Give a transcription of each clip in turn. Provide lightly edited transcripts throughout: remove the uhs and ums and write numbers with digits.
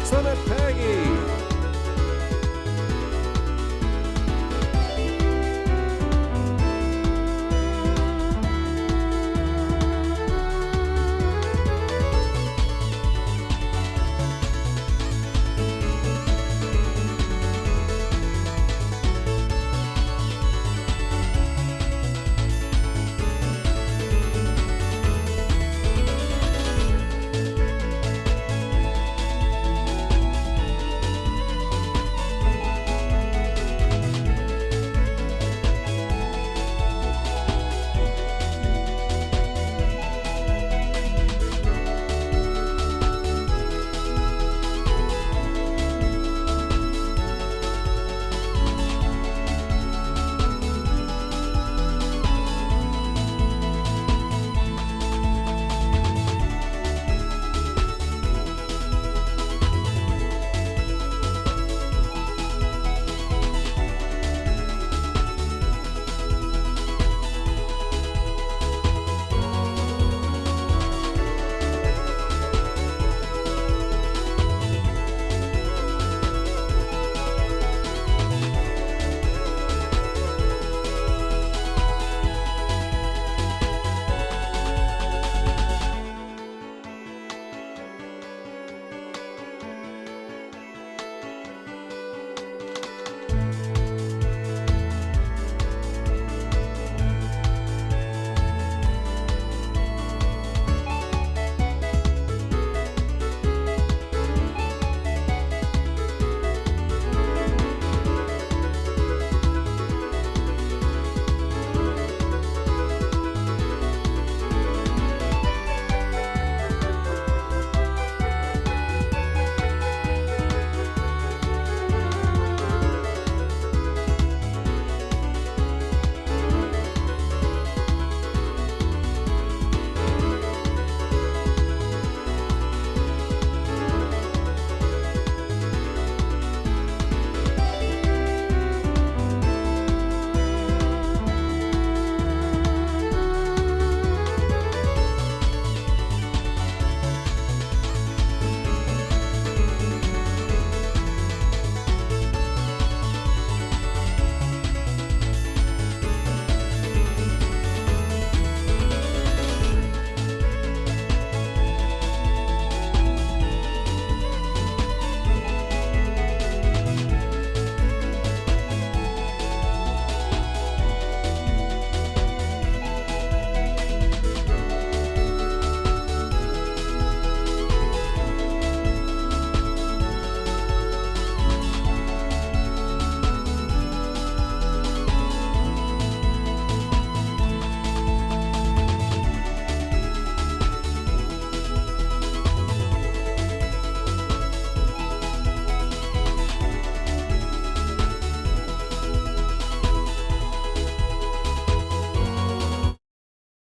Summit Peggy.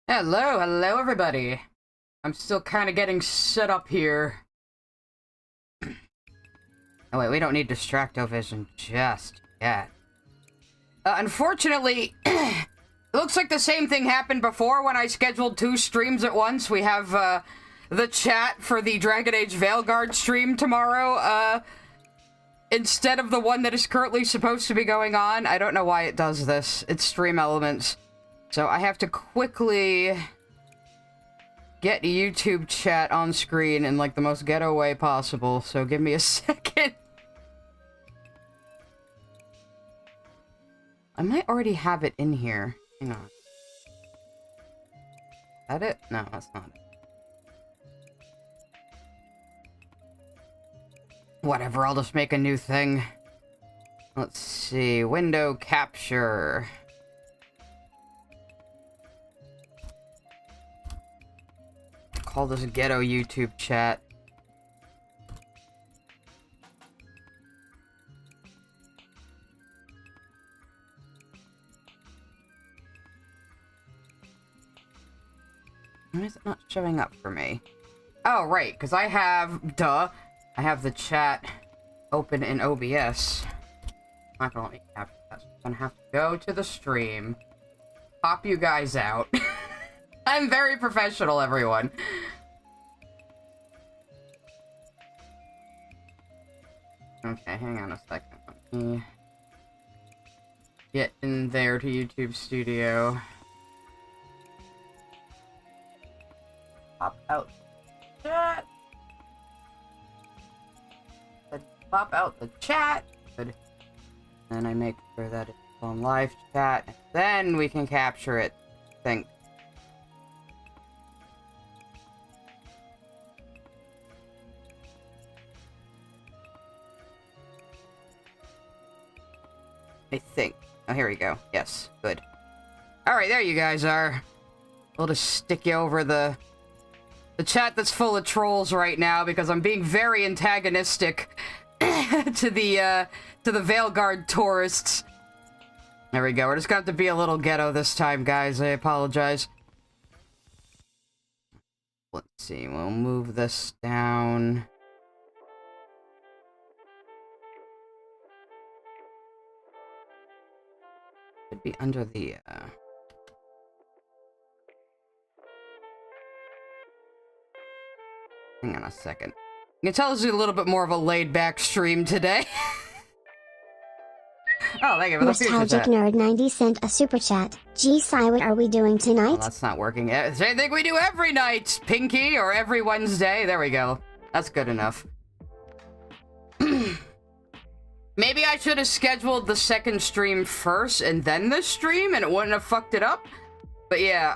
Hello everybody. I'm still kind of getting set up here. Oh wait, we don't need Distractovision just yet. Unfortunately, it looks like the same thing happened before when I scheduled 2 streams at once. We have the chat for the Dragon Age Veilguard stream tomorrow, instead of the one that is currently supposed to be going on. I don't know why it does this. It's Stream Elements. So I have to quickly get YouTube chat on screen in like the most ghetto way possible, so give me a second. I might already have it in here. Hang on. Is that it? No, that's not it. Whatever, I'll just make a new thing. Let's see, window capture. Call this ghetto YouTube chat. Why is it not showing up for me? Oh, right, because I have, I have the chat open in OBS. I'm not gonna let me capture that. I'm gonna have to go to the stream, pop you guys out. I'm very professional, everyone. Okay, hang on a second. Let me get in there to YouTube Studio. Pop out the chat. Pop out the chat. Good. Then I make sure that it's on live chat. And then we can capture it. I think. Oh, here we go. Yes, good. Alright, there you guys are. We'll just stick you over the chat that's full of trolls right now because I'm being very antagonistic to the Veilguard tourists. There we go. We're just gonna have to be a little ghetto this time, guys. I apologize. Let's see. We'll move this down. Should be under the, Hang on a second. You can tell this is a little bit more of a laid-back stream today. Oh, thank you for the future Nostalgic chat. Nerd 90 sent a super chat. Gee, Sai, what are we doing tonight? Well, that's not working. Same thing we do every night, Pinky, or every Wednesday. There we go. That's good enough. Maybe I should have scheduled the second stream first and then this stream, and it wouldn't have fucked it up. But yeah,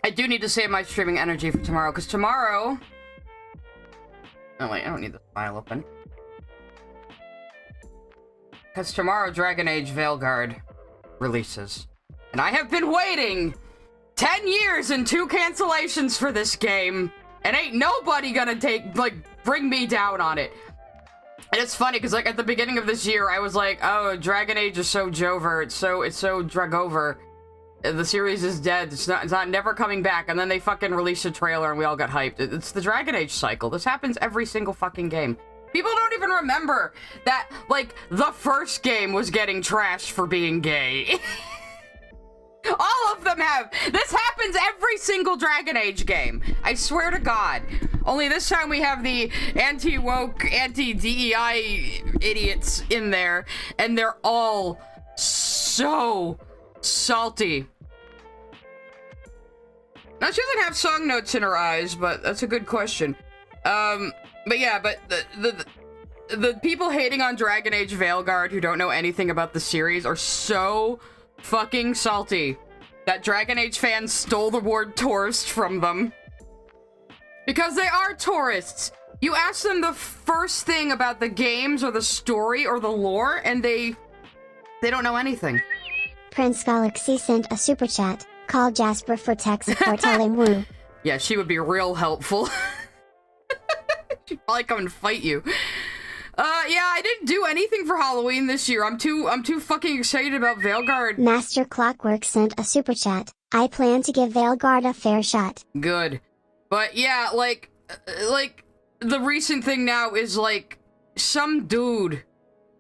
I do need to save my streaming energy for tomorrow, because tomorrow... Oh wait, I don't need the file open. Because tomorrow Dragon Age Veilguard releases. And I have been waiting 10 years and 2 cancellations for this game. And ain't nobody gonna bring me down on it. And it's funny, because like at the beginning of this year, I was like, oh, Dragon Age is so Jover, it's so Dragover. The series is dead, it's not never coming back, and then they fucking released a trailer and we all got hyped. It's the Dragon Age cycle. This happens every single fucking game. People don't even remember that, like, the first game was getting trashed for being gay. All of them have. This happens every single Dragon Age game. I swear to God. Only this time we have the anti-woke, anti-DEI idiots in there, and they're all so salty. Now, she doesn't have song notes in her eyes, but that's a good question. But yeah, but the people hating on Dragon Age Veilguard who don't know anything about the series are so fucking salty that Dragon Age fans stole the word tourist from them. Because they are tourists. You ask them the first thing about the games or the story or the lore, and they don't know anything. Prince Galaxy sent a super chat. Call Jasper for tech support, tell him woo. Yeah, she would be real helpful. She'd probably come and fight you. Yeah, I didn't do anything for Halloween this year. I'm too fucking excited about Veilguard. Master Clockwork sent a super chat. I plan to give Veilguard a fair shot. Good. But yeah, like, the recent thing now is, like, some dude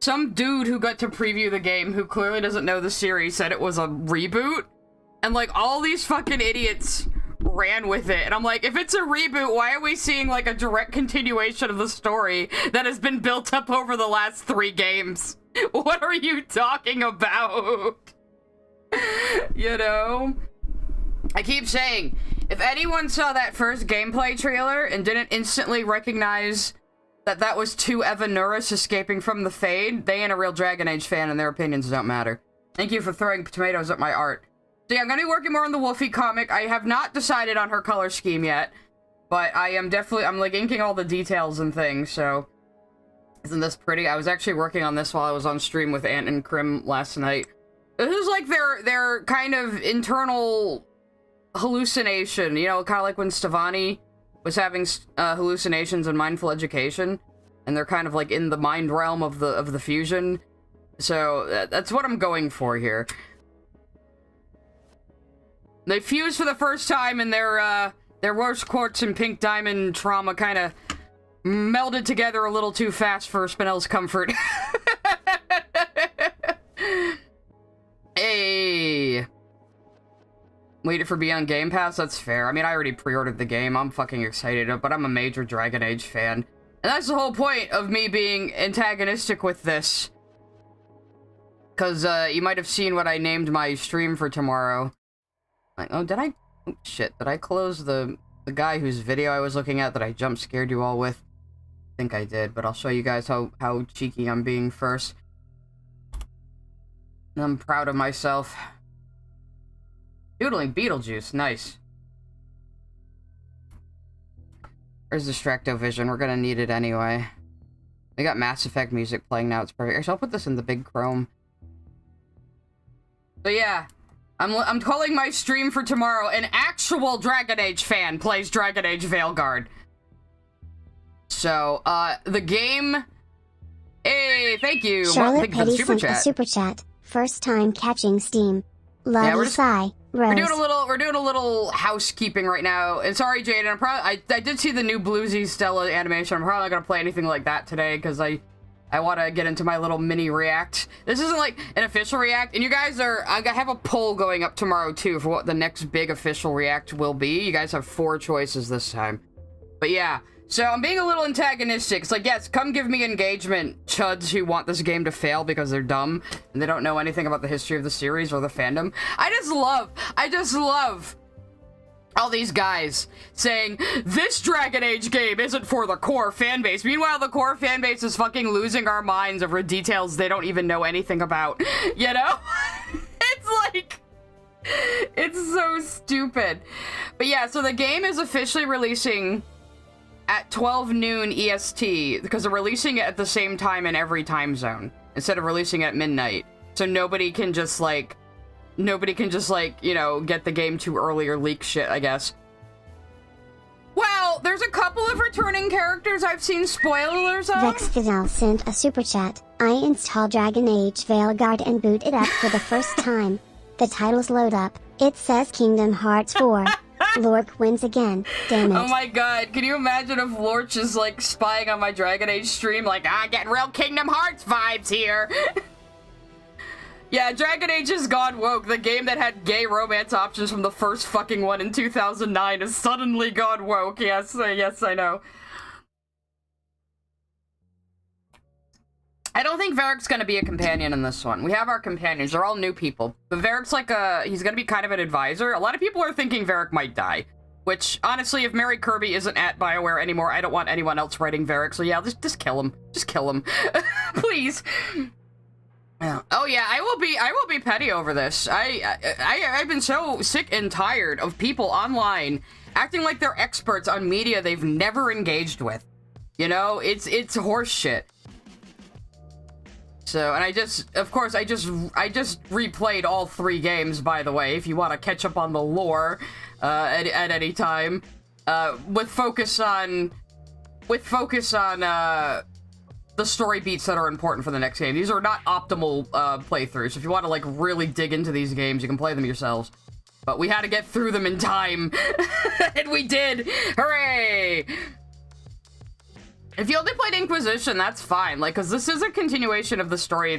who got to preview the game who clearly doesn't know the series said it was a reboot. And, like, all these fucking idiots ran with it. And I'm like, if it's a reboot, why are we seeing, like, a direct continuation of the story that has been built up over the last 3 games? What are you talking about? You know? I keep saying, if anyone saw that first gameplay trailer and didn't instantly recognize that that was 2 Evan Nuris escaping from the Fade, they ain't a real Dragon Age fan and their opinions don't matter. Thank you for throwing tomatoes at my art. So yeah, I'm gonna be working more on the Wolfie comic. I have not decided on her color scheme yet, but I am definitely, I'm like inking all the details and things, so. Isn't this pretty? I was actually working on this while I was on stream with Ant and Krim last night. This is like their kind of internal hallucination, you know, kind of like when Stevani was having hallucinations in Mindful Education, and they're kind of like in the mind realm of the fusion. So that's what I'm going for here. They fused for the first time, and their rose quartz and pink diamond trauma kind of melded together a little too fast for Spinell's comfort. Hey. Wait for be on Game Pass? That's fair. I mean, I already pre-ordered the game. I'm fucking excited, but I'm a major Dragon Age fan. And that's the whole point of me being antagonistic with this. Because, you might have seen what I named my stream for tomorrow. Like, oh, did I... Oh, shit, did I close the guy whose video I was looking at that I jump scared you all with? I think I did, but I'll show you guys how cheeky I'm being first. I'm proud of myself. Doodling Beetlejuice, nice. There's Distractovision, we're gonna need it anyway. We got Mass Effect music playing now, it's perfect. Actually, I'll put this in the big Chrome. So yeah, I'm calling my stream for tomorrow, an actual Dragon Age fan plays Dragon Age Veilguard. So, the game... Hey, thank you! Charlotte Thank you for the Petty sent a super chat. First time catching Steam. Love Yeah, you, sigh. Rose. We're doing a little housekeeping right now. And sorry, Jaden, I did see the new Bluesy Stella animation. I'm probably not gonna play anything like that today, because I want to get into my little mini react. This isn't like an official react, and you guys are... I have a poll going up tomorrow, too, for what the next big official react will be. You guys have 4 choices this time. But yeah, so I'm being a little antagonistic. It's like, yes, come give me engagement, chuds who want this game to fail because they're dumb, and they don't know anything about the history of the series or the fandom. I just love all these guys saying, this Dragon Age game isn't for the core fanbase. Meanwhile, the core fanbase is fucking losing our minds over details they don't even know anything about. You know? It's like... It's so stupid. But yeah, so the game is officially releasing at 12 noon EST, because they're releasing it at the same time in every time zone, instead of releasing it at midnight. So nobody can just, you know, get the game too early or leak shit, I guess. Well, there's a couple of returning characters I've seen spoilers of. Vex Fidel sent a super chat. I installed Dragon Age Veilguard and boot it up for the first time. The titles load up. It says Kingdom Hearts 4. Lork wins again. Damn it. Oh my god, can you imagine if Lorch is, like, spying on my Dragon Age stream? Like, getting real Kingdom Hearts vibes here. Yeah, Dragon Age has gone woke. The game that had gay romance options from the first fucking one in 2009 has suddenly gone woke. Yes, yes, I know. I don't think Varric's gonna be a companion in this one. We have our companions. They're all new people. But Varric's like he's gonna be kind of an advisor. A lot of people are thinking Varric might die. Which, honestly, if Mary Kirby isn't at BioWare anymore, I don't want anyone else writing Varric. So yeah, just kill him. Just kill him. Please. Oh yeah, I will be petty over this. I've been so sick and tired of people online acting like they're experts on media they've never engaged with. You know, it's horse shit. So, and I just replayed all 3 games, by the way, if you want to catch up on the lore, at any time, with focus on, the story beats that are important for the next game. These are not optimal, playthroughs. If you want to, like, really dig into these games, you can play them yourselves. But we had to get through them in time, and we did! Hooray! If you only played Inquisition, that's fine, like, because this is a continuation of the story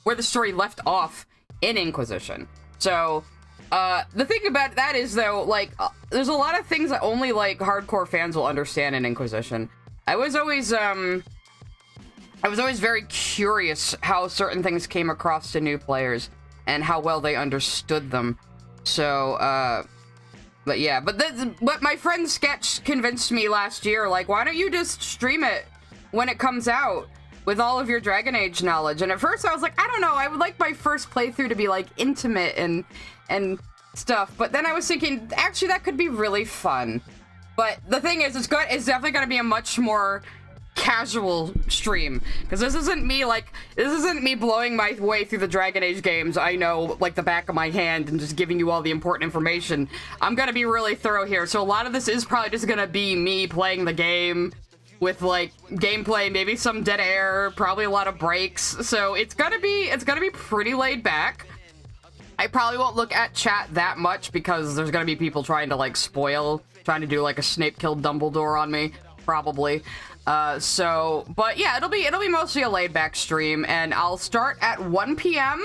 where the story left off in Inquisition. So, the thing about that is, though, like, there's a lot of things that only, like, hardcore fans will understand in Inquisition. I was always very curious how certain things came across to new players, and how well they understood them. So, but yeah, but my friend Sketch convinced me last year, like, why don't you just stream it when it comes out with all of your Dragon Age knowledge? And at first I was like, I don't know, I would like my first playthrough to be, like, intimate and stuff. But then I was thinking, actually, that could be really fun. But the thing is, it's definitely going to be a much more casual stream, because this isn't me blowing my way through the Dragon Age games I know like the back of my hand and just giving you all the important information. I'm gonna be really thorough here, so a lot of this is probably just gonna be me playing the game with like gameplay, maybe some dead air, probably a lot of breaks. So it's gonna be pretty laid back. I probably won't look at chat that much because there's gonna be people trying to like trying to do like a Snape killed Dumbledore on me, probably. But yeah, it'll be mostly a laid-back stream, and I'll start at 1 p.m.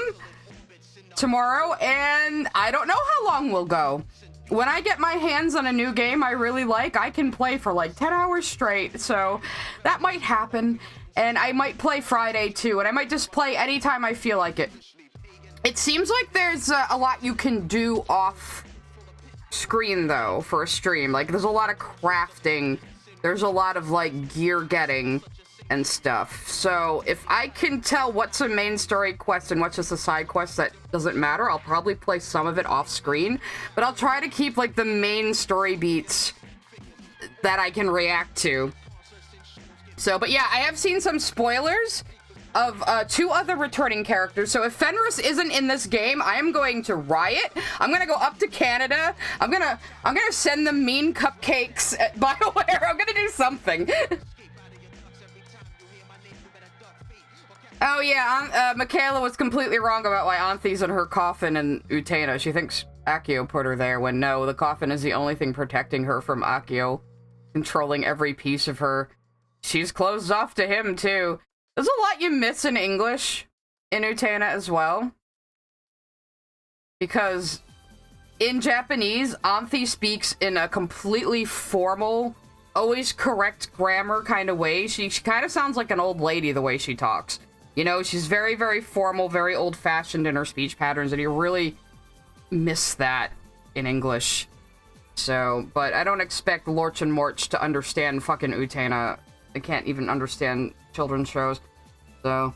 tomorrow, and I don't know how long we'll go. When I get my hands on a new game I really like, I can play for like 10 hours straight, so that might happen. And I might play Friday too, and I might just play anytime I feel like it. It seems like there's a lot you can do off screen though for a stream. Like there's a lot of crafting, there's a lot of like gear getting and stuff. So if I can tell what's a main story quest and what's just a side quest that doesn't matter, I'll probably play some of it off screen, but I'll try to keep like the main story beats that I can react to. So, but yeah, I have seen some spoilers of 2 other returning characters. So if Fenris isn't in this game, I am going to riot. I'm gonna go up to Canada. I'm gonna send them mean cupcakes at BioWare. I'm gonna do something. Oh yeah, Michaela was completely wrong about why Anthi's in her coffin in Utena. She thinks Accio put her there, when no, the coffin is the only thing protecting her from Accio controlling every piece of her. She's closed off to him too. There's a lot you miss in English in Utena as well. Because in Japanese, Anthi speaks in a completely formal, always correct grammar kind of way. She kind of sounds like an old lady the way she talks. You know, she's very, very formal, very old-fashioned in her speech patterns, and you really miss that in English. So, but I don't expect Lorch and Morch to understand fucking Utena. I can't even understand children's shows, so.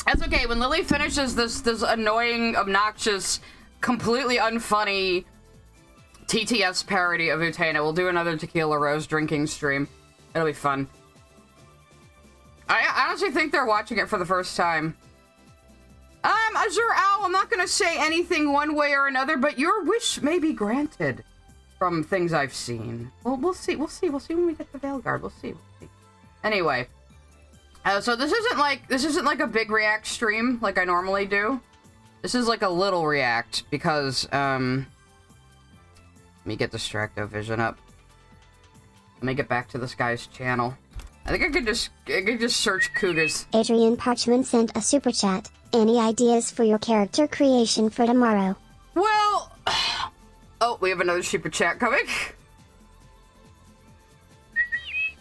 That's okay, when Lily finishes this annoying, obnoxious, completely unfunny TTS parody of Utena, we'll do another Tequila Rose drinking stream. It'll be fun. I honestly think they're watching it for the first time. Azure Owl, I'm not gonna say anything one way or another, but your wish may be granted from things I've seen. Well, we'll see when we get the Veilguard. We'll see. Anyway, so this isn't like a big react stream like I normally do. This is like a little react because, let me get Distracto-Vision up. Let me get back to this guy's channel. I think I could just search Cougars. Adrian Parchman sent a super chat. Any ideas for your character creation for tomorrow? Well, oh, we have another super chat coming.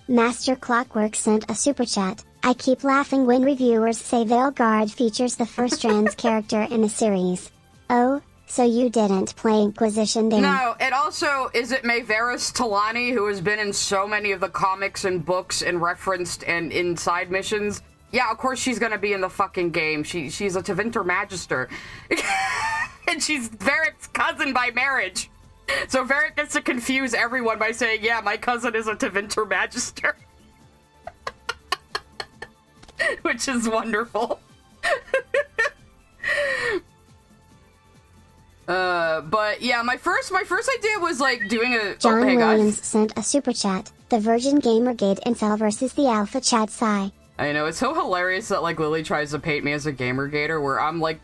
Master Clockwork sent a super chat. I keep laughing when reviewers say Veilguard features the first trans character in a series. Oh, so you didn't play Inquisition then? No, it also isn't Mayveris Talani, who has been in so many of the comics and books and referenced and in side missions. Yeah, of course she's gonna be in the fucking game. She's a Tevinter Magister. And she's Varric's cousin by marriage. So Varric gets to confuse everyone by saying, yeah, my cousin is a Tevinter Magister. Which is wonderful. But yeah, my first idea was like doing a John hey Williams guys. sent a super chat. The Virgin Gamergate Incel versus the Alpha Chad Psi. I know, it's so hilarious that like Lily tries to paint me as a Gamergator, where I'm like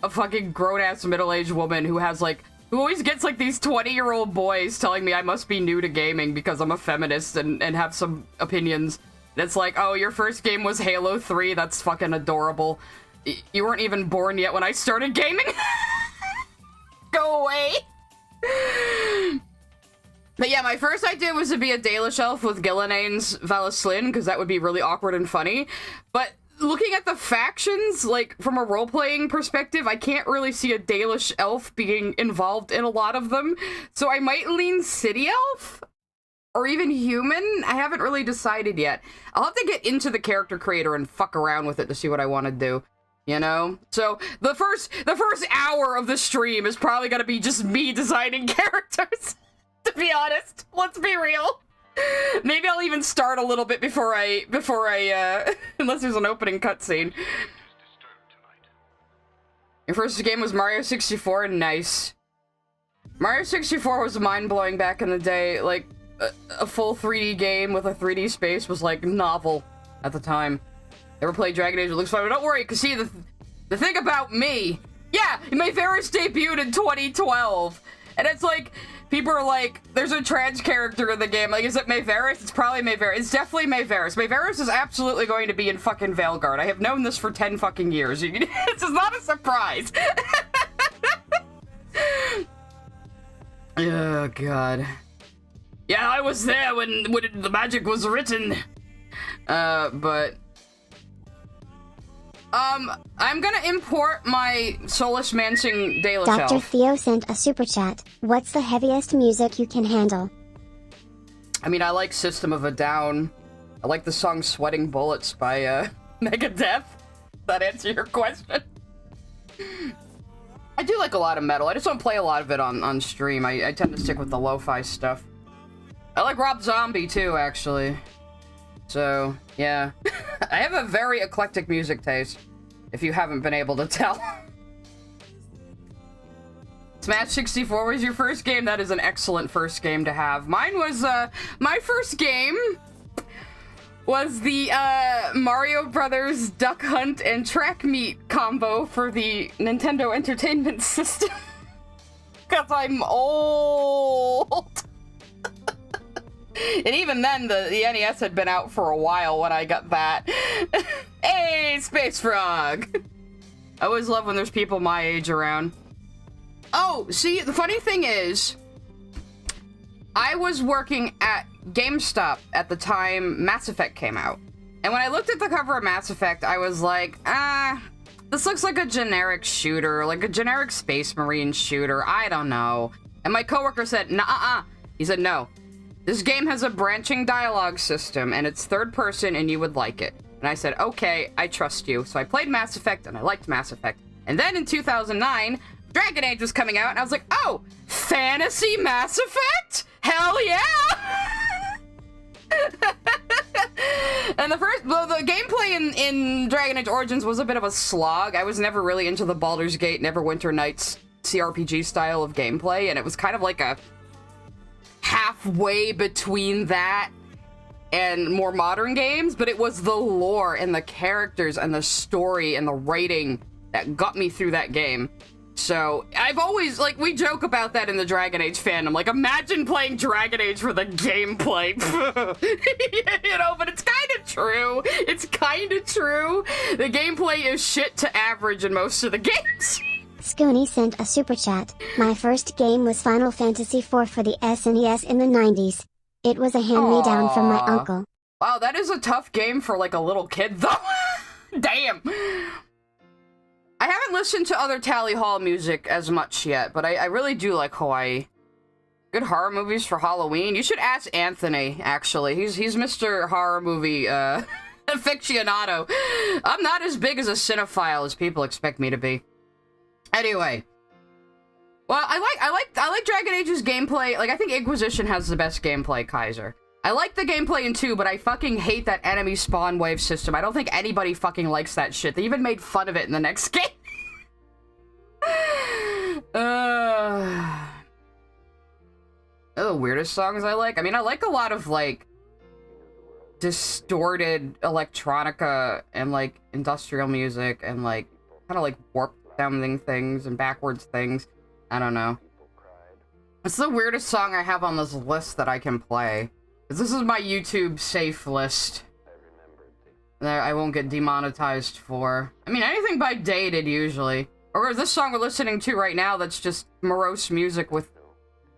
a fucking grown-ass middle-aged woman who always gets like these 20-year-old boys telling me I must be new to gaming because I'm a feminist and have some opinions. And it's like, oh, your first game was Halo 3, that's fucking adorable. You weren't even born yet when I started gaming. Go away. But yeah, my first idea was to be a Dalish elf with Gillanane's Valaslin, because that would be really awkward and funny. But looking at the factions, like, from a role-playing perspective, I can't really see a Dalish elf being involved in a lot of them. So I might lean City Elf? Or even Human? I haven't really decided yet. I'll have to get into the character creator and fuck around with it to see what I want to do. You know? So, the first hour of the stream is probably gonna be just me designing characters. To be honest, let's be real. Maybe I'll even start a little bit before I unless there's an opening cutscene. Your first game was Mario 64, nice. Mario 64 was mind-blowing back in the day, like, a full 3D game with a 3D space was, like, novel at the time. Never played Dragon Age, it looks fun, but don't worry, because see, the thing about me, yeah, Mayveris debuted in 2012, and it's like, People are like, there's a trans character in the game. Like, is it Mayveris? It's probably Mayveris. It's definitely Mayveris. Mayveris is absolutely going to be in fucking Veilguard. I have known this for 10 fucking years. This is not a surprise. Oh, God. Yeah, I was there when the magic was written. But... I'm gonna import my Solus Mansing Daily Dr. Shelf. Theo sent a super chat. What's the heaviest music you can handle? I mean, I like System of a Down. I like the song Sweating Bullets by, Megadeth. That answer your question? I do like a lot of metal. I just don't play a lot of it on stream. I tend to stick with the lo-fi stuff. I like Rob Zombie, too, actually. So, yeah. I have a very eclectic music taste, if you haven't been able to tell. Smash 64 was your first game? That is an excellent first game to have. Mine was, my first game was the, Mario Brothers Duck Hunt and Track Meet combo for the Nintendo Entertainment System. Because I'm old. And even then, the NES had been out for a while when I got that. Hey, Space Frog! I always love when there's people my age around. Oh, see, the funny thing is, I was working at GameStop at the time Mass Effect came out. And when I looked at the cover of Mass Effect, I was like, this looks like a generic shooter, like a generic Space Marine shooter, I don't know. And my coworker said, nuh-uh. He said, no. This game has a branching dialogue system, and it's third person, and you would like it. And I said, okay, I trust you. So I played Mass Effect, and I liked Mass Effect. And then in 2009, Dragon Age was coming out, and I was like, oh, fantasy Mass Effect? Hell yeah! And the gameplay in Dragon Age Origins was a bit of a slog. I was never really into the Baldur's Gate, Neverwinter Nights CRPG style of gameplay, and it was kind of like a halfway between that and more modern games, but it was the lore and the characters and the story and the writing that got me through that game. So I've always, like, we joke about that in the Dragon Age fandom, like, imagine playing Dragon Age for the gameplay. You know, but it's kind of true. It's kind of true. The gameplay is shit to average in most of the games. Scooney sent a super chat. My first game was Final Fantasy IV for the SNES in the 90s. It was a hand-me-down from my uncle. Wow, that is a tough game for, like, a little kid, though. Damn. I haven't listened to other Tally Hall music as much yet, but I really do like Hawaii. Good horror movies for Halloween. You should ask Anthony, actually. He's Mr. Horror Movie, aficionado. I'm not as big as a cinephile as people expect me to be. Anyway, well, I like Dragon Age's gameplay. Like, I think Inquisition has the best gameplay, Kaiser. I like the gameplay in 2, but I fucking hate that enemy spawn wave system. I don't think anybody fucking likes that shit. They even made fun of it in the next game. The weirdest songs I like? I mean, I like a lot of, like, distorted electronica and, like, industrial music and, like, kind of, like, warp sounding things and backwards things. I don't know. It's the weirdest song I have on this list that I can play. Because this is my YouTube safe list. That I won't get demonetized for. I mean, anything by Dated, usually. Or this song we're listening to right now that's just morose music with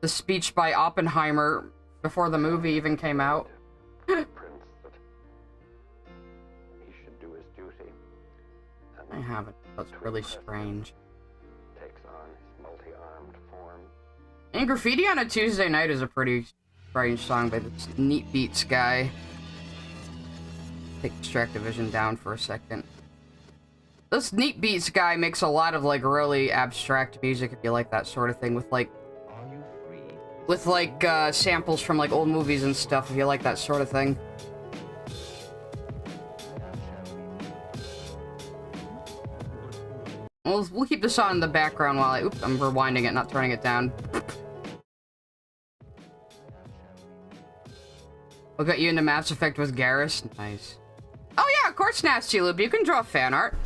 the speech by Oppenheimer before the movie even came out. I haven't. That's really strange. And Graffiti on a Tuesday Night is a pretty strange song by this Neat Beats guy. Take Extractivision down for a second. This Neat Beats guy makes a lot of, like, really abstract music, if you like that sort of thing, with, like, samples from, like, old movies and stuff, if you like that sort of thing. We'll keep this on in the background while I'm rewinding it, not turning it down. What got you into Mass Effect was Garrus? Nice. Oh yeah, of course, Nasty Lube, you can draw fan art.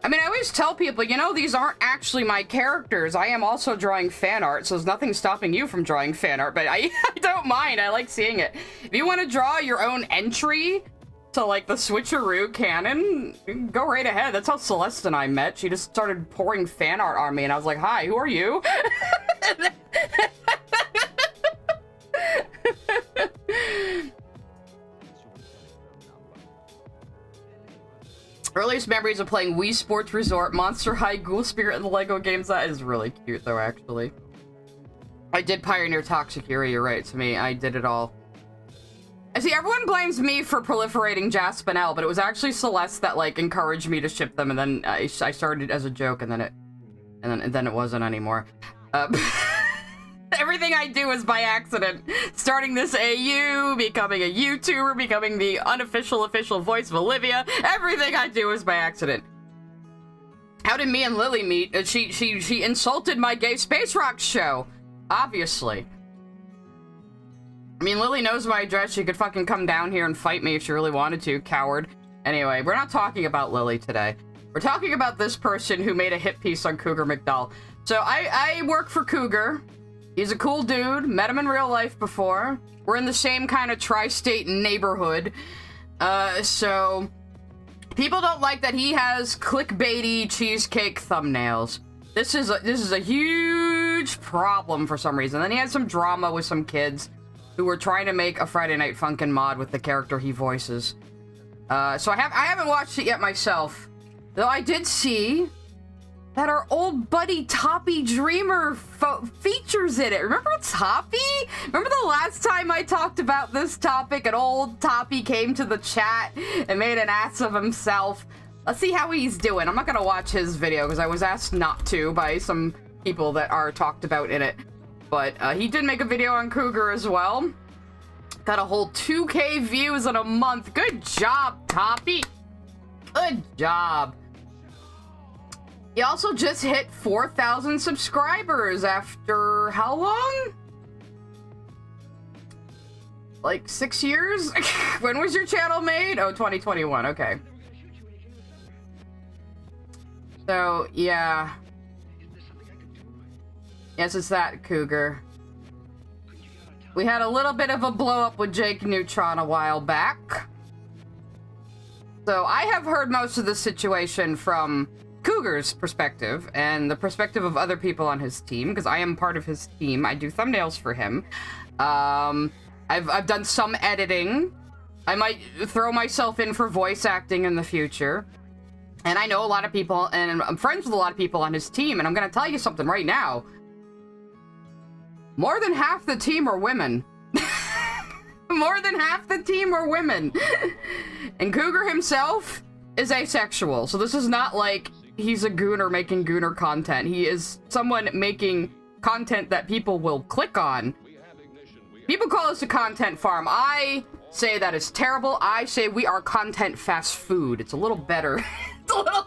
I mean, I always tell people, you know, these aren't actually my characters. I am also drawing fan art, so there's nothing stopping you from drawing fan art, but I don't mind. I like seeing it. If you want to draw your own entry to, like, the Switcheroo canon, go right ahead. That's how Celeste and I met. She just started pouring fan art on me, and I was like, hi, who are you? Earliest memories of playing Wii Sports Resort, Monster High, Ghoul Spirit, and the Lego games. That is really cute, though, actually. I did pioneer Toxic Fury, you're right, to me. I did it all. I see, everyone blames me for proliferating Jaspinel, but it was actually Celeste that, like, encouraged me to ship them, and then I started as a joke, and then it wasn't anymore. Everything I do is by accident. Starting this AU, becoming a YouTuber, becoming the unofficial official voice of Olivia. Everything I do is by accident. How did me and Lily meet? She insulted my gay space rock show. Obviously. I mean, Lily knows my address. She could fucking come down here and fight me if she really wanted to, coward. Anyway, we're not talking about Lily today. We're talking about this person who made a hit piece on CougarMacDowall. So I work for Cougar. He's a cool dude. Met him in real life before. We're in the same kind of tri-state neighborhood. So people don't like that he has clickbaity cheesecake thumbnails. This is a huge problem for some reason. Then he had some drama with some kids who were trying to make a Friday Night Funkin' mod with the character he voices. So I haven't watched it yet myself. Though I did see that our old buddy Toppy Dreamer features in it. Remember Toppy? Remember the last time I talked about this topic and old Toppy came to the chat and made an ass of himself? Let's see how he's doing. I'm not gonna watch his video because I was asked not to by some people that are talked about in it. But he did make a video on Cougar as well. Got a whole 2K views in a month. Good job, Toppy. Good job. He also just hit 4,000 subscribers after how long? Like 6 years? When was your channel made? Oh, 2021, okay. So, yeah. Yes, it's that, Cougar. We had a little bit of a blow-up with Jake Neutron a while back. So, I have heard most of the situation from Cougar's perspective and the perspective of other people on his team, because I am part of his team. I do thumbnails for him. I've done some editing. I might throw myself in for voice acting in the future. And I know a lot of people, and I'm friends with a lot of people on his team, and I'm gonna tell you something right now. More than half the team are women. More than half the team are women. And Cougar himself is asexual, so this is not like he's a gooner making gooner content. He is someone making content that people will click on. People call us a content farm. I say that is terrible. I say we are content fast food. It's a little better. It's a little...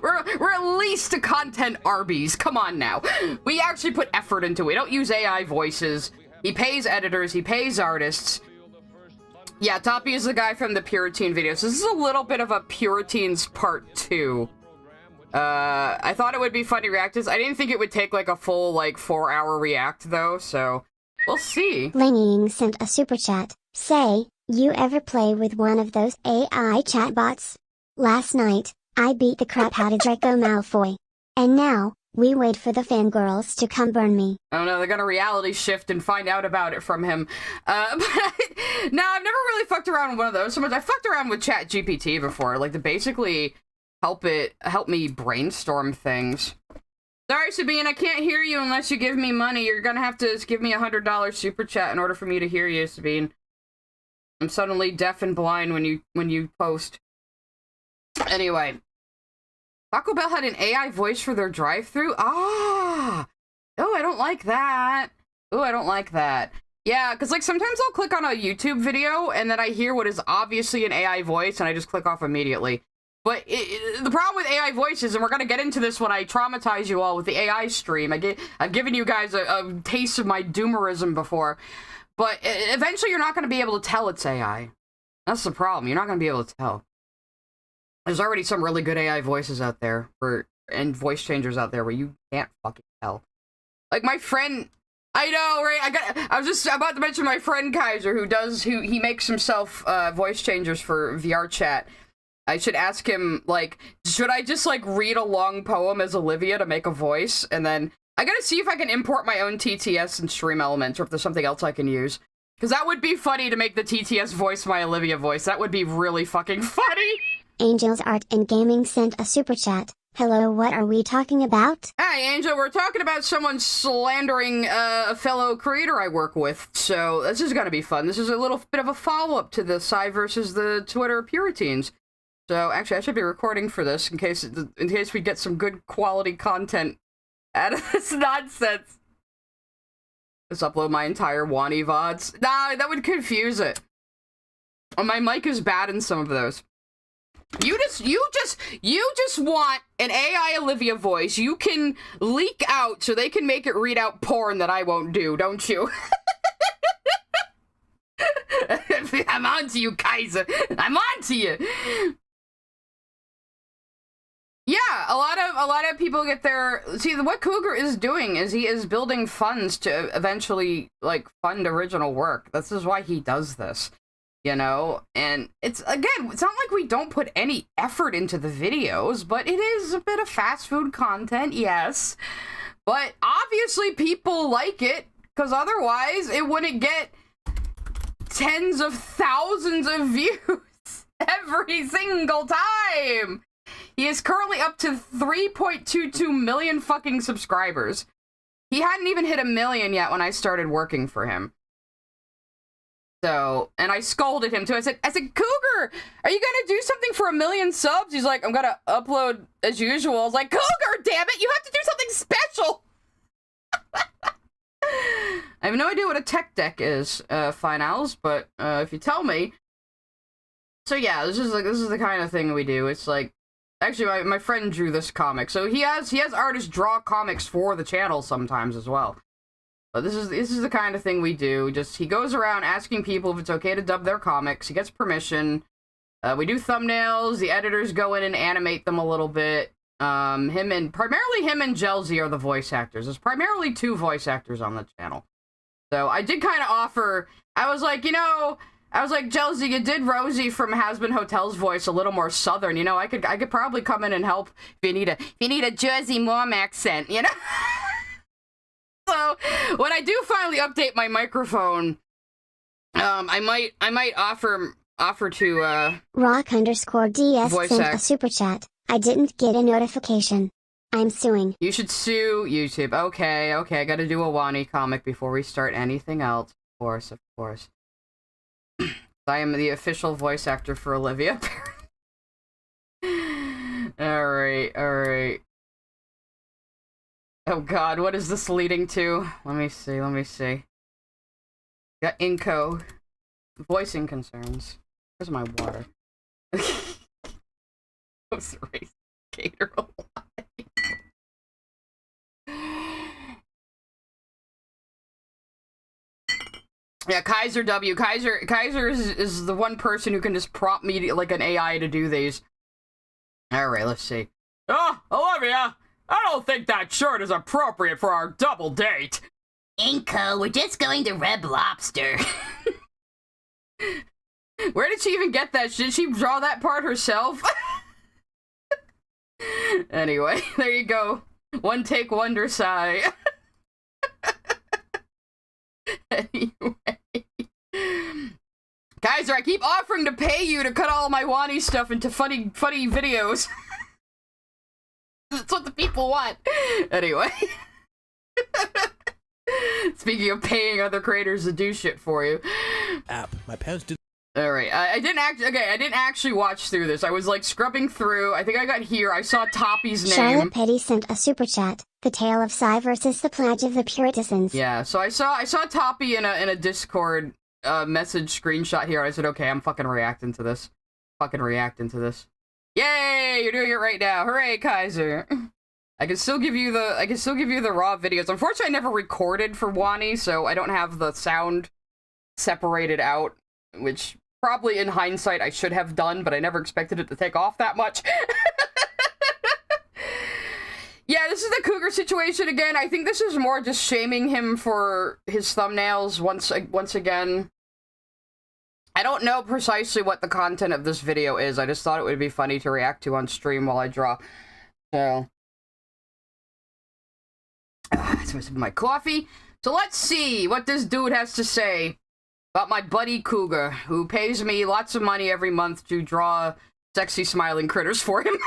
We're at least a content Arby's. Come on now. We actually put effort into it. We don't use AI voices. He pays editors. He pays artists. Yeah, Toppy is the guy from the Puriteens videos. This is a little bit of a Puriteens part 2. I thought it would be fun to react to this. I didn't think it would take like a full, like, 4-hour react, though, so we'll see. Ling sent a super chat. Say, you ever play with one of those AI chatbots? Last night, I beat the crap out of Draco Malfoy. And now, we wait for the fangirls to come burn me. I don't know, they're gonna reality shift and find out about it from him. But, no, I've never really fucked around with one of those so much. I fucked around with ChatGPT before, like, to basically help me brainstorm things. Sorry, Sabine, I can't hear you unless you give me money. You're gonna have to give me a $100 super chat in order for me to hear you, Sabine. I'm suddenly deaf and blind when you post. Anyway. Taco Bell had an AI voice for their drive-thru? Ah! Oh, I don't like that. Oh, I don't like that. Yeah, because, like, sometimes I'll click on a YouTube video, and then I hear what is obviously an AI voice, and I just click off immediately. But the problem with AI voices, and we're going to get into this when I traumatize you all with the AI stream. I've given you guys a taste of my doomerism before. But eventually you're not going to be able to tell it's AI. That's the problem. You're not going to be able to tell. There's already some really good AI voices out there and voice changers out there where you can't fucking tell. Like my friend, I know, right? I was just about to mention my friend Kaiser who he makes himself voice changers for VR chat. I should ask him, like, should I just like read a long poem as Olivia to make a voice, and then I gotta see if I can import my own TTS and stream elements, or if there's something else I can use. Because that would be funny to make the TTS voice my Olivia voice. That would be really fucking funny. Angels Art and Gaming sent a super chat. Hello, what are we talking about? Hi, Angel. We're talking about someone slandering a fellow creator I work with. So this is gonna be fun. This is a little bit of a follow-up to the Psy versus the Twitter Puriteens. So actually, I should be recording for this in case we get some good quality content out of this nonsense. Let's upload my entire Wani VODs. Nah, that would confuse it. Oh, my mic is bad in some of those. You just want an AI Olivia voice you can leak out so they can make it read out porn that I won't do, don't you? I'm on to you, Kaiser. I'm on to you. Yeah, a lot of people get their... See, what Cougar is doing is he is building funds to eventually, like, fund original work. This is why he does this, you know? And it's, again, it's not like we don't put any effort into the videos, but it is a bit of fast food content, yes. But obviously people like it, because otherwise it wouldn't get tens of thousands of views every single time. He is currently up to 3.22 million fucking subscribers. He hadn't even hit 1 million yet when I started working for him. So, and I scolded him too. I said, Cougar, are you gonna do something for 1 million subs? He's like, I'm gonna upload as usual. I was like, Cougar, damn it, you have to do something special. I have no idea what a tech deck is, Finals, but if you tell me. So yeah, this is the kind of thing we do. It's like, actually, my friend drew this comic, so he has artists draw comics for the channel sometimes as well. But this is the kind of thing we do. Just he goes around asking people if it's okay to dub their comics. He gets permission. We do thumbnails. The editors go in and animate them a little bit. Primarily him and Jelzy are the voice actors. There's primarily 2 voice actors on the channel. So I did kind of offer. I was like, Jelzy, you did Rosie from Has-Been Hotel's voice a little more southern. You know, I could probably come in and help if you need a Jersey Mom accent, you know? So when I do finally update my microphone, I might offer to Rock_DS sent a super chat. I didn't get a notification. I'm suing. You should sue YouTube. Okay, I gotta do a Wani comic before we start anything else. Of course. I am the official voice actor for Olivia. Alright. Oh god, what is this leading to? Let me see. Got Inco. Voicing concerns. Where's my water? Post race skater alive. Yeah, Kaiser W. Kaiser is the one person who can just prompt me like an AI to do these. Alright, let's see. Oh, Olivia! I don't think that shirt is appropriate for our double date. Inco, we're just going to Red Lobster. Where did she even get that? Did she draw that part herself? Anyway, there you go. One take wonder sigh. Anyway. Kaiser, I keep offering to pay you to cut all my Wani stuff into funny videos. That's what the people want. Anyway. Speaking of paying other creators to do shit for you. My parents did. Alright, I didn't actually watch through this. I was like scrubbing through. I think I got here. I saw Toppy's name. Charlotte Petty sent a super chat. The tale of Psy versus the pledge of the Puriteens. Yeah, so I saw Toppy in a Discord message screenshot here. I said, okay, I'm fucking reacting to this. Yay! You're doing it right now. Hooray, Kaiser. I can still give you the raw videos. Unfortunately, I never recorded for Wani, so I don't have the sound separated out, which probably in hindsight I should have done, but I never expected it to take off that much. Yeah, this is the Cougar situation again. I think this is more just shaming him for his thumbnails once again. I don't know precisely what the content of this video is. I just thought it would be funny to react to on stream while I draw. So, that's my coffee. So let's see what this dude has to say about my buddy Cougar, who pays me lots of money every month to draw sexy smiling critters for him.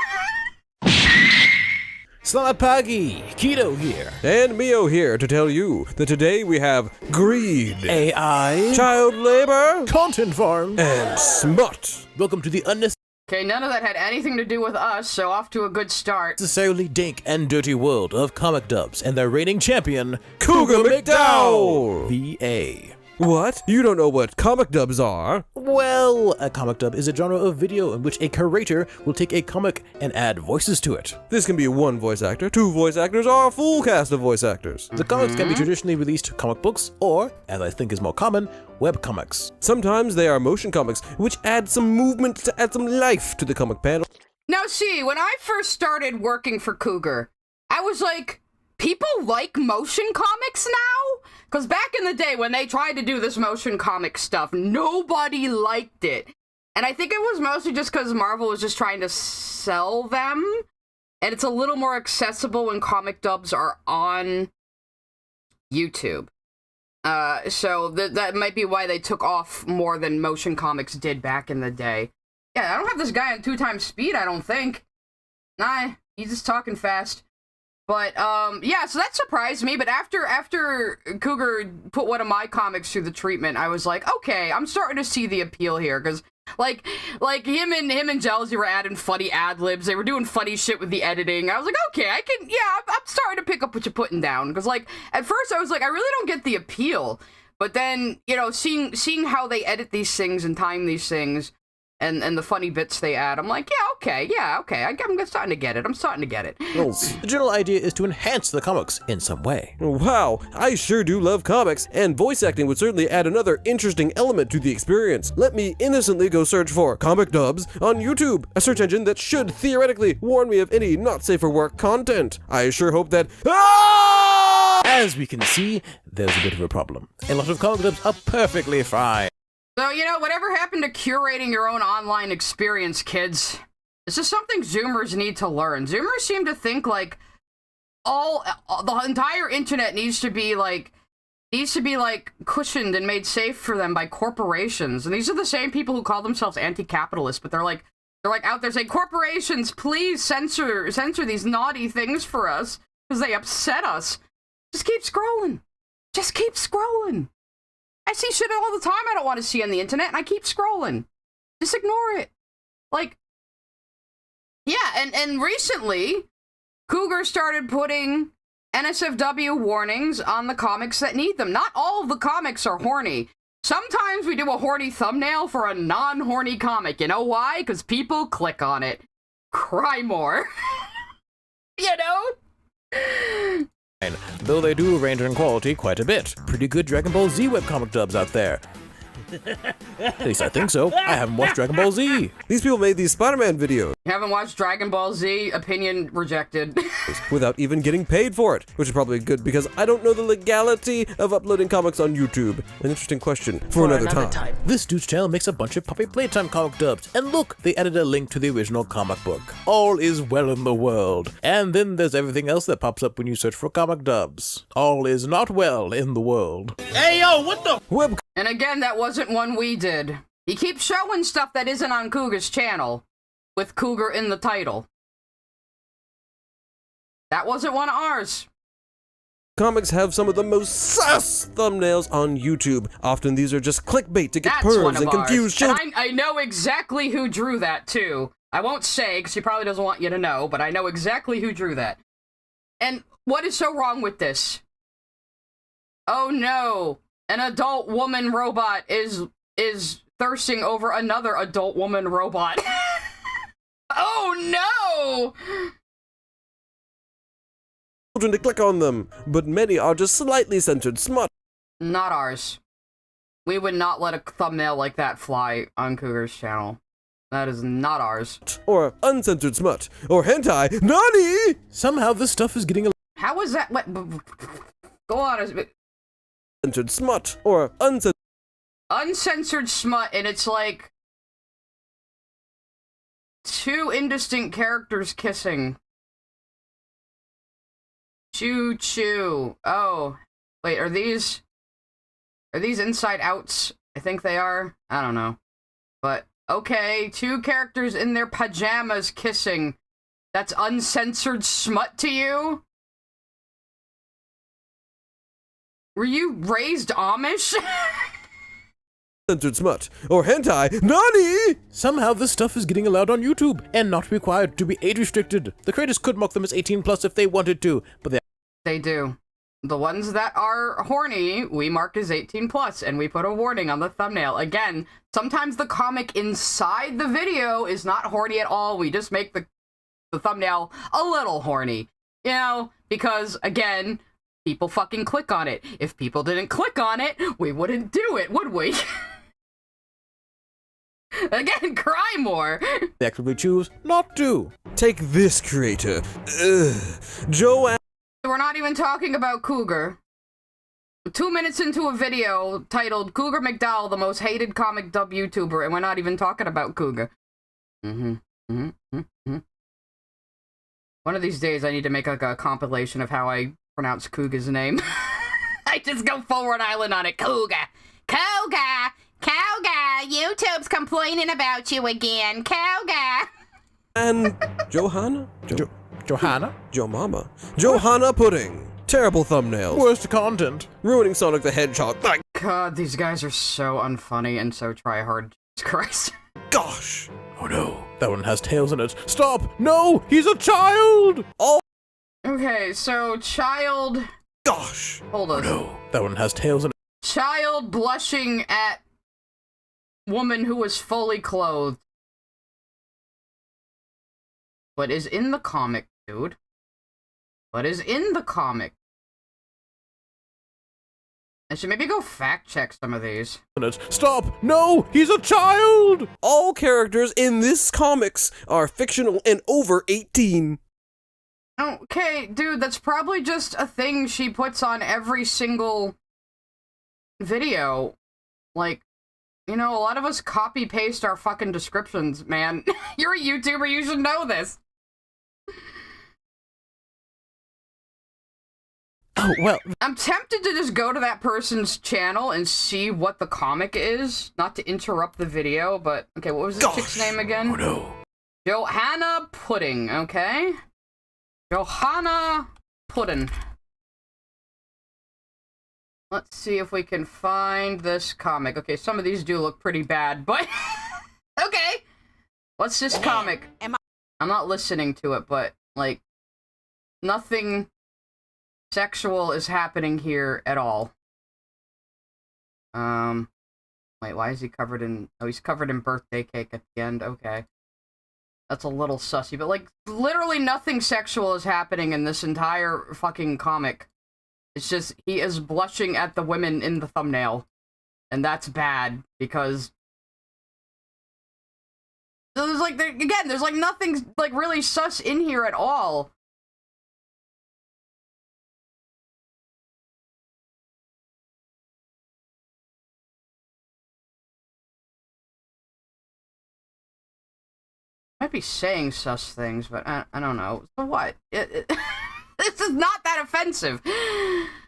Selamat pagi, Keto here. And Mio here to tell you that today we have greed, AI, child labor, content farm, and smut. Welcome to the Okay, none of that had anything to do with us, so off to a good start. unnecessarily dank and dirty world of comic dubs and their reigning champion, CougarMacDowall. VA. What? You don't know what comic dubs are? Well, a comic dub is a genre of video in which a curator will take a comic and add voices to it. This can be one voice actor, two voice actors, or a full cast of voice actors. The comics can be traditionally released comic books, or, as I think is more common, web comics. Sometimes they are motion comics, which add some movement to add some life to the comic panel. Now see, when I first started working for Cougar, I was like, people like motion comics now? Because back in the day when they tried to do this motion comic stuff, nobody liked it. And I think it was mostly just because Marvel was just trying to sell them. And it's a little more accessible when comic dubs are on YouTube. So that might be why they took off more than motion comics did back in the day. Yeah, I don't have this guy on 2x speed, I don't think. Nah, he's just talking fast. But, yeah, so that surprised me, but after Cougar put one of my comics through the treatment, I was like, okay, I'm starting to see the appeal here, because, like him and Jealousy were adding funny ad-libs, they were doing funny shit with the editing, I was like, okay, I'm starting to pick up what you're putting down, because, like, at first I was like, I really don't get the appeal, but then, you know, seeing how they edit these things and time these things, and the funny bits they add, I'm like, yeah, okay, I'm starting to get it, The general idea is to enhance the comics in some way. Wow, I sure do love comics, and voice acting would certainly add another interesting element to the experience. Let me innocently go search for comic dubs on YouTube, a search engine that should theoretically warn me of any not safe for work content. I sure hope that... As we can see, there's a bit of a problem. A lot of comic dubs are perfectly fine. So, you know, whatever happened to curating your own online experience, kids? This is something Zoomers need to learn. Zoomers seem to think, like, the entire internet needs to be, like, cushioned and made safe for them by corporations. And these are the same people who call themselves anti-capitalist, but they're like out there saying, corporations, please censor these naughty things for us, because they upset us. Just keep scrolling. Just keep scrolling. I see shit all the time I don't want to see on the internet, and I keep scrolling. Just ignore it. Like, yeah, and recently, Cougar started putting NSFW warnings on the comics that need them. Not all of the comics are horny. Sometimes we do a horny thumbnail for a non-horny comic. You know why? Because people click on it. Cry more. You know? Though they do range in quality quite a bit. Pretty good Dragon Ball Z webcomic dubs out there. At least I think so. I haven't watched Dragon Ball Z. These people made these Spider-Man videos You haven't watched Dragon Ball Z? Opinion rejected. without even getting paid for it, which is probably good because I don't know the legality of uploading comics on YouTube. An interesting question for another time. This dude's channel makes a bunch of Puppy Playtime comic dubs, and look, they added a link to the original comic book. All is well in the world. And then there's everything else that pops up when you search for comic dubs. All is not well in the world. Hey yo, what the Web And again, that wasn't one we did. He keeps showing stuff that isn't on Cougar's channel, with Cougar in the title. That wasn't one of ours. comics have some of the most sus thumbnails on YouTube. Often these are just clickbait to get That's one pervs of and confuse ours. children. And I know exactly who drew that, too. I won't say, because he probably doesn't want you to know, but I know exactly who drew that. And what is so wrong with this? Oh no, an adult woman robot is thirsting over another adult woman robot. Oh no! Children to click on them, but many are just slightly censored smut. Not ours. We would not let a thumbnail like that fly on Cougar's channel. That is not ours. Or uncensored smut. Or hentai. Nani? Somehow this stuff is getting How is that? What? Go on. Uncensored smut. Or Uncensored smut, and it's like two indistinct characters kissing. Choo choo. Oh, wait, are these inside outs? I think they are. I don't know. But okay, two characters in their pajamas kissing. That's uncensored smut to you? Were you raised Amish? Censored smut. Or hentai. Nani? Somehow this stuff is getting allowed on YouTube and not required to be age restricted. The creators could mark them as 18 plus if they wanted to, but They do. The ones that are horny, we mark as 18 plus, and we put a warning on the thumbnail. Again, sometimes the comic inside the video is not horny at all. We just make the thumbnail a little horny. You know, because, again, people fucking click on it. If people didn't click on it, we wouldn't do it, would we? Again, cry more. they actively choose not to. Take this, creator. Joe. We're not even talking about Cougar. 2 minutes into a video titled CougarMacDowall, the most hated comic dub YouTuber, and we're not even talking about Cougar. One of these days I need to make like a compilation of how I pronounce Cougar's name. I just go full Rhode Island on it. Cougar. Cougar! Cougar! YouTube's complaining about you again. Cougar! And Johanna? Johanna? Joe Mama. Johanna Pudding. Terrible thumbnails. Worst content. Ruining Sonic the Hedgehog. Like, God, these guys are so unfunny and so try-hard. Jesus Christ. gosh. Oh no, that one has tails in it. Stop! No, he's a child! Oh, Okay, so child... gosh. Hold on. No, that one has tails in it. Child blushing at woman who was fully clothed. What is in the comic, dude? What is in the comic? I should maybe go fact check some of these. Stop! No, he's a child! All characters in this comics are fictional and over 18. Okay, dude, that's probably just a thing she puts on every single video. Like, you know, a lot of us copy-paste our fucking descriptions, man. You're a YouTuber, you should know this. Oh, well, I'm tempted to just go to that person's channel and see what the comic is. Not to interrupt the video, but... Okay, what was this chick's name again? oh no. Johanna Pudding, okay? Johanna Pudding. Let's see if we can find this comic. Okay, some of these do look pretty bad, but... Okay! What's this comic? I'm not listening to it, but, like, nothing sexual is happening here at all. Wait, why is he covered in... Oh, he's covered in birthday cake at the end, okay. That's a little sussy, but, like, literally nothing sexual is happening in this entire fucking comic. It's just, he is blushing at the women in the thumbnail. And that's bad, because... There's, like, again, there's, like, nothing, like, really sus in here at all. Might be saying sus things, but I don't know. So what? This is not that offensive.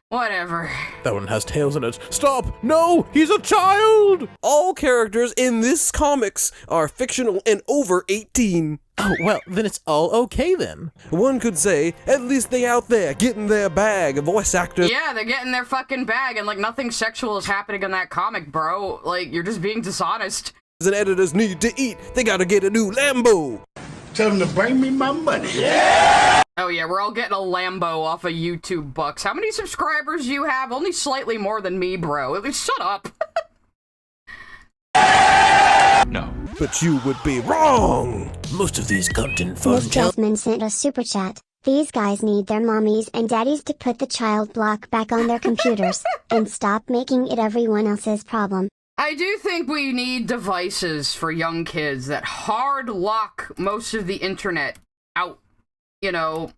Whatever. That one has tails in it. Stop! No, he's a child! All characters in this comics are fictional and over 18. Oh, well, then it's all okay then. One could say, at least they out there getting their bag of voice actors. Yeah, they're getting their fucking bag, and, like, nothing sexual is happening in that comic, bro. Like, you're just being dishonest. And editors need to eat. They gotta get a new Lambo. Tell them to bring me my money. Yeah! Oh yeah, we're all getting a Lambo off of YouTube bucks. How many subscribers do you have? Only slightly more than me, bro. At least shut up. No. But you would be wrong. Most of these content Miss fun channels. Jasmine sent a super chat. These guys need their mommies and daddies to put the child block back on their computers, and stop making it everyone else's problem. I do think we need devices for young kids that hard lock most of the internet out, you know,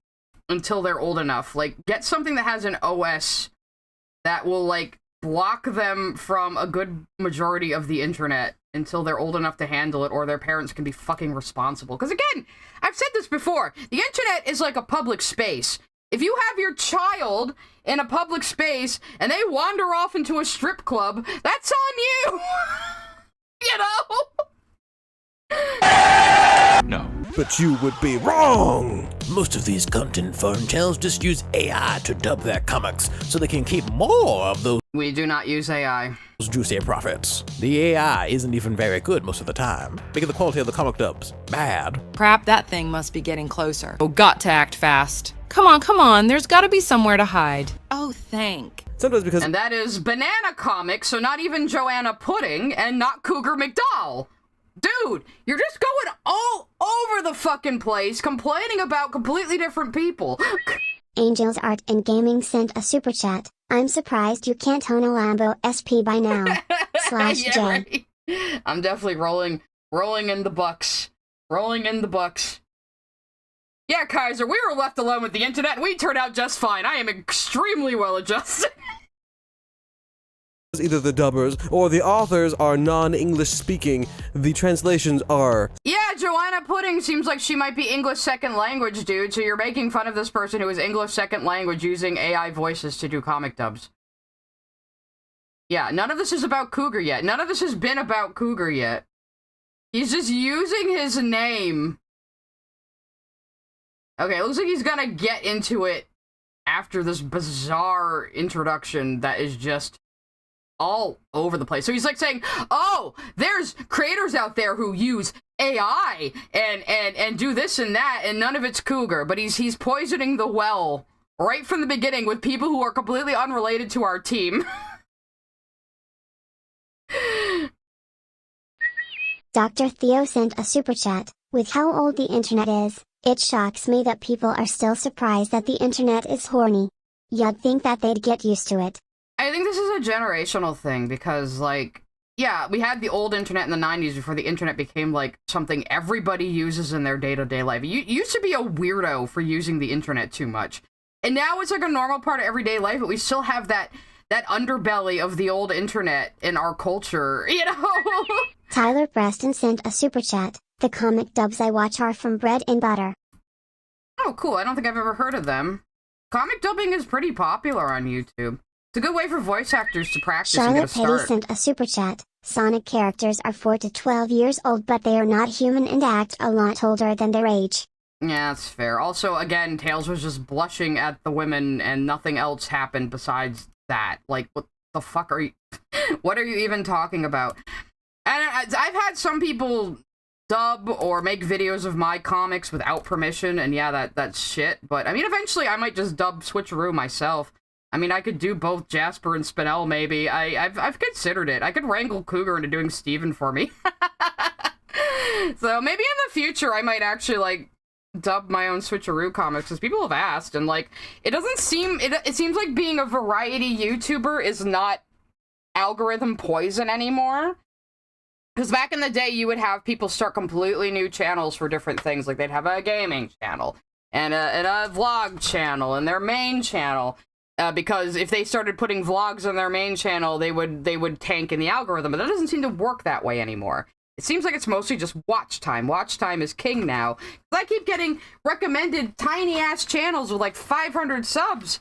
until they're old enough. Like, get something that has an OS that will, like, block them from a good majority of the internet until they're old enough to handle it, or their parents can be fucking responsible. Because again, I've said this before, the internet is like a public space. If you have your child in a public space and they wander off into a strip club, that's on you! You know? No. But you would be wrong! Most of these content foreign channels just use AI to dub their comics so they can keep more of those We do not use AI. juicy profits. The AI isn't even very good most of the time, making the quality of the comic dubs bad. Crap, that thing must be getting closer. Oh, got to act fast. Come on, there's gotta be somewhere to hide. Oh, thank. Sometimes because And that is Banana Comics, so not even Joanna Pudding, and not CougarMacDowall. Dude, you're just going all over the fucking place complaining about completely different people. Angels Art and Gaming sent a super chat. I'm surprised you can't own a Lambo SP by now. /J. Yeah, right. I'm definitely rolling in the bucks. Rolling in the bucks. Yeah, Kaiser, we were left alone with the internet, and we turned out just fine. I am extremely well adjusted. either the dubbers or the authors are non-English speaking, the translations are. Yeah, Joanna Pudding seems like she might be English second language, dude, so you're making fun of this person who is English second language using AI voices to do comic dubs. Yeah, none of this is about Cougar yet. None of this has been about Cougar yet. He's just using his name. Okay, it looks like he's gonna get into it after this bizarre introduction that is just all over the place. So he's like saying, oh, there's creators out there who use AI and do this and that, and none of it's Cougar, but he's poisoning the well right from the beginning with people who are completely unrelated to our team. Dr. Theo sent a super chat. With how old the internet is, it shocks me that people are still surprised that the internet is horny. You'd think that they'd get used to it. I think this is a generational thing because, like, yeah, we had the old internet in the 90s before the internet became, like, something everybody uses in their day-to-day life. You used to be a weirdo for using the internet too much. And now it's, like, a normal part of everyday life, but we still have that underbelly of the old internet in our culture, you know? Tyler Preston sent a super chat. The comic dubs I watch are from Bread and Butter. Oh, cool. I don't think I've ever heard of them. Comic dubbing is pretty popular on YouTube. It's a good way for voice actors to practice and get a Charlotte Petty start. sent a super chat. Sonic characters are 4 to 12 years old, but they are not human and act a lot older than their age. Yeah, that's fair. Also, again, Tails was just blushing at the women and nothing else happened besides that. Like, what the fuck are you... what are you even talking about? And I've had some people dub or make videos of my comics without permission, and yeah, that's shit. But, I mean, eventually I might just dub Switcheroo myself. I mean, I could do both Jasper and Spinel, maybe. I've considered it. I could wrangle Cougar into doing Steven for me. So, maybe in the future I might actually, like, dub my own Switcheroo comics, because people have asked, and, like, it doesn't seem... It seems like being a variety YouTuber is not algorithm poison anymore. Because back in the day, you would have people start completely new channels for different things. Like, they'd have a gaming channel, and a vlog channel, and their main channel. Because if they started putting vlogs on their main channel, they would tank in the algorithm. But that doesn't seem to work that way anymore. It seems like it's mostly just watch time. Watch time is king now. I keep getting recommended tiny-ass channels with, like, 500 subs,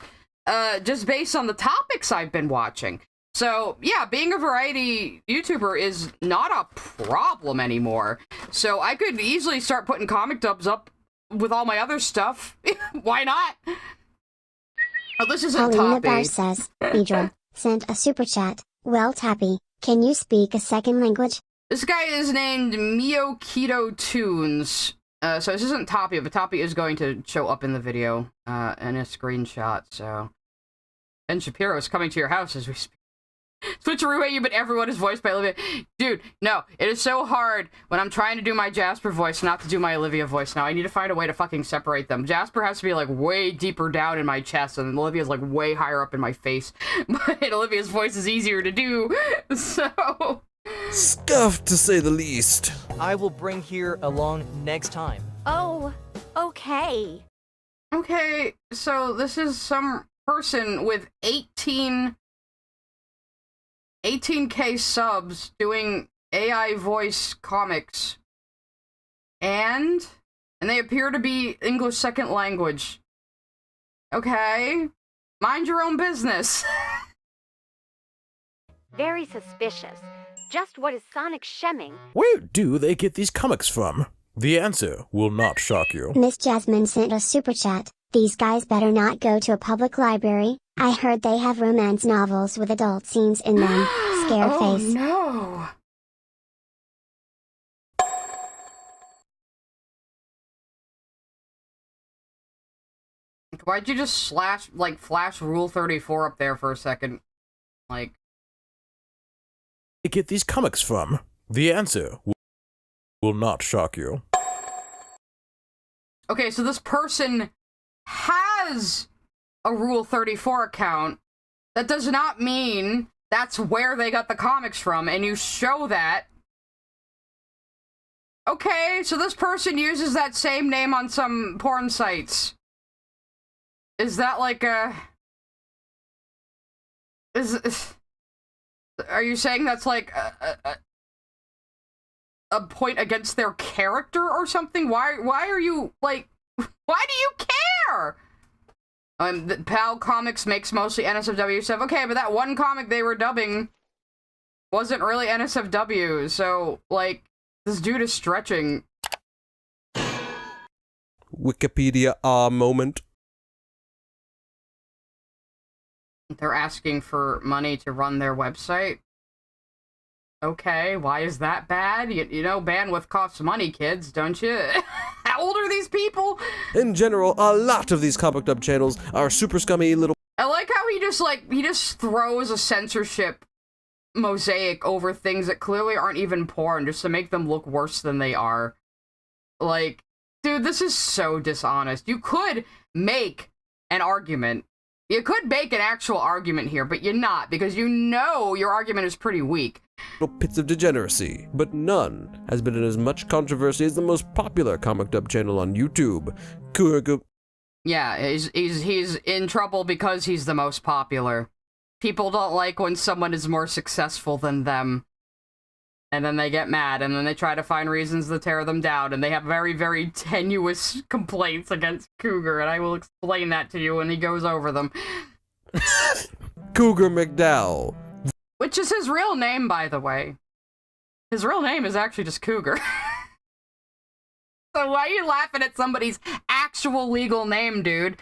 just based on the topics I've been watching. So, yeah, being a variety YouTuber is not a problem anymore. So I could easily start putting comic dubs up with all my other stuff. Why not? Oh, this isn't Paulina Bar Toppy. says, Idra, sent a super chat. Well, Tappy, can you speak a second language? This guy is named Mio Keto Tunes. So this isn't Toppy, but Toppy is going to show up in the video in a screenshot, so... Ben Shapiro is coming to your house as we speak. Switcheroo AU, but everyone is voiced by Olivia. Dude, no, it is so hard when I'm trying to do my Jasper voice not to do my Olivia voice now. I need to find a way to fucking separate them. Jasper has to be, like, way deeper down in my chest, and Olivia's, like, way higher up in my face. But Olivia's voice is easier to do, so... Scuffed, to say the least. I will bring here along next time. Oh, okay. Okay, so this is some person with 18K subs doing AI voice comics. And they appear to be English second language. Okay. Mind your own business. Very suspicious. Just what is Sonic shemming? Where do they get these comics from? The answer will not shock you. Miss Jasmine sent a super chat. These guys better not go to a public library. I heard they have romance novels with adult scenes in them. Scare Oh face. no. Why'd you just flash Rule 34 up there for a second? Like... They get these comics from? The answer will not shock you. Okay, so this person has a Rule 34 account. That does not mean that's where they got the comics from, and you show that. Okay, so this person uses that same name on some porn sites. Is that like a... Are you saying that's like a point against their character or something? Why are you, like... Why do you care? PAL Comics makes mostly NSFW stuff. Okay, but that one comic they were dubbing wasn't really NSFW, so, like, this dude is stretching. Wikipedia moment. They're asking for money to run their website. Okay, why is that bad? You know, bandwidth costs money, kids, don't you? How old are these people? In general, a lot of these comic dub channels are super scummy little... I like how he just throws a censorship mosaic over things that clearly aren't even porn just to make them look worse than they are. Like, dude, this is so dishonest. You could make an argument. You could make an actual argument here, but you're not, because you know your argument is pretty weak. Pits of degeneracy, but none has been in as much controversy as the most popular comic dub channel on YouTube. Cougar. Yeah, he's in trouble because he's the most popular. People don't like when someone is more successful than them. And then they get mad, and then they try to find reasons to tear them down, and they have very, very tenuous complaints against Cougar, and I will explain that to you when he goes over them. CougarMacDowall. Which is his real name, by the way. His real name is actually just Cougar. So why are you laughing at somebody's actual legal name, dude?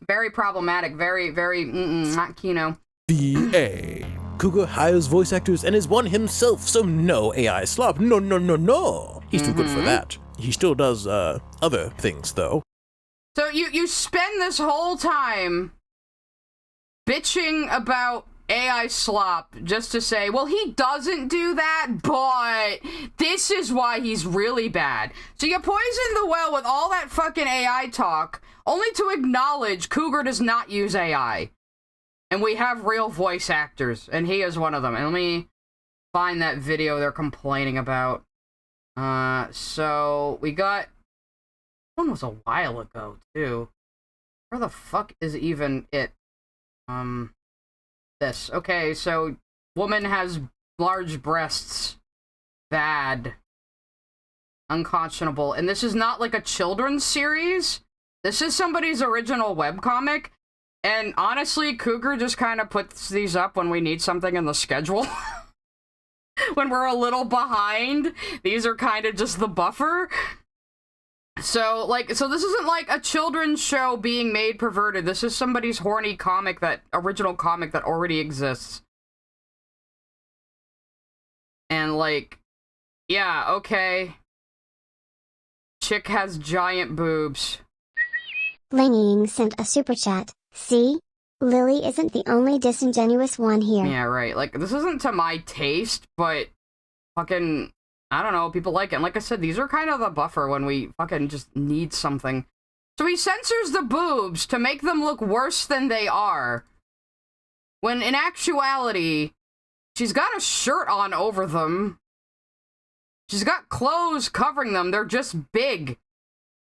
Very problematic, very, very, not kino. VA. Cougar hires voice actors and is one himself, so no AI slop. No, no, no, no. He's too good for that. He still does, other things, though. So you spend this whole time bitching about AI slop just to say, well, he doesn't do that, but this is why he's really bad. So you poison the well with all that fucking AI talk, only to acknowledge Cougar does not use AI. And we have real voice actors, and he is one of them. And let me find that video they're complaining about. So we got... One was a while ago, too. Where the fuck is even it? This. Okay, so woman has large breasts. Bad. Unconscionable. And this is not like a children's series. This is somebody's original webcomic. And honestly, Cougar just kind of puts these up when we need something in the schedule. When we're a little behind, these are kind of just the buffer. So this isn't like a children's show being made perverted. This is somebody's horny comic, original comic that already exists. And like, yeah, okay. Chick has giant boobs. Ling Ying sent a super chat. See? Lily isn't the only disingenuous one here. Yeah, right. Like, this isn't to my taste, but fucking, I don't know, people like it. And like I said, these are kind of the buffer when we fucking just need something. So he censors the boobs to make them look worse than they are. When in actuality, she's got a shirt on over them. She's got clothes covering them. They're just big.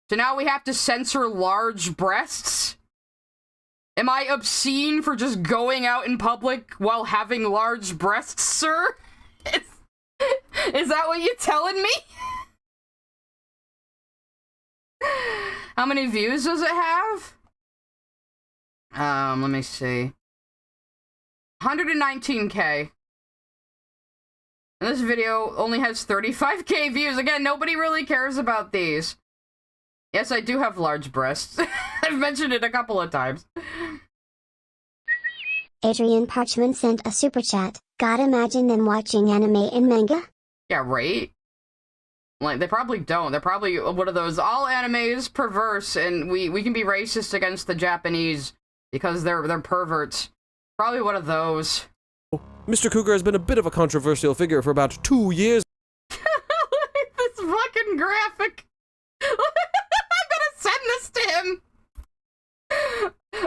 So now we have to censor large breasts? Am I obscene for just going out in public while having large breasts, sir? Is that what you're telling me? How many views does it have? Let me see. 119K. And this video only has 35K views. Again, nobody really cares about these. Yes, I do have large breasts. I've mentioned it a couple of times. Adrian Parchman sent a super chat. God, imagine them watching anime and manga? Yeah, right? Like, they probably don't. They're probably one of those, all anime is perverse, and we can be racist against the Japanese because they're perverts. Probably one of those. Mr. Cougar has been a bit of a controversial figure for about 2 years. Look at this fucking graphic. I'm gonna send this to him.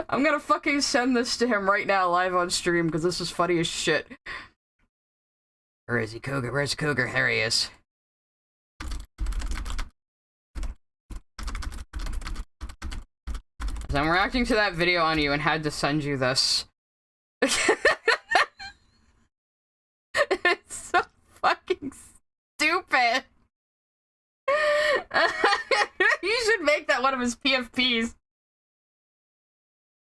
I'm gonna fucking send this to him right now live on stream because this is funny as shit. Where is he, Cougar? Where's Cougar? There he is. So I'm reacting to that video on you and had to send you this. It's so fucking stupid. You should make that one of his PFPs.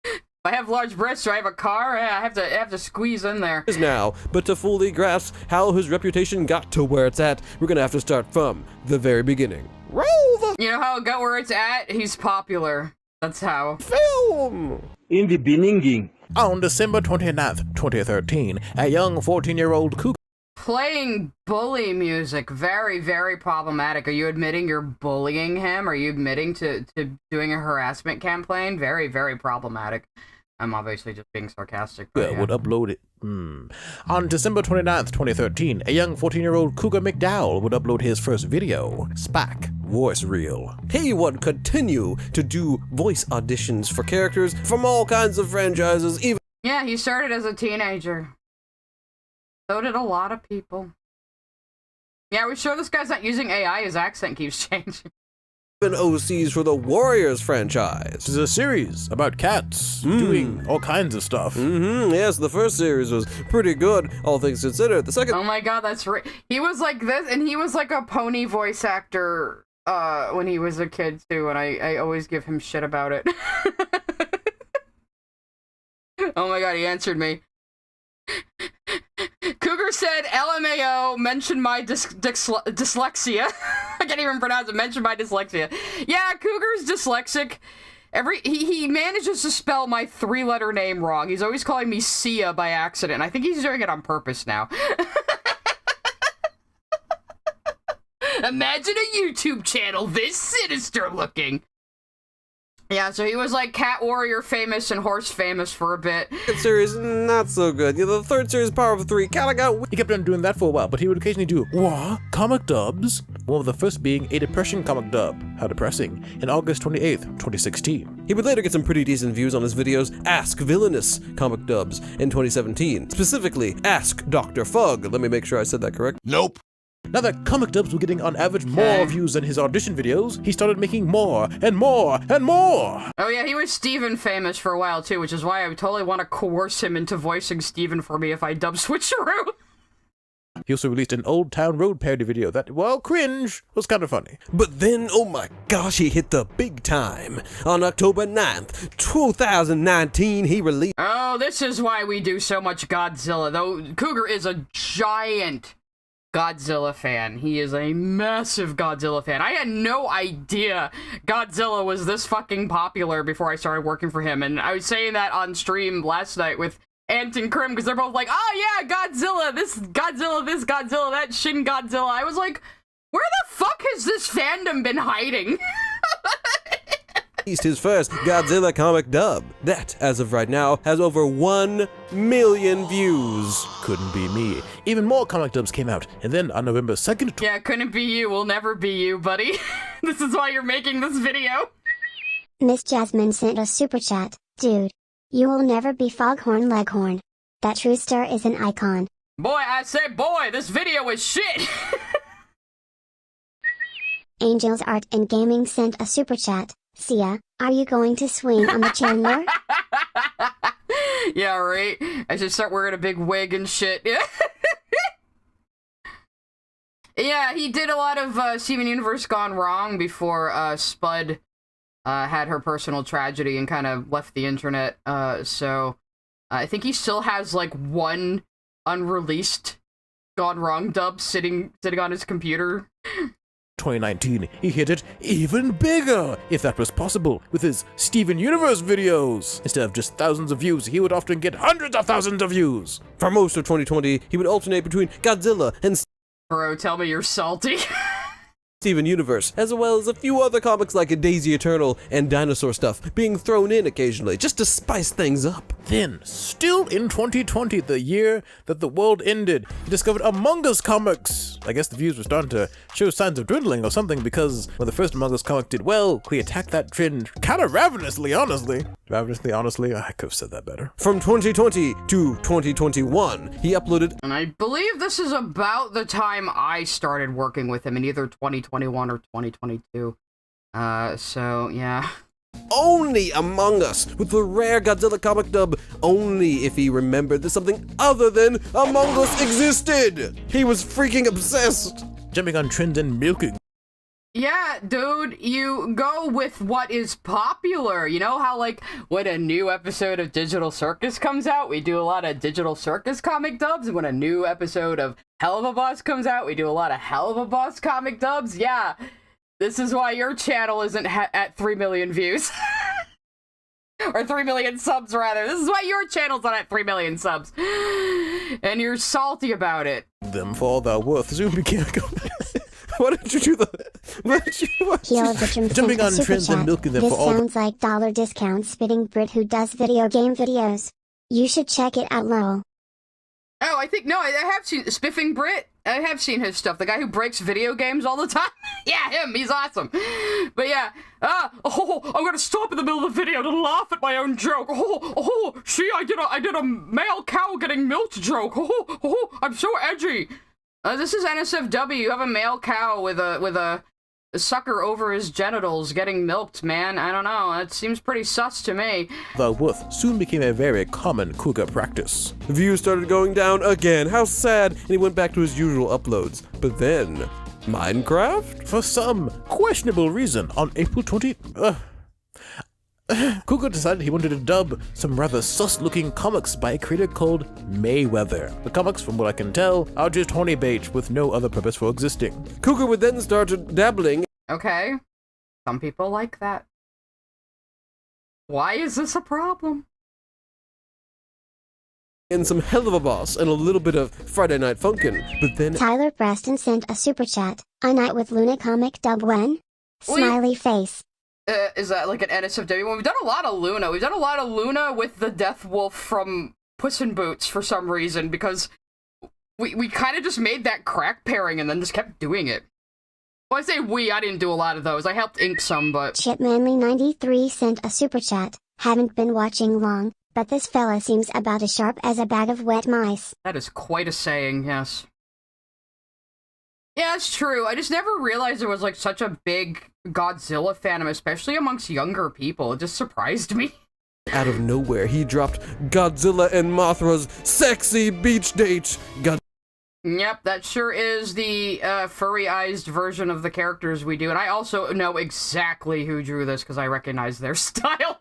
If I have large breasts, do I have a car? Yeah, I have to squeeze in there. Now, but to fully grasp how his reputation got to where it's at, we're gonna have to start from the very beginning. Roll the You know how it got where it's at? He's popular. That's how. film! In the beginning. On December 29th, 2013, a young 14-year-old Cougar Playing bully music, very, very problematic. Are you admitting you're bullying him? Are you admitting to doing a harassment campaign? Very, very problematic. I'm obviously just being sarcastic. But yeah. would upload it. On December 29th, 2013, a young 14-year-old CougarMacDowall would upload his first video, Spack Voice Reel. He would continue to do voice auditions for characters from all kinds of franchises, even Yeah, he started as a teenager. So did a lot of people. Yeah, are we sure this guy's not using AI? His accent keeps changing. OCs for the Warriors franchise. This is a series about cats doing all kinds of stuff. Yes, the first series was pretty good, all things considered. The second... Oh my god, that's right. He was like this, and he was like a pony voice actor when he was a kid too, and I always give him shit about it. Oh my god, he answered me. Cougar said, LMAO, mention my dyslexia. I can't even pronounce it, mention my dyslexia. Yeah, Cougar's dyslexic. He manages to spell my 3-letter name wrong. He's always calling me Sia by accident. I think he's doing it on purpose now. Imagine a YouTube channel this sinister looking. Yeah, so he was like Cat Warrior famous and Horse famous for a bit. Second series, not so good. The third series, Power of 3, kinda got... He kept on doing that for a while, but he would occasionally do, what? Comic dubs? One of the first being a depression comic dub. How depressing. In August 28th, 2016. He would later get some pretty decent views on his videos Ask Villainous comic dubs in 2017. Specifically, Ask Dr. Fug. Let me make sure I said that correct. Nope. Now that comic dubs were getting on average more views than his audition videos, he started making more and more and more. Oh yeah, he was Steven famous for a while too, which is why I totally want to coerce him into voicing Steven for me if I dub Switcheroo. He also released an Old Town Road parody video that, while cringe, was kind of funny. But then, oh my gosh, he hit the big time. On October 9th, 2019, he released... Oh, this is why we do so much Godzilla, though Cougar is a giant Godzilla fan. He is a massive Godzilla fan. I had no idea Godzilla was this fucking popular before I started working for him, and I was saying that on stream last night with Ant and Krim, because they're both like, oh yeah, Godzilla, this Godzilla, that Shin Godzilla. I was like, where the fuck has this fandom been hiding? released his first Godzilla comic dub. That, as of right now, has over 1 million views. Couldn't be me. Even more comic dubs came out, and then on November 2nd, Yeah, couldn't be you. Will never be you, buddy. This is why you're making this video. Miss Jasmine sent a super chat. Dude, you will never be Foghorn Leghorn. That Trooster is an icon. Boy, I say boy, this video is shit. Angels Art and Gaming sent a super chat. Sia, are you going to swing on the Chandler? Yeah, right. I should start wearing a big wig and shit. Yeah. Yeah, he did a lot of Steven Universe Gone Wrong before Spud had her personal tragedy and kind of left the internet. So I think he still has like one unreleased Gone Wrong dub sitting on his computer. 2019, he hit it even bigger, if that was possible, with his Steven Universe videos. Instead of just thousands of views, he would often get hundreds of thousands of views. For most of 2020, he would alternate between Godzilla and Bro, tell me you're salty. Steven Universe, as well as a few other comics like Daisy Eternal and dinosaur stuff being thrown in occasionally, just to spice things up. Then, still in 2020, the year that the world ended, he discovered Among Us comics. I guess the views were starting to show signs of dwindling or something, because when the first Among Us comic did well, he attacked that trend kind of ravenously, honestly. Honestly, I could have said that better. From 2020 to 2021, he uploaded, And I believe this is about the time I started working with him in either 2021 or 2022. So, yeah. only Among Us, with the rare Godzilla comic dub, only if he remembered that something other than Among Us existed. He was freaking obsessed. Jumping on trends and milking. Yeah, dude, you go with what is popular. You know how, like, when a new episode of Digital Circus comes out, we do a lot of Digital Circus comic dubs, and when a new episode of Hell of a Boss comes out, we do a lot of Hell of a Boss comic dubs. Yeah, this is why your channel isn't at 3 million views. Or 3 million subs, rather. This is why your channel's not at 3 million subs. And you're salty about it. Them for all they're worth. Zoom became Why did you do that? Heel Victim Jumping sent a on super trends and chat. milking them This for all sounds like dollar discount spitting Brit who does video game videos. You should check it out, lol. Oh, I think, no, I have seen Spiffing Brit. I have seen his stuff. The guy who breaks video games all the time. Yeah, him. He's awesome. But yeah, I'm gonna stop in the middle of the video to laugh at my own joke. See, I did a male cow getting milked joke. I'm so edgy. This is NSFW. You have a male cow with a sucker over his genitals getting milked, man. I don't know. That seems pretty sus to me. the worth soon became a very common Cougar practice. Views started going down again. How sad. And he went back to his usual uploads. But then, Minecraft? For some questionable reason, on April 20... Cougar decided he wanted to dub some rather sus-looking comics by a creator called Mayweather. The comics, from what I can tell, are just horny bait with no other purpose for existing. Cougar would then start dabbling Okay. Some people like that. Why is this a problem? in some Hell of a Boss and a little bit of Friday Night Funkin'. But then Tyler Preston sent a super chat. A night with Luna comic dub when? Smiley face. Is that like an NSFW one? We've done a lot of Luna. We've done a lot of Luna with the Death Wolf from Puss in Boots for some reason, because we kind of just made that crack pairing and then just kept doing it. Well, I say I didn't do a lot of those. I helped ink some, but... Chipmanly93 sent a super chat. Haven't been watching long, but this fella seems about as sharp as a bag of wet mice. That is quite a saying, yes. Yeah, it's true. I just never realized there was, like, such a big Godzilla fandom, especially amongst younger people. It just surprised me. out of nowhere, he dropped Godzilla and Mothra's sexy beach date. Yep, that sure is the furry-eyed version of the characters we do. And I also know exactly who drew this because I recognize their style.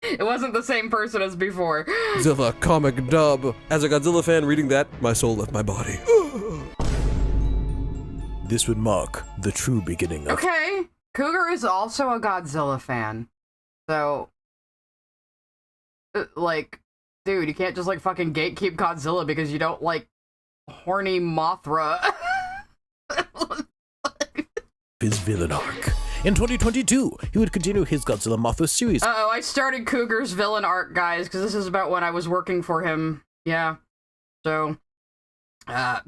It wasn't the same person as before. Godzilla comic dub. As a Godzilla fan reading that, my soul left my body. This would mark the true beginning of... Okay, Cougar is also a Godzilla fan. So, like, dude, you can't just, like, fucking gatekeep Godzilla because you don't like horny Mothra. His villain arc. In 2022, he would continue his Godzilla Mothra series. Uh-oh, I started Cougar's villain arc, guys, because this is about when I was working for him. Yeah. So, I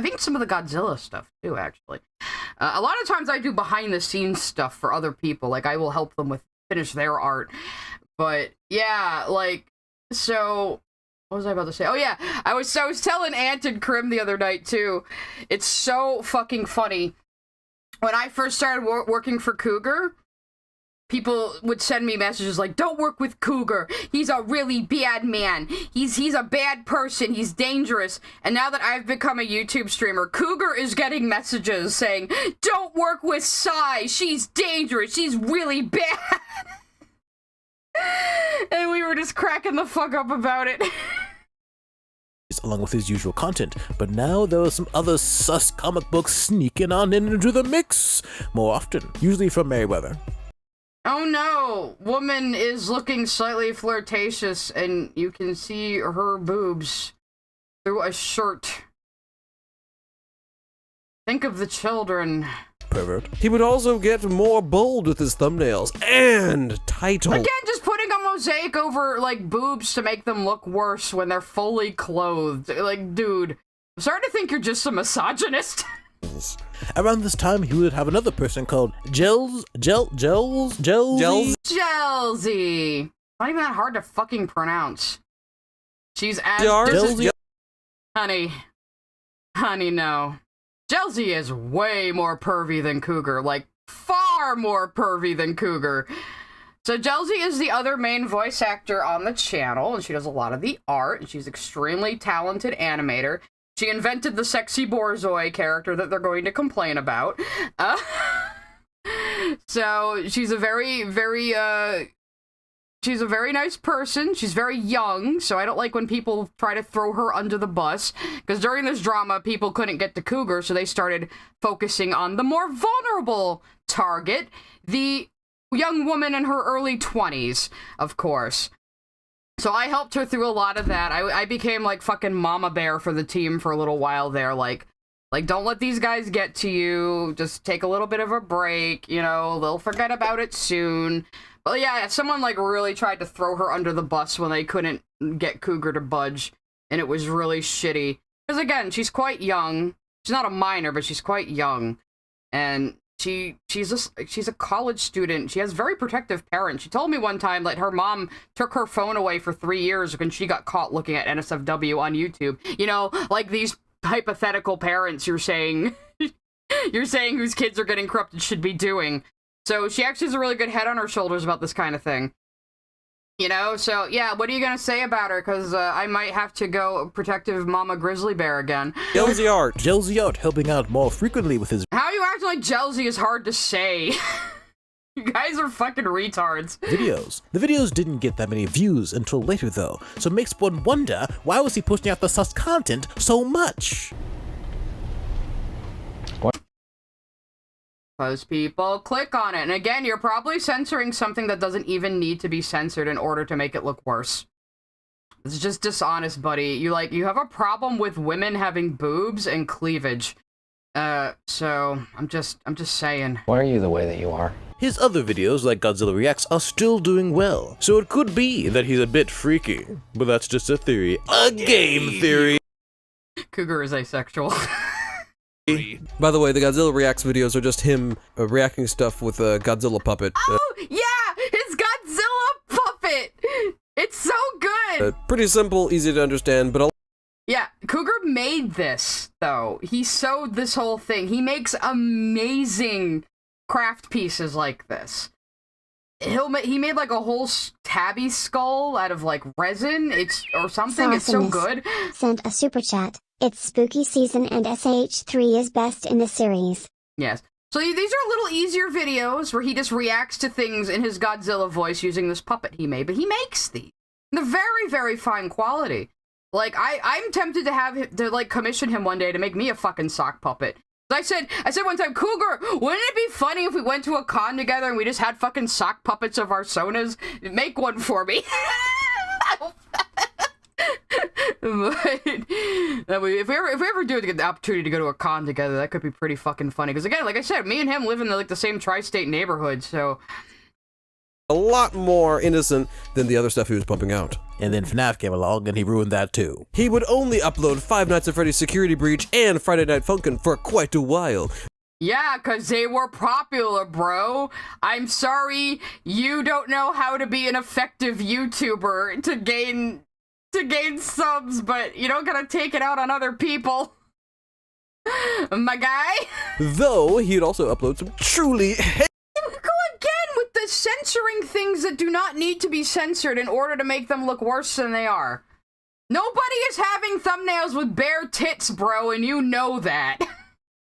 think some of the Godzilla stuff, too, actually. A lot of times I do behind-the-scenes stuff for other people. Like, I will help them finish their art. But, yeah, like, so... What was I about to say? Oh, yeah, I was telling Ant and Krim the other night, too. It's so fucking funny. When I first started working for Cougar, people would send me messages like, don't work with Cougar. He's a really bad man. He's a bad person. He's dangerous. And now that I've become a YouTube streamer, Cougar is getting messages saying, don't work with Sai. She's dangerous. She's really bad. And we were just cracking the fuck up about it. Along with his usual content, but now there are some other sus comic books sneaking on into the mix more often, usually from Merryweather. Oh no! Woman is looking slightly flirtatious and you can see her boobs through a shirt. Think of the children. Pervert. He would also get more bold with his thumbnails and title. Again, just putting a mosaic over, like, boobs to make them look worse when they're fully clothed. Like, dude, I'm starting to think you're just a misogynist. Around this time, he would have another person called Jelsy. Not even that hard to fucking pronounce. She's as... Jelsy. Honey, no. Jelsy is way more pervy than Cougar, like, far more pervy than Cougar. So Jelsy is the other main voice actor on the channel, and she does a lot of the art, and she's an extremely talented animator. She invented the sexy Borzoi character that they're going to complain about. So she's a she's a very nice person. She's very young, so I don't like when people try to throw her under the bus. Because during this drama, people couldn't get to Cougar, so they started focusing on the more vulnerable target, the young woman in her early 20s, of course. So I helped her through a lot of that. I became, like, fucking mama bear for the team for a little while there. Like, don't let these guys get to you. Just take a little bit of a break, you know. They'll forget about it soon. Well, yeah, someone, like, really tried to throw her under the bus when they couldn't get Cougar to budge, and it was really shitty. Because, again, she's quite young. She's not a minor, but she's quite young. And she's a college student. She has very protective parents. She told me one time that her mom took her phone away for 3 years when she got caught looking at NSFW on YouTube. You know, like these hypothetical parents you're saying whose kids are getting corrupted should be doing. So she actually has a really good head on her shoulders about this kind of thing. You know, so yeah, what are you gonna say about her? Because I might have to go protective mama grizzly bear again. Jelsy Art. Jelsy Art helping out more frequently with his How are you acting like Jelsy is hard to say? You guys are fucking retards. videos. The videos didn't get that many views until later though, so it makes one wonder why was he pushing out the sus content so much? Because people click on it. And again, you're probably censoring something that doesn't even need to be censored in order to make it look worse. It's just dishonest, buddy. You have a problem with women having boobs and cleavage. So I'm just saying. Why are you the way that you are? His other videos, like Godzilla Reacts, are still doing well, so it could be that he's a bit freaky. But that's just a theory. A game theory! Cougar is asexual. By the way, the Godzilla Reacts videos are just him reacting stuff with a Godzilla puppet. Oh, yeah! His Godzilla puppet! It's so good! Pretty simple, easy to understand, but Yeah, Cougar made this, though. He sewed this whole thing. He makes amazing craft pieces like this. He made like a whole tabby skull out of like resin. Or something. It's so good. Sent a super chat. It's spooky season and SH3 is best in the series. Yes. So these are little easier videos where he just reacts to things in his Godzilla voice using this puppet he made. But he makes these. They're very, very fine quality. Like, I'm tempted to have him, to like commission him one day to make me a fucking sock puppet. I said one time, Cougar, wouldn't it be funny if we went to a con together and we just had fucking sock puppets of our Sonas? Make one for me. But if we ever do get the opportunity to go to a con together, that could be pretty fucking funny. Because again, like I said, me and him live in the same tri-state neighborhood, so A lot more innocent than the other stuff he was pumping out. And then FNAF came along and he ruined that too. He would only upload Five Nights at Freddy's Security Breach and Friday Night Funkin' for quite a while. yeah, because they were popular, bro. I'm sorry, you don't know how to be an effective YouTuber to gain subs, but you don't gotta take it out on other people. My guy. Though, he'd also upload some truly Go again with the censoring things that do not need to be censored in order to make them look worse than they are. Nobody is having thumbnails with bare tits, bro, and you know that.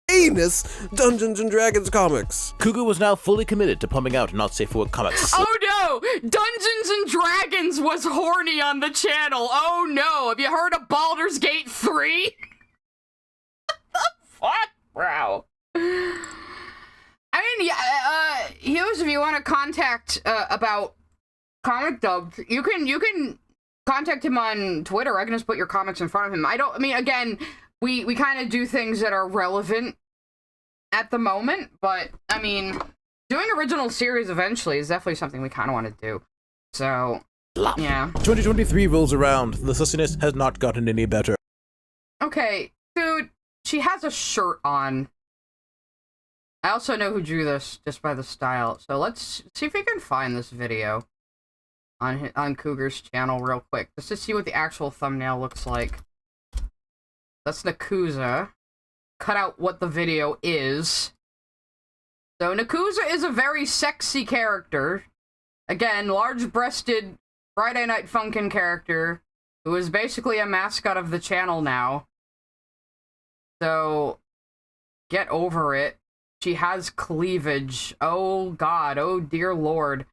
heinous Dungeons and Dragons comics. Cougar was now fully committed to pumping out not safe for work comics. Oh no! Dungeons and Dragons was horny on the channel. Oh no! Have you heard of Baldur's Gate 3? What, bro? I mean, yeah, Hughes, if you want to contact about comic dubs, you can contact him on Twitter. I can just put your comics in front of him. I mean, again, we kind of do things that are relevant at the moment, but I mean, doing original series eventually is definitely something we kind of want to do. So, yeah. 2023 rolls around. The sussiness has not gotten any better. Okay, dude, she has a shirt on. I also know who drew this just by the style, so let's see if we can find this video on Cougar's channel real quick, just to see what the actual thumbnail looks like. That's Nakuza. Cut out what the video is. So Nakuza is a very sexy character. Again, large-breasted Friday Night Funkin' character who is basically a mascot of the channel now. So, get over it. She has cleavage. Oh god, oh dear lord.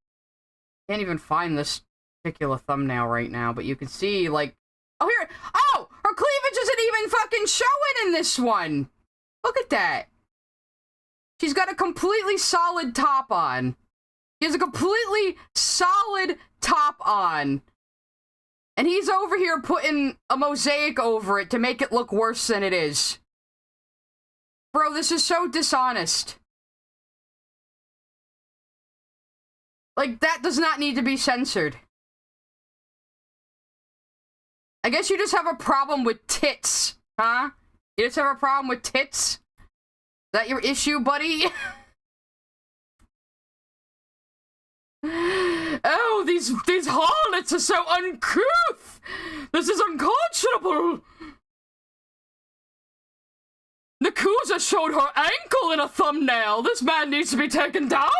Can't even find this particular thumbnail right now, but you can see, like... Oh, here! Oh! Her cleavage isn't even fucking showing in this one! Look at that! She's got a completely solid top on. She has a completely solid top on. And he's over here putting a mosaic over it to make it look worse than it is. Bro, this is so dishonest. Like, that does not need to be censored. I guess you just have a problem with tits, huh? You just have a problem with tits? Is that your issue, buddy? Oh, these harlots are so uncouth! This is unconscionable! Nakuza showed her ankle in a thumbnail! This man needs to be taken down!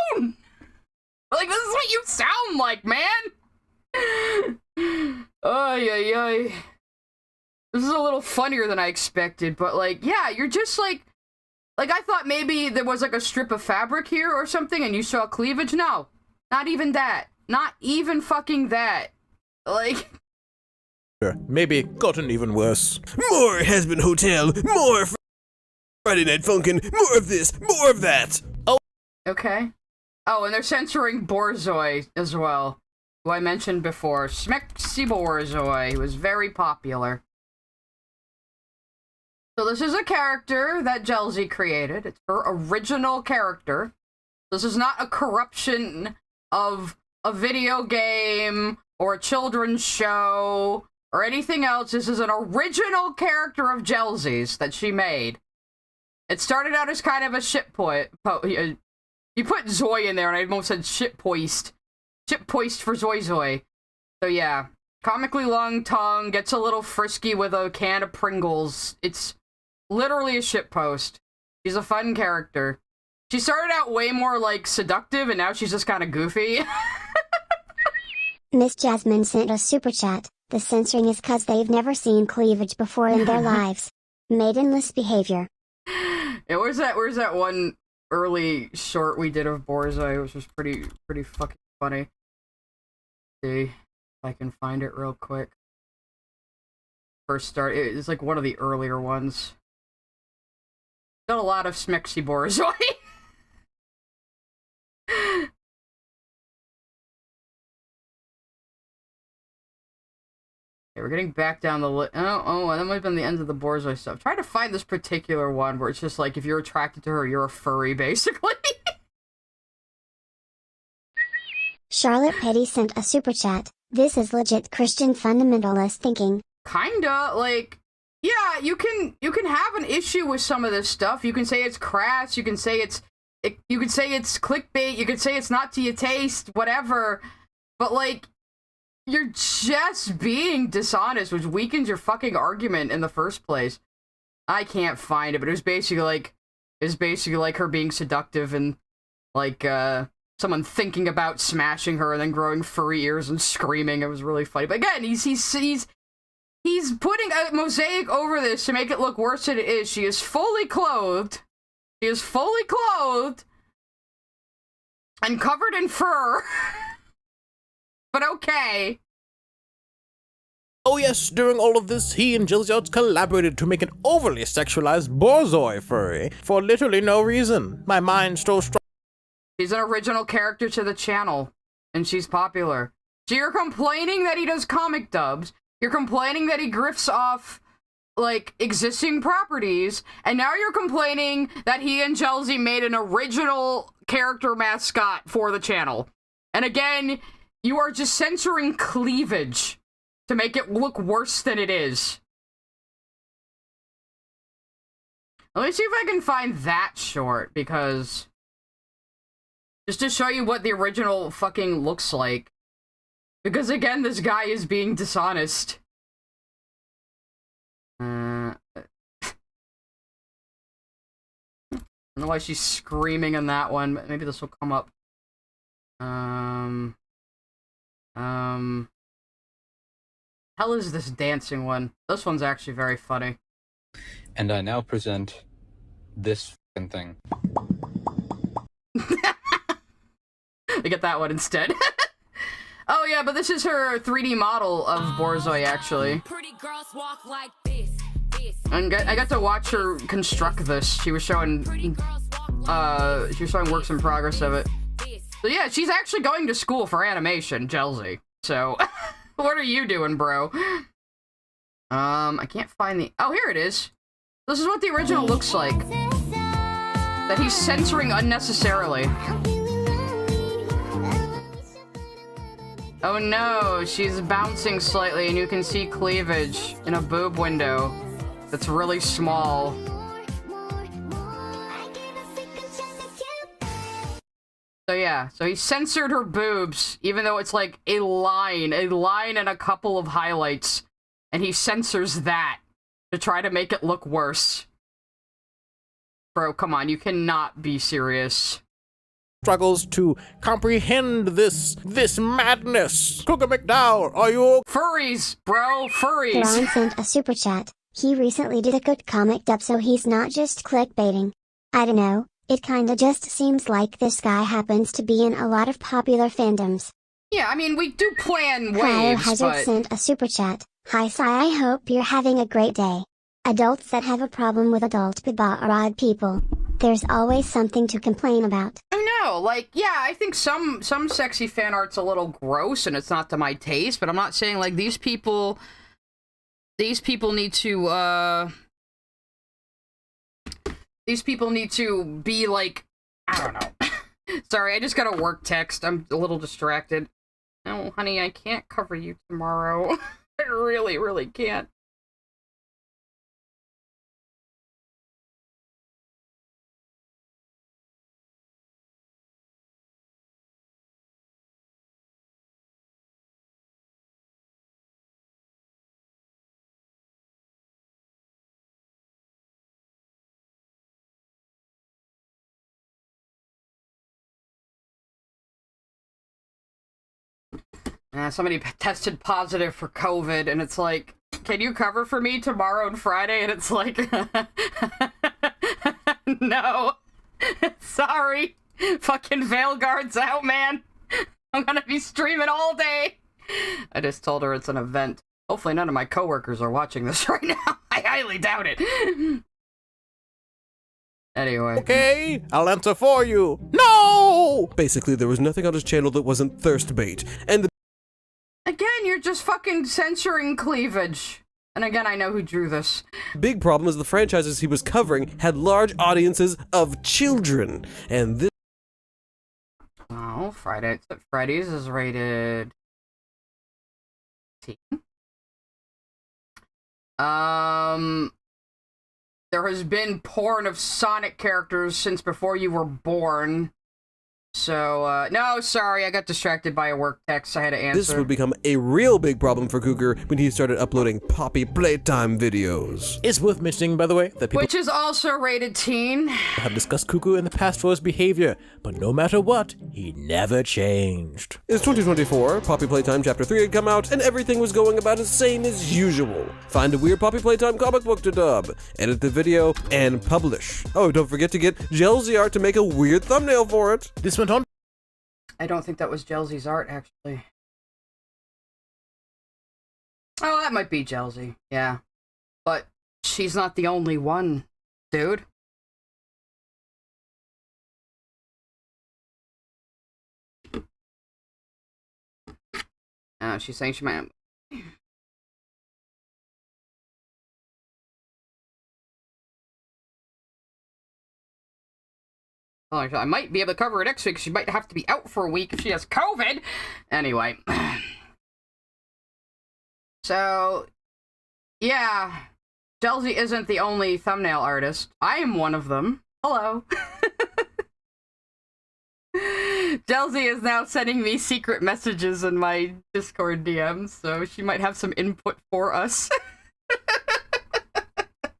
Like, this is what you sound like, man! Ay, ay, ay. This is a little funnier than I expected, but, like, yeah, you're just, like, I thought maybe there was, like, a strip of fabric here or something and you saw cleavage. No. Not even that. Not even fucking that. Like... Maybe gotten even worse. More Has-Been Hotel, more Friday Night Funkin', more of this, more of that. Oh. Okay. Oh, and they're censoring Borzoi as well, who I mentioned before. Smexy Borzoi, who was very popular. So this is a character that Jelzy created. It's her original character. This is not a corruption of a video game or a children's show or anything else. This is an original character of Jelzy's that she made. It started out as kind of a you put Zoe in there and I almost said shitpoist. Shitpoist for Zoe Zoe. So yeah. Comically long tongue, gets a little frisky with a can of Pringles. It's literally a shitpost. She's a fun character. She started out way more, like, seductive, and now she's just kind of goofy. Miss Jasmine sent a super chat. The censoring is cause they've never seen cleavage before in their lives. Maidenless behavior. Yeah, where's that one early short we did of Borzoi, which was pretty fucking funny. Let's see if I can find it real quick. First start, it's like one of the earlier ones. Got a lot of Smexy Borzoi. we're getting back down the list. Oh, that might have been the end of the Borzoi stuff. Try to find this particular one where it's just like, if you're attracted to her, you're a furry, basically. Charlotte Petty sent a super chat. This is legit Christian fundamentalist thinking. Kinda, like, yeah, you can have an issue with some of this stuff. You can say it's crass, you can say it's clickbait, you can say it's not to your taste, whatever. But, like, you're just being dishonest, which weakens your fucking argument in the first place. I can't find it, but it was basically like her being seductive and, like, someone thinking about smashing her and then growing furry ears and screaming. It was really funny. But again, he's putting a mosaic over this to make it look worse than it is. She is fully clothed. She is fully clothed and covered in fur. But okay. Oh yes, during all of this, he and Jilziot collaborated to make an overly sexualized Borzoi furry for literally no reason. My mind so strong. She's an original character to the channel, and she's popular. So you're complaining that he does comic dubs, you're complaining that he grifts off, like, existing properties, and now you're complaining that he and Jelzy made an original character mascot for the channel. And again, you are just censoring cleavage to make it look worse than it is. Let me see if I can find that short, because... just to show you what the original fucking looks like. Because again, this guy is being dishonest. I don't know why she's screaming in that one, but maybe this will come up. Hell is this dancing one? This one's actually very funny. And I now present this fucking thing. I get that one instead. Oh yeah, but this is her 3D model of Borzoi, actually. Pretty girls walk like this. And I got to watch her construct this. She was showing, works in progress of it. So yeah, she's actually going to school for animation, Jelzy. So, what are you doing, bro? I can't find the... oh, here it is. This is what the original looks like. That he's censoring unnecessarily. Oh no, she's bouncing slightly and you can see cleavage in a boob window that's really small. So yeah, so he censored her boobs, even though it's like a line and a couple of highlights, and he censors that to try to make it look worse. Bro, come on, you cannot be serious. Struggles to comprehend this madness. CougarMacDowall, are you... furries, bro, furries. Ron sent a super chat. He recently did a good comic dub, so he's not just clickbaiting. I don't know, it kinda just seems like this guy happens to be in a lot of popular fandoms. Yeah, I mean, we do plan Cryo waves, Hazard but... sent a super chat. Hi Sai, I hope you're having a great day. Adults that have a problem with adult baba are odd people. There's always something to complain about. I know, like, yeah, I think some sexy fan art's a little gross and it's not to my taste, but I'm not saying, like, these people need to, these people need to be, like, I don't know. Sorry, I just got a work text. I'm a little distracted. No, honey, I can't cover you tomorrow. I really, really can't. Somebody tested positive for COVID, and it's like, can you cover for me tomorrow and Friday? And it's like, no. Sorry. Fucking Veilguard's out, man. I'm gonna be streaming all day. I just told her it's an event. Hopefully none of my coworkers are watching this right now. I highly doubt it. Anyway. Okay, I'll answer for you. No! Basically, there was nothing on his channel that wasn't thirst bait, and the Again, you're just fucking censoring cleavage. And again, I know who drew this. Big problem is the franchises he was covering had large audiences of children, and this. Oh, Freddy's is rated T. There has been porn of Sonic characters since before you were born. So, no, sorry, I got distracted by a work text I had to answer. This would become a real big problem for Cougar when he started uploading Poppy Playtime videos. It's worth mentioning, by the way, that people Which is also rated teen. have discussed Cougar in the past for his behavior, but no matter what, he never changed. It's 2024, Poppy Playtime Chapter 3 had come out, and everything was going about the same as usual. Find a weird Poppy Playtime comic book to dub, edit the video, and publish. Oh, don't forget to get Gelzy art to make a weird thumbnail for it. This went on. I don't think that was Gelzy's art, actually. Oh, that might be Gelzy, yeah. But she's not the only one, dude. She's saying she might... I might be able to cover it next week. She might have to be out for a week if she has COVID. Anyway. So, yeah. Gelzy isn't the only thumbnail artist. I am one of them. Hello. Gelzy is now sending me secret messages in my Discord DMs, so she might have some input for us.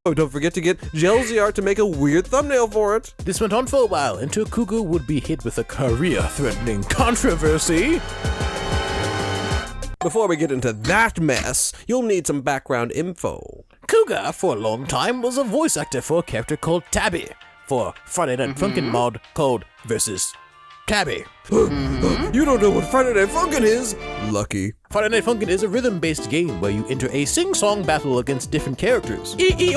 Oh, don't forget to get Gelzy art to make a weird thumbnail for it. This went on for a while until Cougar would be hit with a career-threatening controversy. Before we get into that mess, you'll need some background info. Cougar, for a long time, was a voice actor for a character called Tabby, for Friday Night Funkin' mod called Versus Tabby. You don't know what Friday Night Funkin' is? Lucky. Friday Night Funkin' is a rhythm-based game where you enter a sing-song battle against different characters. The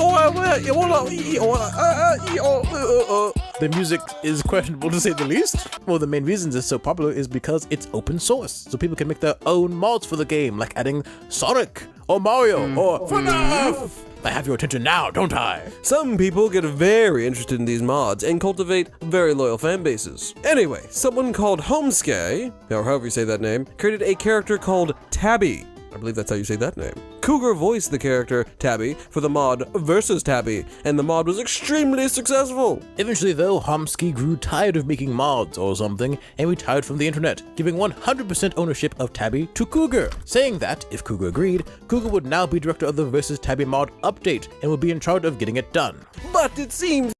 music is questionable to say the least. One of the main reasons it's so popular is because it's open source, so people can make their own mods for the game, like adding Sonic, or Mario, or FNAF! I have your attention now, don't I? Some people get very interested in these mods and cultivate very loyal fan bases. Anyway, someone called Homesky, or however you say that name, created a character called Tabby. I believe that's how you say that name. Cougar voiced the character Tabby for the mod Versus Tabby, and the mod was extremely successful. Eventually though, Homsky grew tired of making mods or something and retired from the internet, giving 100% ownership of Tabby to Cougar, saying that, if Cougar agreed, Cougar would now be director of the Versus Tabby mod update and would be in charge of getting it done. But it seems...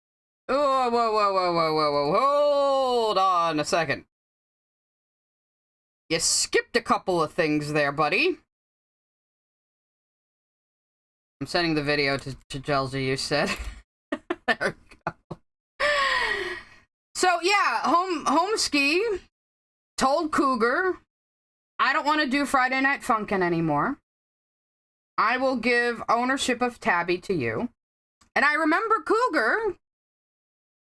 Whoa, hold on a second. You skipped a couple of things there, buddy. I'm sending the video to Gelzy, you said. There we go. So, yeah, Homesky told Cougar, I don't want to do Friday Night Funkin' anymore. I will give ownership of Tabby to you. And I remember Cougar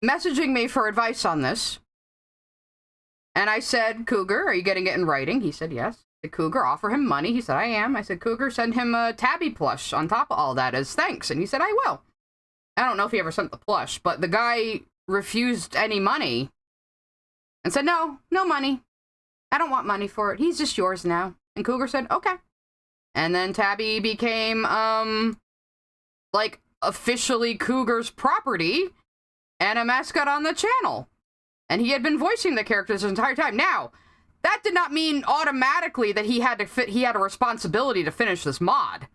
messaging me for advice on this. And I said, Cougar, are you getting it in writing? He said, yes. The Cougar, offer him money. He said, I am. I said, Cougar, send him a Tabby plush on top of all that as thanks. And he said, I will. I don't know if he ever sent the plush, but the guy refused any money and said, no money. I don't want money for it. He's just yours now. And Cougar said, okay. And then Tabby became, like, officially Cougar's property and a mascot on the channel. And he had been voicing the characters his entire time. Now, that did not mean automatically that he had a responsibility to finish this mod.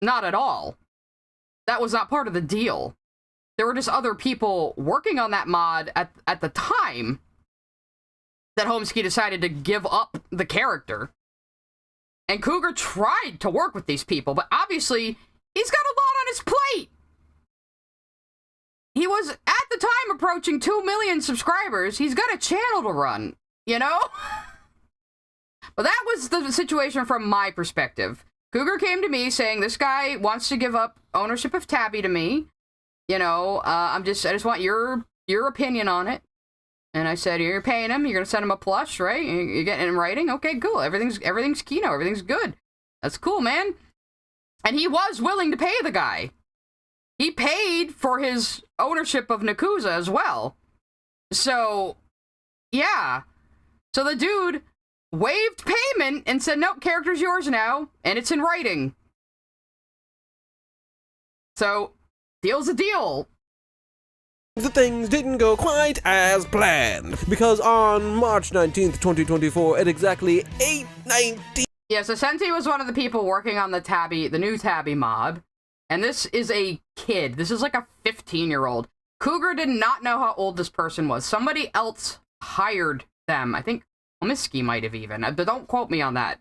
Not at all. That was not part of the deal. There were just other people working on that mod at the time that Homesky decided to give up the character. And Cougar tried to work with these people, but obviously, he's got a lot on his plate. He was, at the time, approaching 2 million subscribers. He's got a channel to run, you know? But that was the situation from my perspective. Cougar came to me saying, this guy wants to give up ownership of Tabby to me. You know, I just want your opinion on it. And I said, you're paying him, you're gonna send him a plush, right? You're getting it in writing? Okay, cool. Everything's keno, everything's good. That's cool, man. And he was willing to pay the guy. He paid for his ownership of Nakuza as well. So, yeah. So the dude waived payment and said, nope, character's yours now, and it's in writing. So, deal's a deal. The things didn't go quite as planned, because on March 19th, 2024, at exactly 8:19... Yeah, so Senti was one of the people working on the new Tabby mod, and this is a kid. This is like a 15-year-old. Cougar did not know how old this person was. Somebody else hired them. I think Omiski might have even. But don't quote me on that.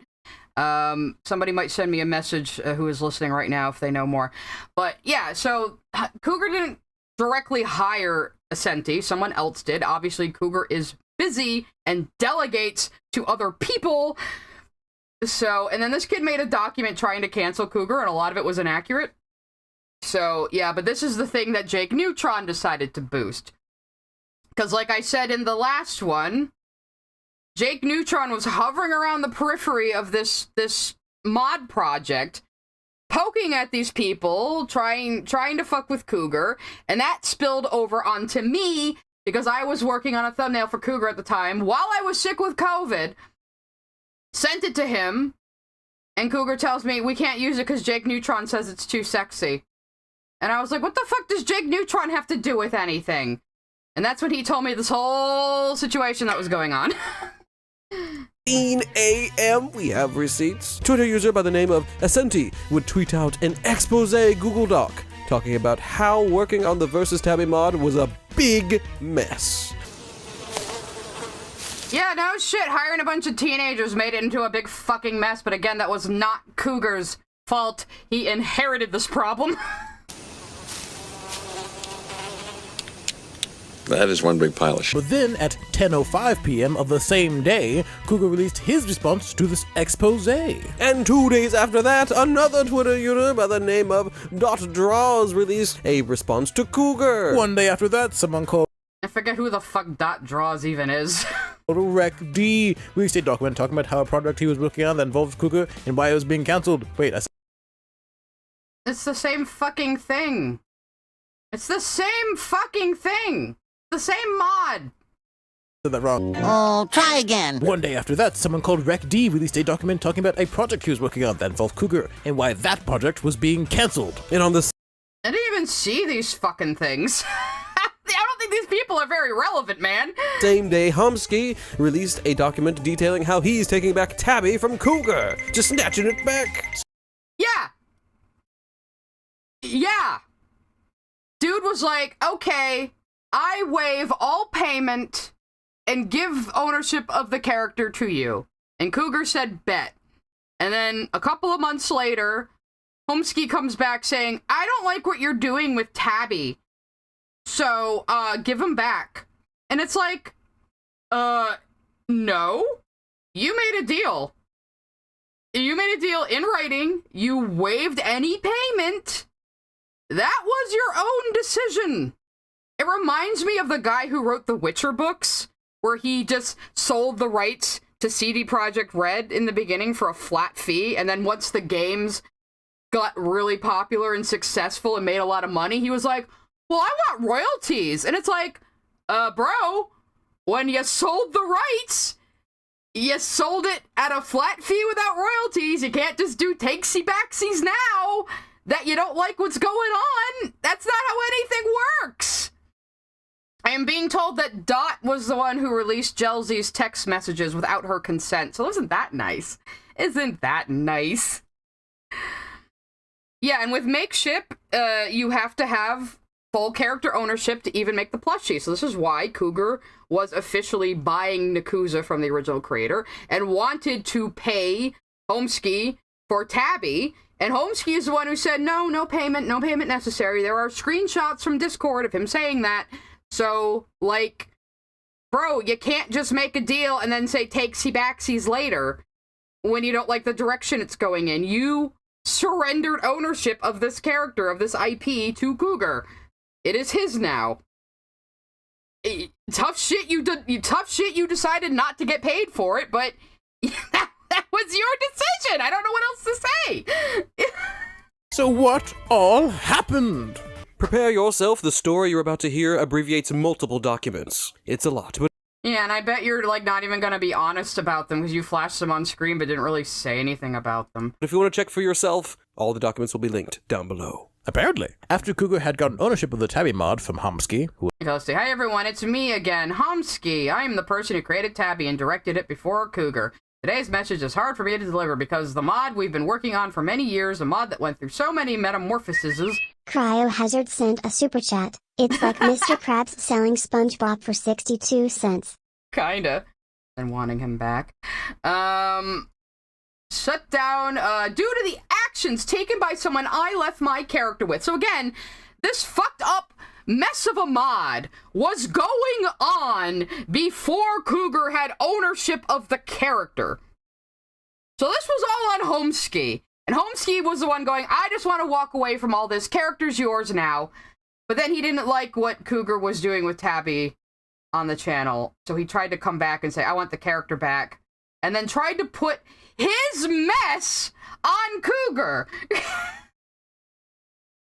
Somebody might send me a message who is listening right now if they know more. But yeah, so Cougar didn't directly hire Senti. Someone else did. Obviously, Cougar is busy and delegates to other people. So, and then this kid made a document trying to cancel Cougar, and a lot of it was inaccurate. So, yeah, but this is the thing that Jake Neutron decided to boost. Because like I said in the last one, Jake Neutron was hovering around the periphery of this mod project, poking at these people, trying to fuck with Cougar, and that spilled over onto me, because I was working on a thumbnail for Cougar at the time, while I was sick with COVID, sent it to him, and Cougar tells me, we can't use it because Jake Neutron says it's too sexy. And I was like, what the fuck does Jake Neutron have to do with anything? And that's when he told me this whole situation that was going on. 9 a.m. We have receipts. Twitter user by the name of Ascenti would tweet out an expose Google Doc talking about how working on the Versus Tabby mod was a big mess. Yeah, no shit. Hiring a bunch of teenagers made it into a big fucking mess, but again, that was not Cougar's fault. He inherited this problem. That is one big pile of shit. But then, at 10:05 p.m. of the same day, Cougar released his response to this expose. And 2 days after that, another Twitter user by the name of .draws released a response to Cougar. 1 day after that, someone called I forget who the fuck .draws even is. Rec D released a document talking about how a project he was working on that involved Cougar and why it was being cancelled. Wait, It's the same fucking thing. It's the same fucking thing. The same mod. said that wrong. Oh, try again. 1 day after that, someone called Rec D released a document talking about a project he was working on that involved Cougar and why that project was being cancelled. And on this, I didn't even see these fucking things. I don't think these people are very relevant, man. Same day, Homsky released a document detailing how he's taking back Tabby from Cougar, just snatching it back. Yeah. Dude was like, okay, I waive all payment and give ownership of the character to you. And Cougar said, bet. And then a couple of months later, Homsky comes back saying, I don't like what you're doing with Tabby. So, give him back. And it's like, no. You made a deal. You made a deal in writing. You waived any payment. That was your own decision. It reminds me of the guy who wrote the Witcher books, where he just sold the rights to CD Projekt Red in the beginning for a flat fee, and then once the games got really popular and successful and made a lot of money, he was like, well, I want royalties. And it's like, bro, when you sold the rights, you sold it at a flat fee without royalties. You can't just do takesy-backsies now that you don't like what's going on. That's not how anything works. I am being told that Dot was the one who released Jelzy's text messages without her consent. So isn't that nice? Isn't that nice? Yeah, and with Makeship, you have to have full character ownership to even make the plushie. So this is why Cougar was officially buying Nakuza from the original creator and wanted to pay Homsky for Tabby. And Homsky is the one who said, no payment necessary. There are screenshots from Discord of him saying that. So, like, bro, you can't just make a deal and then say takesy-backsies later when you don't like the direction it's going in. You surrendered ownership of this character, of this IP, to Cougar. It is his now. tough shit you decided not to get paid for it, but that was your decision. I don't know what else to say. So what all happened? Prepare yourself, the story you're about to hear abbreviates multiple documents. It's a lot, but Yeah, and I bet you're, like, not even gonna be honest about them because you flashed them on screen but didn't really say anything about them. if you want to check for yourself, all the documents will be linked down below. Apparently, after Cougar had gotten ownership of the Tabby mod from Homsky, who Okay, let's see. Hi, everyone. It's me again, Homsky. I am the person who created Tabby and directed it before Cougar. Today's message is hard for me to deliver because the mod we've been working on for many years, a mod that went through so many metamorphoses. Cryohazard sent a super chat. It's like Mr. Krabs selling SpongeBob for 62 cents. Kinda. And wanting him back. Shut down, due to the actions taken by someone I left my character with. So again, this fucked up mess of a mod was going on before Cougar had ownership of the character. So this was all on Homesky. And Homesky was the one going, I just want to walk away from all this. Character's yours now. But then he didn't like what Cougar was doing with Tabby on the channel. So he tried to come back and say, I want the character back. And then tried to put his mess on Cougar.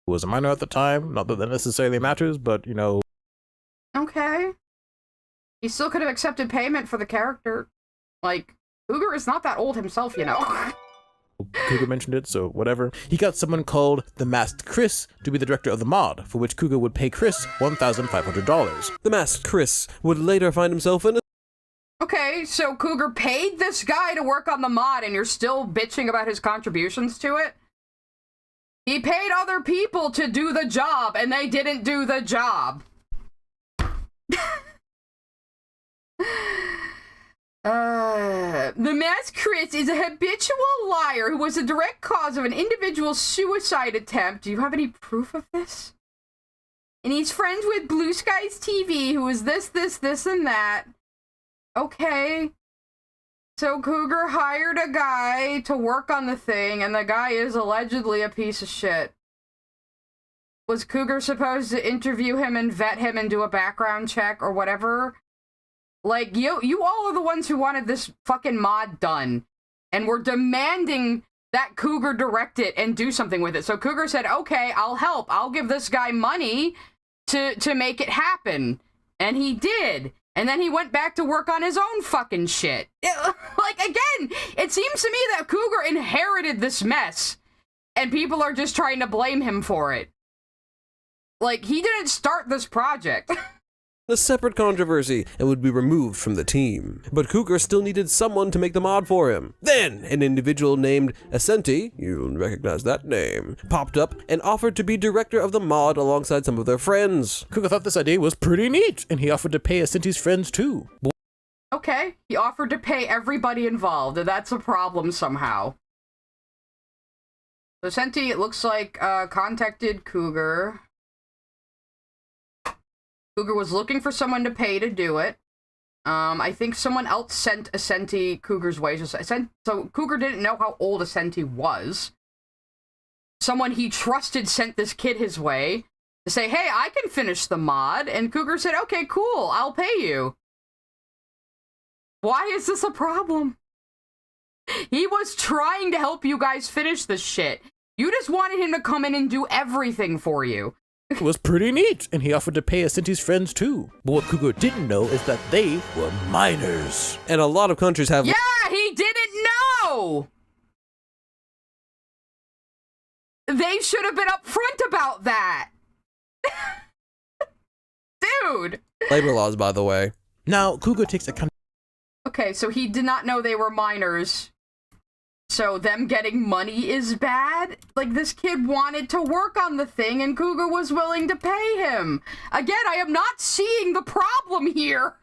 who was a minor at the time, not that necessarily matters, but, you know. Okay. He still could have accepted payment for the character. Like, Cougar is not that old himself, you know. Cougar mentioned it, so whatever. He got someone called the Masked Chris to be the director of the mod, for which Cougar would pay Chris $1,500. The Masked Chris would later find himself in a... Okay, so Cougar paid this guy to work on the mod and you're still bitching about his contributions to it? He paid other people to do the job and they didn't do the job. The Masked Chris is a habitual liar who was a direct cause of an individual's suicide attempt. Do you have any proof of this? And he's friends with Blue Skies TV, who is this, and that. Okay. So Cougar hired a guy to work on the thing, and the guy is allegedly a piece of shit. Was Cougar supposed to interview him and vet him and do a background check or whatever? Like, you all are the ones who wanted this fucking mod done. And were demanding that Cougar direct it and do something with it. So Cougar said, okay, I'll help. I'll give this guy money to make it happen. And he did. And then he went back to work on his own fucking shit. Like, again, it seems to me that Cougar inherited this mess. And people are just trying to blame him for it. Like, he didn't start this project. A separate controversy and would be removed from the team. But Cougar still needed someone to make the mod for him. Then, an individual named Ascenti, you'll recognize that name, popped up and offered to be director of the mod alongside some of their friends. Cougar thought this idea was pretty neat, and he offered to pay Ascenti's friends too. Okay, he offered to pay everybody involved, and that's a problem somehow. So Ascenti, it looks like, contacted Cougar. Cougar was looking for someone to pay to do it. I think someone else sent Ascenti Cougar's way. So Cougar didn't know how old Ascenti was. Someone he trusted sent this kid his way to say, hey, I can finish the mod. And Cougar said, okay, cool, I'll pay you. Why is this a problem? He was trying to help you guys finish this shit. You just wanted him to come in and do everything for you. It was pretty neat, and he offered to pay Ascenti's friends too. But what Cougar didn't know is that they were minors. And a lot of countries have... Yeah, he didn't know! They should have been upfront about that! Dude! Labor laws, by the way. Now, Cougar takes account... Okay, so he did not know they were minors. So them getting money is bad? Like, this kid wanted to work on the thing and Cougar was willing to pay him. Again, I am not seeing the problem here.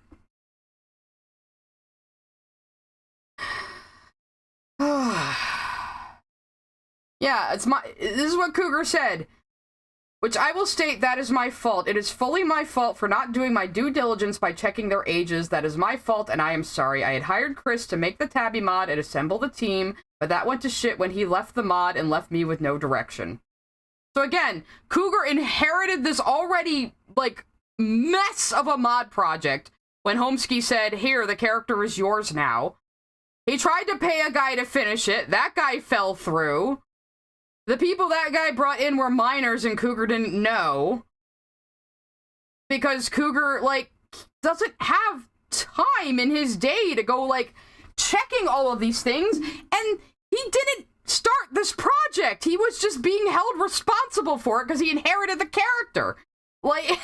Yeah, this is what Cougar said. Which I will state, that is my fault. It is fully my fault for not doing my due diligence by checking their ages. That is my fault, and I am sorry. I had hired Chris to make the Tabby mod and assemble the team, but that went to shit when he left the mod and left me with no direction. So again, Cougar inherited this already, like, mess of a mod project when Homesky said, here, the character is yours now. He tried to pay a guy to finish it. That guy fell through. The people that guy brought in were minors and Cougar didn't know. Because Cougar, like, doesn't have time in his day to go, like, checking all of these things. And he didn't start this project. He was just being held responsible for it because he inherited the character. Like...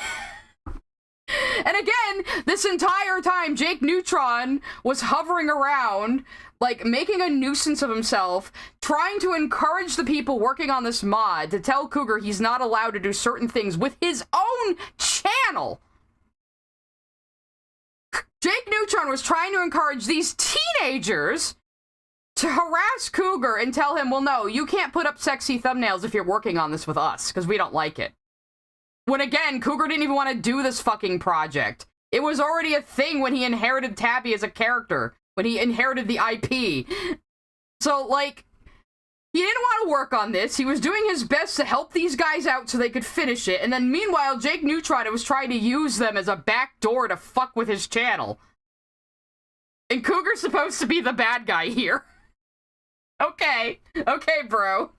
And again, this entire time, Jake Neutron was hovering around, like, making a nuisance of himself, trying to encourage the people working on this mod to tell Cougar he's not allowed to do certain things with his own channel. Jake Neutron was trying to encourage these teenagers to harass Cougar and tell him, well, no, you can't put up sexy thumbnails if you're working on this with us, because we don't like it. When again, Cougar didn't even want to do this fucking project. It was already a thing when he inherited Tabby as a character, when he inherited the IP. So, like, he didn't want to work on this. He was doing his best to help these guys out so they could finish it. And then meanwhile, Jake Neutron was trying to use them as a backdoor to fuck with his channel. And Cougar's supposed to be the bad guy here. Okay. Okay, bro.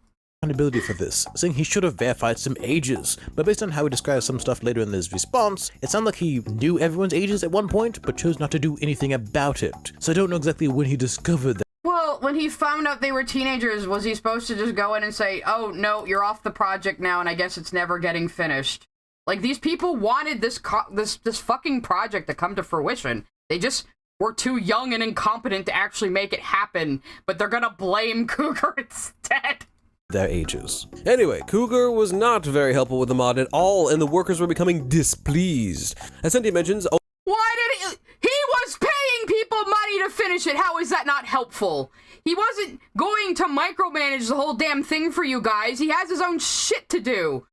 Accountability for this, saying he should have verified some ages, but based on how he describes some stuff later in his response, it sounded like he knew everyone's ages at one point, but chose not to do anything about it. So I don't know exactly when he discovered that. Well, when he found out they were teenagers, was he supposed to just go in and say, oh, no, you're off the project now, and I guess it's never getting finished? Like, these people wanted this fucking project to come to fruition. They just were too young and incompetent to actually make it happen, but they're gonna blame Cougar instead. Their ages. Anyway, Cougar was not very helpful with the mod at all, and the workers were becoming displeased. As Senti mentions, why did he was paying people money to finish it. How is that not helpful? He wasn't going to micromanage the whole damn thing for you guys. He has his own shit to do.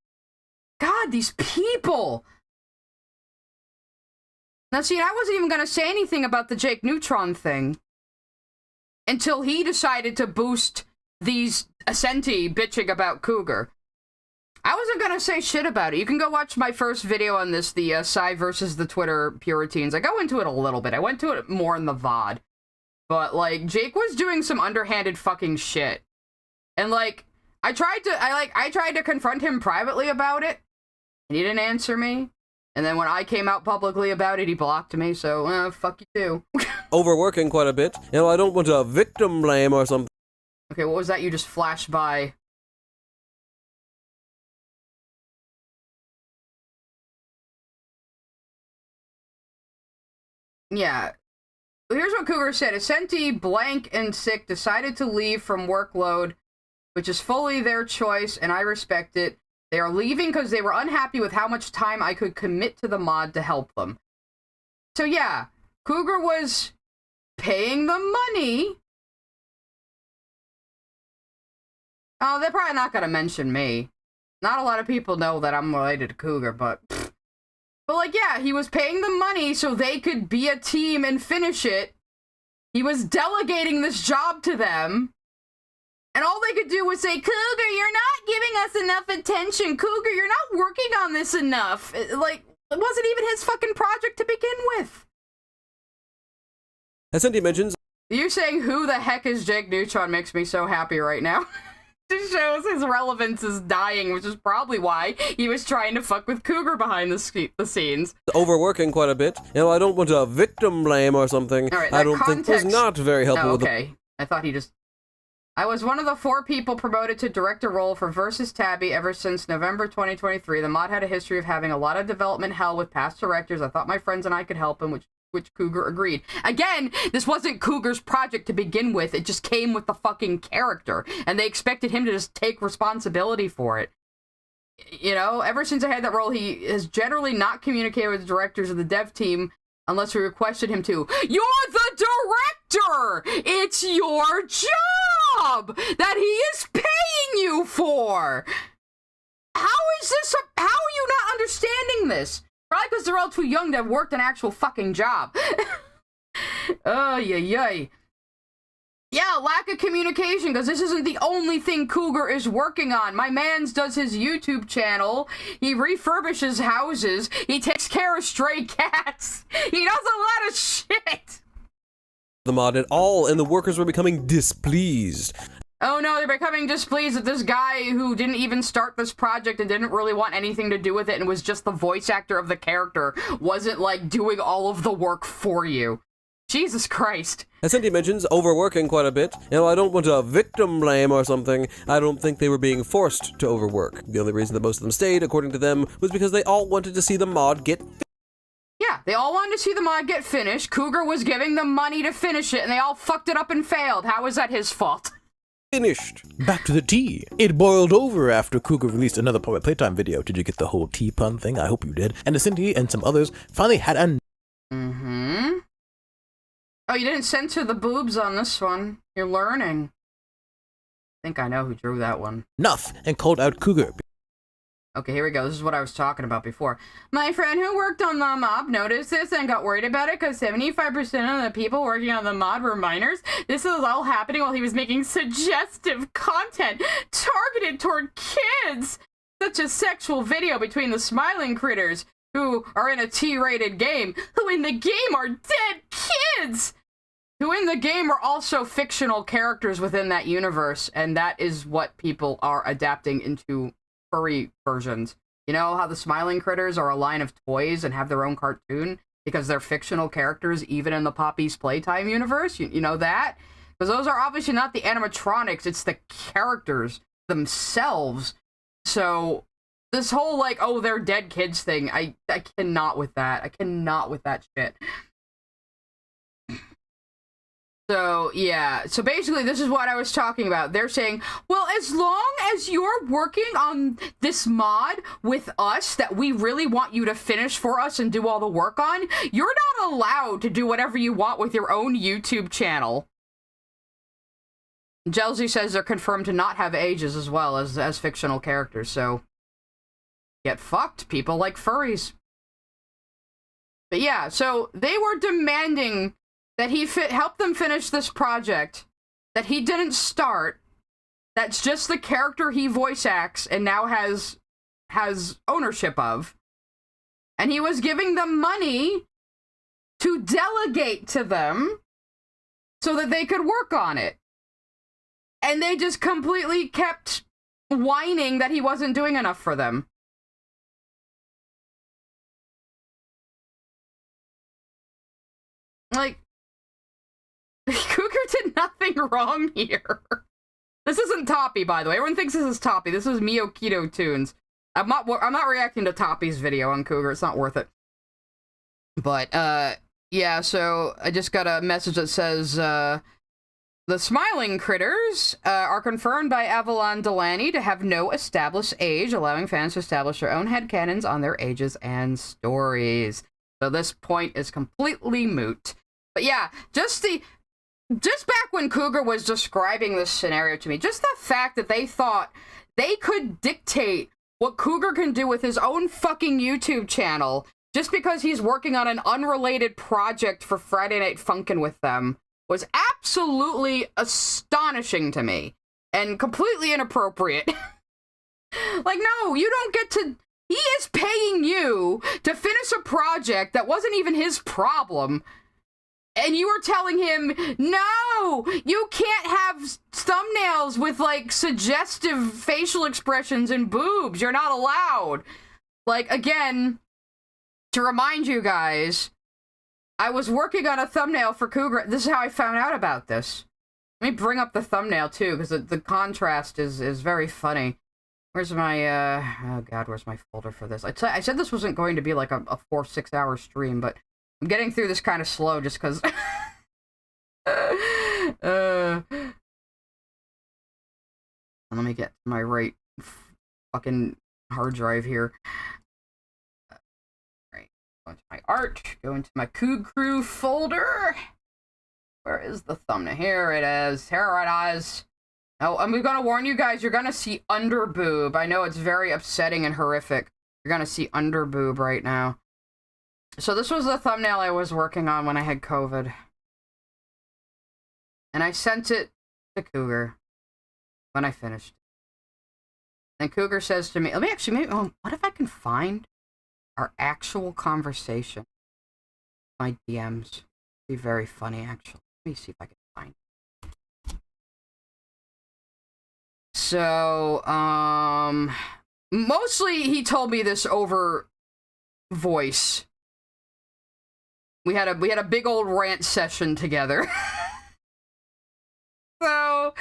God, these people. Now, see, I wasn't even going to say anything about the Jake Neutron thing until he decided to boost these Ascenti bitching about Cougar. I wasn't gonna say shit about it. You can go watch my first video on this, the Psy versus the Twitter Puriteens. I go into it a little bit. I went to it more in the VOD. But, like, Jake was doing some underhanded fucking shit. And, like, I tried to confront him privately about it, and he didn't answer me. And then when I came out publicly about it, he blocked me, so, fuck you too. Overworking quite a bit. You know, I don't want to victim blame or something. Okay, what was that you just flashed by? Yeah. Here's what Cougar said. Ascenti, blank, and sick decided to leave from workload, which is fully their choice, and I respect it. They are leaving because they were unhappy with how much time I could commit to the mod to help them. So yeah, Cougar was paying the money. Oh, they're probably not gonna mention me. Not a lot of people know that I'm related to Cougar, but... But, like, yeah, he was paying them money so they could be a team and finish it. He was delegating this job to them. And all they could do was say, Cougar, you're not giving us enough attention. Cougar, you're not working on this enough. Like, it wasn't even his fucking project to begin with. As Cindy mentions... You saying who the heck is Jake Neutron makes me so happy right now. It shows his relevance is dying, which is probably why he was trying to fuck with Cougar behind the scenes. Overworking quite a bit. You know, I don't want to victim blame or something. All right, I don't think was not very helpful with okay. I thought he just... I was one of the 4 people promoted to director role for Versus Tabby ever since November 2023. The mod had a history of having a lot of development hell with past directors. I thought my friends and I could help him, which Cougar agreed. Again, this wasn't Cougar's project to begin with. It just came with the fucking character. And they expected him to just take responsibility for it. You know, ever since I had that role, he has generally not communicated with the directors of the dev team unless we requested him to. You're the director! It's your job that he is paying you for! How is this? How are you not understanding this? Probably because they're all too young to have worked an actual fucking job. Oh, yay. Yeah, lack of communication, because this isn't the only thing Cougar is working on. My mans does his YouTube channel, he refurbishes houses, he takes care of stray cats, he does a lot of shit! The mod at all, and the workers were becoming displeased. Oh no, they're becoming displeased that this guy who didn't even start this project and didn't really want anything to do with it and was just the voice actor of the character wasn't, like, doing all of the work for you. Jesus Christ. As Cindy mentions, overworking quite a bit. You know, I don't want to victim blame or something. I don't think they were being forced to overwork. The only reason that most of them stayed, according to them, was because they all wanted to see the mod get Yeah, they all wanted to see the mod get finished. Cougar was giving them money to finish it, and they all fucked it up and failed. How is that his fault? finished. Back to the tea. It boiled over after Cougar released another Public Playtime video. Did you get the whole tea pun thing? I hope you did. And Cindy and some others finally had a... Mm-hmm. Oh, you didn't censor the boobs on this one. You're learning. I think I know who drew that one. enough and called out Cougar. Okay, here we go. This is what I was talking about before. My friend who worked on the mod noticed this and got worried about it because 75% of the people working on the mod were minors. This was all happening while he was making suggestive content targeted toward kids, such as sexual video between the smiling critters who are in a T-rated game, who in the game are dead kids, who in the game are also fictional characters within that universe, and that is what people are adapting into furry versions. You know how the smiling critters are a line of toys and have their own cartoon because they're fictional characters even in the Poppy's Playtime universe? You know that? Because those are obviously not the animatronics, it's the characters themselves. So this whole, like, oh, they're dead kids thing, I cannot with that. I cannot with that shit. So, yeah. So basically, this is what I was talking about. They're saying, well, as long as you're working on this mod with us that we really want you to finish for us and do all the work on, you're not allowed to do whatever you want with your own YouTube channel. Jelzy says they're confirmed to not have ages as well as fictional characters, so get fucked, people like furries. But yeah, so they were demanding that he help them finish this project that he didn't start, that's just the character he voice acts and now has ownership of. And he was giving them money to delegate to them so that they could work on it. And they just completely kept whining that he wasn't doing enough for them. Like, Cougar did nothing wrong here. This isn't Toppy, by the way. Everyone thinks this is Toppy. This is Mio Keto Tunes. I'm not reacting to Toppy's video on Cougar. It's not worth it. But, yeah, so I just got a message that says, the smiling critters are confirmed by Avalon Delaney to have no established age, allowing fans to establish their own headcanons on their ages and stories. So this point is completely moot. But yeah, just back when Cougar was describing this scenario to me, just the fact that they thought they could dictate what Cougar can do with his own fucking YouTube channel just because he's working on an unrelated project for Friday Night Funkin' with them was absolutely astonishing to me and completely inappropriate. Like, no, you don't get to... He is paying you to finish a project that wasn't even his problem. And you were telling him, no, you can't have thumbnails with, like, suggestive facial expressions and boobs. You're not allowed. Like, again, to remind you guys, I was working on a thumbnail for Cougar. This is how I found out about this. Let me bring up the thumbnail, too, because the contrast is very funny. Where's my, oh god, where's my folder for this? I said this wasn't going to be like a 4-6 hour stream, but I'm getting through this kind of slow just because... Let me get to my right fucking hard drive here. Right, go into my art, go into my Cougar folder. Where is the thumbnail? Here it is. Here it is. Oh, I'm gonna warn you guys, you're gonna see underboob. I know it's very upsetting and horrific. You're gonna see underboob right now. So this was the thumbnail I was working on when I had COVID. And I sent it to Cougar when I finished. And Cougar says to me, what if I can find our actual conversation? My DMs. It'd be very funny, actually. Let me see if I can find it. So, mostly he told me this over voice. We had a big old rant session together. So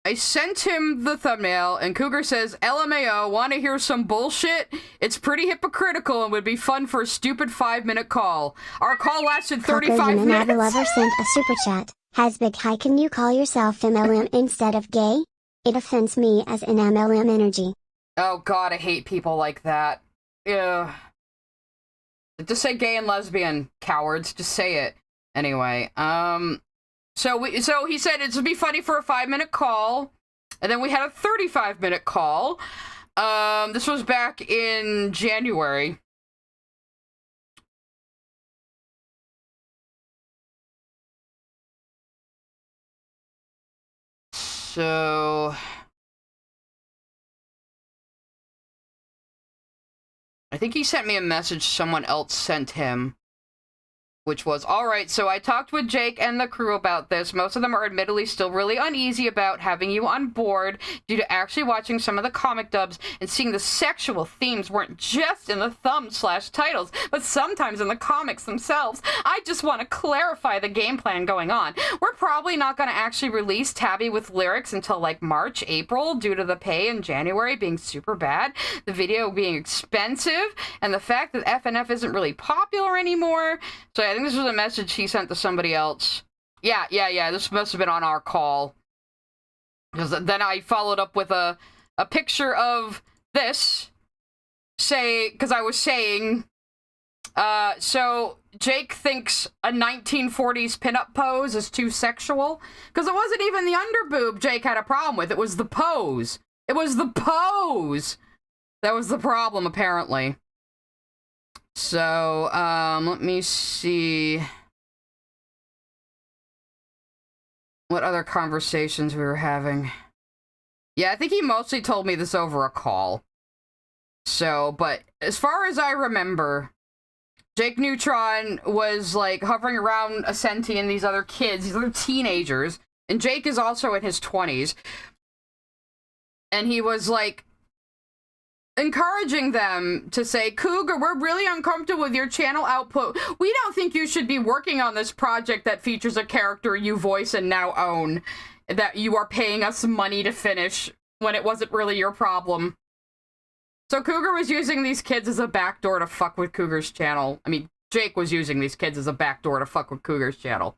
I sent him the thumbnail, and Cougar says, LMAO, want to hear some bullshit? It's pretty hypocritical and would be fun for a stupid 5-minute call. Our call lasted 35 minutes. Lover sent a super chat. Has big high, can you call yourself MLM instead of gay? It offends me as an MLM energy. Oh god, I hate people like that. Yeah. Just say gay and lesbian, cowards. Just say it. Anyway, So he said it would be funny for a 5-minute call, and then we had a 35-minute call. This was back in January. So I think he sent me a message someone else sent him, which was, alright, so I talked with Jake and the crew about this. Most of them are admittedly still really uneasy about having you on board due to actually watching some of the comic dubs and seeing the sexual themes weren't just in the thumb/titles, but sometimes in the comics themselves. I just want to clarify the game plan going on. We're probably not going to actually release Tabby with lyrics until like March, April, due to the pay in January being super bad, the video being expensive, and the fact that FNF isn't really popular anymore. So I think this was a message he sent to somebody else. Yeah, this must have been on our call. Because then I followed up with a picture of this. Because I was saying, so Jake thinks a 1940s pinup pose is too sexual. Because it wasn't even the underboob Jake had a problem with. It was the pose. It was the pose that was the problem, apparently. So, let me see what other conversations we were having. Yeah, I think he mostly told me this over a call. So, but as far as I remember, Jake Neutron was, like, hovering around Ascenti and these other kids, these other teenagers, and Jake is also in his 20s, and he was, like, encouraging them to say, Cougar, we're really uncomfortable with your channel output. We don't think you should be working on this project that features a character you voice and now own, that you are paying us money to finish when it wasn't really your problem. So Cougar was using these kids as a backdoor to fuck with Cougar's channel. I mean, Jake was using these kids as a backdoor to fuck with Cougar's channel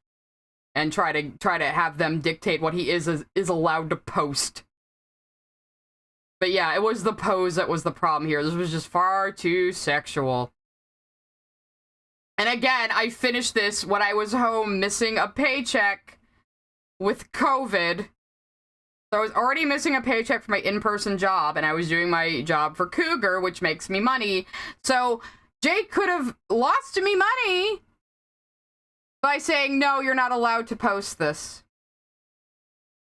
and try to have them dictate what he is allowed to post. But yeah, it was the pose that was the problem here. This was just far too sexual. And again, I finished this when I was home missing a paycheck with COVID. So I was already missing a paycheck for my in-person job, and I was doing my job for Cougar, which makes me money. So Jake could have lost me money by saying, no, you're not allowed to post this.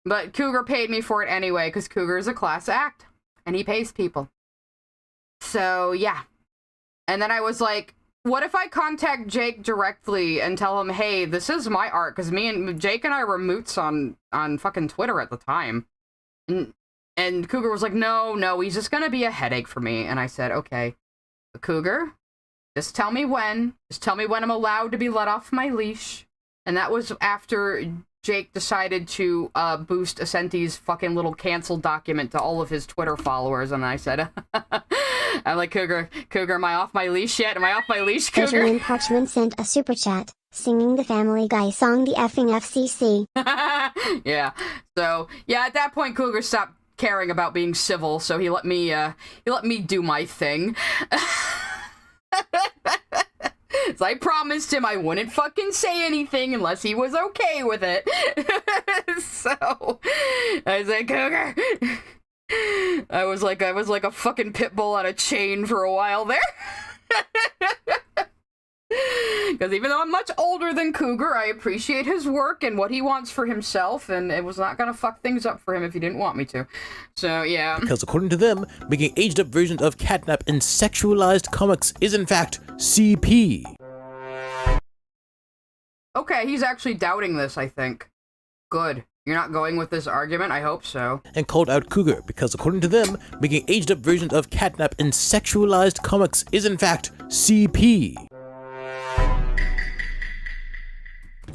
But Cougar paid me for it anyway, because Cougar is a class act. And he pays people. So, yeah. And then I was like, what if I contact Jake directly and tell him, hey, this is my art? Because Jake and I were moots on fucking Twitter at the time. And Cougar was like, no, he's just gonna be a headache for me. And I said, okay, Cougar, just tell me when. Just tell me when I'm allowed to be let off my leash. And that was after Jake decided to boost Ascenti's fucking little cancel document to all of his Twitter followers, and I said, I'm like, Cougar, am I off my leash yet? Am I off my leash, Cougar? Benjamin Parchman sent a super chat, singing the Family Guy song, the effing FCC. Yeah, so, yeah, at that point, Cougar stopped caring about being civil, so he let me do my thing. So I promised him I wouldn't fucking say anything unless he was okay with it. So I was like, Cougar, I was like a fucking pit bull on a chain for a while there. Because even though I'm much older than Cougar, I appreciate his work and what he wants for himself, and it was not gonna fuck things up for him if he didn't want me to. So, yeah. Because according to them, making aged-up versions of catnap in sexualized comics is in fact CP. Okay, he's actually doubting this, I think. Good. You're not going with this argument? I hope so. And called out Cougar because according to them, making aged-up versions of catnap in sexualized comics is in fact CP.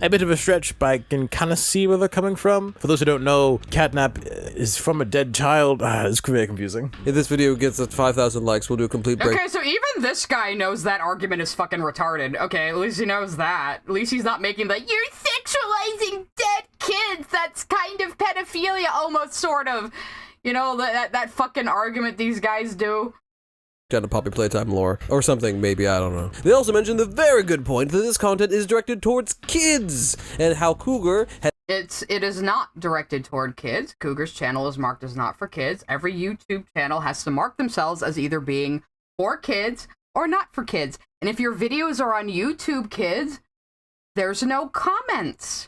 A bit of a stretch, but I can kind of see where they're coming from. For those who don't know, catnap is from a dead child. It's very confusing. If this video gets us 5,000 likes, we'll do a complete break. Okay, so even this guy knows that argument is fucking retarded. Okay, at least he knows that. At least he's not making the, you're sexualizing dead kids. That's kind of pedophilia, almost, sort of. You know, that fucking argument these guys do. Kind of Poppy Playtime lore. Or something, maybe, I don't know. They also mentioned the very good point that this content is directed towards kids, and how Cougar has... It is not directed toward kids. Cougar's channel is marked as not for kids. Every YouTube channel has to mark themselves as either being for kids or not for kids. And if your videos are on YouTube Kids, there's no comments.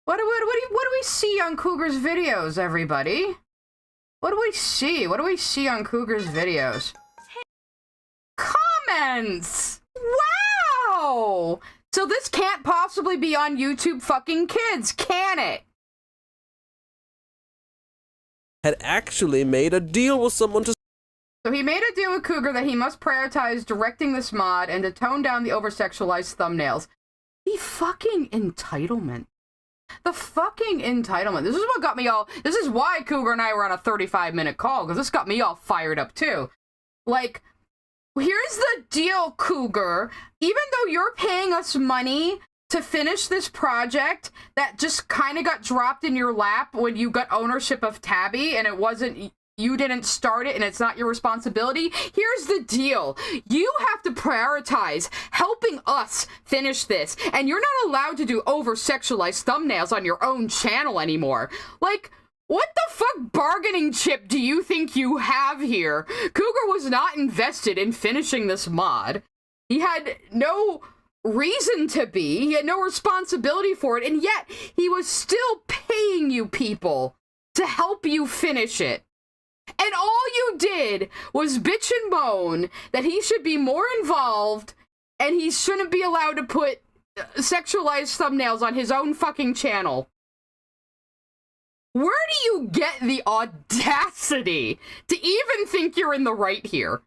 What do we see on Cougar's videos, everybody? What do we see? What do we see on Cougar's videos? Comments! Wow! So this can't possibly be on YouTube fucking Kids, can it? had actually made a deal with someone to... So he made a deal with Cougar that he must prioritize directing this mod and to tone down the over-sexualized thumbnails. The fucking entitlement. The fucking entitlement. This is what got me all... This is why Cougar and I were on a 35-minute call, because this got me all fired up, too. Like... Here's the deal, Cougar. Even though you're paying us money to finish this project that just kind of got dropped in your lap when you got ownership of Tabby and it wasn't, you didn't start it and it's not your responsibility, here's the deal. You have to prioritize helping us finish this, and you're not allowed to do over-sexualized thumbnails on your own channel anymore. Like... What the fuck bargaining chip do you think you have here? Cougar was not invested in finishing this mod. He had no reason to be. He had no responsibility for it, and yet he was still paying you people to help you finish it. And all you did was bitch and moan that he should be more involved and he shouldn't be allowed to put sexualized thumbnails on his own fucking channel. Where do you get the audacity to even think you're in the right here?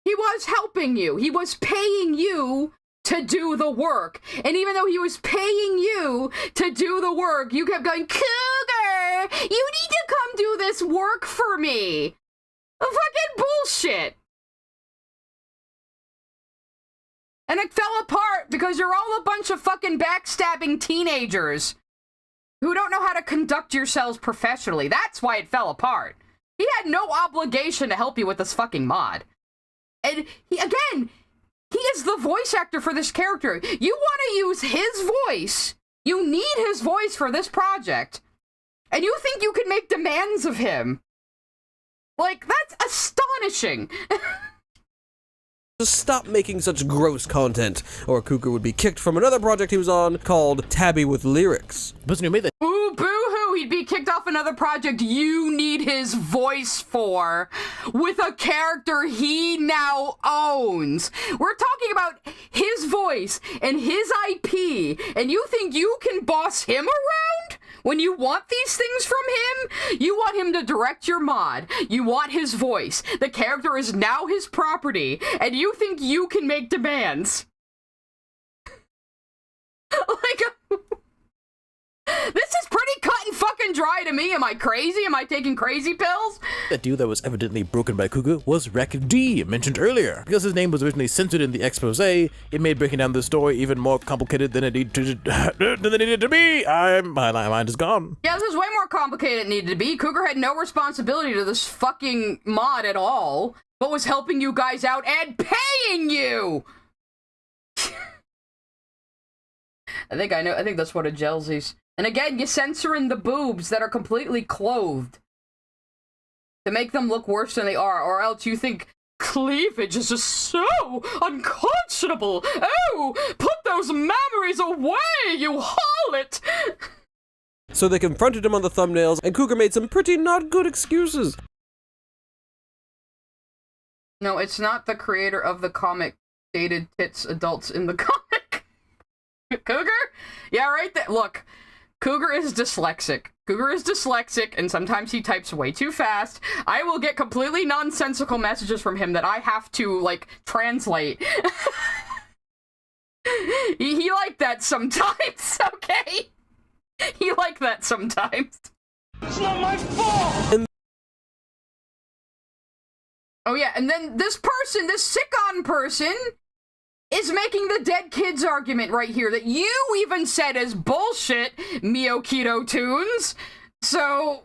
He was helping you. He was paying you to do the work. And even though he was paying you to do the work, you kept going, Cougar, you need to come do this work for me. Fucking bullshit. And it fell apart because you're all a bunch of fucking backstabbing teenagers who don't know how to conduct yourselves professionally. That's why it fell apart. He had no obligation to help you with this fucking mod. And he is the voice actor for this character. You want to use his voice. You need his voice for this project. And you think you can make demands of him. Like, that's astonishing. Just stop making such gross content, or Cougar would be kicked from another project he was on called Tabby with Lyrics. The person who made that. Ooh, boo-hoo, he'd be kicked off another project you need his voice for, with a character he now owns. We're talking about his voice and his IP, and you think you can boss him around? When you want these things from him, you want him to direct your mod. You want his voice. The character is now his property, and you think you can make demands. Like, this is pretty cut and fucking dry to me. Am I crazy? Am I taking crazy pills? That deal that was evidently broken by Cougar was Rec D, mentioned earlier. Because his name was originally censored in the expose, it made breaking down the story even more complicated than it needed to be. My mind is gone. Yeah, this is way more complicated than it needed to be. Cougar had no responsibility to this fucking mod at all, but was helping you guys out and paying you! I think that's what a Jelsies. And again, you censor in the boobs that are completely clothed to make them look worse than they are, or else you think cleavage is just so unconscionable. Oh, put those memories away, you harlot! So they confronted him on the thumbnails, and Cougar made some pretty not good excuses. No, it's not the creator of the comic dated tits adults in the comic. Cougar? Yeah, right there. Look, Cougar is dyslexic. Cougar is dyslexic, and sometimes he types way too fast. I will get completely nonsensical messages from him that I have to, like, translate. he like that sometimes, okay? He like that sometimes. It's not my fault! Oh yeah, and then this person, this sick-on person, is making the dead kids argument right here that you even said is bullshit, Mio Keto Tunes. So,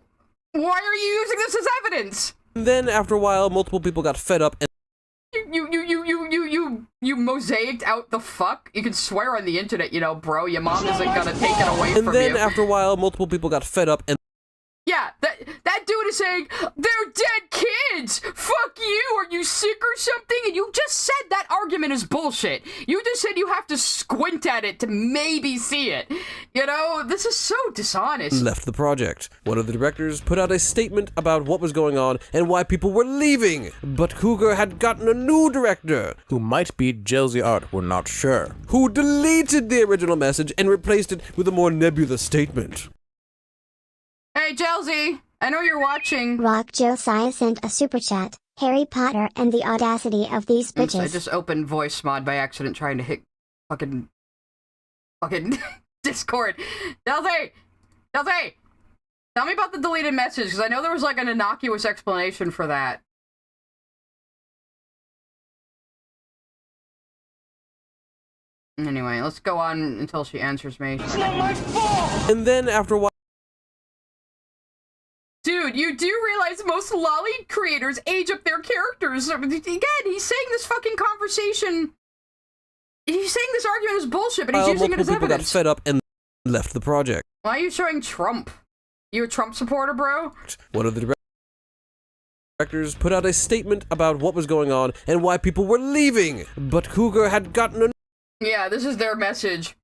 why are you using this as evidence? Then, after a while, multiple people got fed up and You mosaicked out the fuck? You can swear on the internet, you know, bro. Your mom isn't gonna take it away from you. And then, after a while, multiple people got fed up and yeah, that dude is saying, they're dead kids! Fuck you! Are you sick or something? And you just said that argument is bullshit. You just said you have to squint at it to maybe see it. You know, this is so dishonest. left the project. One of the directors put out a statement about what was going on and why people were leaving. But Cougar had gotten a new director, Who might be Jelzy Art, we're not sure. who deleted the original message and replaced it with a more nebulous statement. Hey, Jelzy, I know you're watching. Rock Josiah sent a super chat. Harry Potter and the audacity of these Oops, bitches. I just opened voice mod by accident trying to hit fucking Discord. Jelzy, tell me about the deleted message, because I know there was like an innocuous explanation for that. Anyway, let's go on until she answers me. It's not my fault! And then after a while, Dude, you do realize most lolly creators age up their characters. Again, he's saying this fucking conversation. He's saying this argument is bullshit, but he's using it as multiple people got evidence. fed up and left the project. Why are you showing Trump? You a Trump supporter, bro? One of the directors put out a statement about what was going on and why people were leaving. But Cougar had gotten a Yeah, this is their message.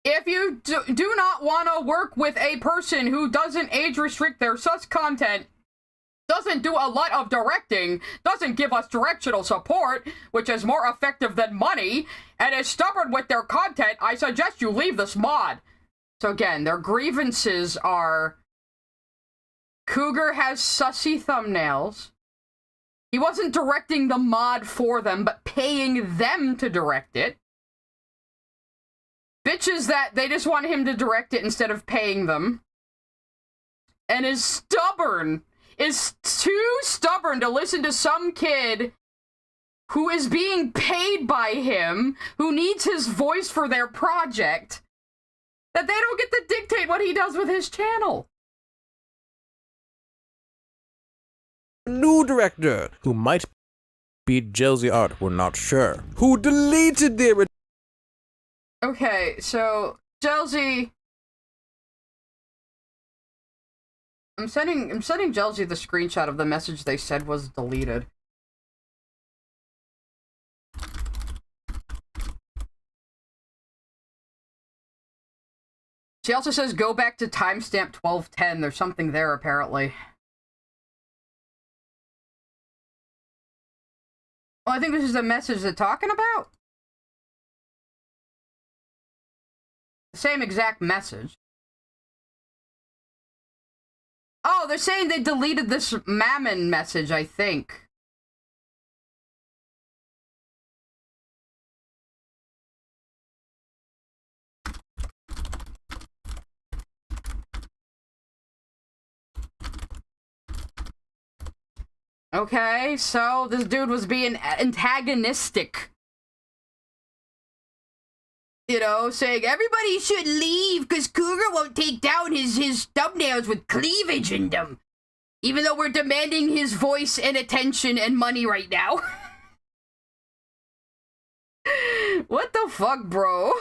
If you do not want to work with a person who doesn't age restrict their sus content, doesn't do a lot of directing, doesn't give us directional support, which is more effective than money, and is stubborn with their content, I suggest you leave this mod. So again, their grievances are Cougar has sussy thumbnails. He wasn't directing the mod for them, but paying them to direct it. Bitches that they just want him to direct it instead of paying them. And is stubborn. Is too stubborn to listen to some kid who is being paid by him, who needs his voice for their project, that they don't get to dictate what he does with his channel. new director, Who might be Jelzy Art, we're not sure. who deleted the original. Okay, so Jelzy, I'm sending Jelzy the screenshot of the message they said was deleted. She also says go back to timestamp 1210. There's something there apparently. Oh, I think this is the message they're talking about. Same exact message. Oh, they're saying they deleted this Mammon message, I think. Okay, so this dude was being antagonistic. You know, saying everybody should leave because Cougar won't take down his thumbnails with cleavage in them. Even though we're demanding his voice and attention and money right now. What the fuck, bro?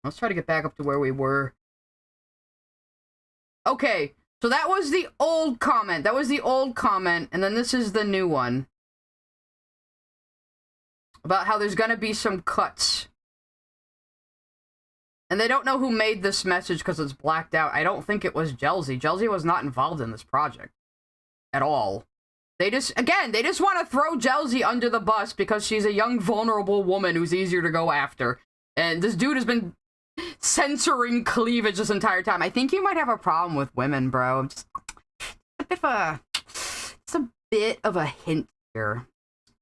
Let's try to get back up to where we were. Okay, so that was the old comment. And then this is the new one. About how there's gonna be some cuts. And they don't know who made this message because it's blacked out. I don't think it was Jelzy. Jelzy was not involved in this project. At all. They just want to throw Jelzy under the bus because she's a young, vulnerable woman who's easier to go after. And this dude has been censoring cleavage this entire time. I think you might have a problem with women, bro. Just a bit of a hint here.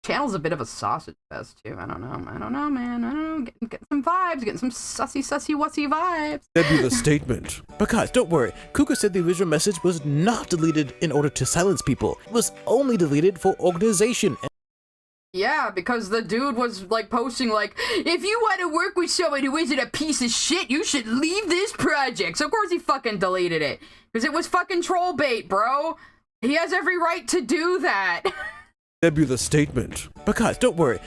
Channel's a bit of a sausage fest too. I don't know, man. I don't know. Getting some vibes, getting some sussy wussy vibes. Nebulous statement. But guys, don't worry. Cougar said the original message was not deleted in order to silence people. It was only deleted for organization. Yeah, because the dude was like posting like, if you want to work with someone who isn't a piece of shit, you should leave this project. So of course he fucking deleted it. Because it was fucking troll bait, bro. He has every right to do that. Nebulous statement. But guys, don't worry.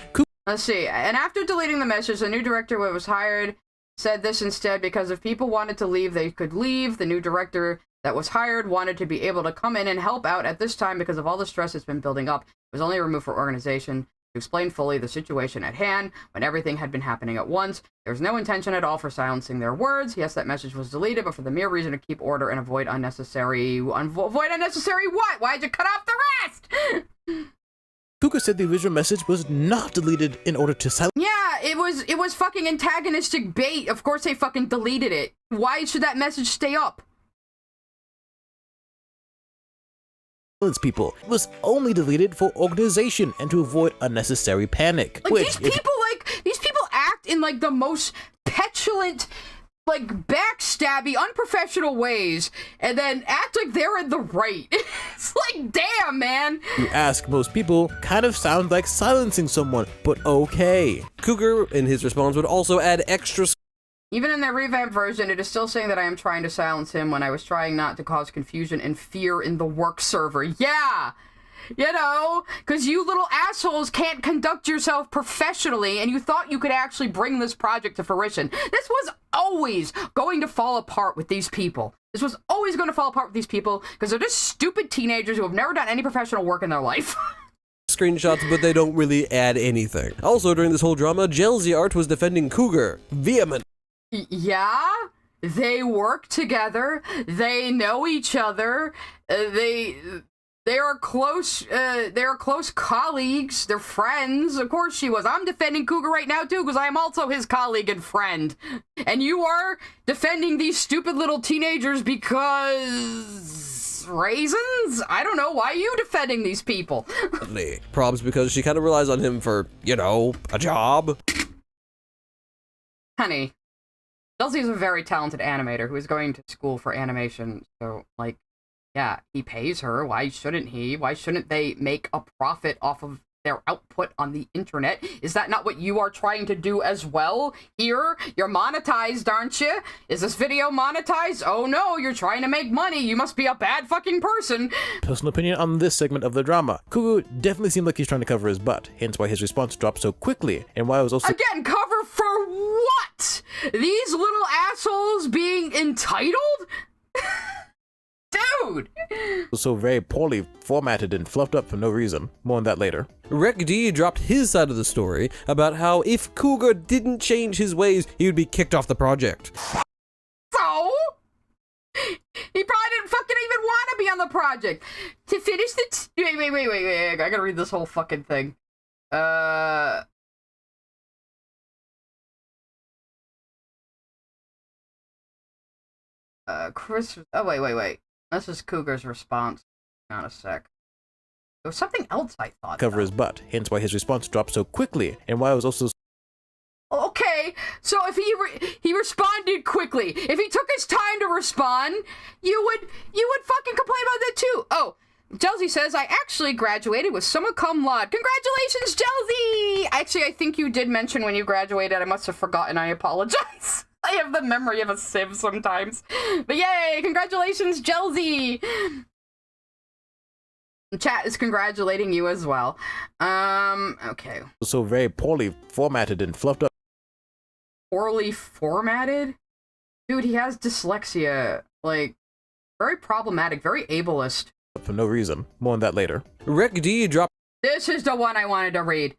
Let's see. And after deleting the message, the new director who was hired said this instead, because if people wanted to leave, they could leave. The new director that was hired wanted to be able to come in and help out at this time because of all the stress that's been building up. It was only removed for organization to explain fully the situation at hand when everything had been happening at once. There was no intention at all for silencing their words. Yes, that message was deleted, but for the mere reason to keep order and avoid unnecessary... Avoid unnecessary what? Why'd you cut off the rest? Cougar said the original message was not deleted in order to silence. Yeah, it was fucking antagonistic bait. Of course they fucking deleted it. Why should that message stay up? People. It was only deleted for organization and to avoid unnecessary panic. Like these people act in like the most petulant, like backstabby, unprofessional ways, and then act like they're in the right. It's like, damn, man. You ask most people, kind of sounds like silencing someone, but okay. Cougar, in his response, would also add extra. Even in their revamped version, it is still saying that I am trying to silence him when I was trying not to cause confusion and fear in the work server. Yeah! You know, because you little assholes can't conduct yourself professionally, and you thought you could actually bring this project to fruition. This was always going to fall apart with these people. This was always going to fall apart with these people, because they're just stupid teenagers who have never done any professional work in their life. Screenshots, but they don't really add anything. Also, during this whole drama, Jelzy Art was defending Cougar vehemently. Yeah, they work together. They know each other. They are close. They are close colleagues. They're friends. Of course she was. I'm defending Cougar right now too because I am also his colleague and friend. And you are defending these stupid little teenagers because reasons? I don't know. Why are you defending these people? Probs because she kind of relies on him for, you know, a job. Honey. Jelzy is a very talented animator who is going to school for animation, so, like, yeah, he pays her. Why shouldn't he? Why shouldn't they make a profit off of their output on the internet? Is that not what you are trying to do as well? Here, you're monetized, aren't you? Is this video monetized? Oh no, you're trying to make money. You must be a bad fucking person. Personal opinion on this segment of the drama. Cougar definitely seemed like he's trying to cover his butt, hence why his response dropped so quickly, and why I was also— Again, cover for what? These little assholes being entitled? Dude! So very poorly formatted and fluffed up for no reason. More on that later. Rec D dropped his side of the story about how if Cougar didn't change his ways, he would be kicked off the project. So? He probably didn't fucking even want to be on the project. To finish the... Wait. I gotta read this whole fucking thing. Chris... Oh, wait. This is Cougar's response. Not a sec. There was something else I thought. Cover his butt, hence why his response dropped so quickly, and why I was also— Okay, so if he responded quickly, if he took his time to respond, you would fucking complain about that too. Oh, Jelzy says, I actually graduated with summa cum laude. Congratulations, Jelzy! Actually, I think you did mention when you graduated. I must have forgotten. I apologize. I have the memory of a sieve sometimes. But yay, congratulations, Jelzy! Chat is congratulating you as well. Okay. So very poorly formatted and fluffed up. poorly formatted. Dude, he has dyslexia. Like, very problematic, very ableist. For no reason. More on that later. Rec D dropped. This is the one I wanted to read.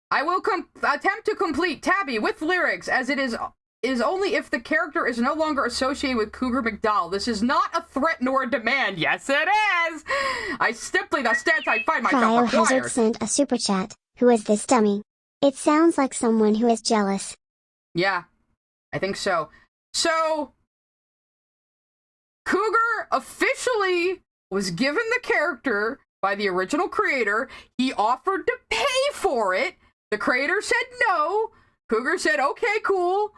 I will attempt to complete Tabby with lyrics, as it is only if the character is no longer associated with CougarMacDowall. This is not a threat nor a demand. Yes, it is! I simply the stance I find myself Cryohazard acquired. sent a super chat. Who is this dummy? It sounds like someone who is jealous. Yeah, I think so. So, Cougar officially was given the character by the original creator. He offered to pay for it. The creator said no. Cougar said, okay, cool.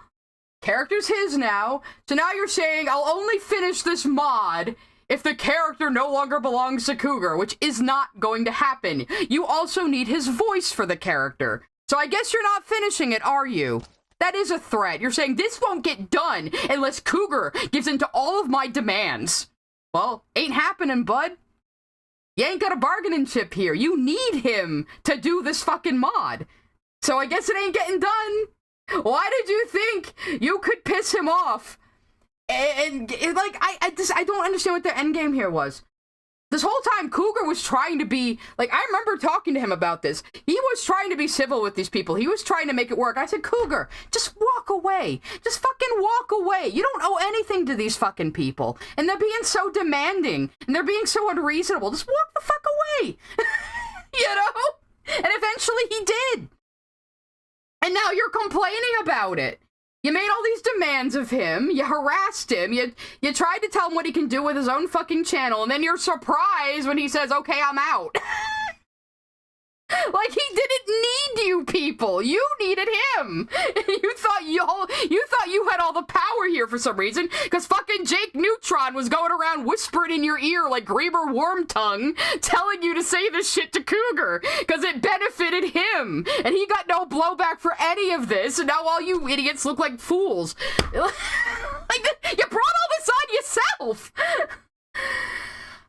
Character's his now. So now you're saying I'll only finish this mod if the character no longer belongs to Cougar, which is not going to happen. You also need his voice for the character. So I guess you're not finishing it, are you? That is a threat. You're saying this won't get done unless Cougar gives in to all of my demands. Well, ain't happening, bud. You ain't got a bargaining chip here. You need him to do this fucking mod. So I guess it ain't getting done. Why did you think you could piss him off? And like, I don't understand what the end game here was. This whole time, Cougar was trying to be, like, I remember talking to him about this. He was trying to be civil with these people. He was trying to make it work. I said, Cougar, just walk away. Just fucking walk away. You don't owe anything to these fucking people. And they're being so demanding. And they're being so unreasonable. Just walk the fuck away. You know? And eventually he did. And now you're complaining about it. You made all these demands of him, you harassed him, you tried to tell him what he can do with his own fucking channel, and then you're surprised when he says, okay, I'm out. Like, he didn't need you people. You needed him. You thought you had all the power here for some reason, because fucking Jake Neutron was going around whispering in your ear like Grieber Wormtongue, telling you to say this shit to Cougar, because it benefited him, and he got no blowback for any of this, and now all you idiots look like fools. Like, you brought all this on yourself.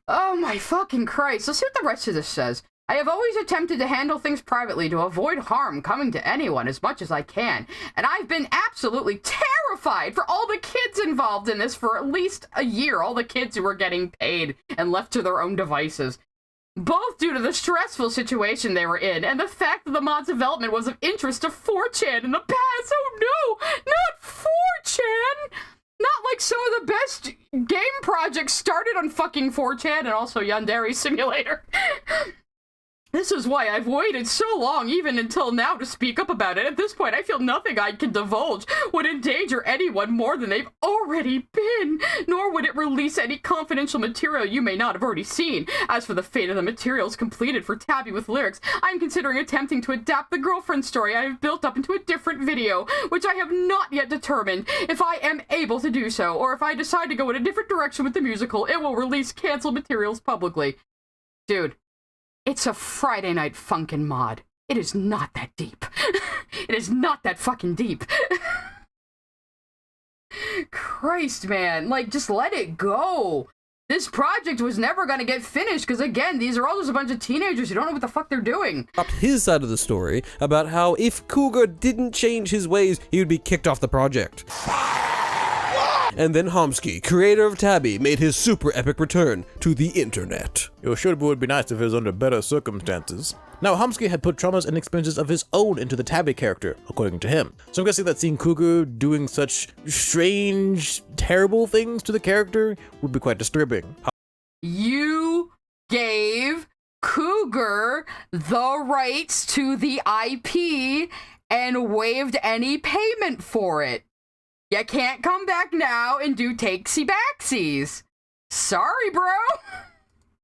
Oh my fucking Christ. Let's see what the rest of this says. I have always attempted to handle things privately to avoid harm coming to anyone as much as I can, and I've been absolutely terrified for all the kids involved in this for at least a year, all the kids who were getting paid and left to their own devices. Both due to the stressful situation they were in, and the fact that the mod's development was of interest to 4chan in the past. Oh no, not 4chan! Not like some of the best game projects started on fucking 4chan, and also Yandere Simulator. This is why I've waited so long, even until now, to speak up about it. At this point, I feel nothing I can divulge would endanger anyone more than they've already been, nor would it release any confidential material you may not have already seen. As for the fate of the materials completed for Tabby with lyrics, I'm considering attempting to adapt the girlfriend story I have built up into a different video, which I have not yet determined if I am able to do so, or if I decide to go in a different direction with the musical, it will release canceled materials publicly. Dude. It's a Friday Night Funkin' mod. It is not that deep. It is not that fucking deep. Christ, man. Like, just let it go. This project was never gonna get finished, because again, these are all just a bunch of teenagers who don't know what the fuck they're doing. His side of the story about how if Cougar didn't change his ways, he would be kicked off the project. And then Homsky, creator of Tabby, made his super epic return to the internet. It sure would be nice if it was under better circumstances. Now, Homsky had put traumas and experiences of his own into the Tabby character, according to him. So I'm guessing that seeing Cougar doing such strange, terrible things to the character would be quite disturbing. You gave Cougar the rights to the IP and waived any payment for it. You can't come back now and do takesy-backsies. Sorry, bro.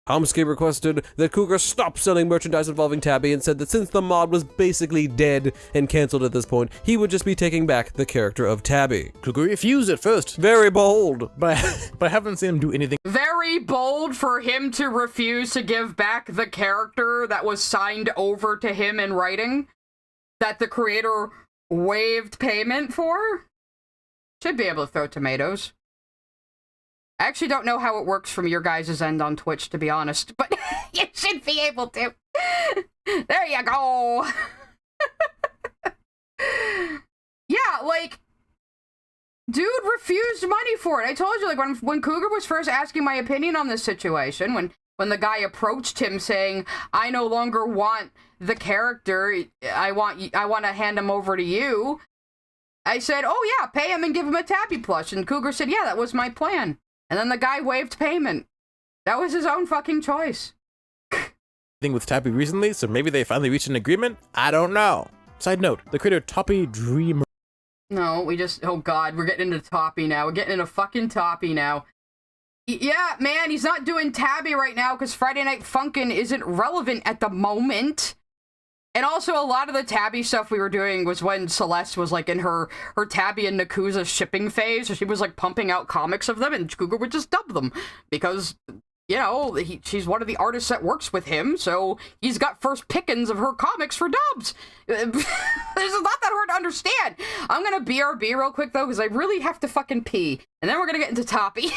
Homsky requested that Cougar stop selling merchandise involving Tabby and said that since the mod was basically dead and cancelled at this point, he would just be taking back the character of Tabby. Cougar refused at first. Very bold. But I haven't seen him do anything. Very bold for him to refuse to give back the character that was signed over to him in writing, that the creator waived payment for. Should be able to throw tomatoes. I actually don't know how it works from your guys' end on Twitch, to be honest, but you should be able to. There you go. Yeah, like, dude refused money for it. I told you, like, when Cougar was first asking my opinion on this situation, when the guy approached him saying, I no longer want the character, I want to hand him over to you, I said, oh yeah, pay him and give him a Tabby plush. And Cougar said, yeah, that was my plan. And then the guy waived payment. That was his own fucking choice. Thing with Tappy recently, so maybe they finally reached an agreement? I don't know. Side note, the creator Toppy Dreamer. No, we just, oh god, we're getting into Toppy now. We're getting into fucking Toppy now. Yeah, man, he's not doing Tabby right now because Friday Night Funkin' isn't relevant at the moment. And also, a lot of the Tabby stuff we were doing was when Celeste was, like, in her Tabby and Nakuza shipping phase, so she was, like, pumping out comics of them, and Cougar would just dub them. Because, you know, she's one of the artists that works with him, so he's got first pickings of her comics for dubs. This is not that hard to understand. I'm gonna BRB real quick, though, because I really have to fucking pee. And then we're gonna get into Toppy.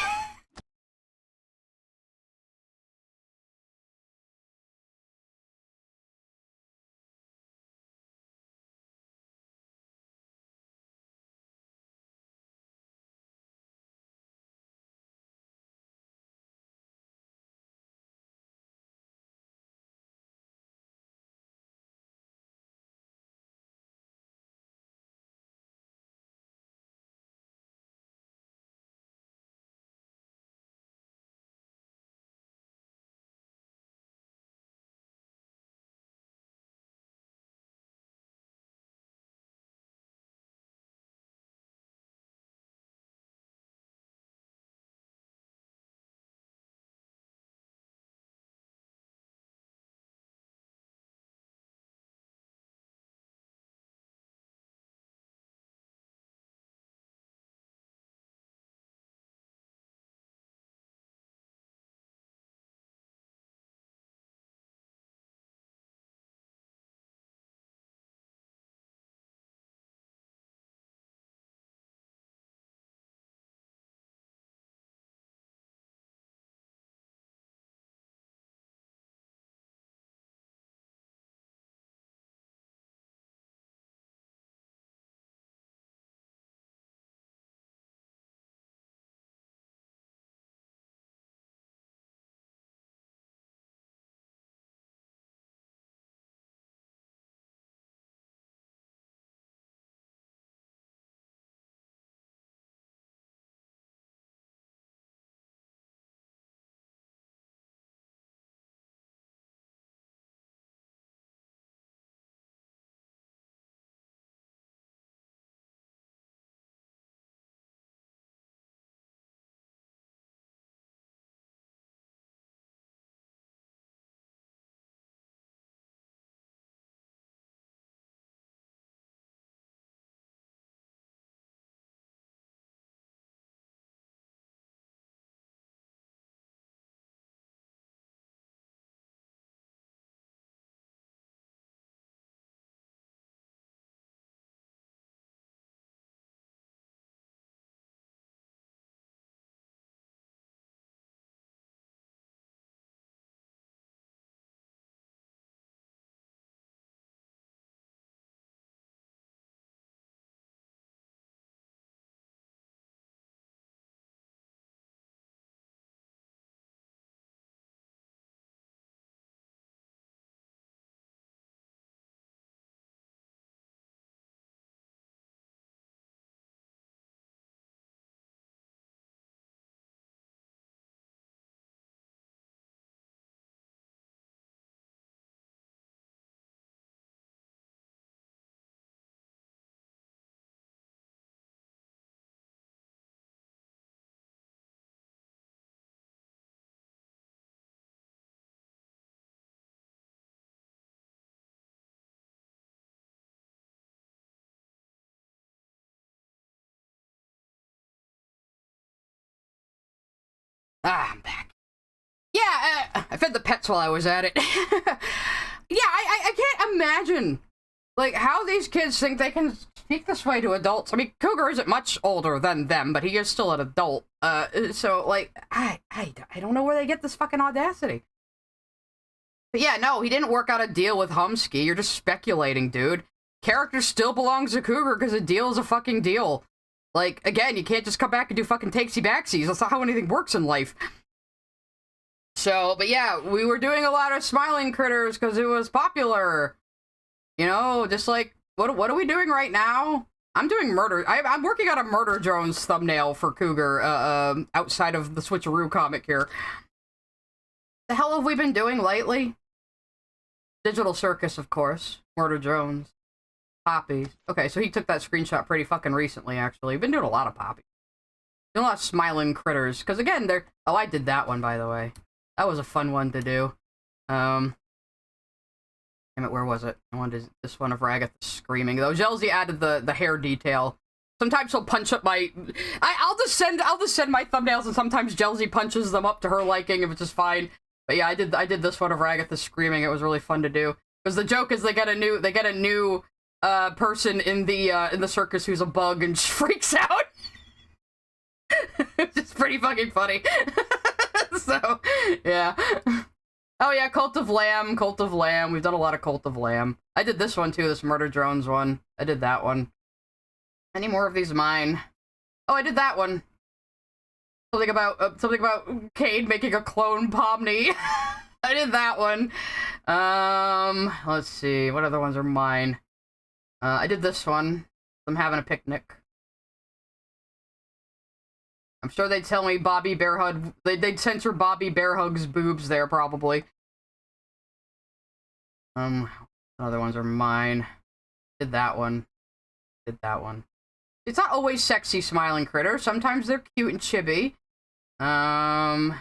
Ah, I'm back. Yeah, I fed the pets while I was at it. Yeah, I can't imagine, like, how these kids think they can speak this way to adults. I mean, Cougar isn't much older than them, but he is still an adult. So, like, I don't know where they get this fucking audacity. But yeah, no, he didn't work out a deal with Humsky. You're just speculating, dude. character still belongs to Cougar because a deal is a fucking deal. Like, again, you can't just come back and do fucking takesy-backsies. That's not how anything works in life. So, but yeah, we were doing a lot of smiling critters because it was popular. You know, just like, what are we doing right now? I'm doing murder. I'm working on a Murder Drones thumbnail for Cougar, outside of the Switcheroo comic here. The hell have we been doing lately? Digital Circus, of course. Murder Drones. Poppies. Okay, so he took that screenshot pretty fucking recently, actually. We've been doing a lot of poppies. Doing a lot of smiling critters. Because again, they're... Oh, I did that one, by the way. That was a fun one to do. Damn it, where was it? I wanted this one of Ragatha screaming. Though Jelzy added the hair detail. Sometimes he'll punch up my... I'll just send my thumbnails, and sometimes Jelzy punches them up to her liking, which is fine. But yeah, I did this one of Ragatha screaming. It was really fun to do. Because the joke is they get a new person in the circus who's a bug and she freaks out. It's just pretty fucking funny. So, yeah. Oh yeah, Cult of Lamb. We've done a lot of Cult of Lamb. I did this one too, this Murder Drones one. I did that one. Any more of these mine? Oh, I did that one. Something about Cade making a clone Pomni. I did that one. Let's see, what other ones are mine? I did this one. I'm having a picnic. I'm sure they'd tell me Bobby Bearhug. They'd censor Bobby Bearhug's boobs there, probably. Other ones are mine. Did that one. It's not always sexy smiling critters. Sometimes they're cute and chibi. Oh,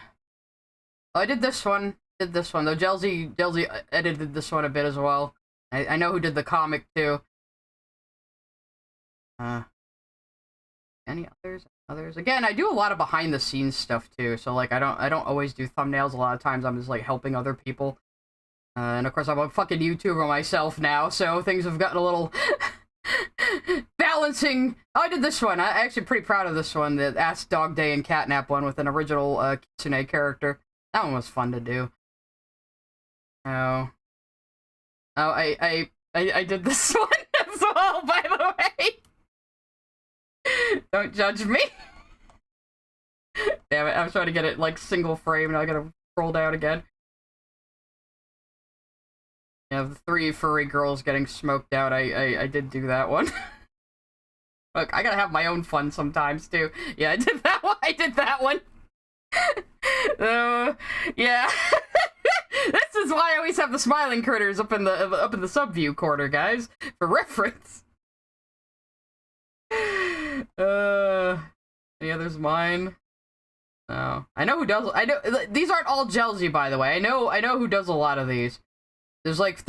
I did this one. Though Jelzy edited this one a bit as well. I know who did the comic too. Any others? Again, I do a lot of behind the scenes stuff too. So like, I don't always do thumbnails. A lot of times I'm just like helping other people. And of course I'm a fucking YouTuber myself now, so things have gotten a little balancing. Oh, I did this one. I'm actually pretty proud of this one. The Ask Dog Day and Catnap one with an original Kitsune character. That one was fun to do. I did this one as well, by the way. Don't judge me. Damn it, I was trying to get it like single frame, now I gotta scroll down again. Yeah, the 3 furry girls getting smoked out. I did do that one. Look, I gotta have my own fun sometimes too. Yeah, I did that one. Yeah. This is why I always have the smiling critters up in the sub-view corner, guys, for reference. Any others mine? No. I know who does. I know these aren't all Jelzy, by the way. I know who does a lot of these. There's like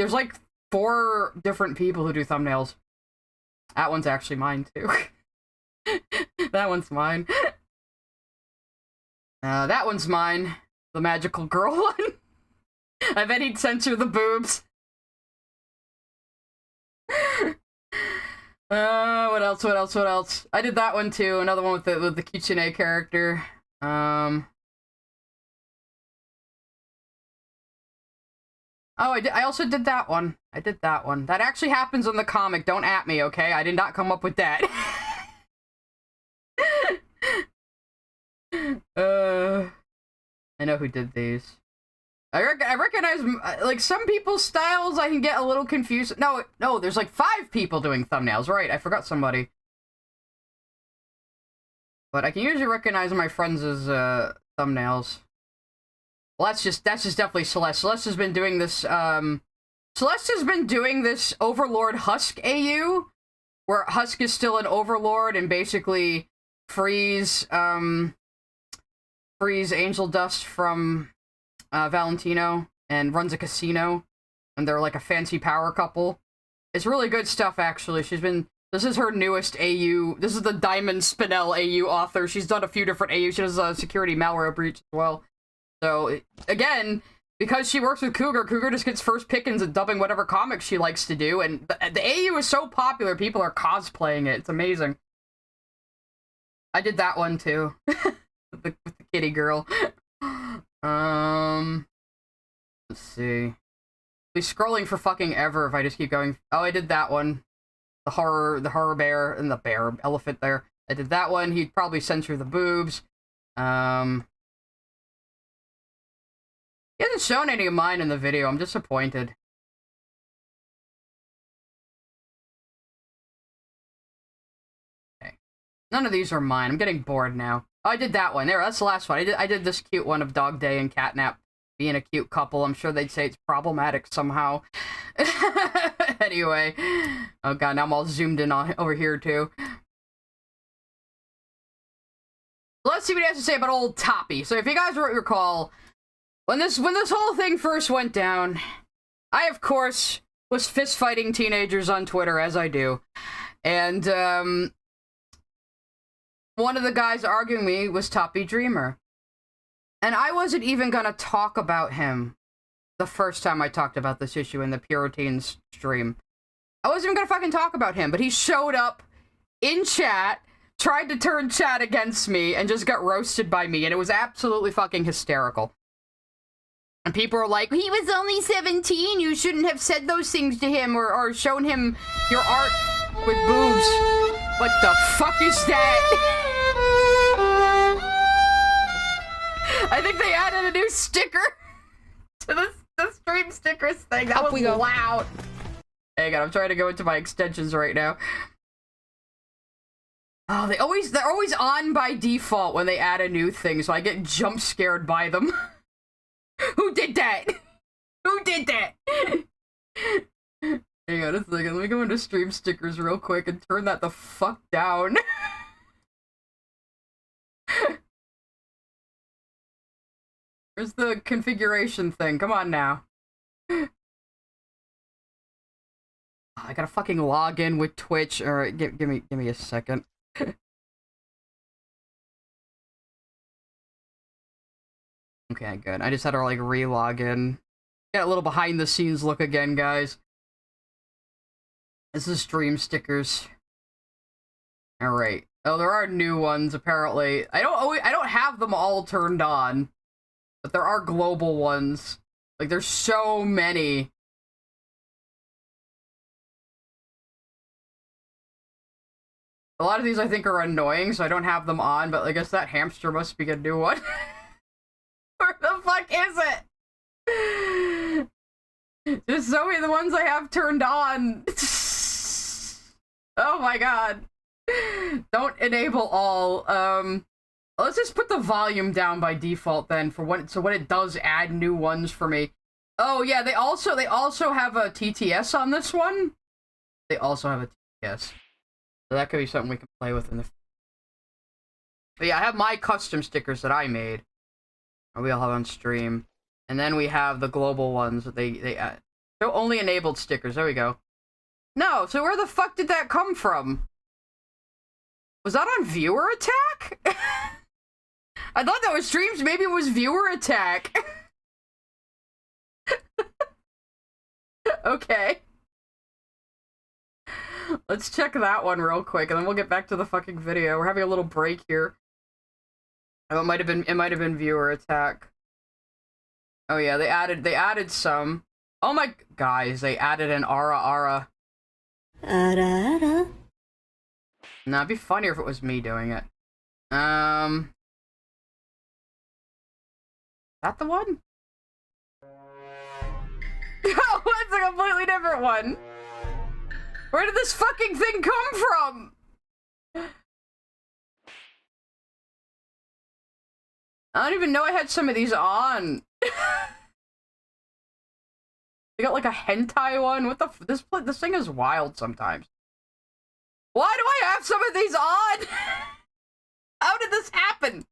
4 different people who do thumbnails. That one's actually mine too. That one's mine. That one's mine. The magical girl one. I bet he'd censor the boobs. What else? I did that one too. Another one with the Kitsune character. Oh, I also did that one. That actually happens in the comic. Don't at me, okay? I did not come up with that. I know who did these. I recognize, like, some people's styles I can get a little confused. No, there's like 5 people doing thumbnails, right? I forgot somebody. But I can usually recognize my friends' thumbnails. Well, that's just definitely Celeste. Celeste has been doing this, Overlord Husk AU, where Husk is still an Overlord and basically frees Angel Dust from Valentino and runs a casino, and they're like a fancy power couple. It's really good stuff, actually. This is her newest AU. This is the Diamond Spinel AU author. She's done a few different AU. She does a security malware breach as well. So, again, because she works with Cougar just gets first pickings at dubbing whatever comics she likes to do, and the AU is so popular, people are cosplaying it. It's amazing. I did that one, too. with the kitty girl. Let's see. I'll be scrolling for fucking ever if I just keep going. Oh, I did that one. the horror bear, and the bear elephant there. I did that one. He'd probably censor the boobs. He hasn't shown any of mine in the video. I'm disappointed. Okay. None of these are mine. I'm getting bored now. Oh, I did that one. There, that's the last one. I did this cute one of Dog Day and Catnap being a cute couple. I'm sure they'd say it's problematic somehow. Anyway. Oh god, now I'm all zoomed in on over here too. Let's see what he has to say about old Toppy. So if you guys recall, when this whole thing first went down, I of course was fist fighting teenagers on Twitter, as I do. And one of the guys arguing me was Toppy Dreamer. And I wasn't even gonna talk about him the first time I talked about this issue in the Puriteens stream. I wasn't even gonna fucking talk about him, but he showed up in chat, tried to turn chat against me, and just got roasted by me, and it was absolutely fucking hysterical. And people are like, he was only 17, you shouldn't have said those things to him, or shown him your art with boobs. What the fuck is that? I think they added a new sticker to the stream stickers thing. That was loud. Hang on, I'm trying to go into my extensions right now. Oh, they're always on by default when they add a new thing, so I get jump scared by them. Who did that? Who did that? Hang on a second, let me go into stream stickers real quick and turn that the fuck down. Where's the configuration thing? Come on now. I gotta fucking log in with Twitch. Alright, give me a second. Okay, good. I just had to like re-log in. Get a little behind the scenes look again, guys. This is stream stickers. Alright. Oh, there are new ones apparently. I don't have them all turned on. But there are global ones. Like, there's so many. A lot of these I think are annoying, so I don't have them on, but I guess that hamster must be a new one. Where the fuck is it? Just show me the ones I have turned on. Oh my god. Don't enable all. Let's just put the volume down by default then for when it does add new ones for me. Oh yeah, they also have a TTS on this one. They also have a TTS. So that could be something we can play with in the... But yeah, I have my custom stickers that I made. We all have on stream. And then we have the global ones that they add. They're only enabled stickers. There we go. No, so where the fuck did that come from? Was that on Viewer Attack? I thought that was streams. Maybe it was Viewer Attack. Okay. Let's check that one real quick, and then we'll get back to the fucking video. We're having a little break here. Oh, it might have been Viewer Attack. Oh yeah, they added some. Oh my guys, they added an Ara. Nah, it'd be funnier if it was me doing it. Is that the one? Oh, it's a completely different one. Where did this fucking thing come from? I don't even know I had some of these on. They got like a hentai one. What the this thing is wild sometimes. Why do I have some of these on? How did this happen?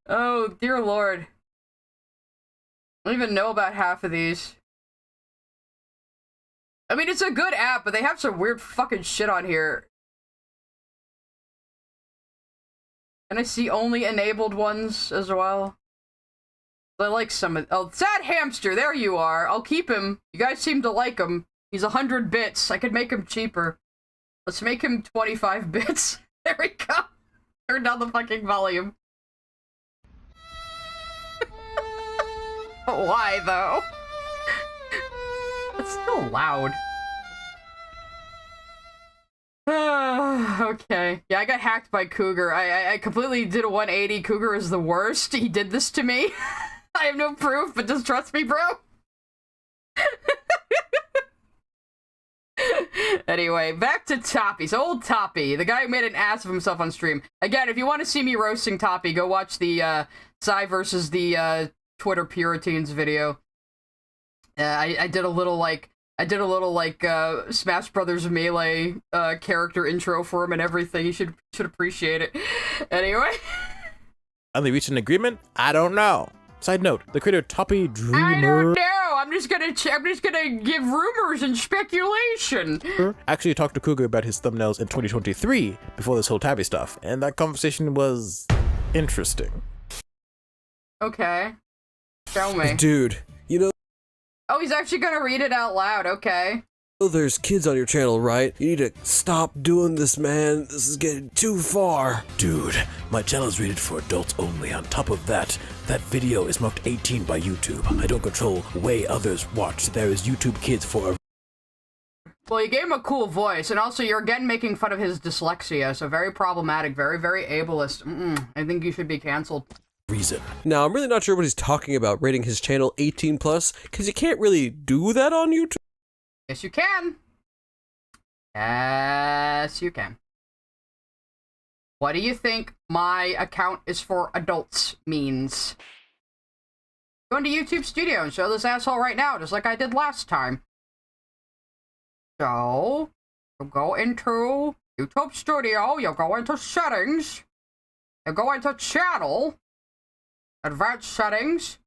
Oh, dear lord. I don't even know about half of these. I mean, it's a good app, but they have some weird fucking shit on here. And I see only enabled ones as well. I like some of... Oh, Sad Hamster, there you are. I'll keep him. You guys seem to like him. He's 100 bits. I could make him cheaper. Let's make him 25 bits. There we go. Turn down the fucking volume. Why, though? That's still loud. Okay. Yeah, I got hacked by Cougar. I completely did a 180. Cougar is the worst. He did this to me. I have no proof, but just trust me, bro. Anyway, back to Tapas. Old Toppy, the guy who made an ass of himself on stream. Again, if you want to see me roasting Toppy, go watch the Psy versus the Twitter Puriteens video. I did a little Smash Brothers Melee character intro for him and everything. You should appreciate it. Anyway. And they reached an agreement? I don't know. Side note, the creator Toppy Dreamer... I don't know. I'm just gonna give rumors and speculation. Actually talked to Cougar about his thumbnails in 2023 before this whole Tabby stuff, and that conversation was interesting. Okay. Show me. Dude, you know... Oh, he's actually gonna read it out loud, okay. Oh, there's kids on your channel, right? You need to stop doing this, man. This is getting too far. Dude, my channel is rated for adults only. On top of that, that video is marked 18 by YouTube. I don't control the way others watch. There is YouTube Kids for a... Well, you gave him a cool voice, and also you're again making fun of his dyslexia, so very problematic, very, very ableist. I think you should be canceled. Reason. Now, I'm really not sure what he's talking about rating his channel 18+, because you can't really do that on YouTube. Yes, you can. Yes, you can. What do you think my account is for adults means? Go into YouTube Studio and show this asshole right now, just like I did last time. So, you go into YouTube Studio, you go into Settings, you go into Channel, Advanced Settings.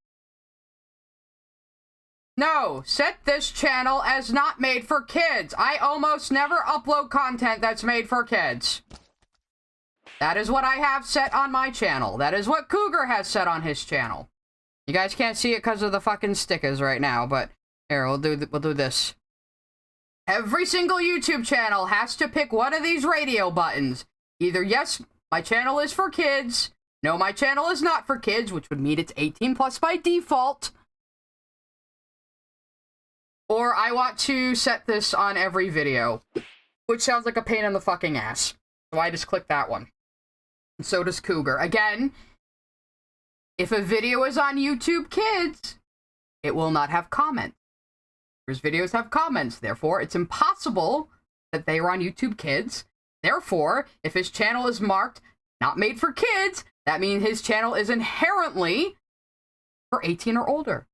No, set this channel as not made for kids. I almost never upload content that's made for kids. That is what I have set on my channel. That is what Cougar has set on his channel. You guys can't see it because of the fucking stickers right now, but here, we'll do this. Every single YouTube channel has to pick one of these radio buttons. Either yes, my channel is for kids. No, my channel is not for kids, which would mean it's 18+ by default. Or I want to set this on every video, which sounds like a pain in the fucking ass. So I just click that one. And so does Cougar. Again, if a video is on YouTube Kids, it will not have comments. Cougar's videos have comments, therefore it's impossible that they are on YouTube Kids. Therefore, if his channel is marked not made for kids, that means his channel is inherently for 18 or older.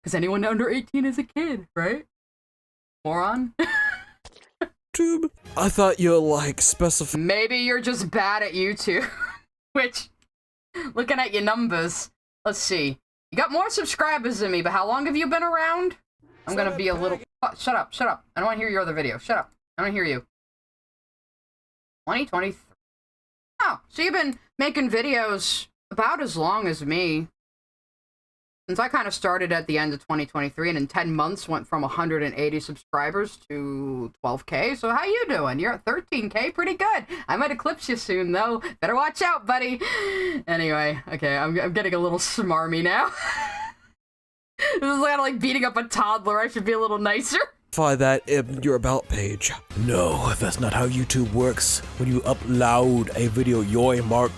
Because anyone under 18 is a kid, right? Moron? YouTube? I thought you like specify. Maybe you're just bad at YouTube. Which, looking at your numbers, let's see. You got more subscribers than me, but how long have you been around? I'm gonna be a little... Oh, shut up. I don't want to hear your other video. Shut up. I don't want to hear you. 2023. Oh, so you've been making videos about as long as me. Since I kind of started at the end of 2023 and in 10 months went from 180 subscribers to 12K. So how you doing? You're at 13K, pretty good. I might eclipse you soon though. Better watch out, buddy. Anyway, okay, I'm getting a little smarmy now. This is kind of like beating up a toddler. I should be a little nicer. That in your about page. No, that's not how YouTube works. When you upload a video, your mark...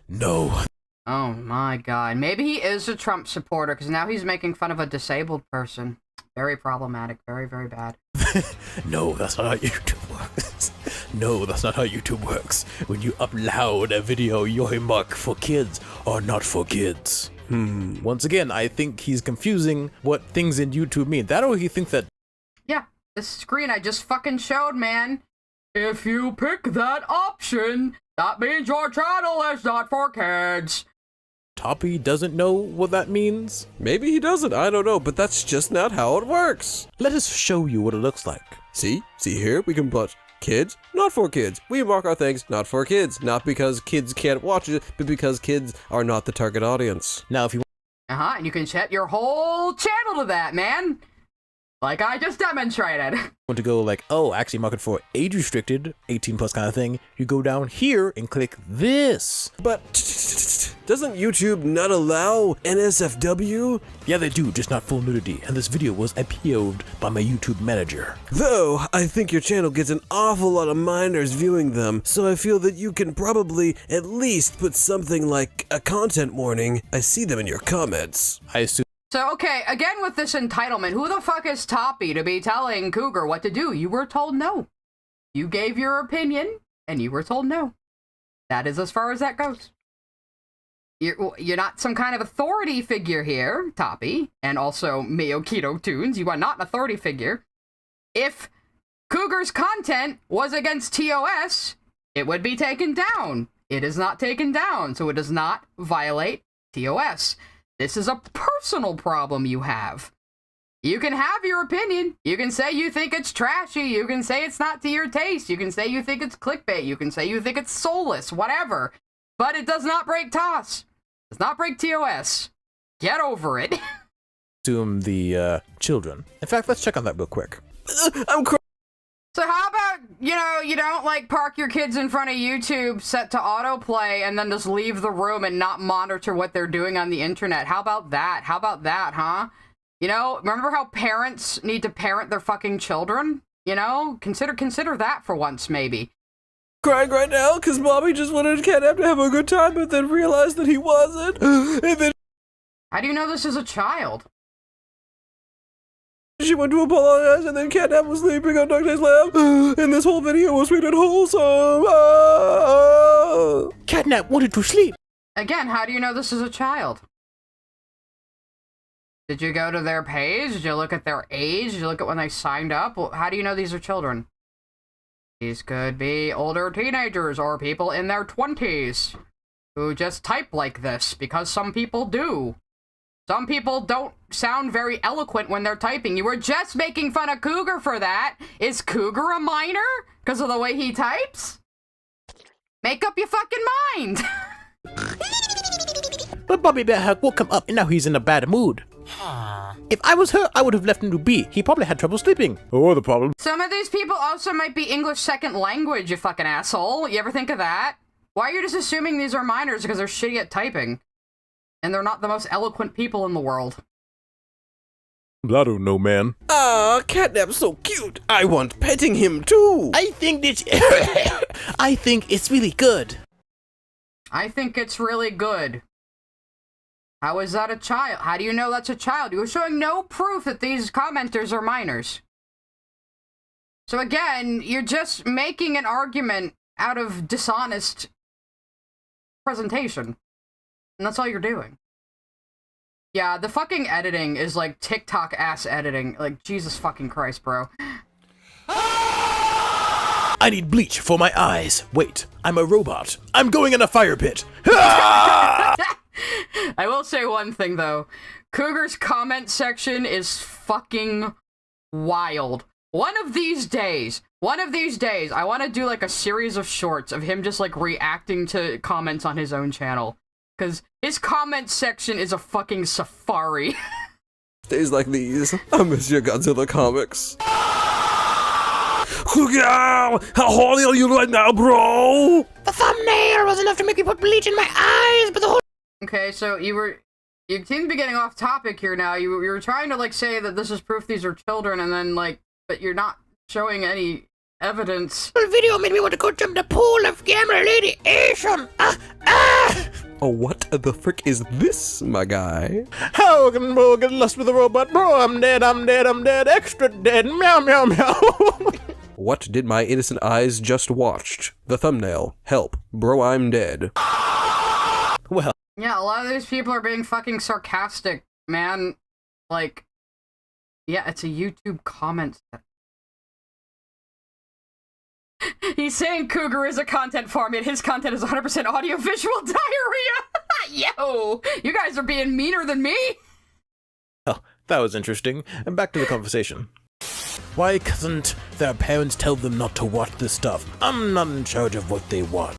No. Oh my god. Maybe he is a Trump supporter, because now he's making fun of a disabled person. Very problematic. Very, very bad. No, that's not how YouTube works. No, that's not how YouTube works. When you upload a video, your mark for kids or not for kids. Once again, I think he's confusing what things in YouTube mean. That or he thinks that... Yeah, this screen I just fucking showed, man. If you pick that option, that means your channel is not for kids. Toppy doesn't know what that means? Maybe he doesn't, I don't know, but that's just not how it works. Let us show you what it looks like. See here, we can put kids, not for kids. We mark our things not for kids, not because kids can't watch it, but because kids are not the target audience. Now if you... And you can set your whole channel to that, man. Like I just demonstrated. Want to go like, oh, actually market for age restricted, 18 plus kind of thing, you go down here and click this. But doesn't YouTube not allow NSFW? Yeah, they do, just not full nudity, and this video was appealed by my YouTube manager. Though, I think your channel gets an awful lot of minors viewing them, so I feel that you can probably at least put something like a content warning. I see them in your comments. I assume. So, okay, again with this entitlement, who the fuck is Toppy to be telling Cougar what to do? You were told no. You gave your opinion, and you were told no. That is as far as that goes. You're not some kind of authority figure here, Toppy, and also Miyokito Tunes. You are not an authority figure. If Cougar's content was against TOS, it would be taken down. It is not taken down, so it does not violate TOS. This is a personal problem you have. You can have your opinion. You can say you think it's trashy. You can say it's not to your taste. You can say you think it's clickbait. You can say you think it's soulless, whatever. But it does not break TOS. It does not break TOS. Get over it. Assume the children. In fact, let's check on that real quick. I'm crying. So how about, you don't, like, park your kids in front of YouTube set to autoplay and then just leave the room and not monitor what they're doing on the internet? How about that? How about that, huh? Remember how parents need to parent their fucking children? Consider that for once, maybe. Crying right now because mommy just wanted Catnap to have a good time but then realized that he wasn't. And then how do you know this is a child? she went to apologize and then Catnap was sleeping on Ducktail's lap and this whole video was sweet and wholesome. Catnap wanted to sleep. Again, how do you know this is a child? Did you go to their page? Did you look at their age? Did you look at when they signed up? Well, how do you know these are children? These could be older teenagers or people in their 20s who just type like this because some people do. Some people don't sound very eloquent when they're typing. You were just making fun of Cougar for that. Is Cougar a minor because of the way he types? Make up your fucking mind. But Bobby Bear Hug woke him up and now he's in a bad mood. If I was her, I would have left him to be. He probably had trouble sleeping. Oh, the problem. Some of these people also might be English second language, you fucking asshole. You ever think of that? Why are you just assuming these are minors because they're shitty at typing? And they're not the most eloquent people in the world. I don't know, man. Ah, Catnap's so cute. I want petting him too. I think it's really good. I think it's really good. How is that a child? How do you know that's a child? You were showing no proof that these commenters are minors. So again, you're just making an argument out of dishonest presentation. And that's all you're doing. Yeah, the fucking editing is like TikTok-ass editing. Like, Jesus fucking Christ, bro. I need bleach for my eyes. Wait, I'm a robot. I'm going in a fire pit. I will say one thing, though. Cougar's comment section is fucking wild. One of these days, I want to do, like, a series of shorts of him just, like, reacting to comments on his own channel. Because his comment section is a fucking safari. Days like these, I miss your Godzilla comics. Cougar, how horny are you right now, bro? The thumbnail was enough to make me put bleach in my eyes, but the whole... Okay, so you seem to be getting off topic here now. You were trying to, like, say that this is proof these are children, and then, like, but you're not showing any evidence. The video made me want to go jump the pool of gamma radiation. Oh, what the frick is this, my guy? How can bro get lost with a robot? Bro, I'm dead, extra dead, meow, meow, meow. What did my innocent eyes just watched? The thumbnail. Help. Bro, I'm dead. Well. Yeah, a lot of these people are being fucking sarcastic, man. Like, yeah, it's a YouTube comment. He's saying Cougar is a content farm, yet his content is 100% audio-visual diarrhea! Yo! You guys are being meaner than me! Oh, that was interesting. And back to the conversation. Why couldn't their parents tell them not to watch this stuff? I'm not in charge of what they want.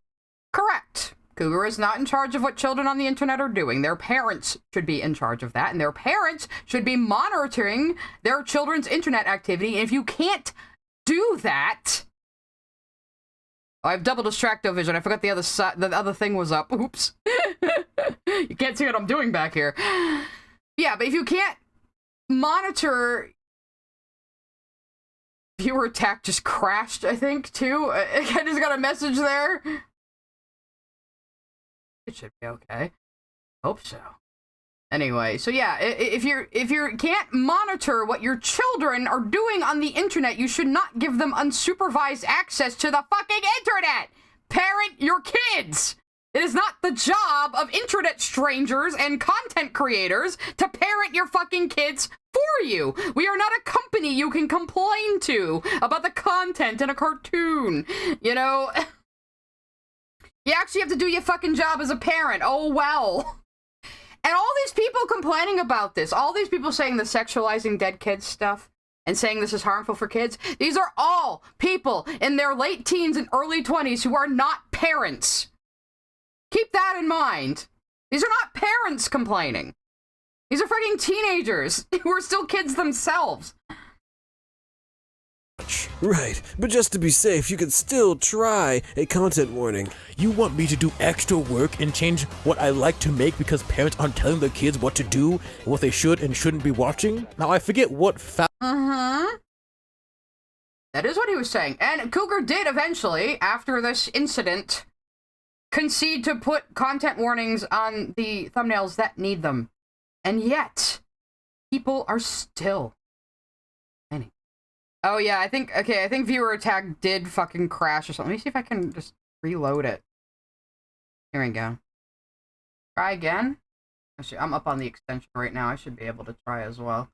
Correct. Cougar is not in charge of what children on the internet are doing. Their parents should be in charge of that, and their parents should be monitoring their children's internet activity. And if you can't do that... Oh, I have double distracto vision. I forgot the other side. The other thing was up. Oops. You can't see what I'm doing back here. Yeah, but if you can't monitor... Viewer attack just crashed, I think, too. I just got a message there. It should be okay. Hope so. Anyway, so yeah, if you can't monitor what your children are doing on the internet, you should not give them unsupervised access to the fucking internet. Parent your kids. It is not the job of internet strangers and content creators to parent your fucking kids for you. We are not a company you can complain to about the content in a cartoon. You know, you actually have to do your fucking job as a parent. Oh, well. And all these people complaining about this, all these people saying the sexualizing dead kids stuff and saying this is harmful for kids, these are all people in their late teens and early 20s who are not parents. Keep that in mind. These are not parents complaining. These are fucking teenagers who are still kids themselves. Right, but just to be safe, you could still try a content warning. You want me to do extra work and change what I like to make because parents aren't telling their kids what to do, and what they should and shouldn't be watching? Now I forget what That is what he was saying. And Cougar did eventually, after this incident, concede to put content warnings on the thumbnails that need them. And yet, people are still complaining. Oh yeah, I think viewer attack did fucking crash or something. Let me see if I can just reload it. Here we go. Try again. Actually, I'm up on the extension right now. I should be able to try as well.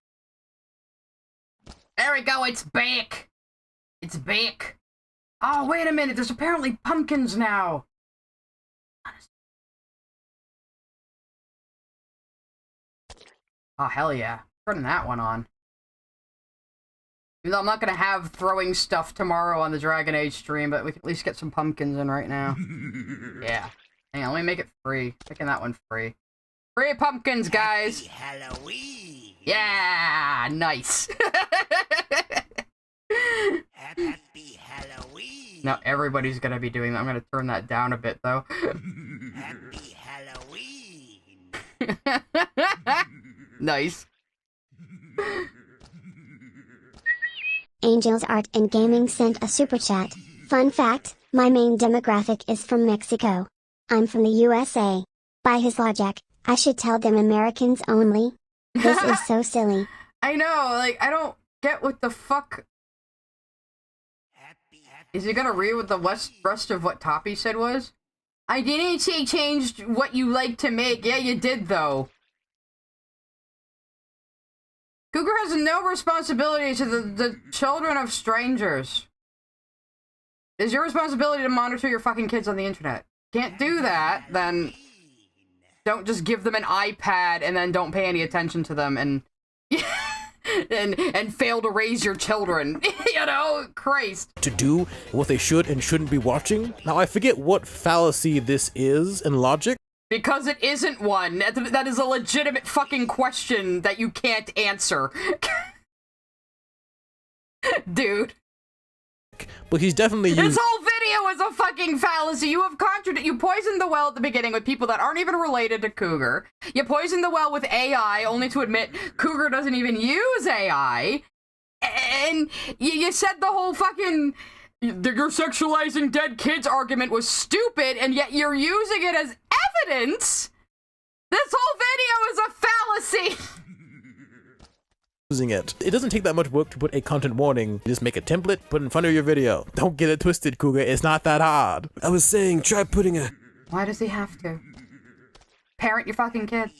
There we go, it's back! It's back! Oh, wait a minute, there's apparently pumpkins now! Oh, hell yeah. Turning that one on. Even though I'm not gonna have throwing stuff tomorrow on the Dragon Age stream, but we can at least get some pumpkins in right now. Yeah. Hang on, let me make it free. Making that one free. Free pumpkins, guys! Happy Halloween! Yeah! Nice! Happy Halloween! Now everybody's gonna be doing that. I'm gonna turn that down a bit, though. Happy Halloween! Nice. Angels Art and Gaming sent a super chat. Fun fact, my main demographic is from Mexico. I'm from the USA. By his logic, I should tell them Americans only. This is so silly. I know, like, I don't get what the fuck... Is he gonna read what the rest of what Toppy said was? I didn't say changed what you like to make. Yeah, you did, though. Cougar has no responsibility to the children of strangers. It's your responsibility to monitor your fucking kids on the internet. Can't do that, then don't just give them an iPad and then don't pay any attention to them and and fail to raise your children. You know? Christ. to do, what they should and shouldn't be watching? Now I forget what fallacy this is in logic. Because it isn't one. That is a legitimate fucking question that you can't answer. Dude. But he's definitely used... This whole video is a fucking fallacy. You have you poisoned the well at the beginning with people that aren't even related to Cougar. You poisoned the well with AI, only to admit Cougar doesn't even use AI. And you said the whole fucking... Your sexualizing dead kids argument was stupid, and yet you're using it as evidence? This whole video is a fallacy! Using it. It doesn't take that much work to put a content warning. You just make a template, put it in front of your video. Don't get it twisted, Cougar. It's not that hard. I was saying, try putting a... Why does he have to? Parent your fucking kids.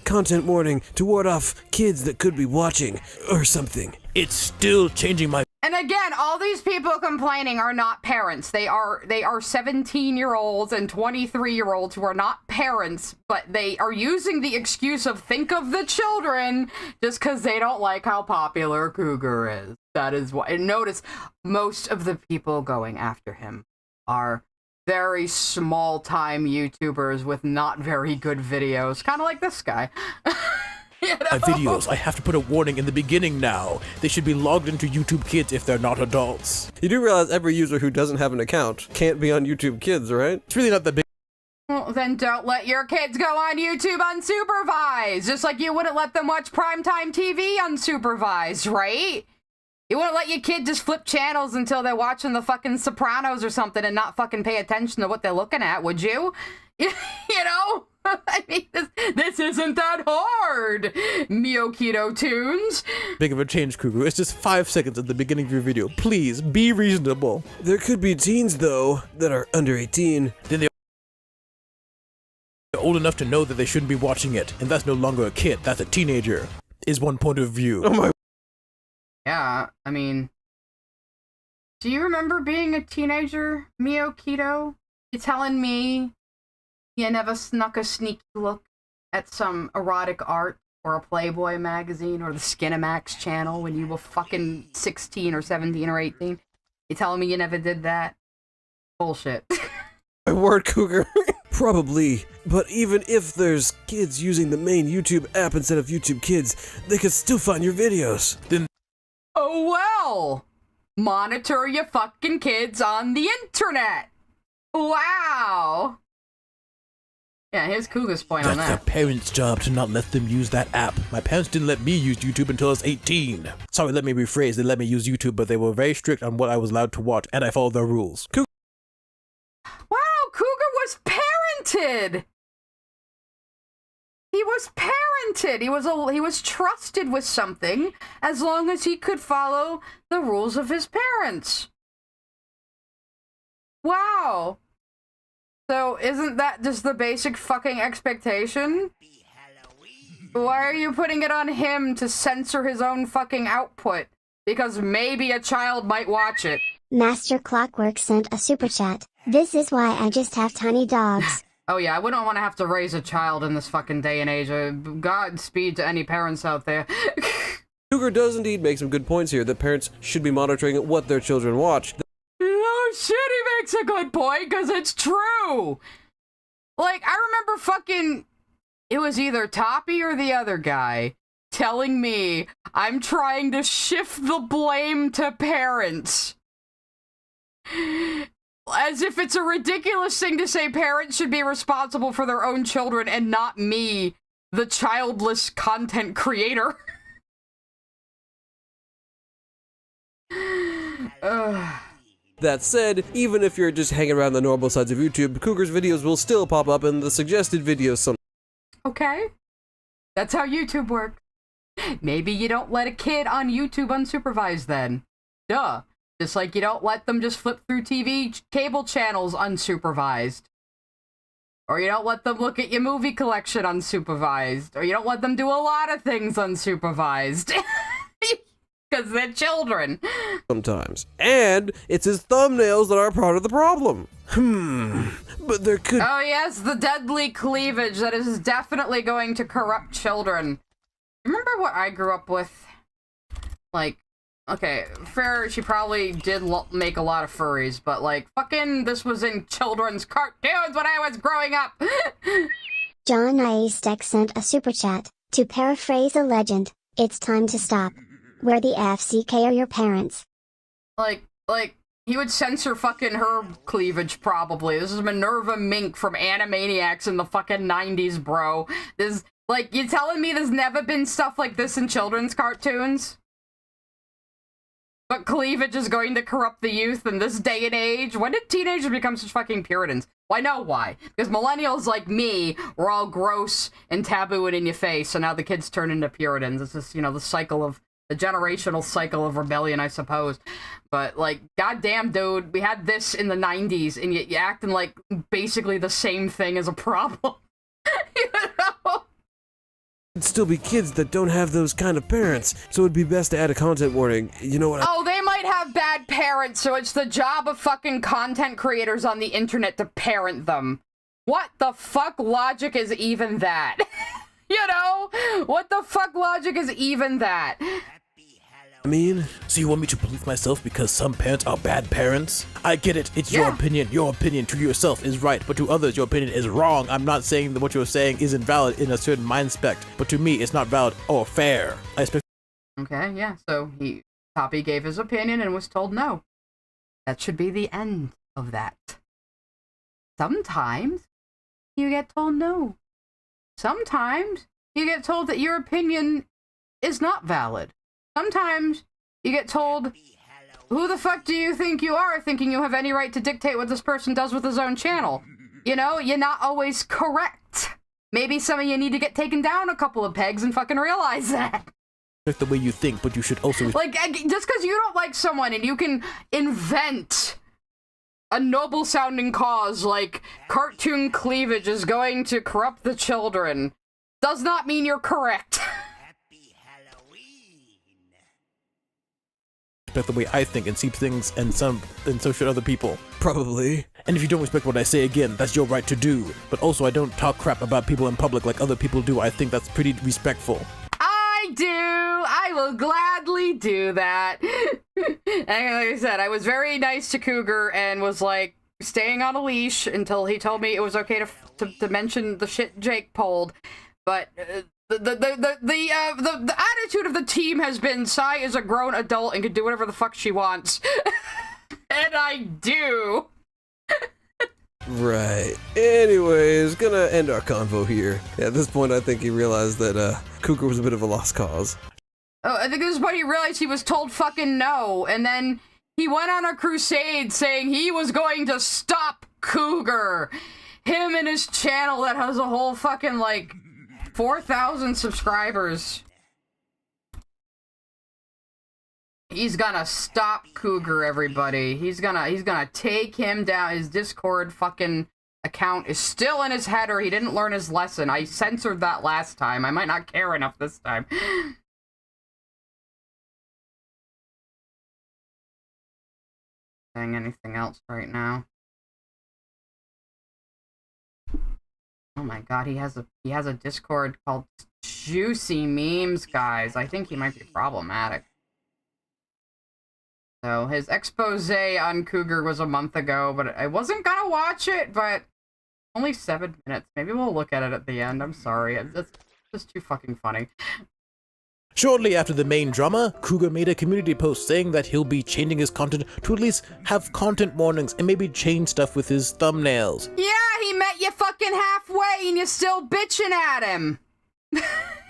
content warning to ward off kids that could be watching, or something. It's still changing my... And again, all these people complaining are not parents. They are 17-year-olds and 23-year-olds who are not parents, but they are using the excuse of think of the children just because they don't like how popular Cougar is. That is why. And notice, most of the people going after him are very small-time YouTubers with not very good videos. Kind of like this guy. You know? My videos, I have to put a warning in the beginning now. They should be logged into YouTube Kids if they're not adults. You do realize every user who doesn't have an account can't be on YouTube Kids, right? It's really not that big. Well, then don't let your kids go on YouTube unsupervised. Just like you wouldn't let them watch primetime TV unsupervised, right? You wouldn't let your kid just flip channels until they're watching the fucking Sopranos or something and not fucking pay attention to what they're looking at, would you? You know? I mean, this isn't that hard, Miyokito Tunes. Big of a change, Cougar. It's just 5 seconds at the beginning of your video. Please, be reasonable. There could be teens, though, that are under 18. Then they're old enough to know that they shouldn't be watching it, and that's no longer a kid, that's a teenager, is one point of view. Oh my... Yeah, I mean... Do you remember being a teenager, Miyokito? You telling me you never snuck a sneaky look at some erotic art or a Playboy magazine or the Skinamax channel when you were fucking 16 or 17 or 18? You telling me you never did that? Bullshit. My word, Cougar. Probably. But even if there's kids using the main YouTube app instead of YouTube Kids, they could still find your videos. Then... Oh well! Monitor your fucking kids on the internet! Wow! Yeah, here's Cougar's point on that. That's the parents' job to not let them use that app. My parents didn't let me use YouTube until I was 18. Sorry, let me rephrase. They let me use YouTube, but they were very strict on what I was allowed to watch, and I followed their rules. Wow, Cougar was parented! He was parented! He was trusted with something as long as he could follow the rules of his parents. Wow. So, isn't that just the basic fucking expectation? Why are you putting it on him to censor his own fucking output? Because maybe a child might watch it. Master Clockwork sent a super chat. This is why I just have tiny dogs. Oh yeah, I wouldn't want to have to raise a child in this fucking day and age. Godspeed to any parents out there. Cougar does indeed make some good points here, that parents should be monitoring what their children watch. Oh shit, he makes a good point, because it's true! Like, I remember fucking... It was either Toppy or the other guy telling me I'm trying to shift the blame to parents. As if it's a ridiculous thing to say parents should be responsible for their own children and not me, the childless content creator. That said, even if you're just hanging around the normal sides of YouTube, Cougar's videos will still pop up in the suggested videos Okay. That's how YouTube works. Maybe you don't let a kid on YouTube unsupervised then. Duh. Just like you don't let them just flip through TV cable channels unsupervised. Or you don't let them look at your movie collection unsupervised. Or you don't let them do a lot of things unsupervised. Because they're children. sometimes. And it's his thumbnails that are part of the problem. But there could... Oh yes, the deadly cleavage that is definitely going to corrupt children. Remember what I grew up with? Like, okay, fair, she probably did make a lot of furries, but like, fucking, this was in children's cartoons when I was growing up! John Iastek sent a super chat. To paraphrase a legend, it's time to stop. Where the FCK are your parents? Like, he would censor fucking her cleavage, probably. This is Minerva Mink from Animaniacs in the fucking 90s, bro. This, like, you telling me there's never been stuff like this in children's cartoons? But cleavage is going to corrupt the youth in this day and age? When did teenagers become such fucking Puritans? Well, I know why. Because millennials like me were all gross and taboo and in your face, so now the kids turn into Puritans. It's just, you know, the generational cycle of rebellion, I suppose. But, like, goddamn, dude, we had this in the 90s, and you're acting like basically the same thing as a problem. You know? It'd still be kids that don't have those kind of parents, so it'd be best to add a content warning. You know what? Oh, they might have bad parents, so it's the job of fucking content creators on the internet to parent them. What the fuck logic is even that? You know? What the fuck logic is even that? I mean, So you want me to police myself because some parents are bad parents? I get it. It's your opinion. Your opinion to yourself is right, but to others, your opinion is wrong. I'm not saying that what you're saying isn't valid in a certain mind spec, but to me, it's not valid or fair. I expect. Okay, yeah, so Poppy gave his opinion and was told no. That should be the end of that. Sometimes you get told no. Sometimes you get told that your opinion is not valid. Sometimes you get told, who the fuck do you think you are, thinking you have any right to dictate what this person does with his own channel? You know, you're not always correct. Maybe some of you need to get taken down a couple of pegs and fucking realize that. The way you think, but you should also... Like, just because you don't like someone and you can invent a noble-sounding cause like cartoon cleavage is going to corrupt the children, does not mean you're correct. Happy Halloween. Respect the way I think and see things, and so should other people. probably. And if you don't respect what I say again, that's your right to do. But also, I don't talk crap about people in public like other people do. I think that's pretty respectful. I do! I will gladly do that. And like I said, I was very nice to Cougar and was like staying on a leash until he told me it was okay to mention the shit Jake pulled. But the attitude of the team has been Sai is a grown adult and can do whatever the fuck she wants. And I do. Right. Anyways, gonna end our convo here. At this point, I think he realized that Cougar was a bit of a lost cause. Oh, I think this is when he realized he was told fucking no, and then he went on a crusade saying he was going to stop Cougar. Him and his channel that has a whole fucking, like, 4,000 subscribers. He's gonna stop Cougar, everybody. He's gonna take him down. His Discord fucking account is still in his header. He didn't learn his lesson. I censored that last time. I might not care enough this time. Saying anything else right now? Oh my god, he has a Discord called Juicy Memes, guys. I think he might be problematic. So, his expose on Cougar was a month ago, but I wasn't gonna watch it, but only 7 minutes. Maybe we'll look at it at the end. I'm sorry. It's just too fucking funny. Shortly after the main drama, Cougar made a community post saying that he'll be changing his content to at least have content warnings and maybe change stuff with his thumbnails. Yeah, he met you fucking halfway and you're still bitching at him.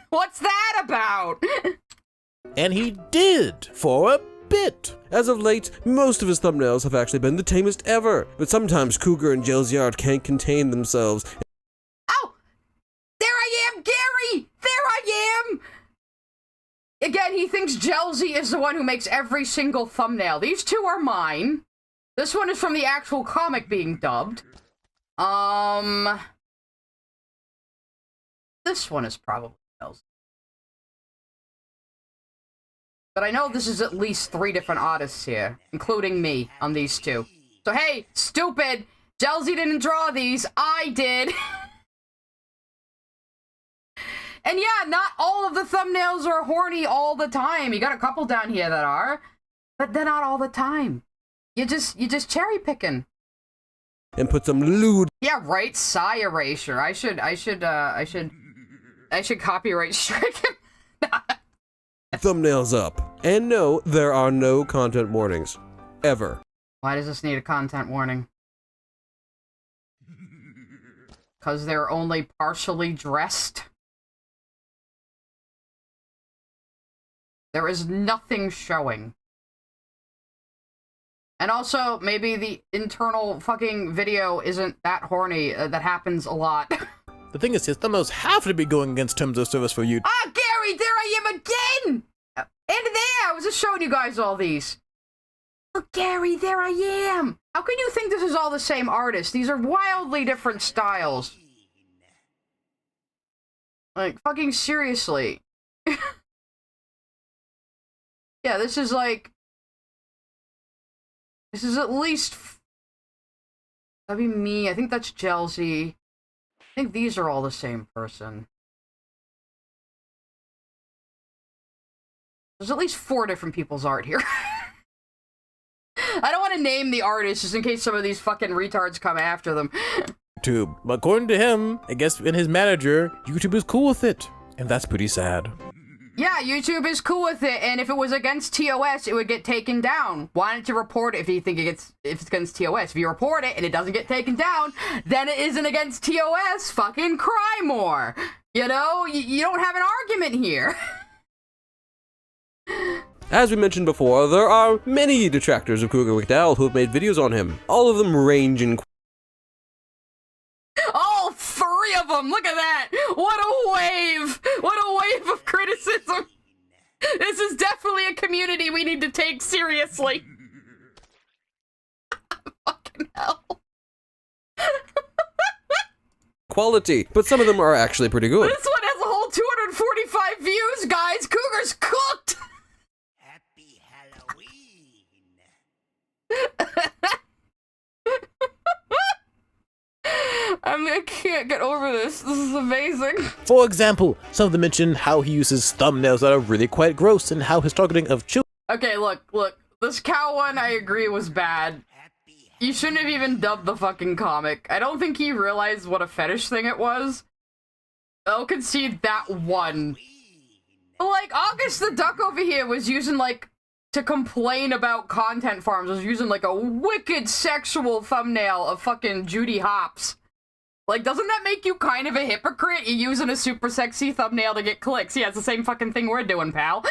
What's that about? And he did, for a bit. As of late, most of his thumbnails have actually been the tamest ever, but sometimes Cougar and Jelzyard can't contain themselves. Oh! There I am, Gary! There I am! Again, he thinks Jelzy is the one who makes every single thumbnail. These two are mine. This one is from the actual comic being dubbed. This one is probably Jelzy. But I know this is at least 3 different artists here, including me on these two. So hey, stupid! Jelzy didn't draw these, I did! And yeah, not all of the thumbnails are horny all the time. You got a couple down here that are, but they're not all the time. You just cherry picking. And put some lewd. Yeah, right. Sigh erasure. I should copyright strike him. Thumbnails up. And no, there are no content warnings. Ever. Why does this need a content warning? Because they're only partially dressed. There is nothing showing. And also, maybe the internal fucking video isn't that horny. That happens a lot. The thing is, his thumbnails have to be going against terms of service for you. Ah, Gary, there I am again! And there, I was just showing you guys all these. Oh, Gary, there I am! How can you think this is all the same artist? These are wildly different styles. Like, fucking seriously. Yeah, this is like... This is at least... That'd be me. I think that's Jelzy. I think these are all the same person. There's at least 4 different people's art here. I don't want to name the artists just in case some of these fucking retards come after them. YouTube. But according to him, I guess, and his manager, YouTube is cool with it. And that's pretty sad. Yeah, YouTube is cool with it, and if it was against TOS, it would get taken down. Why don't you report it if you think if it's against TOS? If you report it and it doesn't get taken down, then it isn't against TOS. Fucking cry more. You know, you don't have an argument here. As we mentioned before, there are many detractors of CougarMacDowall who have made videos on him. All of them range in All 3 of them! Look at that! What a wave! What a wave of criticism! This is definitely a community we need to take seriously. Fucking hell. quality, but some of them are actually pretty good. This one has a whole 245 views, guys! Cougar's cooked! Happy Halloween. I can't get over this. This is amazing. For example, some of them mention how he uses thumbnails that are really quite gross and how his targeting of children. Okay, look. This cow one, I agree, was bad. You shouldn't have even dubbed the fucking comic. I don't think he realized what a fetish thing it was. I'll concede that one. But, like, August the Duck over here was using, like, to complain about content farms, was using, like, a wicked sexual thumbnail of fucking Judy Hopps. Like, doesn't that make you kind of a hypocrite? You're using a super sexy thumbnail to get clicks. Yeah, it's the same fucking thing we're doing, pal.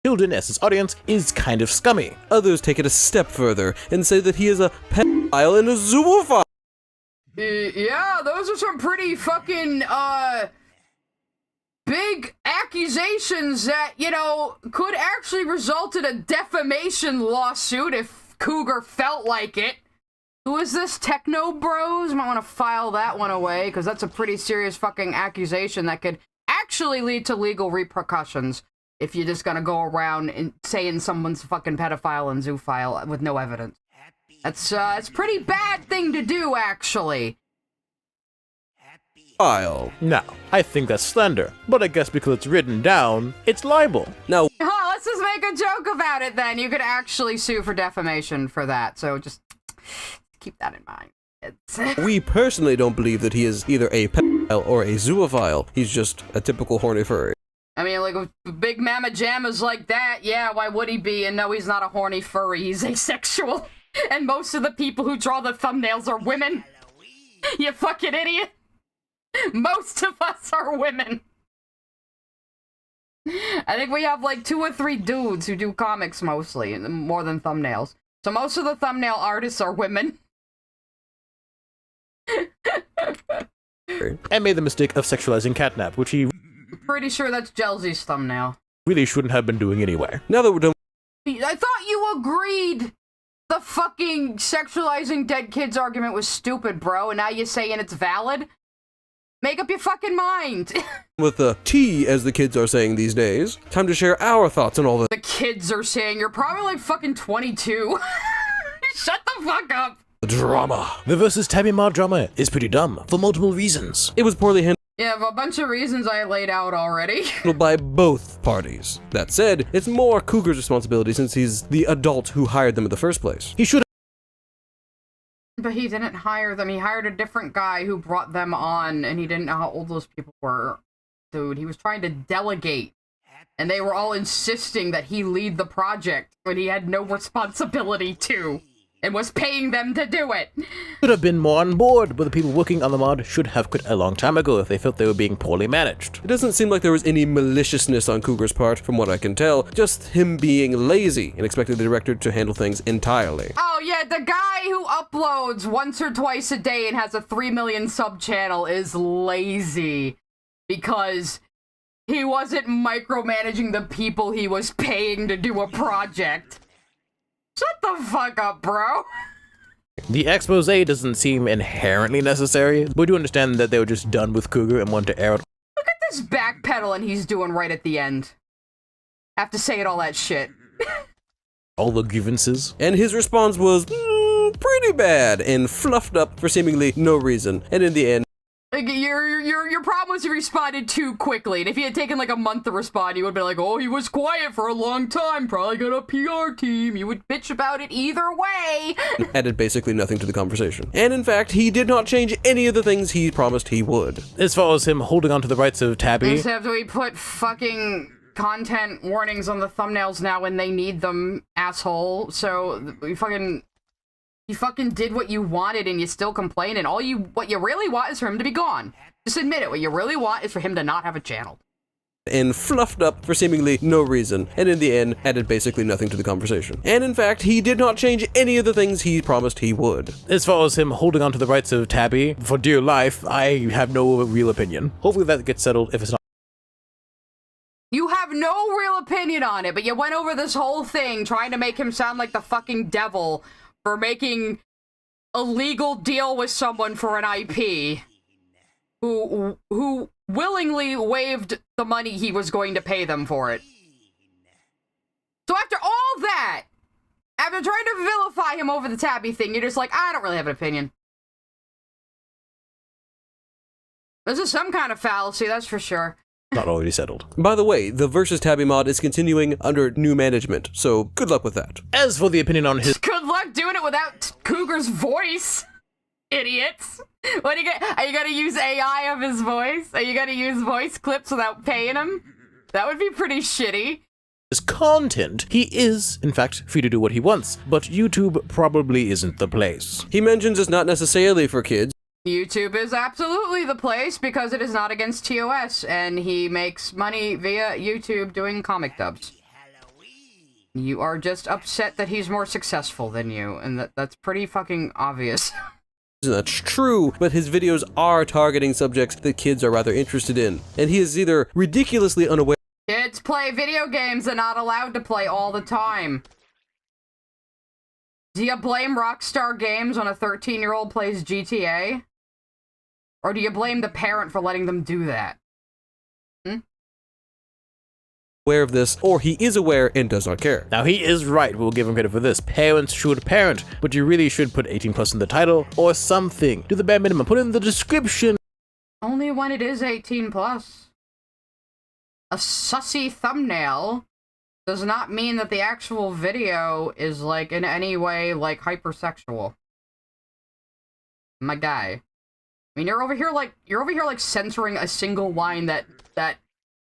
Children as his audience is kind of scummy. Others take it a step further and say that he is a pedophile and a zoophile. Yeah, those are some pretty fucking, big accusations that, you know, could actually result in a defamation lawsuit if Cougar felt like it. Who is this? Techno Bros? Might want to file that one away, because that's a pretty serious fucking accusation that could actually lead to legal repercussions if you're just gonna go around and saying someone's fucking pedophile and zoophile with no evidence. That's, it's a pretty bad thing to do, actually. File. Now, I think that's slender, but I guess because it's written down, it's libel. Now, Let's just make a joke about it then. You could actually sue for defamation for that, so just keep that in mind. we personally don't believe that he is either a pedophile or a zoophile. He's just a typical horny furry. I mean, like, with big mama jammas like that, yeah, why would he be? And no, he's not a horny furry, he's asexual. And most of the people who draw the thumbnails are women. You fucking idiot. Most of us are women. I think we have like 2 or 3 dudes who do comics mostly, more than thumbnails. So most of the thumbnail artists are women. And made the mistake of sexualizing Catnap, which he Pretty sure that's Jelzy's thumbnail. really shouldn't have been doing anyway. Now that we're done I thought you agreed the fucking sexualizing dead kids argument was stupid, bro, and now you're saying it's valid? Make up your fucking mind. with the tea, as the kids are saying these days, time to share our thoughts on all this. The kids are saying you're probably like fucking 22. Shut the fuck up. Drama. The versus Tabby Ma drama is pretty dumb for multiple reasons. It was poorly handled Yeah, a bunch of reasons I laid out already. by both parties. That said, it's more Cougar's responsibility since he's the adult who hired them in the first place. He should But he didn't hire them. He hired a different guy who brought them on, and he didn't know how old those people were. Dude, he was trying to delegate. And they were all insisting that he lead the project when he had no responsibility to. And was paying them to do it. have been more on board, but the people working on the mod should have quit a long time ago if they felt they were being poorly managed. It doesn't seem like there was any maliciousness on Cougar's part, from what I can tell, just him being lazy and expecting the director to handle things entirely. Oh yeah, the guy who uploads once or twice a day and has a 3 million sub channel is lazy. Because he wasn't micromanaging the people he was paying to do a project. Shut the fuck up, bro. The expose doesn't seem inherently necessary, but we do understand that they were just done with Cougar and wanted to air it. Look at this backpedaling he's doing right at the end. After saying all that shit. All the grievances. And his response was pretty bad and fluffed up for seemingly no reason. And in the end, Like, your problem was he responded too quickly, and if he had taken like a month to respond, you would be like, oh, he was quiet for a long time, probably got a PR team. You would bitch about it either way. Added basically nothing to the conversation. And in fact, he did not change any of the things he promised he would. As far as him holding on to the rights of Tabby, Except we put fucking content warnings on the thumbnails now when they need them, asshole. So you fucking did what you wanted and you still complain, and what you really want is for him to be gone. Just admit it. What you really want is for him to not have a channel. And fluffed up for seemingly no reason, and in the end, added basically nothing to the conversation. And in fact, he did not change any of the things he promised he would. as far as him holding on to the rights of Tabby for dear life, I have no real opinion. Hopefully that gets settled if it's not. You have no real opinion on it, but you went over this whole thing trying to make him sound like the fucking devil for making a legal deal with someone for an IP who willingly waived the money he was going to pay them for it. So after all that, after trying to vilify him over the Tabby thing, you're just like, I don't really have an opinion. This is some kind of fallacy, that's for sure. Not already settled. By the way, the Versus Tabby mod is continuing under new management, so good luck with that. As for the opinion on his Good luck doing it without Cougar's voice, idiots. What are you gonna use AI of his voice? Are you gonna use voice clips without paying him? That would be pretty shitty. content, he is, in fact, free to do what he wants, but YouTube probably isn't the place. He mentions it's not necessarily for kids. YouTube is absolutely the place because it is not against TOS, and he makes money via YouTube doing comic dubs. You are just upset that he's more successful than you, and that's pretty fucking obvious. That's true, but his videos are targeting subjects that kids are rather interested in, and he is either ridiculously unaware. Kids play video games they're not allowed to play all the time. Do you blame Rockstar Games when a 13-year-old plays GTA? Or do you blame the parent for letting them do that? Aware of this, or he is aware and does not care. Now he is right, we'll give him credit for this. Parents should parent, but you really should put 18 plus in the title, or something. Do the bare minimum, put in the description. Only when it is 18 plus. A sussy thumbnail does not mean that the actual video is, like, in any way, like, hypersexual. My guy. I mean, you're over here like censoring a single line that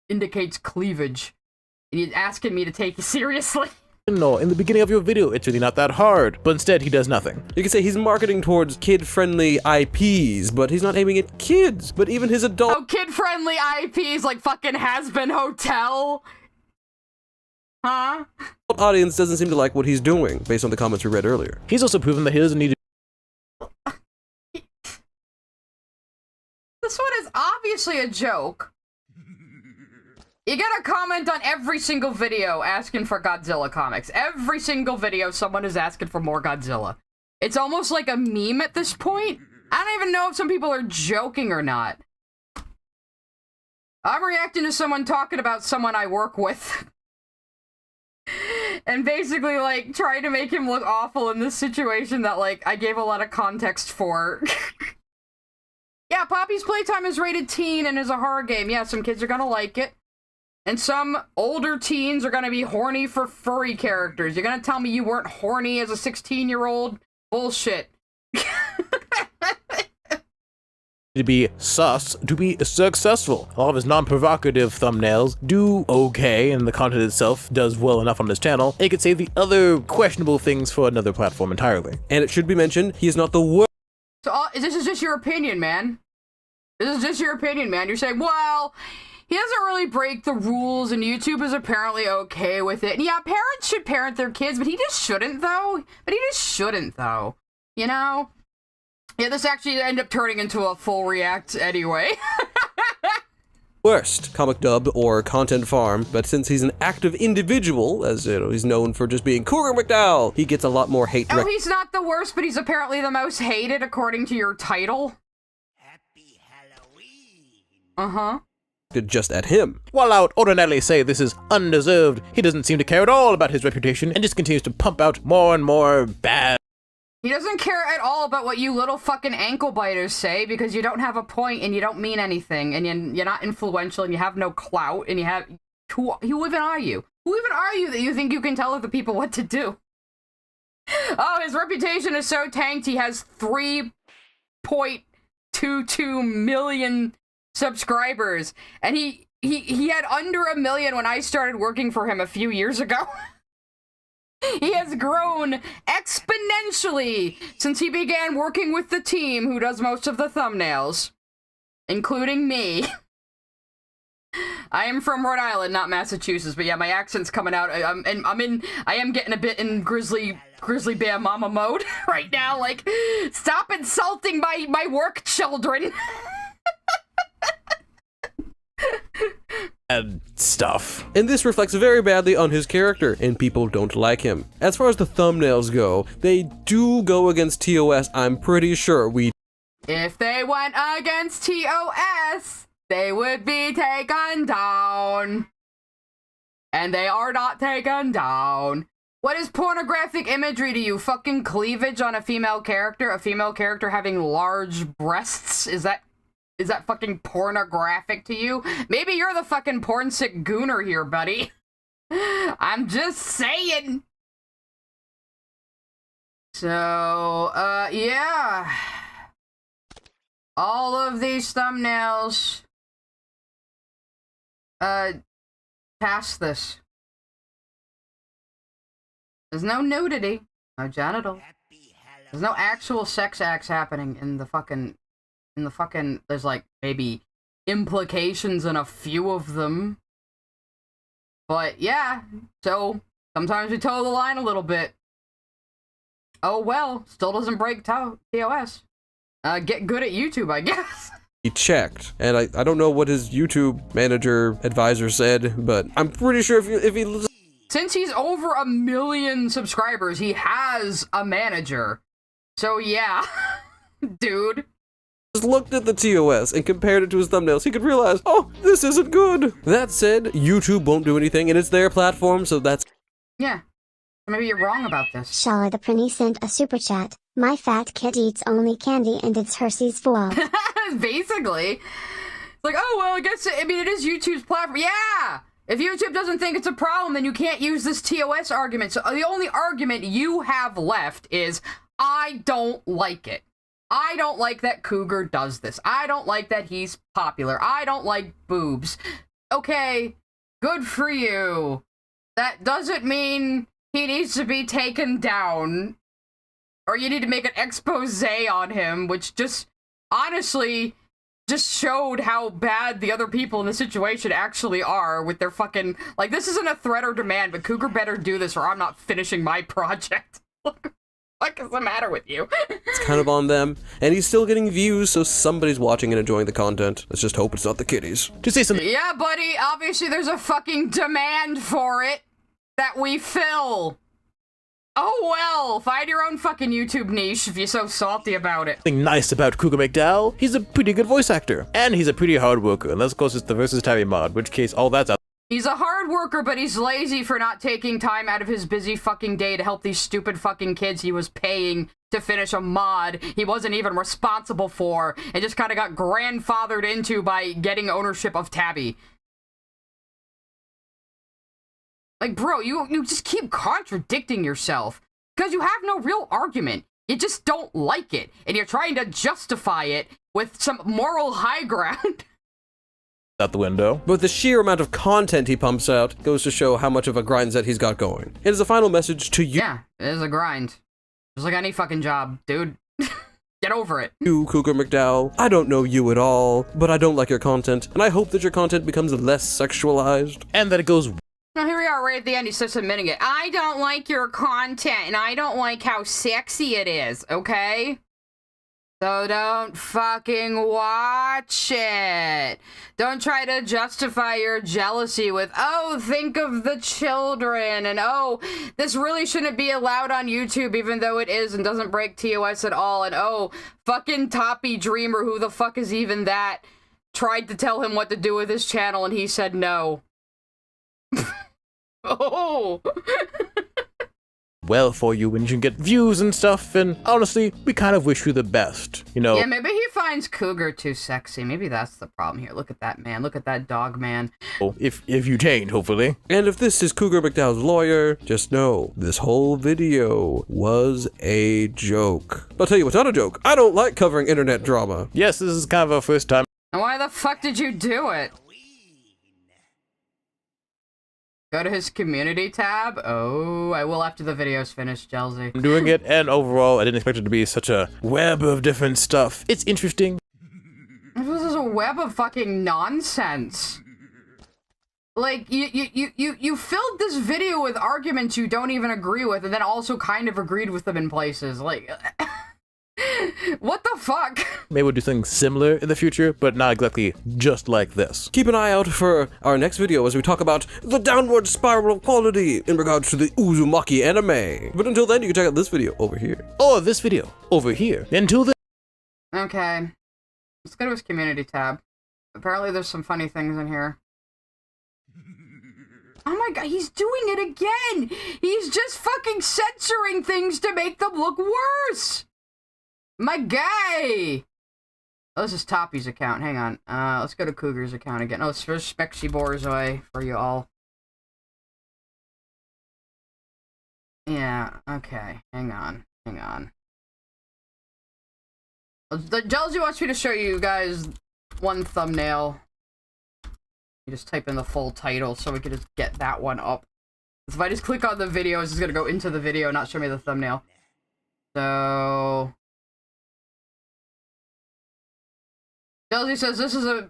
indicates cleavage. And you're asking me to take you seriously? No, in the beginning of your video, it's really not that hard, but instead he does nothing. You can say he's marketing towards kid-friendly IPs, but he's not aiming at kids, but even his adult— Oh, kid-friendly IPs like fucking Has-Been Hotel? Huh? audience doesn't seem to like what he's doing, based on the comments we read earlier. He's also proven that he doesn't need to— This one is obviously a joke. You gotta comment on every single video asking for Godzilla comics. Every single video, someone is asking for more Godzilla. It's almost like a meme at this point. I don't even know if some people are joking or not. I'm reacting to someone talking about someone I work with. And basically, like, trying to make him look awful in this situation that, like, I gave a lot of context for. Yeah, Poppy's Playtime is rated teen and is a horror game. Yeah, some kids are gonna like it. And some older teens are gonna be horny for furry characters. You're gonna tell me you weren't horny as a 16-year-old? Bullshit. to be sus to be successful. A lot of his non-provocative thumbnails do okay, and the content itself does well enough on his channel. And you could say the other questionable things for another platform entirely. And it should be mentioned, he is not the worst. So this is just your opinion, man. This is just your opinion, man. You're saying, well, he doesn't really break the rules, and YouTube is apparently okay with it. And yeah, parents should parent their kids, but he just shouldn't, though. You know? Yeah, this actually ended up turning into a full react anyway. Worst comic dub or content farm, but since he's an active individual, as you know, he's known for just being CougarMacDowall, he gets a lot more hate. Oh, he's not the worst, but he's apparently the most hated according to your title. Happy Halloween. Uh-huh. Just at him. While I would ordinarily say this is undeserved, he doesn't seem to care at all about his reputation and just continues to pump out more and more bad He doesn't care at all about what you little fucking ankle biters say because you don't have a point and you don't mean anything and you're not influential and you have no clout and you have... Who even are you? Who even are you that you think you can tell other people what to do? Oh, his reputation is so tanked he has 3.22 million subscribers. And he had under 1 million when I started working for him a few years ago. He has grown exponentially since he began working with the team who does most of the thumbnails, including me. I am from Rhode Island, not Massachusetts, but yeah, my accent's coming out. I am getting a bit in grizzly bear mama mode right now. Like, stop insulting my work children. And stuff. And this reflects very badly on his character, and people don't like him. As far as the thumbnails go, they do go against TOS, I'm pretty sure. If they went against TOS, they would be taken down. And they are not taken down. What is pornographic imagery to you? Fucking cleavage on a female character? A female character having large breasts? Is that fucking pornographic to you? Maybe you're the fucking porn sick gooner here, buddy. I'm just saying. So, yeah. All of these thumbnails, past this. There's no nudity, no genital. There's no actual sex acts happening in the fucking, there's like maybe implications in a few of them. But yeah, so sometimes we toe the line a little bit. Oh well, still doesn't break TOS. Get good at YouTube, I guess. He checked, and I don't know what his YouTube manager advisor said, but I'm pretty sure if he... Since he's over 1 million subscribers, he has a manager. So yeah, dude. Just looked at the TOS and compared it to his thumbnails, he could realize, oh, this isn't good. That said, YouTube won't do anything, and it's their platform, so that's... Yeah. Maybe you're wrong about this. Shala the Prinny sent a super chat. My fat kid eats only candy and it's Hershey's fault. Basically. It's like, oh, well, I guess, it is YouTube's platform. Yeah! If YouTube doesn't think it's a problem, then you can't use this TOS argument. So the only argument you have left is, I don't like it. I don't like that Cougar does this. I don't like that he's popular. I don't like boobs. Okay, good for you. That doesn't mean he needs to be taken down. Or you need to make an expose on him, which just, honestly, just showed how bad the other people in the situation actually are with their fucking... Like, this isn't a threat or demand, but Cougar better do this or I'm not finishing my project. What is the matter with you? It's kind of on them, and he's still getting views, so somebody's watching and enjoying the content. Let's just hope it's not the kiddies. To say something. Yeah, buddy, obviously there's a fucking demand for it that we fill. Oh well, find your own fucking YouTube niche if you're so salty about it. Something nice about CougarMacDowall, he's a pretty good voice actor. And he's a pretty hard worker, unless of course it's the versus Tabby mod, which case all that's out. He's a hard worker, but he's lazy for not taking time out of his busy fucking day to help these stupid fucking kids he was paying to finish a mod he wasn't even responsible for, and just kind of got grandfathered into by getting ownership of Tabby. Like, bro, you just keep contradicting yourself, because you have no real argument. You just don't like it, and you're trying to justify it with some moral high ground. Out the window. But the sheer amount of content he pumps out goes to show how much of a grind set he's got going. It is a final message to you. Yeah, it is a grind. Just like any fucking job, dude. Get over it. You, CougarMacDowall, I don't know you at all, but I don't like your content, and I hope that your content becomes less sexualized. And that it goes... Now here we are right at the end, he's just admitting it. I don't like your content, and I don't like how sexy it is, okay? So don't fucking watch it. Don't try to justify your jealousy with, oh, think of the children, and oh, this really shouldn't be allowed on YouTube even though it is and doesn't break TOS at all, and oh, fucking Toppy Dreamer, who the fuck is even that, tried to tell him what to do with his channel and he said no. Oh! well for you and you can get views and stuff, and honestly, we kind of wish you the best, you know. Yeah, maybe he finds Cougar too sexy. Maybe that's the problem here. Look at that man. Look at that dog man. If you change, hopefully. And if this is Cougar MacDowall's lawyer, just know this whole video was a joke. I'll tell you what's not a joke. I don't like covering internet drama. Yes, this is kind of our first time. And why the fuck did you do it? Go to his community tab? Oh, I will after the video's finished, Chelsea. I'm doing it, and overall, I didn't expect it to be such a web of different stuff. It's interesting. This is a web of fucking nonsense. Like, you filled this video with arguments you don't even agree with, and then also kind of agreed with them in places. Like, what the fuck? Maybe we'll do something similar in the future, but not exactly just like this. Keep an eye out for our next video as we talk about the downward spiral of quality in regards to the Uzumaki anime. But until then, you can check out this video over here. Or this video over here. Until then. Okay. Let's go to his community tab. Apparently there's some funny things in here. Oh my god, he's doing it again! He's just fucking censoring things to make them look worse! My guy! Oh, this is Toppy's account. Hang on. Let's go to Cougar's account again. Oh, it's for Spexy Borzoi for you all. Yeah, okay. Hang on. Hang on. Jealousy wants me to show you guys one thumbnail. You just type in the full title so we can just get that one up. If I just click on the video, it's just gonna go into the video, not show me the thumbnail. So... Jealousy says this is a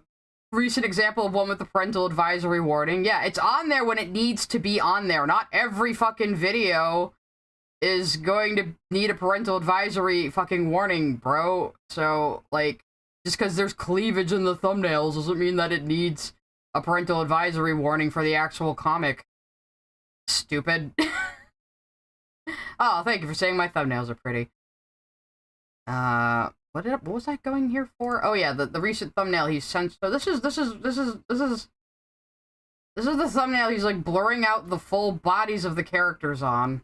recent example of one with the parental advisory warning. Yeah, it's on there when it needs to be on there. Not every fucking video is going to need a parental advisory fucking warning, bro. So, like, just because there's cleavage in the thumbnails doesn't mean that it needs a parental advisory warning for the actual comic. Stupid. Oh, thank you for saying my thumbnails are pretty. What was I going here for? Oh yeah, the recent thumbnail he sent. So this is the thumbnail he's like blurring out the full bodies of the characters on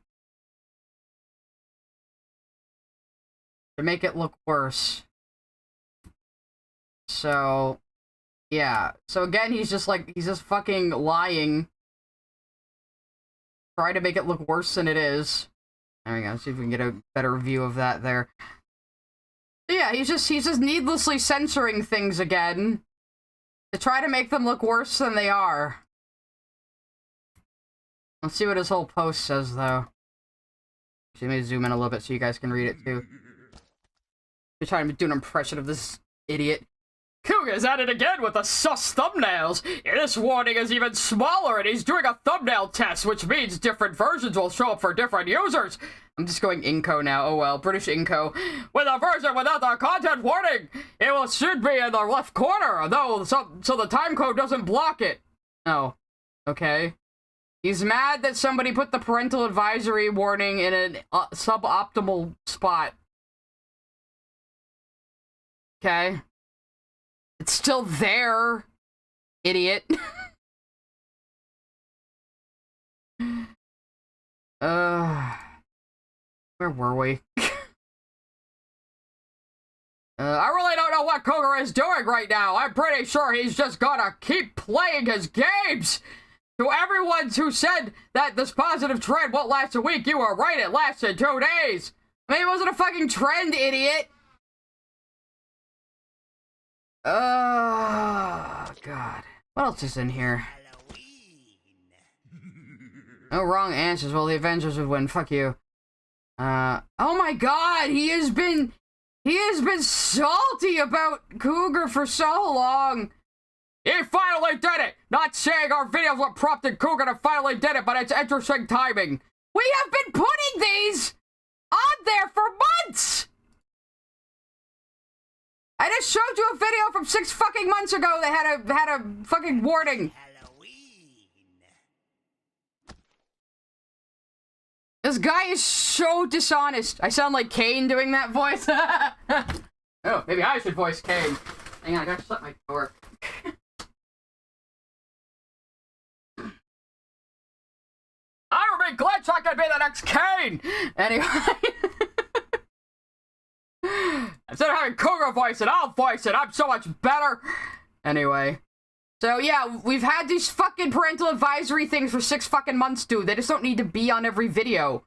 to make it look worse. So yeah. So again, he's just fucking lying. Try to make it look worse than it is. There we go. See if we can get a better view of that there. Yeah, he's just needlessly censoring things again to try to make them look worse than they are. Let's see what his whole post says, though. Let me zoom in a little bit so you guys can read it, too. I'm trying to do an impression of this idiot. Cougar's at it again with the sus thumbnails. This warning is even smaller, and he's doing a thumbnail test, which means different versions will show up for different users. I'm just going Inco now. Oh well, British Inco. With a version without the content warning, should be in the left corner, though, so the timecode doesn't block it. Oh, okay. He's mad that somebody put the parental advisory warning in an suboptimal spot. Okay. It's still there, idiot. Where were we? I really don't know what Cougar is doing right now. I'm pretty sure he's just gonna keep playing his games. To everyone who said that this positive trend won't last a week, you were right, it lasted 2 days. I mean, it wasn't a fucking trend, idiot. Oh, God. What else is in here? No wrong answers. Well, the Avengers would win. Fuck you. Oh my God, he has been salty about Cougar for so long. He finally did it! Not saying our videos what prompted Cougar to finally did it, but it's interesting timing. We have been putting these on there for months! I just showed you a video from 6 fucking months ago that had a fucking warning. This guy is so dishonest. I sound like Kane doing that voice. Oh, maybe I should voice Kane. Hang on, I gotta shut my door. I would be glad so I could be the next Kane! Anyway. Instead of having Cougar voice it, I'll voice it. I'm so much better. Anyway. So yeah, we've had these fucking parental advisory things for 6 fucking months, dude. They just don't need to be on every video.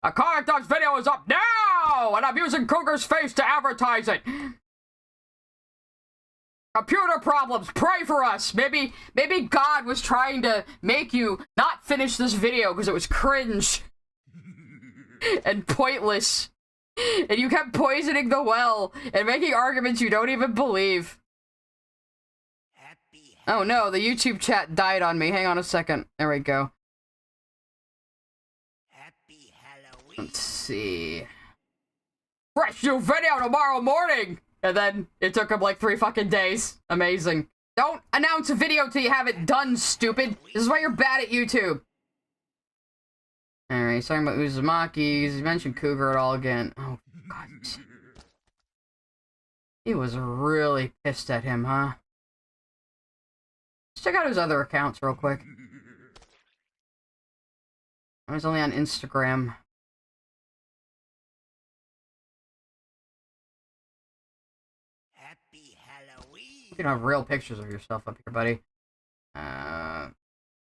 A Comic Dubs video is up now! And I'm using Cougar's face to advertise it. Computer problems, pray for us. Maybe God was trying to make you not finish this video because it was cringe and pointless. And you kept poisoning the well and making arguments you don't even believe. Oh no, the YouTube chat died on me. Hang on a second. There we go. Happy Halloween. Let's see. Fresh new video tomorrow morning! And then it took him like 3 fucking days. Amazing. Don't announce a video till you have it done, stupid. This is why you're bad at YouTube. Alright, he's talking about Uzumaki's. He mentioned Cougar at all again. Oh, God. He was really pissed at him, huh? Let's check out his other accounts real quick. I was only on Instagram. Happy Halloween. You can have real pictures of yourself up here, buddy.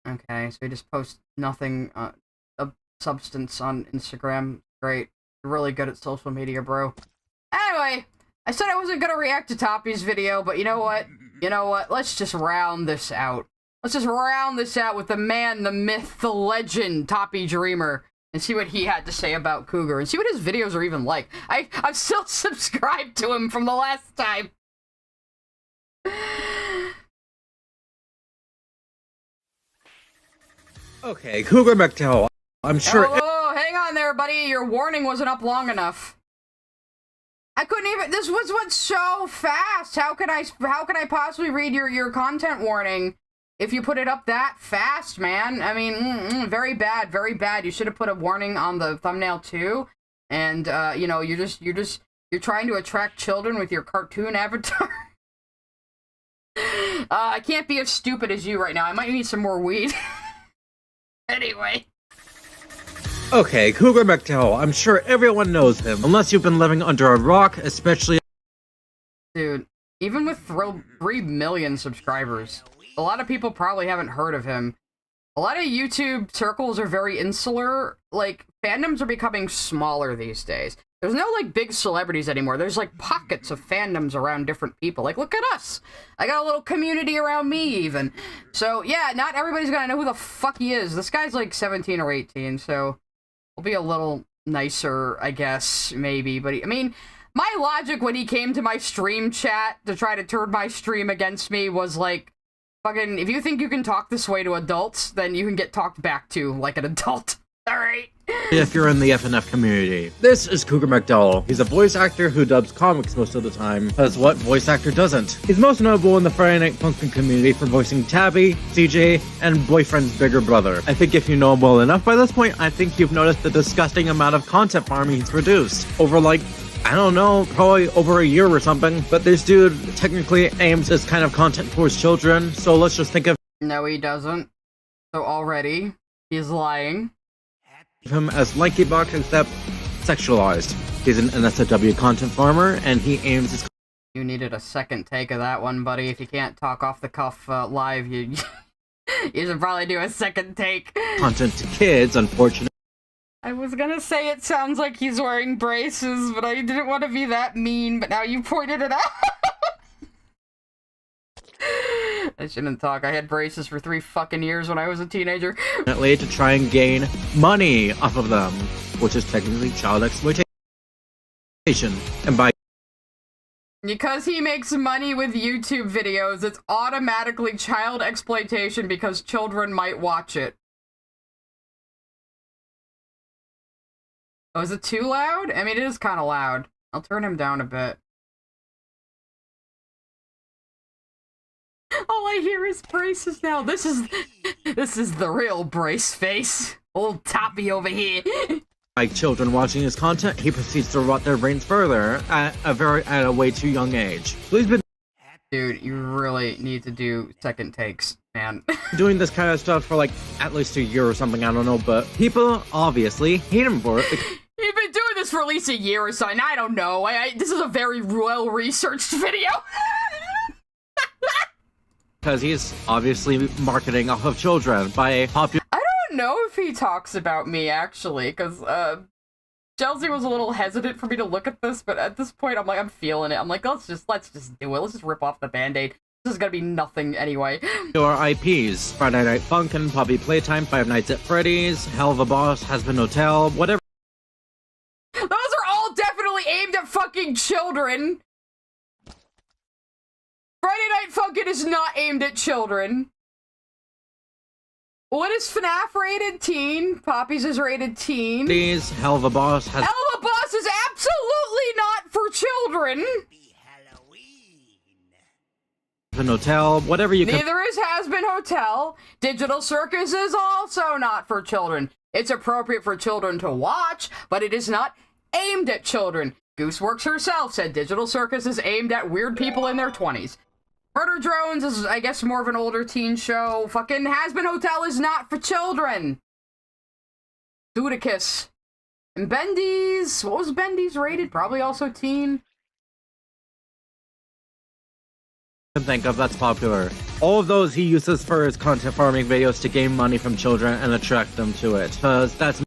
Okay, so he just posts nothing of substance on Instagram. Great. You're really good at social media, bro. Anyway, I said I wasn't gonna react to Toppy's video, but you know what? You know what? Let's just round this out. Let's just round this out with the man, the myth, the legend, Toppy Dreamer, and see what he had to say about Cougar, and see what his videos are even like. I'm still subscribed to him from the last time. Okay, CougarMacDowall. I'm sure. Oh, hang on there, buddy. Your warning wasn't up long enough. I couldn't even. This went so fast. How can I possibly read your content warning if you put it up that fast, man? I mean, very bad, very bad. You should have put a warning on the thumbnail too. And you know, you're trying to attract children with your cartoon avatar. I can't be as stupid as you right now. I might need some more weed. Anyway. Okay, CougarMacDowall. I'm sure everyone knows him, unless you've been living under a rock, especially. Dude, even with 3 million subscribers, a lot of people probably haven't heard of him. A lot of YouTube circles are very insular. Like, fandoms are becoming smaller these days. There's no, like, big celebrities anymore. There's, like, pockets of fandoms around different people. Like, look at us. I got a little community around me, even. So, yeah, not everybody's gonna know who the fuck he is. This guy's, like, 17 or 18, so we'll be a little nicer, I guess, maybe. But, I mean, my logic when he came to my stream chat to try to turn my stream against me was, like, fucking, if you think you can talk this way to adults, then you can get talked back to like an adult. Alright. If you're in the FNF community. This is CougarMacDowall. He's a voice actor who dubs comics most of the time. Because what voice actor doesn't? He's most notable in the Friday Night Funkin' community for voicing Tabby, CJ, and Boyfriend's bigger brother. I think if you know him well enough by this point, I think you've noticed the disgusting amount of content farming he's produced. Over like, I don't know, probably over a year or something. But this dude technically aims his kind of content towards children, so let's just think of No, he doesn't. So already, he's lying. him as LankyBox, except sexualized. He's an NSFW content farmer, and he aims his You needed a second take of that one, buddy. If you can't talk off the cuff live, you should probably do a second take. content to kids, unfortunately. I was gonna say it sounds like he's wearing braces, but I didn't want to be that mean, but now you pointed it out. I shouldn't talk. I had braces for 3 fucking years when I was a teenager. To try and gain money off of them, which is technically child exploitation. And by Because he makes money with YouTube videos, it's automatically child exploitation because children might watch it. Oh, is it too loud? I mean, it is kind of loud. I'll turn him down a bit. All I hear is braces now. This is the real brace face. Old Toppy over here. like children watching his content, he proceeds to rot their brains further at a way too young age. So he's been Dude, you really need to do second takes, man. doing this kind of stuff for like at least a year or something, I don't know, but people obviously hate him for it. You've been doing this for at least a year or something. I don't know. This is a very well-researched video. Because he's obviously marketing off of children by a popular... I don't know if he talks about me, actually, because, Chelsea was a little hesitant for me to look at this, but at this point, I'm feeling it. I'm like, let's just do it. Let's just rip off the Band-Aid. This is gonna be nothing anyway. Our IPs, Friday Night Funkin', Poppy Playtime, Five Nights at Freddy's, Hell of a Boss, Has Been Hotel, whatever. Those are all definitely aimed at fucking children. Friday Night Funkin' is not aimed at children. What is FNAF rated? Teen. Poppy's is rated teen. Freddy's, Hell of a Boss, Hell of a Boss is absolutely not for children. Been Hotel, whatever you can... Neither is Has Been Hotel. Digital Circus is also not for children. It's appropriate for children to watch, but it is not aimed at children. Gooseworks herself said Digital Circus is aimed at weird people in their 20s. Murder Drones is, I guess, more of an older teen show. Fucking Has Been Hotel is not for children. Dudicus. And Bendy's, what was Bendy's rated? Probably also teen. Think of that's popular. All of those he uses for his content farming videos to gain money from children and attract them to it. Because that's...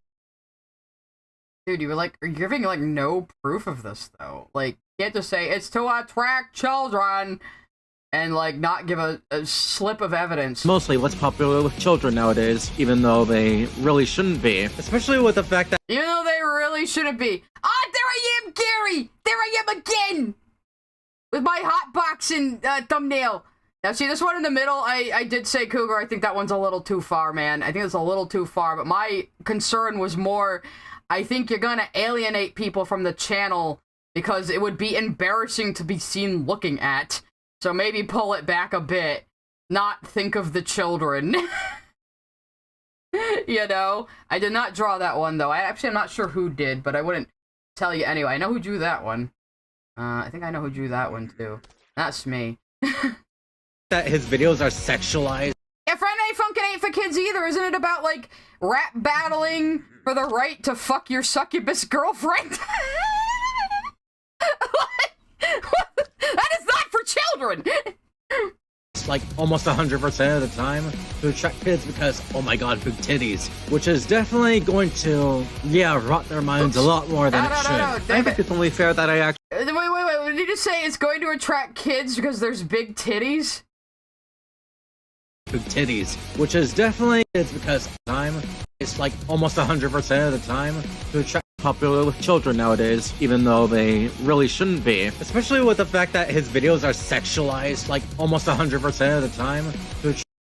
Dude, you're giving, like, no proof of this, though. Like, you can't just say, it's to attract children, and, like, not give a slip of evidence. Mostly what's popular with children nowadays, even though they really shouldn't be. Especially with the fact that... Even though they really shouldn't be. Ah, there I am, Gary! There I am again! With my hotboxing thumbnail. Now, see, this one in the middle, I did say Cougar. I think that one's a little too far, man. I think it's a little too far, but my concern was more, I think you're gonna alienate people from the channel because it would be embarrassing to be seen looking at. So maybe pull it back a bit. Not think of the children. You know? I did not draw that one, though. I'm not sure who did, but I wouldn't tell you anyway. I know who drew that one. I think I know who drew that one, too. That's me. that his videos are sexualized. Yeah, Friday Night Funkin' ain't for kids either. Isn't it about, like, rap battling for the right to fuck your succubus girlfriend? What? That is not for children! It's like almost 100% of the time to attract kids because, oh my god, big titties. Which is definitely going to, rot their minds a lot more than it should. I think it's only fair that I actually... Wait, did you just say it's going to attract kids because there's big titties? Big titties. Which is definitely, it's because it's like almost 100% of the time to attract popular with children nowadays, even though they really shouldn't be. Especially with the fact that his videos are sexualized like almost 100% of the time.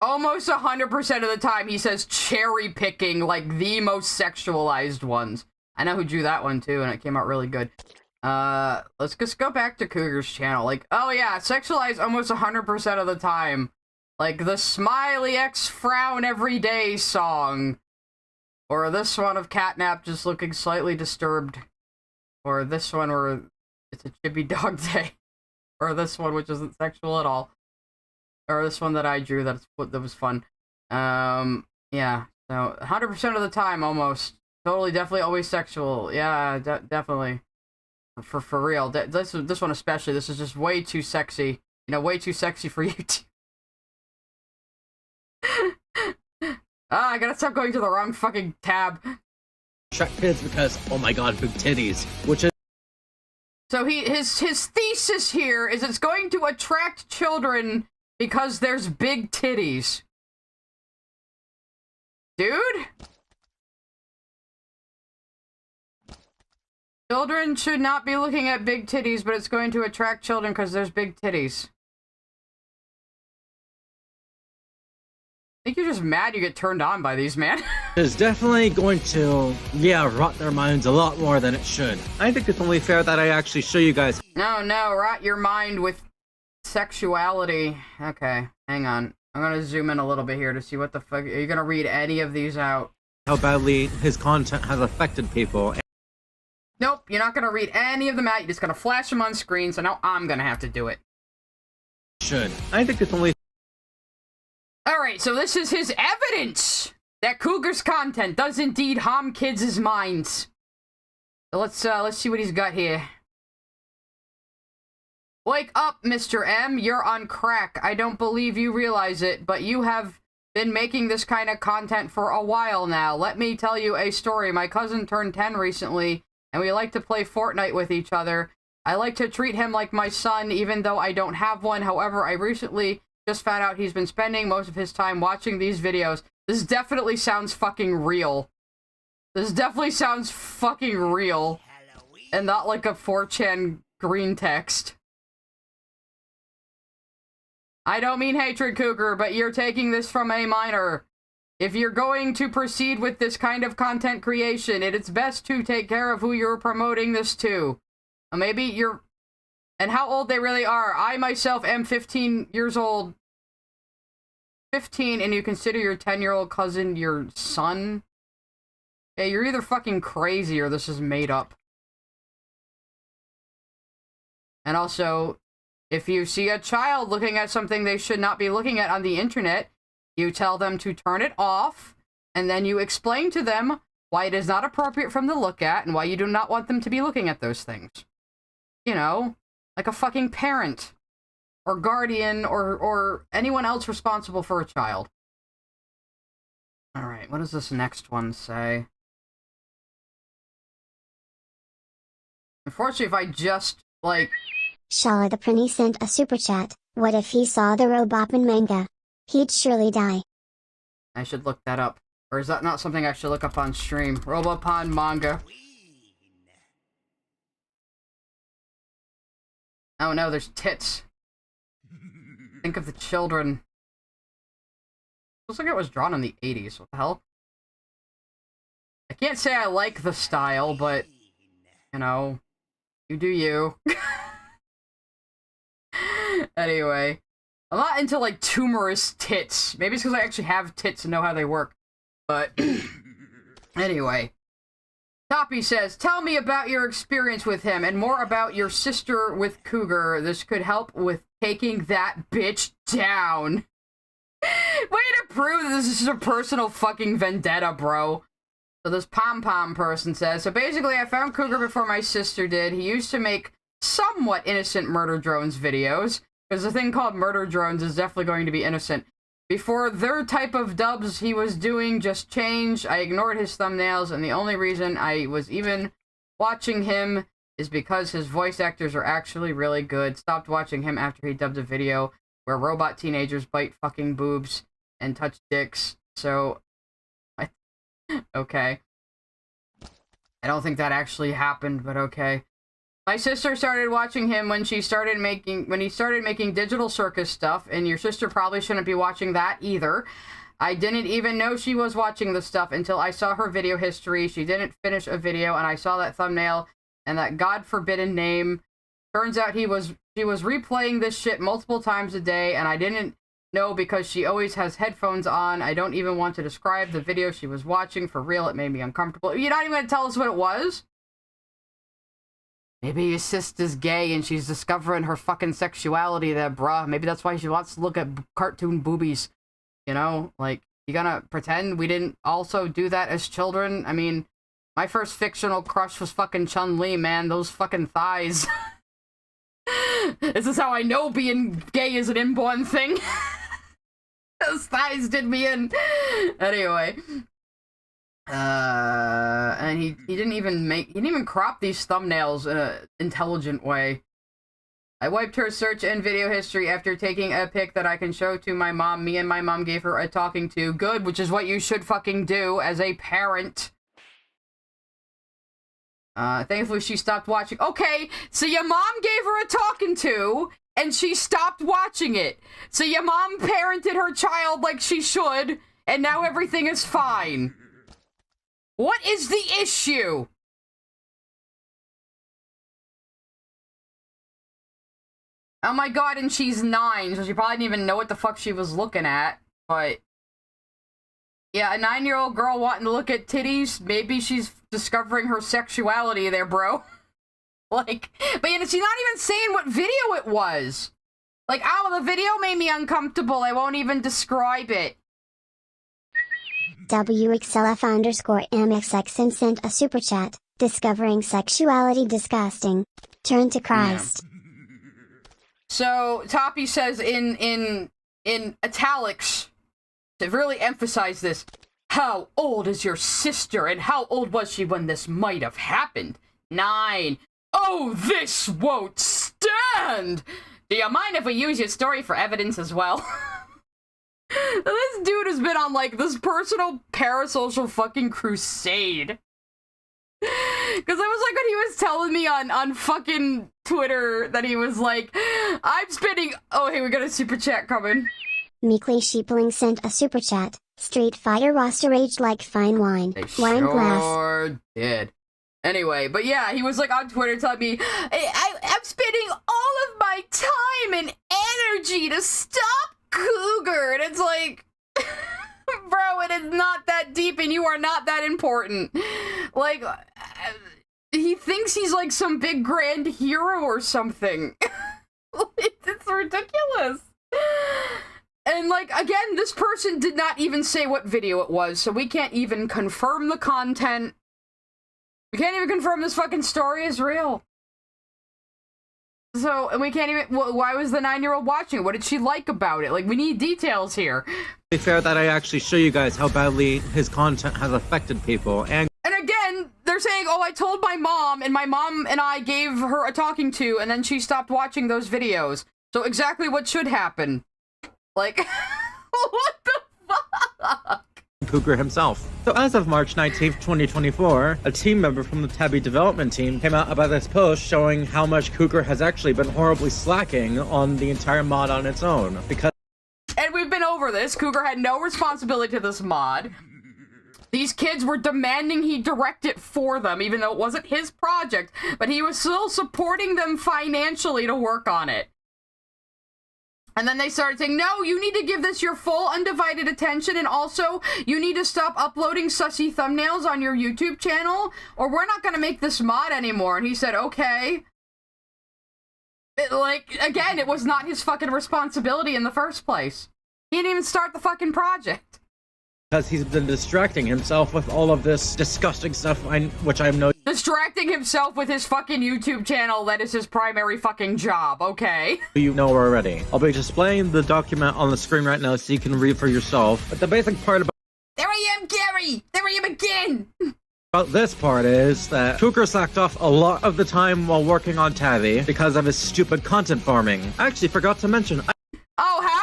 Almost 100% of the time he says cherry picking like the most sexualized ones. I know who drew that one too, and it came out really good. Let's just go back to Cougar's channel. Like, oh yeah, sexualized almost 100% of the time. Like the Smiley X Frown Everyday song. Or this one of Catnap just looking slightly disturbed. Or this one where it's a chibi dog day. Or this one which isn't sexual at all. Or this one that I drew that was fun. Yeah. So 100% of the time almost. Totally, definitely always sexual. Yeah, definitely. For real. This one especially. This is just way too sexy. You know, way too sexy for YouTube. I gotta stop going to the wrong fucking tab. Attract kids because, oh my god, big titties. Which is... So his thesis here is it's going to attract children because there's big titties. Dude? Children should not be looking at big titties, but it's going to attract children because there's big titties. I think you're just mad you get turned on by these, man. It's definitely going to, rot their minds a lot more than it should. I think it's only fair that I actually show you guys. No, rot your mind with sexuality. Okay, hang on. I'm gonna zoom in a little bit here to see what the fuck. Are you gonna read any of these out? How badly his content has affected people. Nope, you're not gonna read any of them out. You're just gonna flash them on screen, so now I'm gonna have to do it. should. I think it's only... Alright, so this is his evidence that Cougar's content does indeed harm kids' minds. So let's see what he's got here. Wake up, Mr. M. You're on crack. I don't believe you realize it, but you have been making this kind of content for a while now. Let me tell you a story. My cousin turned 10 recently, and we like to play Fortnite with each other. I like to treat him like my son, even though I don't have one. However, I recently just found out he's been spending most of his time watching these videos. This definitely sounds fucking real. This definitely sounds fucking real. And not like a 4chan green text. I don't mean hatred, Cougar, but you're taking this from a minor. If you're going to proceed with this kind of content creation, it's best to take care of who you're promoting this to. Maybe you're... And how old they really are. I myself am 15 years old. 15, and you consider your 10-year-old cousin your son? Yeah, you're either fucking crazy or this is made up. And also... if you see a child looking at something they should not be looking at on the internet, you tell them to turn it off, and then you explain to them why it is not appropriate for them to look at and why you do not want them to be looking at those things. You know, like a fucking parent, or guardian, or anyone else responsible for a child. Alright, what does this next one say? Unfortunately, if I just, like... Shala the Prinny sent a super chat. What if he saw the Robopin manga? He'd surely die. I should look that up. Or is that not something I should look up on stream? Robopon manga. Oh no, there's tits. Think of the children. Looks like it was drawn in the 80s. What the hell? I can't say I like the style, but... you know... you do you. Anyway, I'm not into, like, tumorous tits. Maybe it's because I actually have tits and know how they work. But, anyway. Toppy says, tell me about your experience with him and more about your sister with Cougar. This could help with taking that bitch down. Way to prove that this is a personal fucking vendetta, bro. So this pom-pom person says, so basically I found Cougar before my sister did. He used to make somewhat innocent murder drones videos. Because the thing called murder drones is definitely going to be innocent. Before their type of dubs he was doing just changed, I ignored his thumbnails, and the only reason I was even watching him is because his voice actors are actually really good. Stopped watching him after he dubbed a video where robot teenagers bite fucking boobs and touch dicks. So, okay. I don't think that actually happened, but okay. My sister started watching him when he started making digital circus stuff, and your sister probably shouldn't be watching that either. I didn't even know she was watching the stuff until I saw her video history. She didn't finish a video, and I saw that thumbnail and that god forbidden name. Turns out she was replaying this shit multiple times a day, and I didn't know because she always has headphones on. I don't even want to describe the video she was watching. For real, it made me uncomfortable. You're not even going to tell us what it was? Maybe your sister's gay and she's discovering her fucking sexuality there, bruh. Maybe that's why she wants to look at cartoon boobies. You know? Like, you gonna pretend we didn't also do that as children? I mean, my first fictional crush was fucking Chun-Li, man. Those fucking thighs. This is how I know being gay is an inborn thing. Those thighs did me in. Anyway. And he didn't even crop these thumbnails in an intelligent way. I wiped her search and video history after taking a pic that I can show to my mom. Me and my mom gave her a talking to. Good, which is what you should fucking do as a parent. Thankfully she stopped watching. Okay, so your mom gave her a talking to, and she stopped watching it. So your mom parented her child like she should, and now everything is fine. What is the issue? Oh my god, and she's 9, so she probably didn't even know what the fuck she was looking at, but... yeah, a 9-year-old girl wanting to look at titties, maybe she's discovering her sexuality there, bro. Like, but she's not even saying what video it was. Like, ow, the video made me uncomfortable. I won't even describe it. WXLF_MXXN sent a super chat, discovering sexuality disgusting. Turn to Christ. So, Toppy says in italics, to really emphasize this, how old is your sister, and how old was she when this might have happened? 9. Oh, this won't stand! Do you mind if we use your story for evidence as well? This dude has been on, like, this personal parasocial fucking crusade. Because it was like when he was telling me on fucking Twitter that he was like, I'm spending... Oh, hey, we got a super chat coming. Meekly Sheepling sent a super chat. Street Fighter roster aged like fine wine. Wine glass. Sure did. Anyway, but yeah, he was like on Twitter telling me, I'm spending all of my time and energy to stop Cougar. And it's like, bro, it is not that deep and you are not that important. Like, he thinks he's like some big grand hero or something. It's ridiculous. And, like, again, this person did not even say what video it was, so we can't even confirm the content. We can't even confirm this fucking story is real. So, and we can't even... Why was the 9-year-old watching it? What did she like about it? Like, we need details here. It's fair that I actually show you guys how badly his content has affected people, and again, they're saying, oh, I told my mom, and my mom and I gave her a talking to, and then she stopped watching those videos. So exactly what should happen. Like, what the fuck? Cougar himself. So as of March 19th, 2024, a team member from the Tabby development team came out about this post showing how much Cougar has actually been horribly slacking on the entire mod on its own. Because... And we've been over this. Cougar had no responsibility to this mod. These kids were demanding he direct it for them, even though it wasn't his project, but he was still supporting them financially to work on it. And then they started saying, no, you need to give this your full undivided attention, and also you need to stop uploading sussy thumbnails on your YouTube channel, or we're not going to make this mod anymore. And he said, okay. Like, again, it was not his fucking responsibility in the first place. He didn't even start the fucking project. Because he's been distracting himself with all of this disgusting stuff, which I know... Distracting himself with his fucking YouTube channel that is his primary fucking job, okay? You know already. I'll be displaying the document on the screen right now so you can read for yourself. But the basic part about... There I am, Gary! There I am again! About this part is that Cougar slacked off a lot of the time while working on Tabby because of his stupid content farming. I actually forgot to mention... Oh, how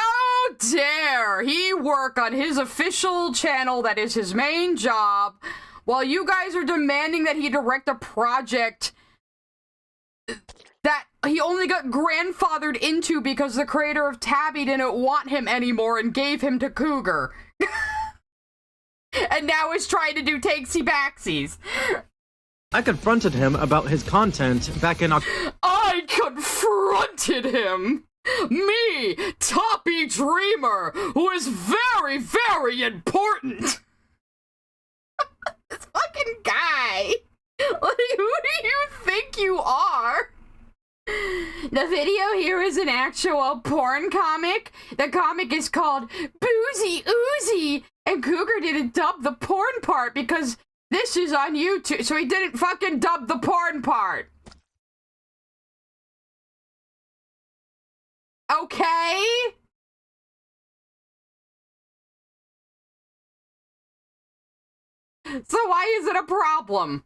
dare he work on his official channel that is his main job while you guys are demanding that he direct a project that he only got grandfathered into because the creator of Tabby didn't want him anymore and gave him to Cougar. And now is trying to do takesy-backsies. I confronted him about his content back in I confronted him! Me, Toppy Dreamer, who is very, very important! This fucking guy! Like, who do you think you are? The video here is an actual porn comic. The comic is called Boozy Oozy, and Cougar didn't dub the porn part because this is on YouTube, so he didn't fucking dub the porn part. Okay? So why is it a problem?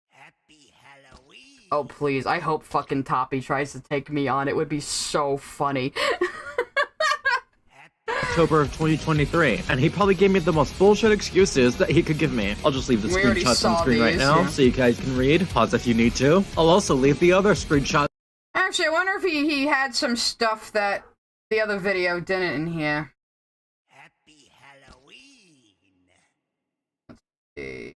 Happy Halloween. Oh, please. I hope fucking Toppy tries to take me on. It would be so funny. October of 2023, and he probably gave me the most bullshit excuses that he could give me. I'll just leave the screenshots on screen right now so you guys can read. Pause if you need to. I'll also leave the other screenshots. Actually, I wonder if he had some stuff that the other video didn't in here. Happy Halloween. Let's see.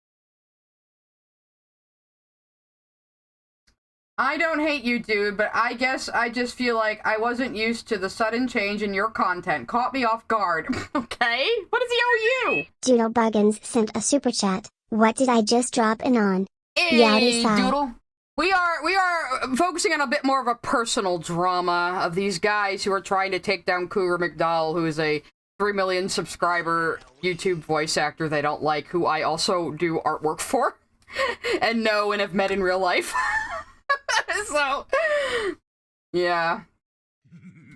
I don't hate you, dude, but I guess I just feel like I wasn't used to the sudden change in your content. Caught me off guard. Okay? What does he owe you? Doodle Buggins sent a super chat. What did I just drop in on? Hey, Yowdy sigh. Doodle. We are focusing on a bit more of a personal drama of these guys who are trying to take down CougarMacDowall, who is a 3 million subscriber YouTube voice actor they don't like, who I also do artwork for, and know and have met in real life. So, yeah.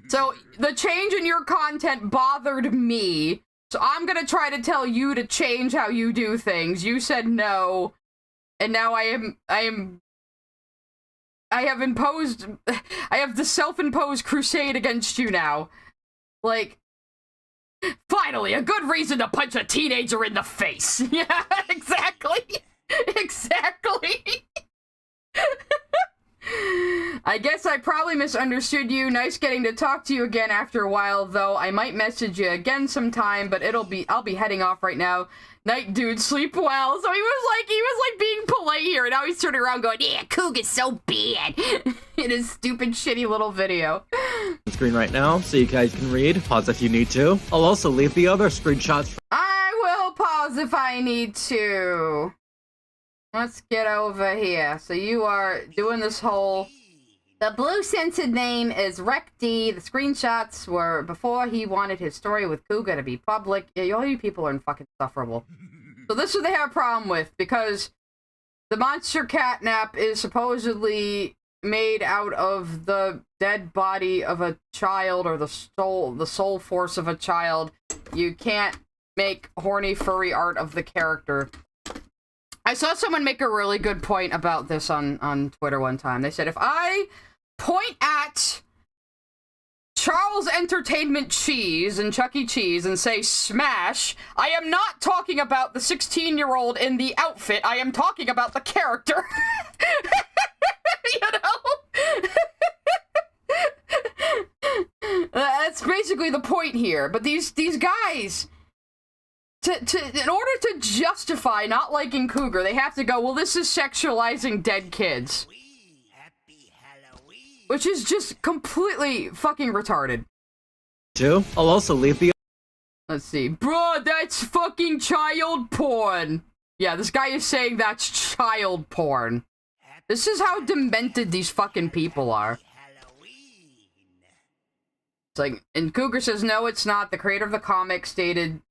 So, the change in your content bothered me, so I'm gonna try to tell you to change how you do things. You said no, and now I have the self-imposed crusade against you now. Like, finally, a good reason to punch a teenager in the face. Yeah, exactly. Exactly. I guess I probably misunderstood you. Nice getting to talk to you again after a while, though. I might message you again sometime, but I'll be heading off right now. Night, dude, sleep well. So he was like being polite here, and now he's turning around going, yeah, Cougar's so bad. In his stupid, shitty little video. Screen right now, so you guys can read. Pause if you need to. I'll also leave the other screenshots. I will pause if I need to. Let's get over here. So you are doing this whole... The blue censored name is Recti. The screenshots were before he wanted his story with Cougar to be public. Yeah, all you people are fucking insufferable. So this is what they have a problem with, because the monster catnap is supposedly made out of the dead body of a child, or the soul force of a child. You can't make horny furry art of the character. I saw someone make a really good point about this on Twitter one time. They said, if I point at Charles Entertainment Cheese and Chuck E. Cheese and say smash, I am not talking about the 16-year-old in the outfit. I am talking about the character. You know? That's basically the point here. But these guys... in order to justify not liking Cougar, they have to go, well, this is sexualizing dead kids. Which is just completely fucking retarded. I'll also leave the... Let's see. Bruh, that's fucking child porn. Yeah, this guy is saying that's child porn. This is how demented these fucking people are. It's like, and Cougar says, no, it's not. The creator of the comic stated,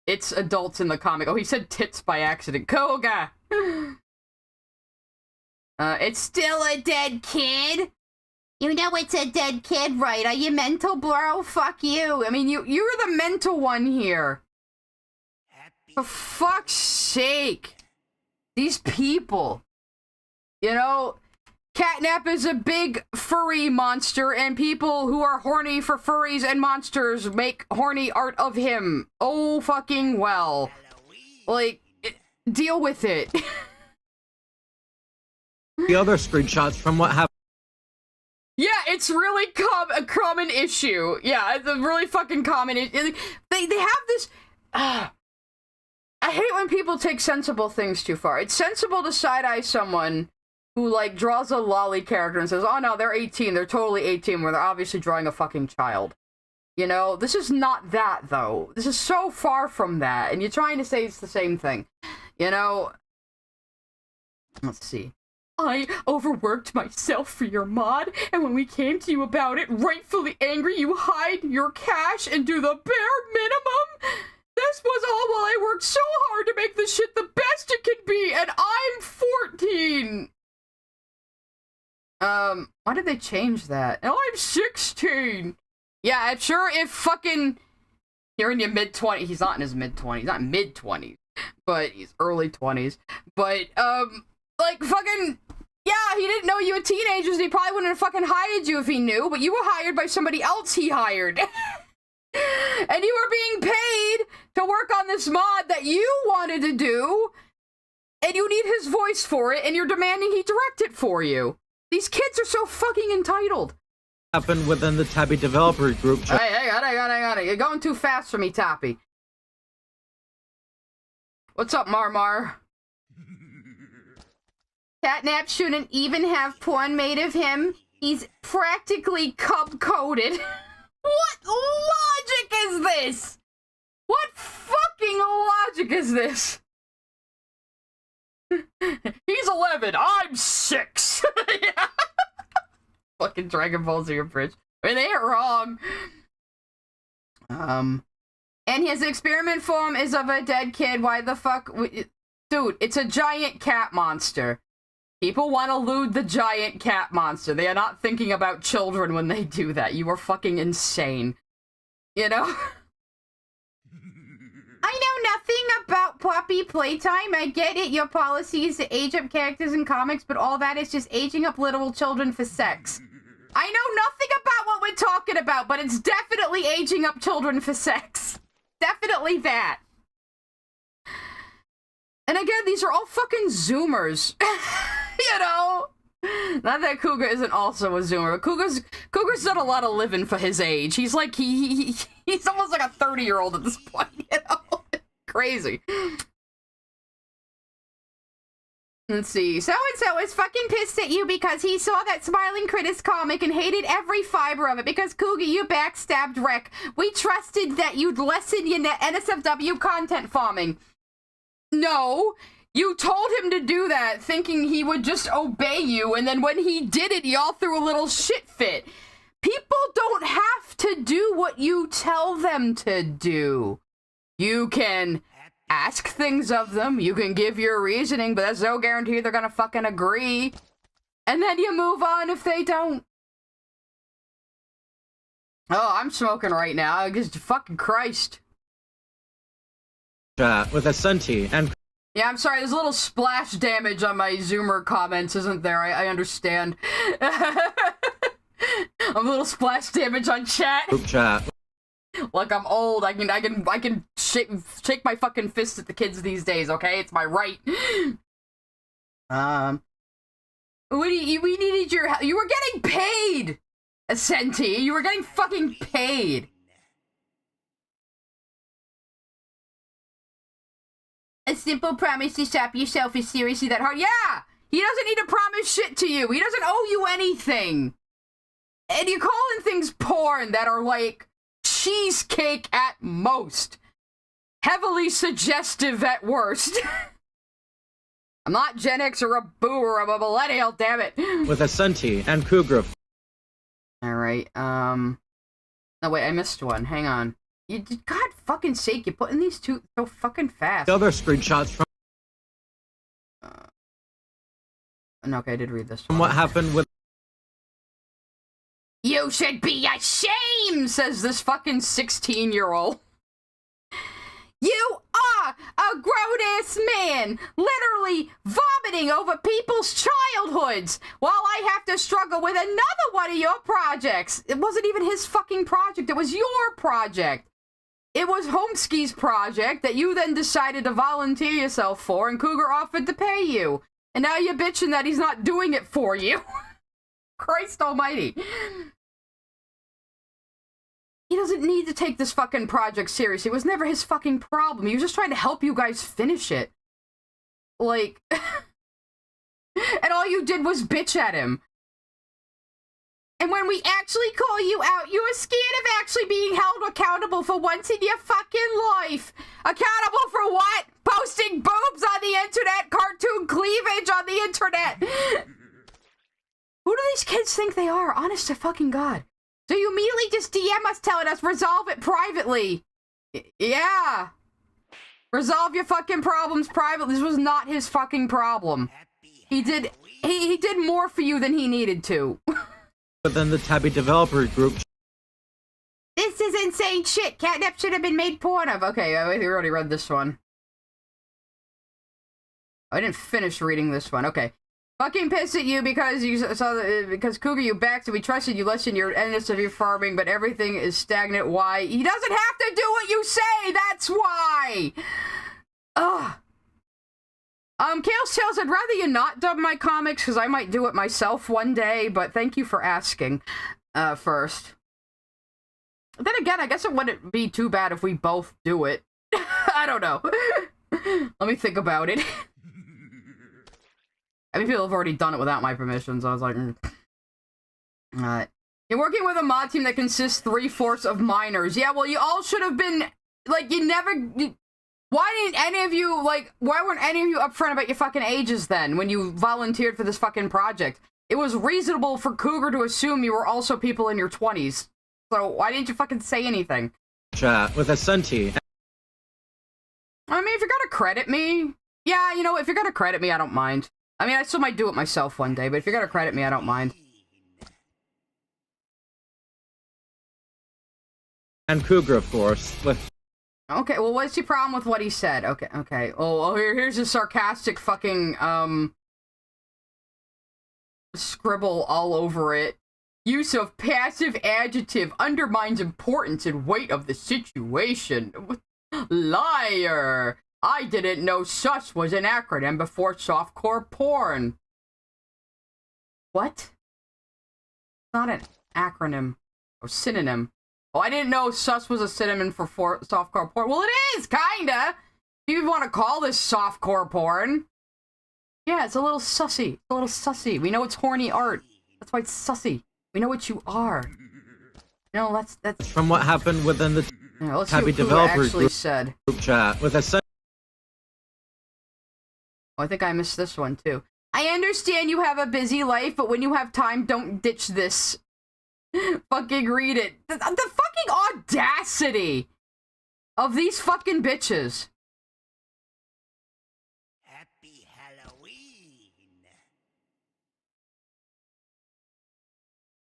it's adults in the comic. Oh, he said tits by accident. Cougar! It's still a dead kid. You know it's a dead kid, right? Are you mental, bro? Fuck you. I mean, you're the mental one here. For fuck's sake. These people. You know, Catnap is a big furry monster, and people who are horny for furries and monsters make horny art of him. Oh, fucking well. Like, deal with it. The other screenshots from what happened. Yeah, it's really a common issue. Yeah, it's a really fucking common issue. They have this... I hate when people take sensible things too far. It's sensible to side-eye someone who, like, draws a lolly character and says, oh no, they're 18, they're totally 18, where they're obviously drawing a fucking child. You know? This is not that, though. This is so far from that, and you're trying to say it's the same thing. You know? Let's see. I overworked myself for your mod, and when we came to you about it, rightfully angry, you hide your cash and do the bare minimum? This was all while I worked so hard to make this shit the best it can be, and I'm 14! Why did they change that? Oh, I'm 16! Yeah, I'm sure if fucking... You're in your mid-20s. He's not in his mid-20s. Not mid-20s. But he's early 20s. But, like, fucking... Yeah, he didn't know you were teenagers, and he probably wouldn't have fucking hired you if he knew, but you were hired by somebody else he hired. And you were being paid to work on this mod that you wanted to do, and you need his voice for it, and you're demanding he direct it for you. These kids are so fucking entitled. Happened within the Tabby developer group. Hey, hang on. You're going too fast for me, Tappy. What's up, Marmar? Catnap shouldn't even have porn made of him. He's practically cub-coded. What logic is this? What fucking logic is this? He's 11. 7. I'm 6. Yeah. Fucking Dragon Ball Z bridge. I mean, they ain't wrong. And his experiment form is of a dead kid. Why the fuck? Dude, it's a giant cat monster. People want to lewd the giant cat monster. They are not thinking about children when they do that. You are fucking insane. You know? I know nothing about puppy playtime. I get it. Your policy is to age up characters in comics, but all that is just aging up literal children for sex. I know nothing about what we're talking about, but it's definitely aging up children for sex. Definitely that. And again, these are all fucking Zoomers. You know? Not that Cougar isn't also a Zoomer, but Cougar's done a lot of living for his age. He's like, he's almost like a 30-year-old at this point, you know? Crazy. Let's see. So-and-so is fucking pissed at you because he saw that Smiling Critters comic and hated every fiber of it because Cougar, you backstabbed Rec. We trusted that you'd lessen your NSFW content farming. No, you told him to do that thinking he would just obey you, and then when he did it, y'all threw a little shit fit. People don't have to do what you tell them to do. You can ask things of them, you can give your reasoning, but that's no guarantee they're gonna fucking agree. And then you move on if they don't. Oh, I'm smoking right now, just fucking Christ. With a Senti, and... Yeah, I'm sorry, there's a little splash damage on my Zoomer comments, isn't there? I understand. I'm a little splash damage on chat. Group chat. Look, I'm old. I can shake my fucking fist at the kids these days. Okay, it's my right. We needed your help. You were getting paid, Ascenti. You were getting fucking paid. A simple promise to stop yourself is seriously that hard. Yeah, he doesn't need to promise shit to you. He doesn't owe you anything. And you're calling things porn that are like cheesecake at most. Heavily suggestive at worst. I'm not Gen X or a boomer, I'm a millennial, damn it. With a Senti and Cougar. Alright, no wait, I missed one, hang on. God fucking sake, you're putting these two so fucking fast. The other screenshots from... okay, I did read this one. From what happened with... You should be ashamed, says this fucking 16-year-old. You are a grown-ass man, literally vomiting over people's childhoods, while I have to struggle with another one of your projects. It wasn't even his fucking project, it was your project. It was Homeski's project that you then decided to volunteer yourself for, and Cougar offered to pay you. And now you're bitching that he's not doing it for you. Christ almighty. He doesn't need to take this fucking project seriously. It was never his fucking problem. He was just trying to help you guys finish it. Like... and all you did was bitch at him. And when we actually call you out, you are scared of actually being held accountable for once in your fucking life. Accountable for what? Posting boobs on the internet, cartoon cleavage on the internet. Who do these kids think they are? Honest to fucking God. So you immediately just DM us telling us resolve it privately. Yeah. Resolve your fucking problems privately. This was not his fucking problem. He did more for you than he needed to. But then the Tabby developer group... This is insane shit. Catnip should have been made porn of. Okay, we already read this one. I didn't finish reading this one. Okay. Fucking pissed at you because you saw because Cougar you backed and we trusted you less in your endless of your farming, but everything is stagnant. Why? He doesn't have to do what you say. That's why. Ugh. Chaos Tales, I'd rather you not dub my comics because I might do it myself one day, but thank you for asking first. Then again, I guess it wouldn't be too bad if we both do it. I don't know. Let me think about it. I mean, people have already done it without my permission, so I was like, You're working with a mod team that consists 3/4 of minors. Yeah, well, you all should have been, like, Why didn't any of you, like, why weren't any of you upfront about your fucking ages then when you volunteered for this fucking project? It was reasonable for Cougar to assume you were also people in your 20s. So why didn't you fucking say anything? Chat with a Senti. I mean, if you're gonna credit me, yeah, you know, if you're gonna credit me, I don't mind. I mean, I still might do it myself one day, but if you're gonna credit me, I don't mind. And Cougar, of course, with... Okay, well, what's your problem with what he said? Okay. Oh, here's a sarcastic fucking, scribble all over it. Use of passive adjective undermines importance and weight of the situation. Liar! I didn't know SUS was an acronym before softcore porn. What? It's not an acronym or synonym. Oh, I didn't know SUS was a synonym for softcore porn. Well, it is, kinda! Do you even want to call this softcore porn? Yeah, it's a little sussy. It's a little sussy. We know it's horny art. That's why it's sussy. We know what you are. No, that's... From what happened within the yeah, let's Tabby see what developers actually said. Group chat with a Senti. Oh, I think I missed this one, too. I understand you have a busy life, but when you have time, don't ditch this. Fucking read it. The fucking audacity of these fucking bitches. Happy Halloween.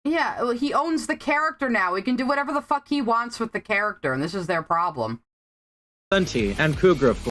Yeah, well, he owns the character now. He can do whatever the fuck he wants with the character, and this is their problem. Senti and Cougar, of course.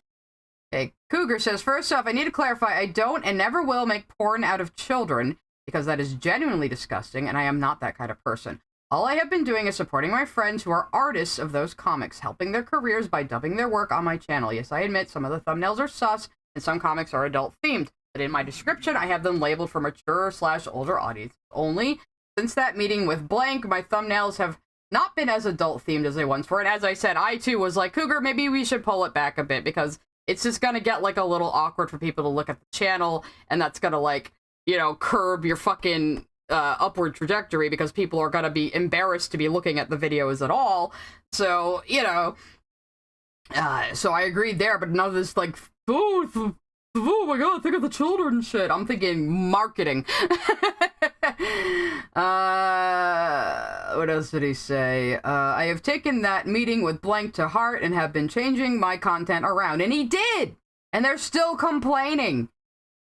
Okay, Cougar says, first off, I need to clarify, I don't and never will make porn out of children, because that is genuinely disgusting, and I am not that kind of person. All I have been doing is supporting my friends who are artists of those comics, helping their careers by dubbing their work on my channel. Yes, I admit some of the thumbnails are sus, and some comics are adult-themed, but in my description, I have them labeled for mature/older audience only. Since that meeting with Blank, my thumbnails have not been as adult-themed as they once were, and as I said, I too was like, Cougar, maybe we should pull it back a bit, because it's just gonna get, like, a little awkward for people to look at the channel, and that's gonna, like, you know, curb your fucking upward trajectory, because people are gonna be embarrassed to be looking at the videos at all. So, you know, so I agreed there, but none of this, like, oh my god, think of the children shit. I'm thinking marketing. What else did he say? I have taken that meeting with Blank to heart and have been changing my content around. And he did! And they're still complaining.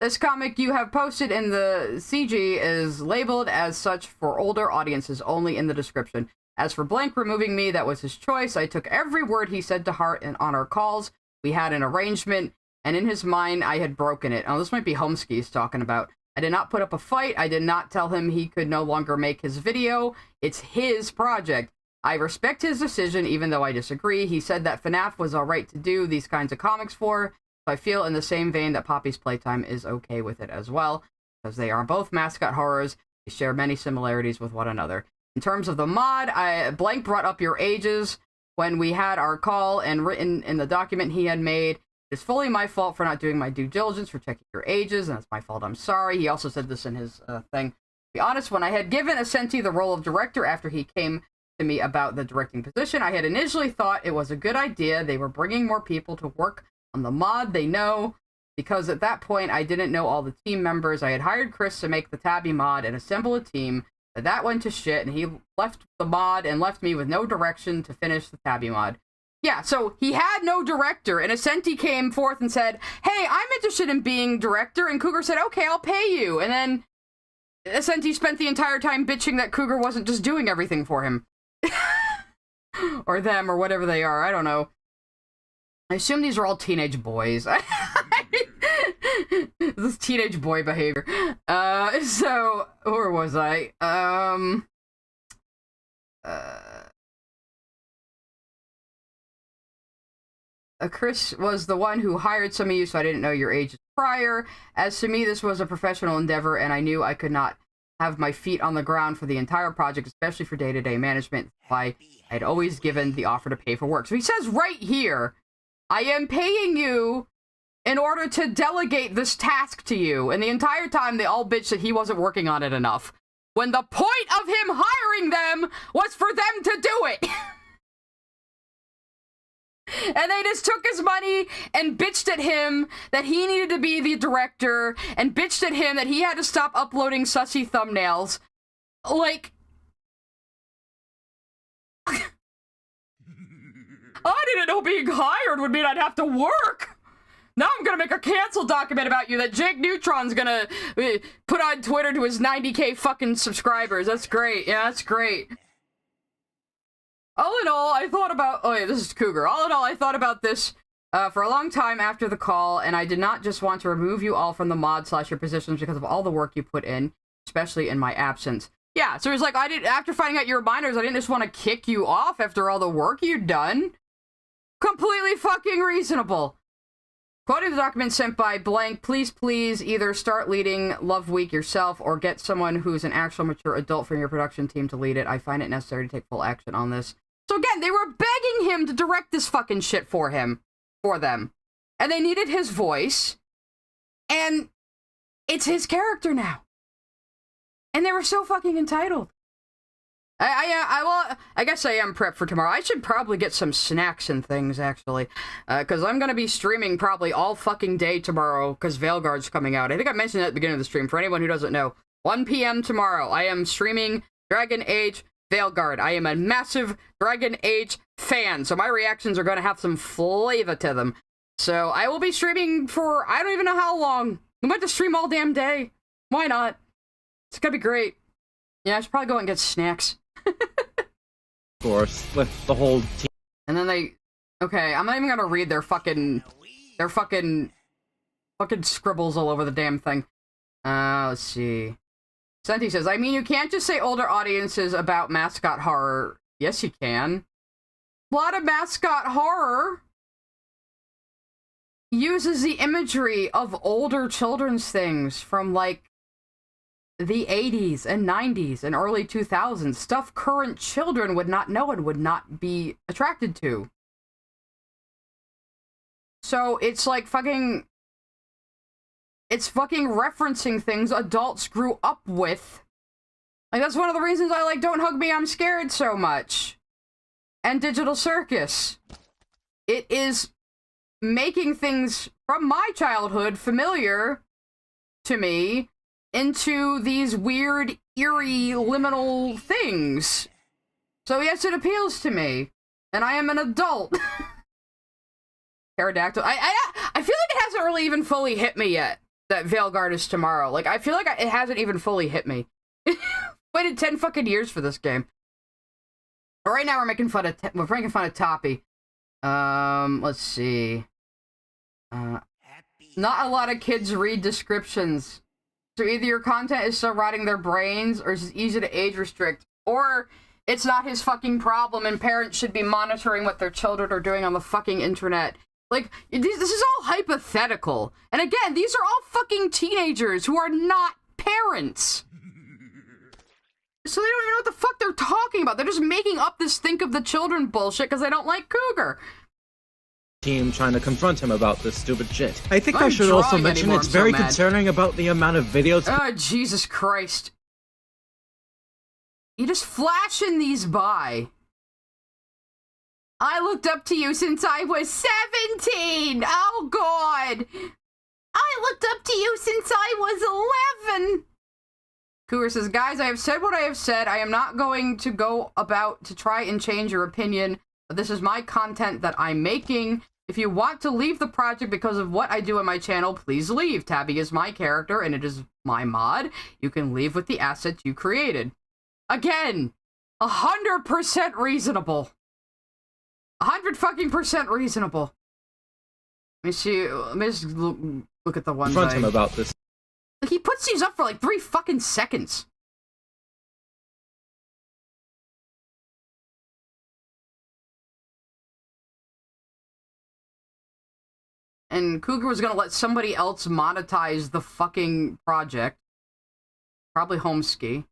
This comic you have posted in the CG is labeled as such for older audiences only in the description. As for Blank removing me, that was his choice. I took every word he said to heart and on our calls. We had an arrangement, and in his mind, I had broken it. Oh, this might be Homesky he's talking about. I did not put up a fight. I did not tell him he could no longer make his video. It's his project. I respect his decision, even though I disagree. He said that FNAF was alright to do these kinds of comics for. So I feel in the same vein that Poppy's Playtime is okay with it as well, because they are both mascot horrors. They share many similarities with one another. In terms of the mod, Blank brought up your ages when we had our call, and written in the document he had made, it's fully my fault for not doing my due diligence for checking your ages, and that's my fault, I'm sorry. He also said this in his thing. To be honest, when I had given Ascenti the role of director after he came to me about the directing position, I had initially thought it was a good idea. They were bringing more people to work on the mod they know, because at that point I didn't know all the team members. I had hired Chris to make the Tabby mod and assemble a team, but that went to shit, and he left the mod and left me with no direction to finish the Tabby mod. Yeah, so he had no director, and Ascenti came forth and said, hey, I'm interested in being director, and Cougar said, okay, I'll pay you. And then Ascenti spent the entire time bitching that Cougar wasn't just doing everything for him. Or them, or whatever they are, I don't know. I assume these are all teenage boys. This is teenage boy behavior. So, where was I? Chris was the one who hired some of you, so I didn't know your ages prior. As to me, this was a professional endeavor, and I knew I could not have my feet on the ground for the entire project, especially for day-to-day management. Why I'd always given the offer to pay for work. So he says right here, I am paying you in order to delegate this task to you. And the entire time, they all bitched that he wasn't working on it enough, when the point of him hiring them was for them to do it. And they just took his money and bitched at him that he needed to be the director and bitched at him that he had to stop uploading sussy thumbnails. Like, I didn't know being hired would mean I'd have to work. Now I'm gonna make a cancel document about you that Jake Neutron's gonna put on Twitter to his 90k fucking subscribers. That's great. Yeah, that's great. All in all, I thought about... Oh, yeah, this is Cougar. All in all, I thought about this for a long time after the call, and I did not just want to remove you all from the mod/your positions because of all the work you put in, especially in my absence. Yeah, so it's like, after finding out your reminders, I didn't just want to kick you off after all the work you'd done. Completely fucking reasonable. Quoting the document sent by blank, please either start leading Love Week yourself or get someone who's an actual mature adult from your production team to lead it. I find it necessary to take full action on this. So again, they were begging him to direct this fucking shit for them. And they needed his voice. And it's his character now. And they were so fucking entitled. I guess I am prepped for tomorrow. I should probably get some snacks and things, actually. Because I'm going to be streaming probably all fucking day tomorrow, because Veilguard's coming out. I think I mentioned it at the beginning of the stream. For anyone who doesn't know, 1 p.m. tomorrow, I am streaming Dragon Age Veilguard. I am a massive Dragon Age fan, so my reactions are going to have some flavor to them. So I will be streaming for, I don't even know how long. We might just stream all damn day. Why not? It's going to be great. Yeah, I should probably go and get snacks. Of course, with the whole team. And then they... Okay, I'm not even gonna read their fucking scribbles all over the damn thing. Let's see. Senti says, I mean, you can't just say older audiences about mascot horror. Yes, you can. A lot of mascot horror uses the imagery of older children's things from, like, the 80s and 90s and early 2000s. Stuff current children would not know and would not be attracted to. So it's like fucking... It's fucking referencing things adults grew up with. Like, that's one of the reasons I like Don't Hug Me, I'm Scared so much. And Digital Circus. It is making things from my childhood familiar to me into these weird, eerie, liminal things. So yes, it appeals to me. And I am an adult. Pterodactyl. I feel like it hasn't really even fully hit me yet that Veilguard is tomorrow. Like, I feel like it hasn't even fully hit me. Waited 10 fucking years for this game. But right now we're making fun of Toppy. Let's see. Not a lot of kids read descriptions. So either your content is still rotting their brains, or it's easy to age restrict, or it's not his fucking problem and parents should be monitoring what their children are doing on the fucking internet. Like, this is all hypothetical. And again, these are all fucking teenagers who are not parents. So they don't even know what the fuck they're talking about. They're just making up this think of the children bullshit because they don't like Cougar. Team trying to confront him about this stupid shit. I think I should also mention it's very concerning about the amount of videos. Oh, Jesus Christ. You just flashing these by. I looked up to you since I was 17. Oh, God. I looked up to you since I was 11. Cougar says, guys, I have said what I have said. I am not going to go about to try and change your opinion. But this is my content that I'm making. If you want to leave the project because of what I do on my channel, please leave. Tabby is my character and it is my mod. You can leave with the assets you created. Again, 100% reasonable. 100% reasonable. Let me see. Let me just look at the ones confront him about this. Like, he puts these up for like 3 fucking seconds. And Cougar was gonna let somebody else monetize the fucking project. Probably Homeski.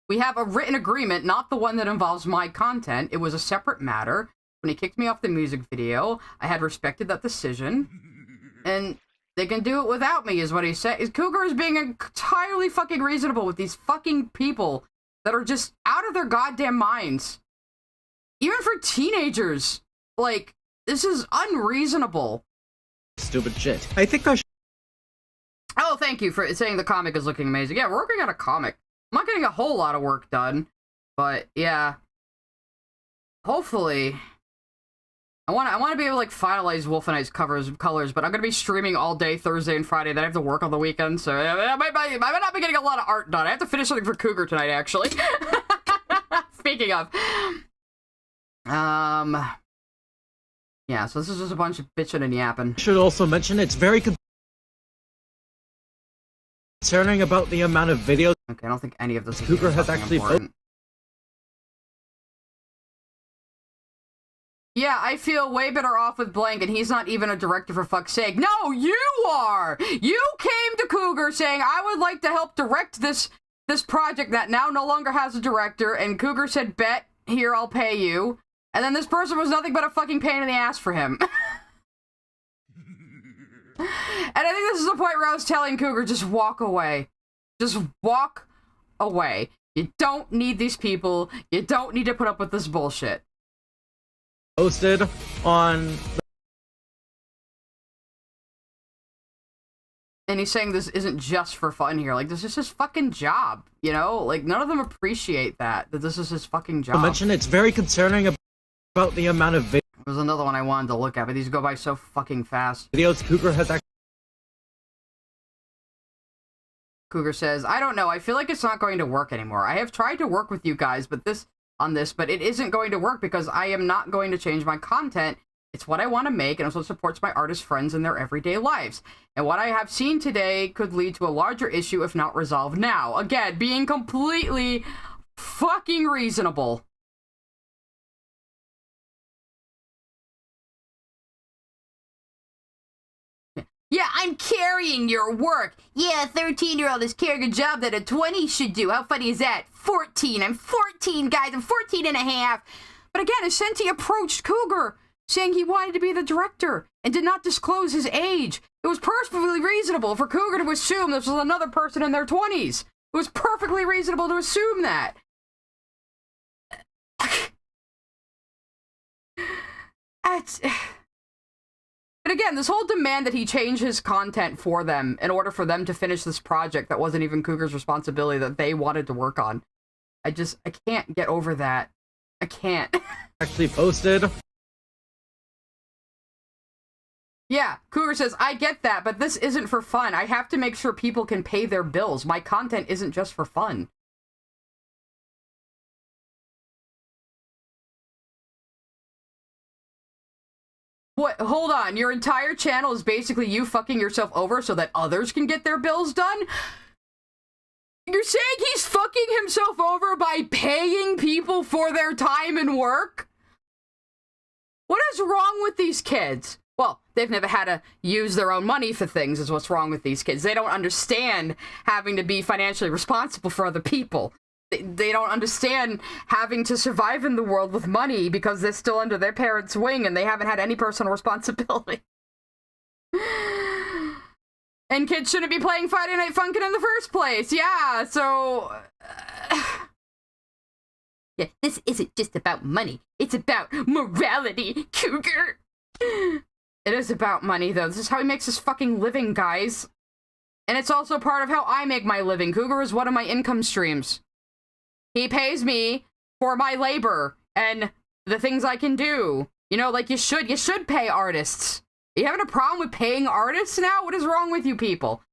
We have a written agreement, not the one that involves my content. It was a separate matter. When he kicked me off the music video, I had respected that decision. And they can do it without me, is what he said. Cougar is being entirely fucking reasonable with these fucking people that are just out of their goddamn minds. Even for teenagers, like, this is unreasonable. Stupid shit. I think I should. Oh, thank you for saying the comic is looking amazing. Yeah, we're working on a comic. I'm not getting a whole lot of work done, but yeah. Hopefully, I want to be able to like finalize Wolfenite's colors, but I'm gonna be streaming all day Thursday and Friday. Then I have to work on the weekend, so I might not be getting a lot of art done. I have to finish something for Cougar tonight, actually. Speaking of, yeah. So this is just a bunch of bitching and yapping. Should also mention it's very concerning about the amount of videos. Okay, I don't think any of this is Cougar has actually. Yeah, I feel way better off with Blank, and he's not even a director, for fuck's sake. No, you are! You came to Cougar saying, I would like to help direct this project that now no longer has a director, and Cougar said, bet, here, I'll pay you. And then this person was nothing but a fucking pain in the ass for him. And I think this is the point where I was telling Cougar, just walk away. Just walk away. You don't need these people. You don't need to put up with this bullshit. Posted on. And he's saying this isn't just for fun here. Like, this is his fucking job, you know? Like, none of them appreciate that this is his fucking job. I mentioned it's very concerning about the amount of videos. There's another one I wanted to look at, but these go by so fucking fast. Videos Cougar has actually. Cougar says, I don't know, I feel like it's not going to work anymore. I have tried to work with you guys, but it isn't going to work because I am not going to change my content. It's what I want to make, and also supports my artist friends in their everyday lives. And what I have seen today could lead to a larger issue if not resolved now. Again, being completely fucking reasonable. Yeah, I'm carrying your work. Yeah, a 13-year-old is carrying a job that a 20 should do. How funny is that? 14. I'm 14, guys. I'm 14 and a half. But again, Ascenti approached Cougar, saying he wanted to be the director and did not disclose his age. It was perfectly reasonable for Cougar to assume this was another person in their 20s. It was perfectly reasonable to assume that. But again, this whole demand that he change his content for them in order for them to finish this project that wasn't even Cougar's responsibility that they wanted to work on. I can't get over that. I can't. Actually posted. Yeah, Cougar says, I get that, but this isn't for fun. I have to make sure people can pay their bills. My content isn't just for fun. What? Hold on. Your entire channel is basically you fucking yourself over so that others can get their bills done? You're saying he's fucking himself over by paying people for their time and work? What is wrong with these kids? Well, they've never had to use their own money for things is what's wrong with these kids. They don't understand having to be financially responsible for other people. They don't understand having to survive in the world with money because they're still under their parents' wing and they haven't had any personal responsibility. And kids shouldn't be playing Friday Night Funkin' in the first place. Yeah, so... Yeah, this isn't just about money. It's about morality, Cougar. It is about money, though. This is how he makes his fucking living, guys. And it's also part of how I make my living. Cougar is one of my income streams. He pays me for my labor and the things I can do. You know, like you should pay artists. Are you having a problem with paying artists now? What is wrong with you people?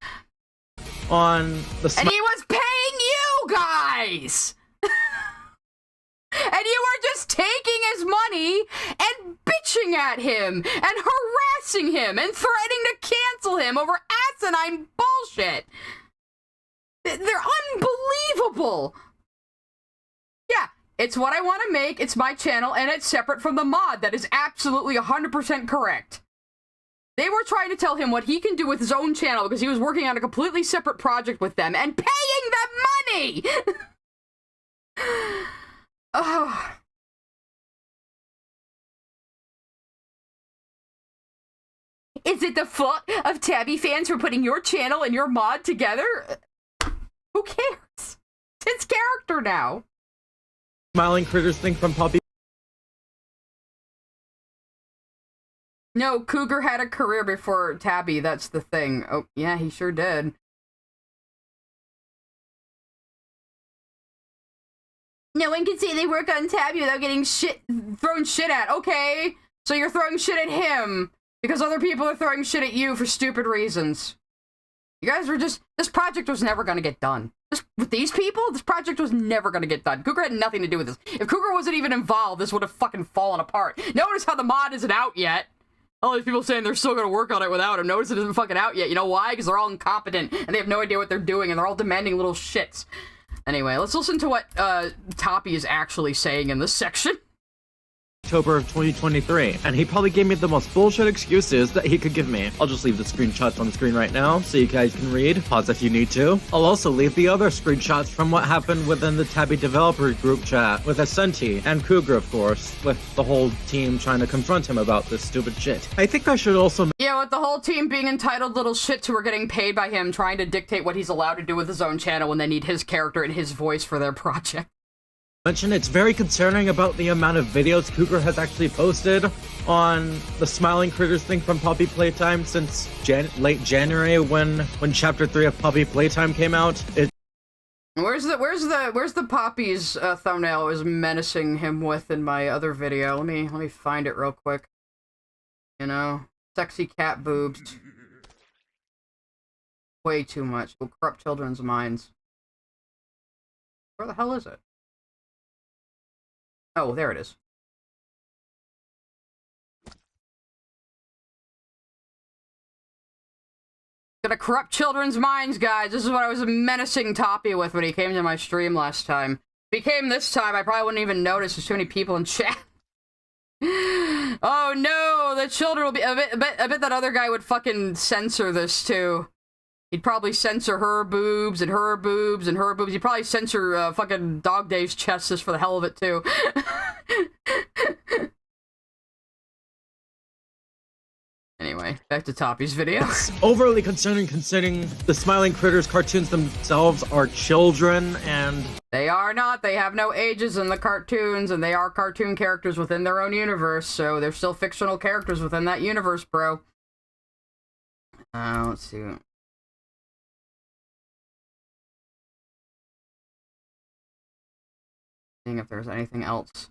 On the and he was paying you guys! And you were just taking his money and bitching at him and harassing him and threatening to cancel him over asinine bullshit. They're unbelievable. Yeah, it's what I want to make, it's my channel, and it's separate from the mod. That is absolutely 100% correct. They were trying to tell him what he can do with his own channel because he was working on a completely separate project with them and paying them money! Oh. Is it the fault of Tabby fans for putting your channel and your mod together? Who cares? It's his character now. Smiling critters thing from Puppy No, Cougar had a career before Tabby, that's the thing. Oh, yeah, he sure did. No one can say they work on Tabby without getting thrown shit at. Okay, so you're throwing shit at him because other people are throwing shit at you for stupid reasons. You guys were just... This project was never going to get done. With these people, this project was never going to get done. Cougar had nothing to do with this. If Cougar wasn't even involved, this would have fucking fallen apart. Notice how the mod isn't out yet. All these people saying they're still going to work on it without him. Notice it isn't fucking out yet. You know why? Because they're all incompetent, and they have no idea what they're doing, and they're all demanding little shits. Anyway, let's listen to what Toppy is actually saying in this section. October of 2023, and he probably gave me the most bullshit excuses that he could give me. I'll just leave the screenshots on the screen right now so you guys can read. Pause if you need to. I'll also leave the other screenshots from what happened within the Tabby developer group chat with Ascenti and Cougar, of course, with the whole team trying to confront him about this stupid shit. I think I should also... Yeah, with the whole team being entitled little shits who are getting paid by him, trying to dictate what he's allowed to do with his own channel when they need his character and his voice for their project. Mention it's very concerning about the amount of videos Cougar has actually posted on the Smiling Critters thing from Puppy Playtime since late January when Chapter 3 of Puppy Playtime came out. Where's the Poppy's thumbnail I was menacing him with in my other video? Let me find it real quick. You know, sexy cat boobs. Way too much. Will corrupt children's minds. Where the hell is it? Oh, there it is. Gonna corrupt children's minds, guys. This is what I was menacing Toppy with when he came to my stream last time. If he came this time, I probably wouldn't even notice. There's too many people in chat. Oh no, the children will be... I bet that other guy would fucking censor this too. He'd probably censor her boobs and her boobs and her boobs. He'd probably censor fucking Dog Dave's chest just for the hell of it too. Anyway, back to Toppy's video. It's overly concerning considering the Smiling Critters cartoons themselves are children and... They are not. They have no ages in the cartoons, and they are cartoon characters within their own universe, so they're still fictional characters within that universe, bro. Let's see. Seeing if there's anything else.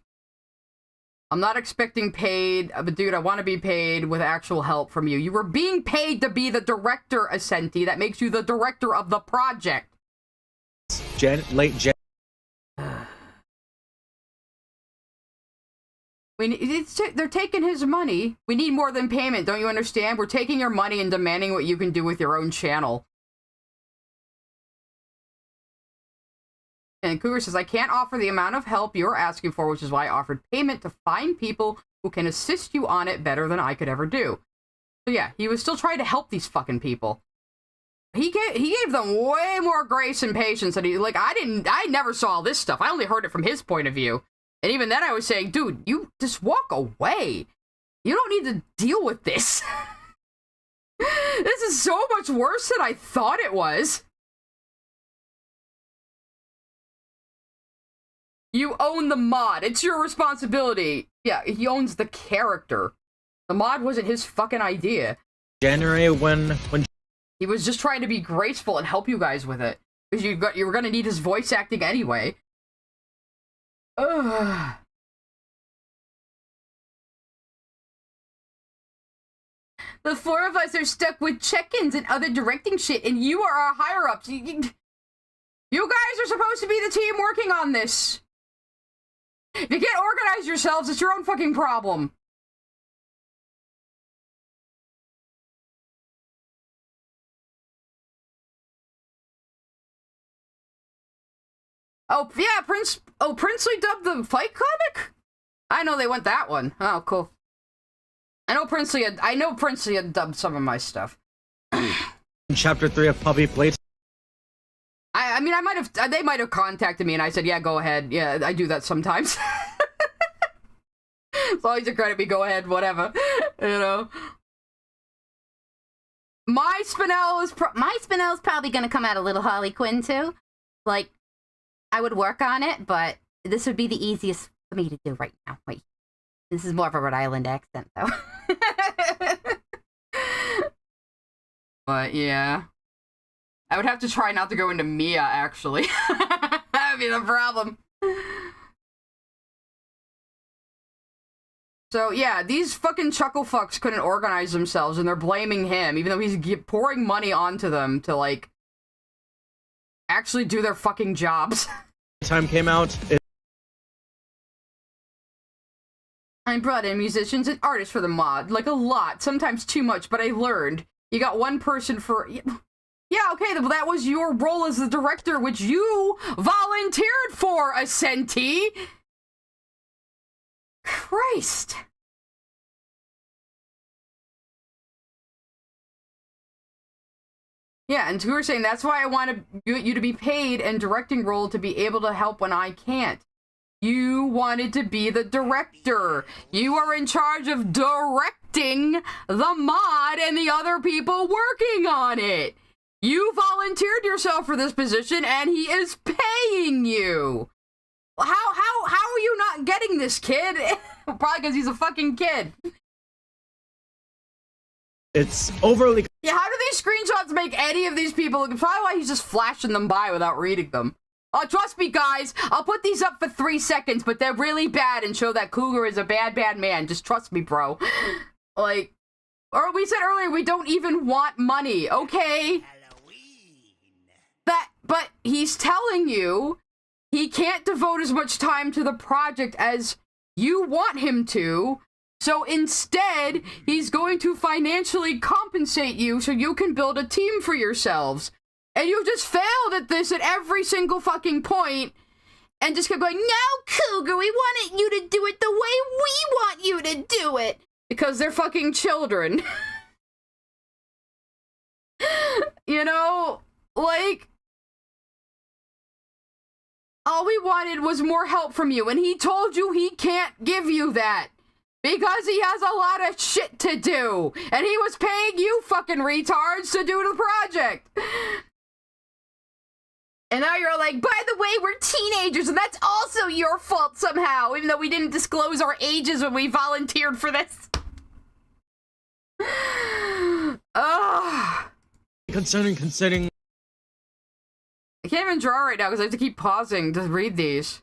I'm not expecting paid, but dude, I want to be paid with actual help from you. You were being paid to be the director, Ascenti. That makes you the director of the project. Late Jan. They're taking his money. We need more than payment, don't you understand? We're taking your money and demanding what you can do with your own channel. And Cougar says, I can't offer the amount of help you're asking for, which is why I offered payment to find people who can assist you on it better than I could ever do. So yeah, he was still trying to help these fucking people. He gave them way more grace and patience than I never saw this stuff. I only heard it from his point of view. And even then I was saying, dude, you just walk away. You don't need to deal with this. This is so much worse than I thought it was. You own the mod. It's your responsibility. Yeah, he owns the character. The mod wasn't his fucking idea. January when he was just trying to be graceful and help you guys with it. Because you were gonna need his voice acting anyway. Ugh. The four of us are stuck with check-ins and other directing shit, and you are our higher-ups. You guys are supposed to be the team working on this. If you can't organize yourselves, it's your own fucking problem. Oh, yeah, Princely dubbed the fight comic? I know they went that one. Oh, cool. I know Princely had dubbed some of my stuff. Chapter 3 of Puppy Playtime. I mean, they might have contacted me and I said, yeah, go ahead. Yeah, I do that sometimes. As long as you credit me, go ahead, whatever. You know? My Spinel is probably gonna come out a little Harley Quinn too. Like, I would work on it, but this would be the easiest for me to do right now. Wait. This is more of a Rhode Island accent, though. But yeah. I would have to try not to go into Mia, actually. That would be the problem. So yeah, these fucking chuckle fucks couldn't organize themselves and they're blaming him, even though he's pouring money onto them to, like, actually do their fucking jobs. Time came out. I brought in musicians and artists for the mod, like a lot, sometimes too much, but I learned. You got one person for... Yeah, okay, well, that was your role as the director, which you volunteered for, Ascenti! Christ. Yeah, and you were saying that's why I want you to be paid and directing role to be able to help when I can't. You wanted to be the director. You are in charge of directing the mod and the other people working on it. You volunteered yourself for this position and he is paying you. How are you not getting this, kid? Probably because he's a fucking kid. It's overly... Yeah, how do these screenshots make any of these people... Probably why he's just flashing them by without reading them. Oh, trust me, guys. I'll put these up for 3 seconds, but they're really bad and show that Cougar is a bad, bad man. Just trust me, bro. Like... Or we said earlier, we don't even want money. Okay. But he's telling you... He can't devote as much time to the project as you want him to, so instead, he's going to financially compensate you so you can build a team for yourselves. And you just failed at this at every single fucking point, and just kept going, no, Cougar, we wanted you to do it the way we want you to do it! Because they're fucking children. You know, like... All we wanted was more help from you, and he told you he can't give you that. Because he has a lot of shit to do. And he was paying you fucking retards to do the project. And now you're like, by the way, we're teenagers, and that's also your fault somehow, even though we didn't disclose our ages when we volunteered for this. Ugh. Concerning... I can't even draw right now because I have to keep pausing to read these.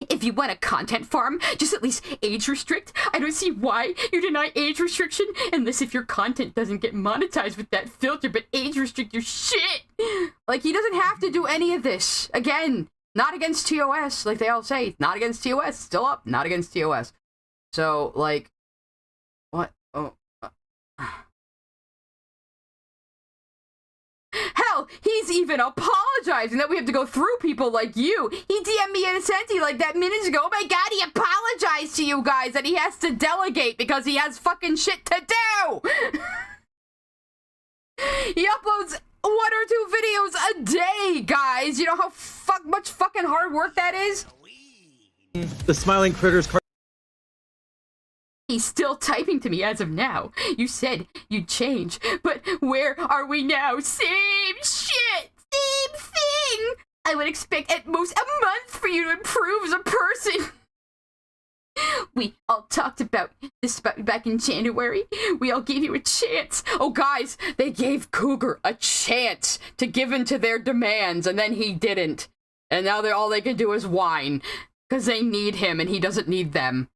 If you want a content farm, just at least age restrict. I don't see why you deny age restriction unless if your content doesn't get monetized with that filter, but age restrict your shit. Like, he doesn't have to do any of this. Again, not against TOS, like they all say. Not against TOS. Still up. Not against TOS. So, like, what? Oh. Hell, he's even apologizing that we have to go through people like you. He DM'd me in Ascenti like that minutes ago. Oh my god, he apologized to you guys that he has to delegate because he has fucking shit to do. He uploads 1 or 2 videos a day, guys. You know how much fucking hard work that is? The smiling critters card. He's still typing to me as of now. You said you'd change, but where are we now? Same shit! Same thing! I would expect at most a month for you to improve as a person. We all talked about this back in January. We all gave you a chance. Oh, guys, they gave Cougar a chance to give in to their demands, and then he didn't. And now all they can do is whine, because they need him, and he doesn't need them.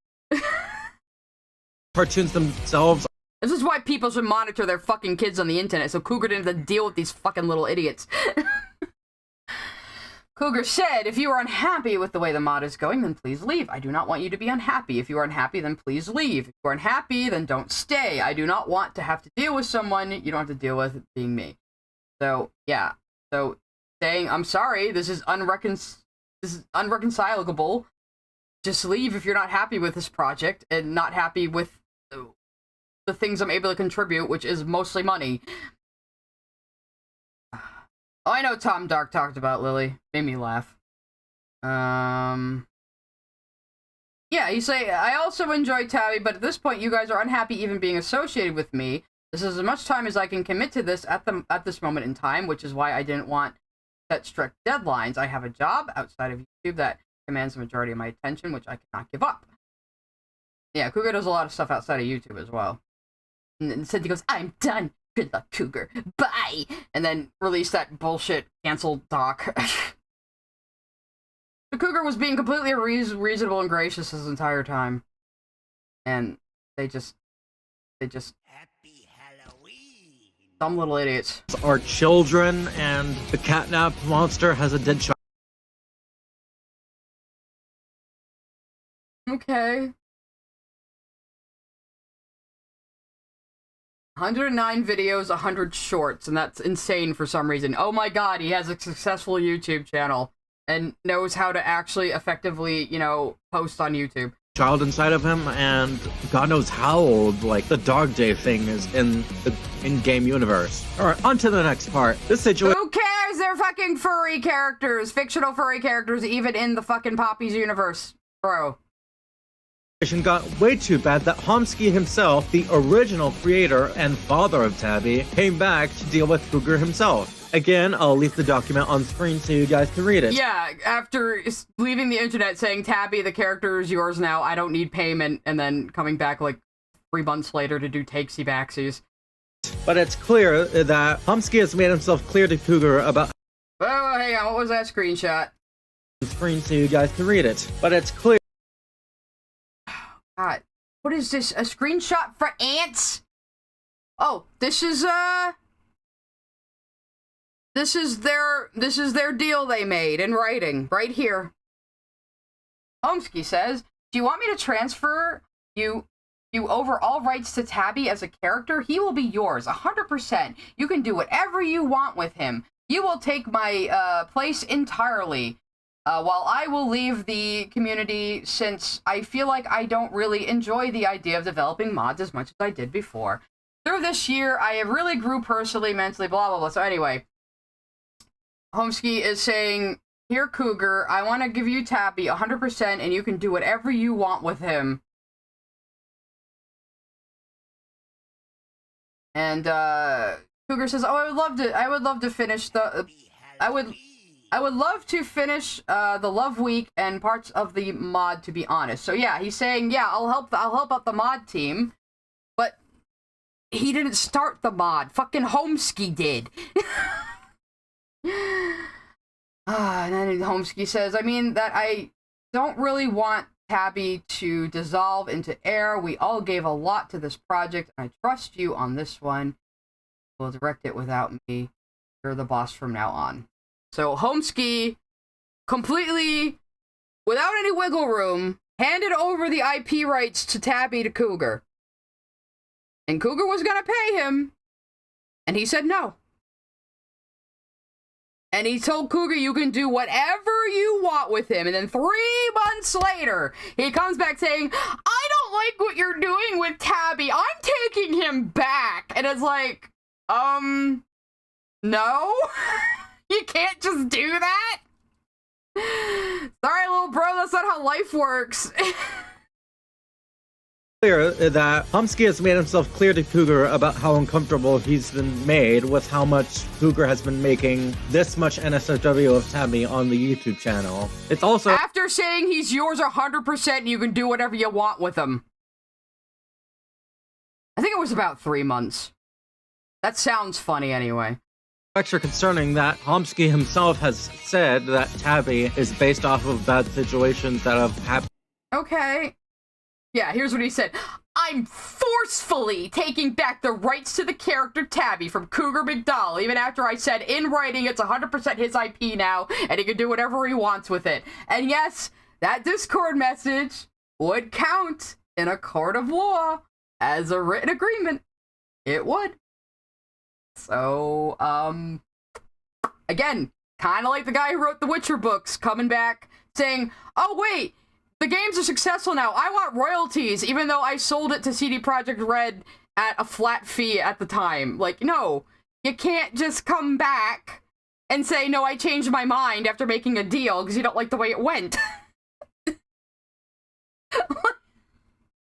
Cartoons themselves. This is why people should monitor their fucking kids on the internet, so Cougar didn't have to deal with these fucking little idiots. Cougar said, if you are unhappy with the way the mod is going, then please leave. I do not want you to be unhappy. If you are unhappy, then please leave. If you are unhappy, then don't stay. I do not want to have to deal with someone you don't have to deal with being me. So, yeah. So, saying, I'm sorry, this is unreconcilable. Just leave if you're not happy with this project and not happy with the things I'm able to contribute, which is mostly money. Oh, I know Tom Dark talked about Lily. Made me laugh. Yeah, you say, I also enjoy Tabby, but at this point you guys are unhappy even being associated with me. This is as much time as I can commit to this at this moment in time, which is why I didn't want set strict deadlines. I have a job outside of YouTube that commands the majority of my attention, which I cannot give up. Yeah, Cougar does a lot of stuff outside of YouTube as well. And instead he goes, I'm done. Good luck, Cougar. Bye! And then release that bullshit canceled doc. The Cougar was being completely reasonable and gracious this entire time. And they just... Happy Halloween. Dumb little idiots. Are children, and the catnap monster has a dead child. Okay. 109 videos, 100 shorts, and that's insane for some reason. Oh my god, he has a successful YouTube channel and knows how to actually effectively, you know, post on YouTube. Child inside of him, and God knows how old, like, the Dog Day thing is in the in-game universe. Alright, on to the next part. This situation— Who cares? They're fucking furry characters. Fictional furry characters, even in the fucking Poppy's universe. Bro. got way too bad that Homsky himself, the original creator and father of Tabby, came back to deal with Cougar himself. Again, I'll leave the document on screen so you guys can read it. Yeah, after leaving the internet saying, Tabby, the character is yours now, I don't need payment, and then coming back like 3 months later to do takesy backsies. But it's clear that Homsky has made himself clear to Cougar about— Oh, hang on, what was that screenshot? Screen so you guys can read it. But it's clear— God, what is this? A screenshot for ants? Oh, this is their deal they made in writing, right here. Homsky says, do you want me to transfer you over all rights to Tabby as a character? He will be yours, 100%. You can do whatever you want with him. You will take my place entirely. While I will leave the community, since I feel like I don't really enjoy the idea of developing mods as much as I did before. Through this year, I have really grew personally, mentally, blah, blah, blah. So anyway, Homsky is saying, here, Cougar, I want to give you Tabby 100%, and you can do whatever you want with him. And, Cougar says, oh, I would love to finish the, I would love to finish the Love Week and parts of the mod, to be honest. So yeah, he's saying, yeah, I'll help out the mod team, but he didn't start the mod. Fucking Homsky did. And then Homsky says, I mean that I don't really want Tabby to dissolve into air. We all gave a lot to this project, and I trust you on this one. We'll direct it without me. You're the boss from now on. So Homsky, completely, without any wiggle room, handed over the IP rights to Tabby to Cougar. And Cougar was gonna pay him, and he said no. And he told Cougar, you can do whatever you want with him. And then 3 months later, he comes back saying, I don't like what you're doing with Tabby. I'm taking him back. And it's like, no? You can't just do that? Sorry, little bro, that's not how life works. Clear that Homsky has made himself clear to Cougar about how uncomfortable he's been made with how much Cougar has been making this much NSFW of Tabby on the YouTube channel. It's also— After saying he's yours 100%, you can do whatever you want with him. I think it was about 3 months. That sounds funny anyway. Extra concerning that Homsky himself has said that Tabby is based off of bad situations that have happened. Okay. Yeah, here's what he said. I'm forcefully taking back the rights to the character Tabby from CougarMacDowall, even after I said in writing it's 100% his IP now, and he can do whatever he wants with it. And yes, that Discord message would count in a court of law as a written agreement. It would. So, again, kind of like the guy who wrote the Witcher books coming back saying, oh wait, the games are successful now, I want royalties, even though I sold it to CD Projekt Red at a flat fee at the time. Like, no, you can't just come back and say, no, I changed my mind after making a deal because you don't like the way it went.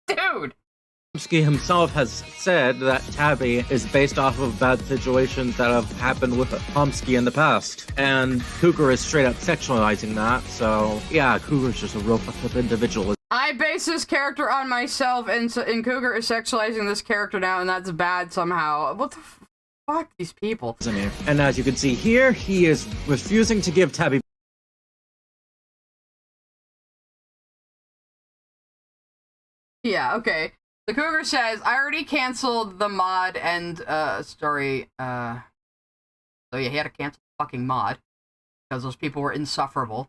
Dude. Homsky himself has said that Tabby is based off of bad situations that have happened with Homsky in the past. And Cougar is straight up sexualizing that, so yeah, Cougar's just a real fucked up individual. I I base this character on myself, and Cougar is sexualizing this character now, and that's bad somehow. What the fuck, these people? And as you can see here, he is refusing to give Tabby. Yeah, okay. The Cougar says, I already canceled the mod and story. So yeah, he had to cancel the fucking mod because those people were insufferable.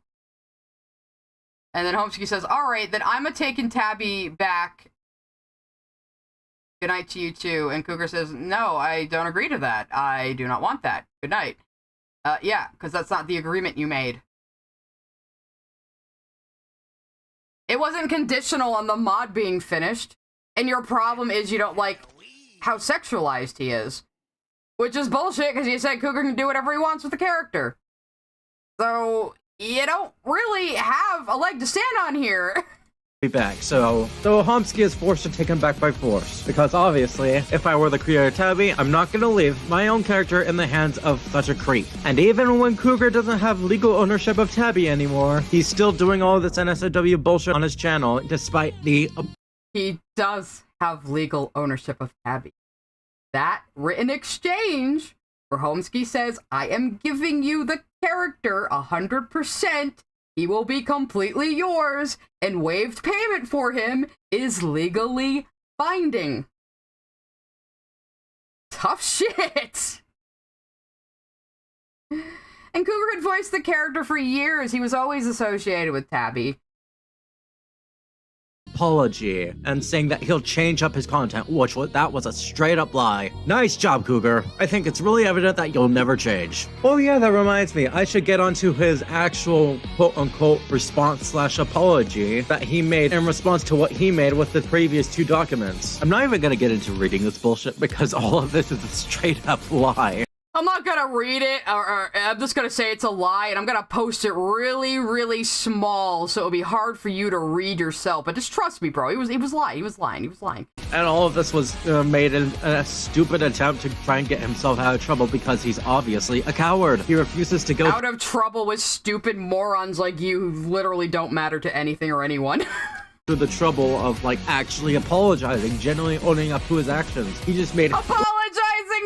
And then Homesky says, alright, then I'm taking Tabby back. Good night to you too. And Cougar says, no, I don't agree to that. I do not want that. Good night. Yeah, because that's not the agreement you made. It wasn't conditional on the mod being finished. And your problem is you don't like how sexualized he is. Which is bullshit, because you said Cougar can do whatever he wants with the character. So, you don't really have a leg to stand on here. Back. So Homsky is forced to take him back by force. Because obviously, if I were the creator of Tabby, I'm not gonna leave my own character in the hands of such a creep. And even when Cougar doesn't have legal ownership of Tabby anymore, he's still doing all this NSFW bullshit on his channel, despite the... He does have legal ownership of Tabby. That written exchange, where Homsky says, I am giving you the character 100%, he will be completely yours, and waived payment for him is legally binding. Tough shit! And Cougar had voiced the character for years. He was always associated with Tabby. Apology and saying that he'll change up his content, which that was a straight up lie. Nice job, Cougar. I think it's really evident that you'll never change. Oh yeah, that reminds me, I should get onto his actual quote-unquote response/apology that he made in response to what he made with the previous 2 documents. I'm not even gonna get into reading this bullshit because all of this is a straight up lie. I'm not gonna read it, or I'm just gonna say it's a lie, and I'm gonna post it really, really small, so it'll be hard for you to read yourself. But just trust me, bro. He was lying. And all of this was made in a stupid attempt to try and get himself out of trouble because he's obviously a coward. He refuses to go out of trouble with stupid morons like you who literally don't matter to anything or anyone. through the trouble of, like, actually apologizing, genuinely owning up to his actions. He just made... Apologizing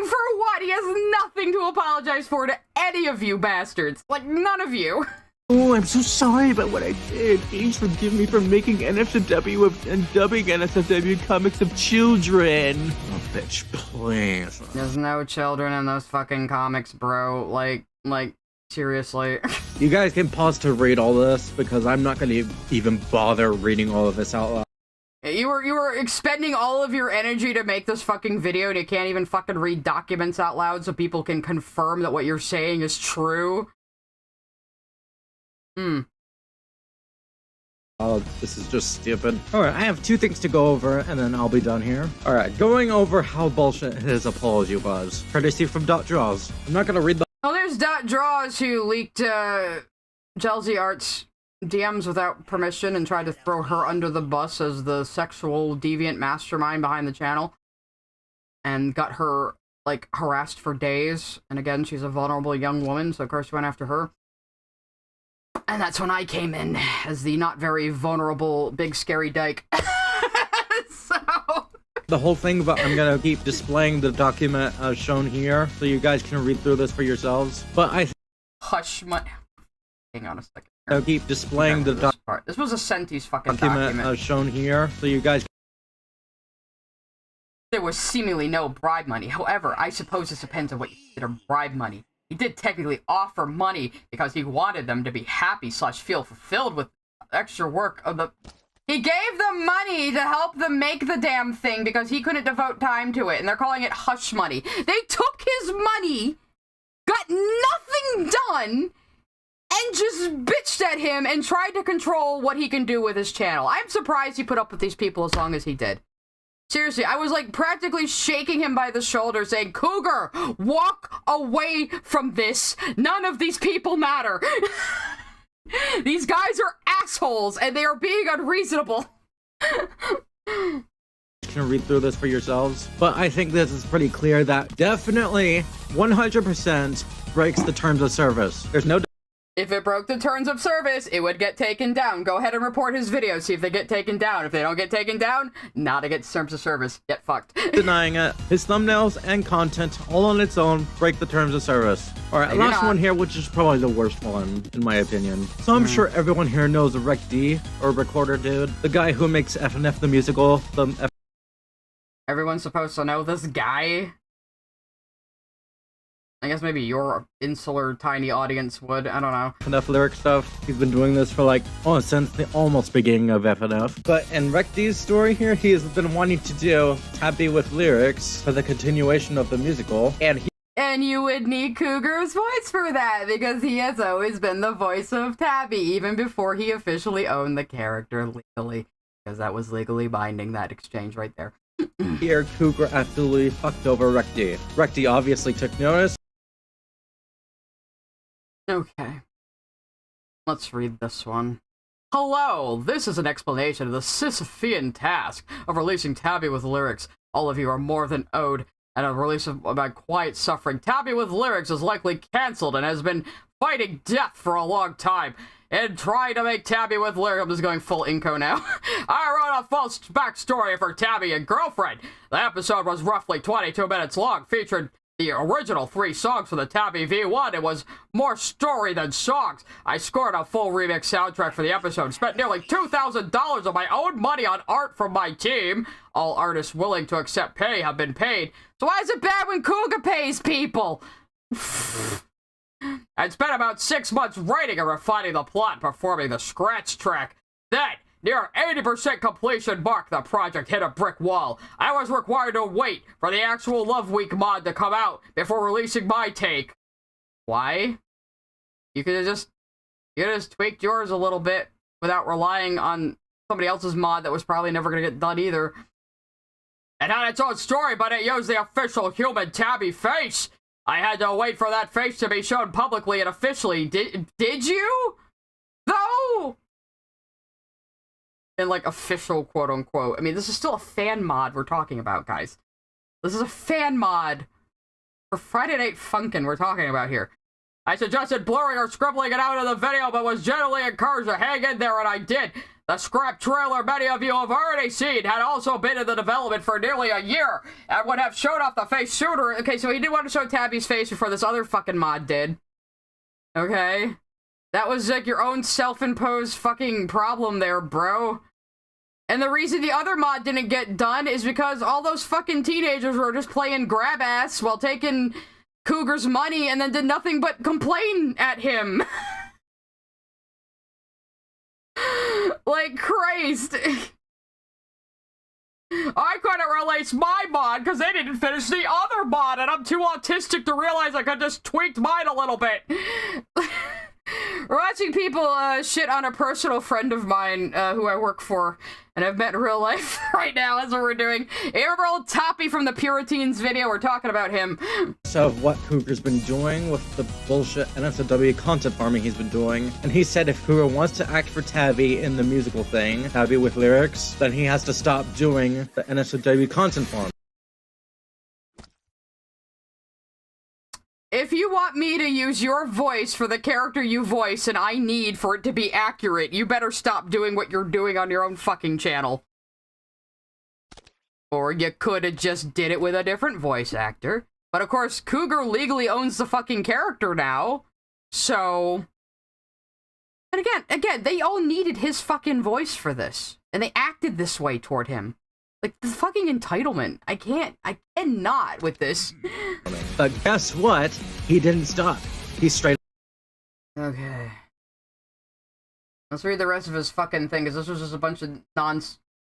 for what? He has nothing to apologize for to any of you bastards. Like, none of you. Oh, I'm so sorry about what I did. Please forgive me for making NSFW and dubbing NSFW comics of children. Oh, bitch, please. There's no children in those fucking comics, bro. Like, seriously. You guys can pause to read all this, because I'm not gonna even bother reading all of this out loud. You were expending all of your energy to make this fucking video, and you can't even fucking read documents out loud so people can confirm that what you're saying is true? Oh, this is just stupid. Alright, I have two things to go over, and then I'll be done here. Alright, going over how bullshit his apology was. Courtesy from .draws. I'm not gonna read the— Oh, there's .draws who leaked, Jelzy Art's DMs without permission and tried to throw her under the bus as the sexual deviant mastermind behind the channel. And got her, like, harassed for days. And again, she's a vulnerable young woman, so of course we went after her. And that's when I came in as the not very vulnerable big scary dyke. So... The whole thing, but I'm gonna keep displaying the document shown here so you guys can read through this for yourselves. But I... Hush my... Hang on a second. I'll keep displaying the part. This was a Senti's fucking document. Shown here so you guys... There was seemingly no bribe money. However, I suppose this depends on what you consider bribe money. He did technically offer money because he wanted them to be happy / feel fulfilled with extra work of the... He gave them money to help them make the damn thing because he couldn't devote time to it, and they're calling it hush money. They took his money, got nothing done, and just bitched at him and tried to control what he can do with his channel. I'm surprised he put up with these people as long as he did. Seriously, I was like practically shaking him by the shoulder saying, Cougar, walk away from this. None of these people matter. These guys are assholes and they are being unreasonable. You can read through this for yourselves, but I think this is pretty clear that definitely 100% breaks the terms of service. There's no If it broke the terms of service, it would get taken down. Go ahead and report his video, see if they get taken down. If they don't get taken down, not against terms of service. Get fucked. Denying it. His thumbnails and content, all on its own, break the terms of service. Alright, last one here, which is probably the worst one, in my opinion. So I'm sure everyone here knows Rec D, or Recorder Dude, the guy who makes FNF the musical, Everyone's supposed to know this guy? I guess maybe your insular tiny audience would. I don't know. FNF lyric stuff. He's been doing this for like, since the almost beginning of FNF. But in Rec D's story here, he has been wanting to do Tabby with lyrics for the continuation of the musical. And you would need Cougar's voice for that, because he has always been the voice of Tabby, even before he officially owned the character legally. Because that was legally binding, that exchange right there. Here, Cougar absolutely fucked over Rec D. Rec D obviously took notice. Okay. Let's read this one. Hello, this is an explanation of the Sisyphean task of releasing Tabby with lyrics. All of you are more than owed, and a release of my quiet suffering. Tabby with lyrics is likely cancelled and has been fighting death for a long time. And trying to make Tabby with lyrics. I'm just going full Inco now. I wrote a false backstory for Tabby and Girlfriend. The episode was roughly 22 minutes long, featured the original 3 songs for the Tabby V1. It was more story than songs. I scored a full remix soundtrack for the episode, spent nearly $2,000 of my own money on art from my team. All artists willing to accept pay have been paid. So why is it bad when Cougar pays people? I'd spent about 6 months writing and refining the plot and performing the scratch track. Then, near 80% completion mark, the project hit a brick wall. I was required to wait for the actual Love Week mod to come out before releasing my take. Why? You could have just tweaked yours a little bit without relying on somebody else's mod that was probably never going to get done either. It had its own story, but it used the official human Tabby face. I had to wait for that face to be shown publicly and officially. Did you? Though? And like official quote unquote. I mean, this is still a fan mod we're talking about, guys. This is a fan mod for Friday Night Funkin' we're talking about here. I suggested blurring or scribbling it out of the video, but was generally encouraged to hang in there, and I did. The scrap trailer many of you have already seen had also been in the development for nearly a year and would have showed off the face sooner. Okay, so he did want to show Tabby's face before this other fucking mod did. Okay? That was like your own self-imposed fucking problem there, bro. And the reason the other mod didn't get done is because all those fucking teenagers were just playing grab ass while taking Cougar's money and then did nothing but complain at him. Like, Christ. I couldn't release my mod because they didn't finish the other mod, and I'm too autistic to realize I could just tweak mine a little bit. We're watching people shit on a personal friend of mine who I work for and I've met in real life right now. That's what we're doing. You remember old Toppy from the Puriteens video? We're talking about him. So what Cougar's been doing with the bullshit NSFW content farming he's been doing. And he said if Cougar wants to act for Tabby in the musical thing, Tabby with lyrics, then he has to stop doing the NSFW content farm. If you want me to use your voice for the character you voice and I need for it to be accurate, you better stop doing what you're doing on your own fucking channel. Or you could have just did it with a different voice actor. But of course, Cougar legally owns the fucking character now. So... And again, they all needed his fucking voice for this. And they acted this way toward him. Like, the fucking entitlement. I cannot with this. But guess what? He didn't stop. He straight... Okay. Let's read the rest of his fucking thing, because this was just a bunch of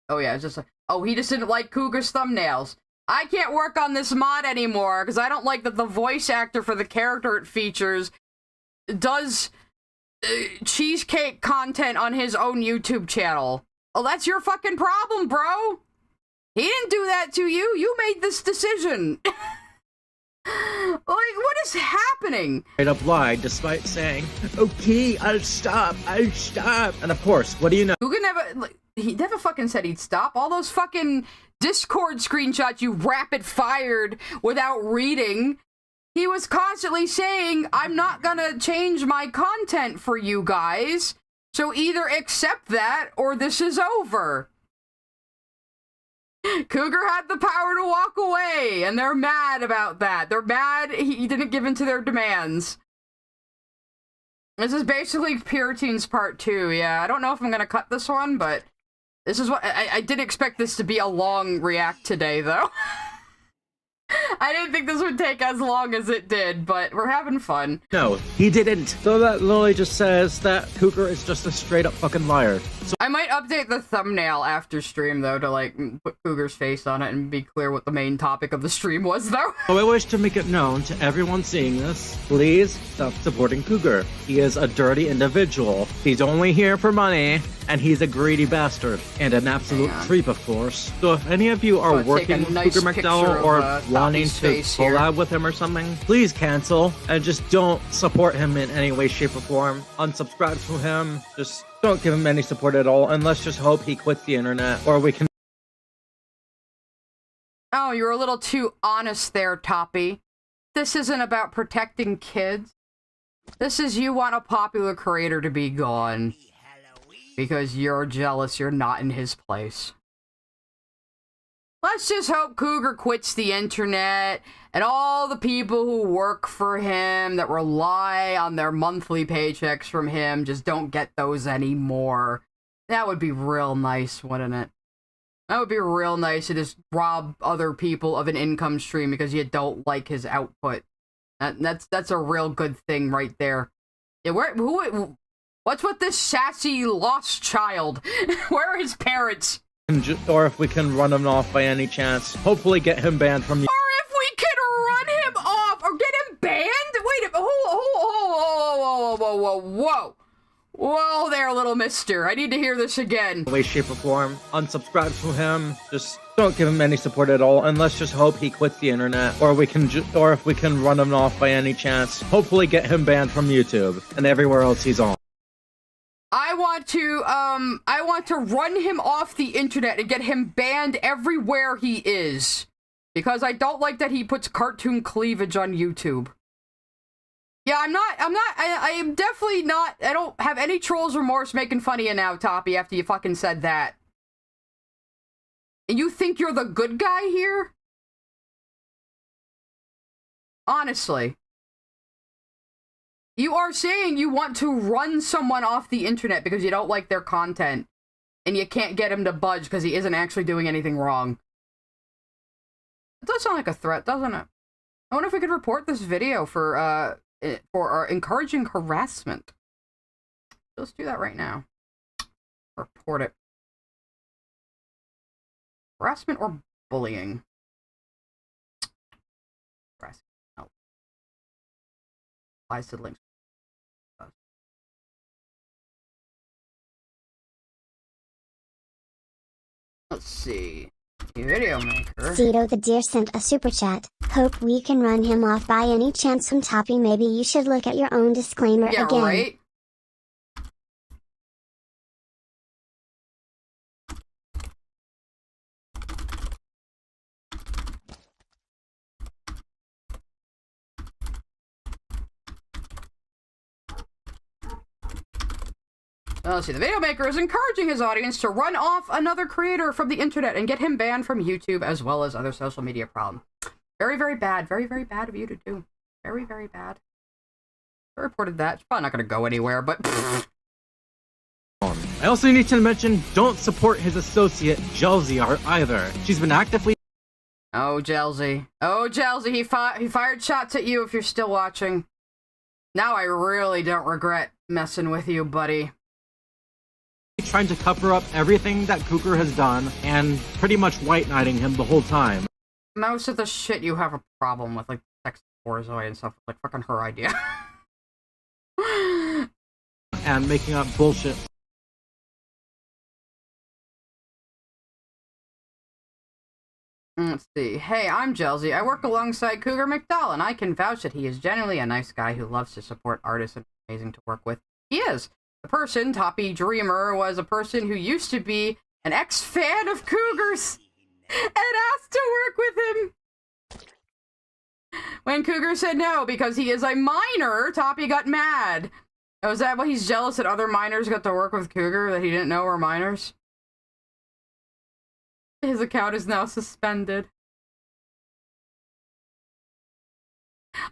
Oh yeah, it's just like... Oh, he just didn't like Cougar's thumbnails. I can't work on this mod anymore, because I don't like that the voice actor for the character it features does cheesecake content on his own YouTube channel. Oh, that's your fucking problem, bro! He didn't do that to you. You made this decision. Like, what is happening? Straight up lied despite saying, okay, I'll stop. And of course, what do you know? He never fucking said he'd stop. All those fucking Discord screenshots you rapid fired without reading. he was constantly saying, I'm not gonna change my content for you guys, so either accept that or this is over. Cougar had the power to walk away, and they're mad about that. They're mad he didn't give in to their demands. This is basically Puriteens Part 2, yeah. I don't know if I'm gonna cut this one, but this is what- I didn't expect this to be a long react today, though. I didn't think this would take as long as it did, but we're having fun. No, he didn't. So that literally just says that Cougar is just a straight up fucking liar. So I might update the thumbnail after stream, though, to, like, put Cougar's face on it and be clear what the main topic of the stream was, though. I wish to make it known to everyone seeing this, please stop supporting Cougar. He is a dirty individual. He's only here for money, and he's a greedy bastard. And an absolute creep, of course. So if any of you are working with nice Cougar MacDowall or wanting Tapas to face here. collab with him or something, please cancel and just don't support him in any way, shape, or form. Unsubscribe to him. Just don't give him any support at all, and let's just hope he quits the internet, or we can. Oh, you're a little too honest there, Toppy. This isn't about protecting kids. This is you want a popular creator to be gone. Because you're jealous you're not in his place. Let's just hope Cougar quits the internet, and all the people who work for him that rely on their monthly paychecks from him just don't get those anymore. That would be real nice, wouldn't it? That would be real nice to just rob other people of an income stream because you don't like his output. That's a real good thing right there. Yeah, what's with this sassy lost child? Where are his parents? Or if we can run him off by any chance, hopefully get him banned from. Or if we can run him off or get him banned? Wait a minute. Whoa. Whoa there, little mister. I need to hear this again. Way, shape, or form. Unsubscribe to him. Just don't give him any support at all, and let's just hope he quits the internet. Or we can, or if we can run him off by any chance, hopefully get him banned from YouTube and everywhere else he's on. I want to run him off the internet and get him banned everywhere he is. Because I don't like that he puts cartoon cleavage on YouTube. Yeah, I am definitely not, I don't have any trolls remorse making fun of you now, Toppy, after you fucking said that. And you think you're the good guy here? Honestly. You are saying you want to run someone off the internet because you don't like their content. And you can't get him to budge because he isn't actually doing anything wrong. It does sound like a threat, doesn't it? I wonder if we could report this video for encouraging harassment. Let's do that right now. Report it. Harassment or bullying? Harassment. No. Applies to links. Let's see. Video maker. Zito the Deer sent a super chat. Hope we can run him off by any chance from Toppy. Maybe you should look at your own disclaimer Yeah, again. right? Let's see, the video maker is encouraging his audience to run off another creator from the internet and get him banned from YouTube as well as other social media problems. Very, very bad. Very, very bad of you to do. Very, very bad. I reported that. It's probably not going to go anywhere, but... I also need to mention, don't support his associate, Jelzy, either. She's been actively... Oh, Jelzy. Oh, Jelzy, he fired shots at you if you're still watching. Now I really don't regret messing with you, buddy. Trying to cover up everything that Cougar has done and pretty much white knighting him the whole time. Most of the shit you have a problem with, like sex Borzoi and stuff, like fucking her idea. And making up bullshit. Let's see. Hey, I'm Jelzy. I work alongside CougarMacDowall, and I can vouch that he is genuinely a nice guy who loves to support artists and amazing to work with. He is. The person, Toppy Dreamer, was a person who used to be an ex-fan of Cougar's and asked to work with him. When Cougar said no because he is a minor, Toppy got mad. Oh, is that why he's jealous that other minors got to work with Cougar that he didn't know were minors? His account is now suspended.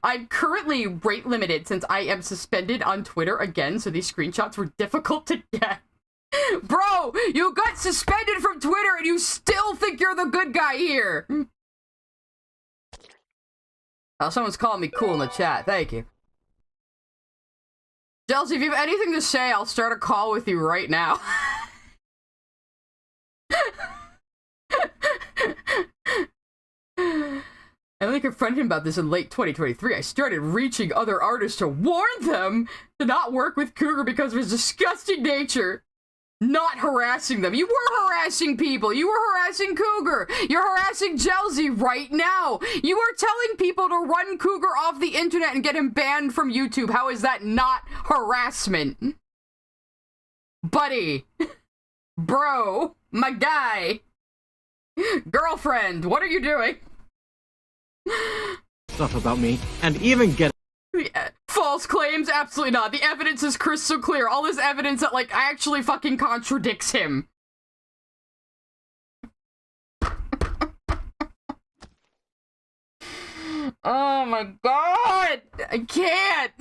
I'm currently rate limited since I am suspended on Twitter again, so these screenshots were difficult to get. Bro, you got suspended from Twitter and you still think you're the good guy here. Oh, someone's calling me cool in the chat. Thank you. Chelsea, if you have anything to say, I'll start a call with you right now. I only confronted him about this in late 2023. I started reaching other artists to warn them to not work with Cougar because of his disgusting nature. Not harassing them. You were harassing people. You were harassing Cougar. You're harassing Chelsea right now. You are telling people to run Cougar off the internet and get him banned from YouTube. How is that not harassment? Buddy. Bro. My guy. Girlfriend. What are you doing? Stuff about me, and even get false claims? Absolutely not. The evidence is crystal clear. All this evidence that, like, actually fucking contradicts him. Oh my god! I can't!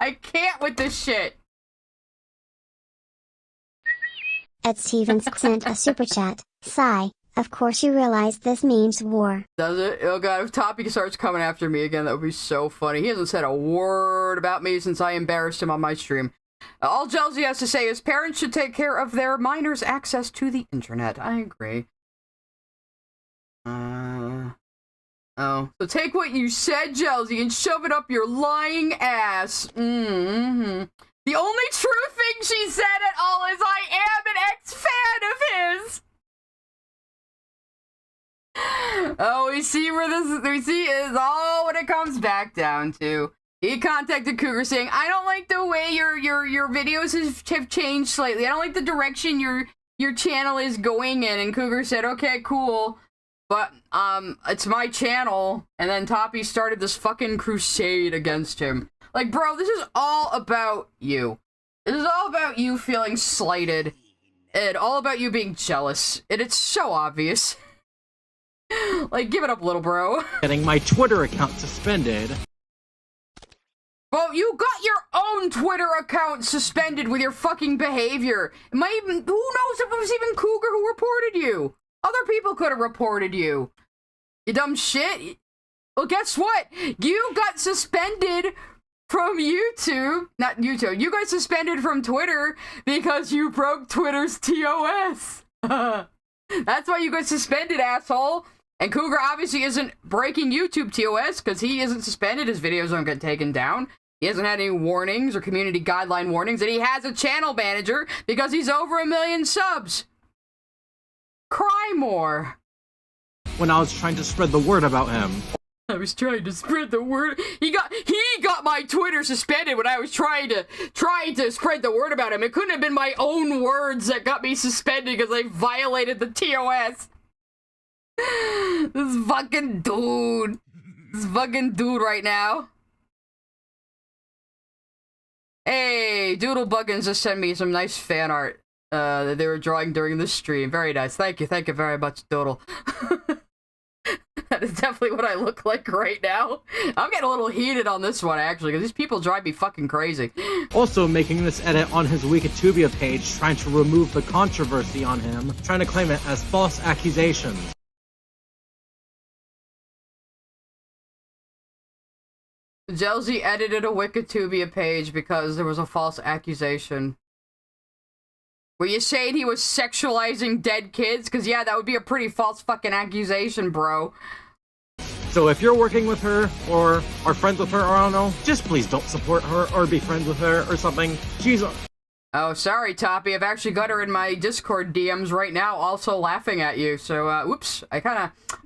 I can't with this shit! Ed Stevens sent a super chat. Sigh. Of course you realize this means war. Does it? Oh god, if Toppy starts coming after me again, that would be so funny. He hasn't said a word about me since I embarrassed him on my stream. All Chelsea has to say is parents should take care of their minors' access to the internet. I agree. Oh. So take what you said, Chelsea, and shove it up your lying ass. The only true thing she said at all is I am an ex-fan of his! Oh, we see where this is all what it comes back down to. He contacted Cougar saying, I don't like the way your videos have changed slightly. I don't like the direction your channel is going in. And Cougar said, okay, cool. But, it's my channel. And then Toppy started this fucking crusade against him. Like, bro, this is all about you. This is all about you feeling slighted. And all about you being jealous. And it's so obvious. Like, give it up, little bro. Getting my Twitter account suspended. Well, you got your own Twitter account suspended with your fucking behavior. It might even, who knows if it was even Cougar who reported you? Other people could have reported you. You dumb shit. Well, guess what? You got suspended from YouTube. Not YouTube. You got suspended from Twitter because you broke Twitter's TOS. That's why you got suspended, asshole. And Cougar obviously isn't breaking YouTube TOS because he isn't suspended. His videos don't get taken down. He hasn't had any warnings or community guideline warnings. And he has a channel manager because he's over 1 million subs. Cry more. When I was trying to spread the word about him. I was trying to spread the word. He got my Twitter suspended when I was trying to spread the word about him. It couldn't have been my own words that got me suspended because I violated the TOS. This fucking dude right now. Hey, Doodle Buggins just sent me some nice fan art that they were drawing during the stream. Very nice. Thank you very much, Doodle. That is definitely what I look like right now. I'm getting a little heated on this one, actually, because these people drive me fucking crazy. Also making this edit on his Wikipedia page, trying to remove the controversy on him, trying to claim it as false accusations. Jelzy edited a Wikipedia page because there was a false accusation. Were you saying he was sexualizing dead kids? Because, yeah, that would be a pretty false fucking accusation, bro. So if you're working with her, or are friends with her, or I don't know, just please don't support her, or be friends with her, or something. She's... Oh, sorry, Toppy. I've actually got her in my Discord DMs right now, also laughing at you. So, whoops. I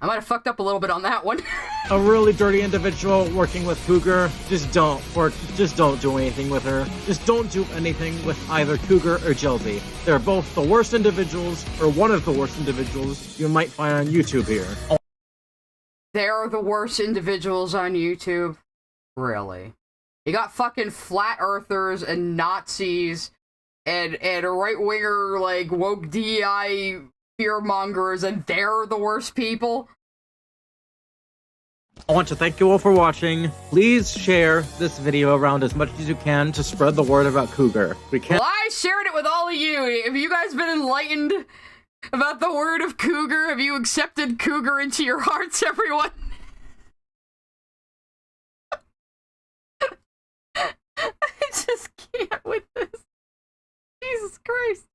might have fucked up a little bit on that one. A really dirty individual working with Cougar. Just don't do anything with her. Just don't do anything with either Cougar or Jelzy. They're both the worst individuals, or one of the worst individuals you might find on YouTube here. they're the worst individuals on YouTube? Really? You got fucking flat earthers and Nazis and right-winger, like, woke DEI fearmongers, and they're the worst people? I want to thank you all for watching. Please share this video around as much as you can to spread the word about Cougar. Well, I shared it with all of you. Have you guys been enlightened about the word of Cougar? Have you accepted Cougar into your hearts, everyone? I just can't with this. Jesus Christ.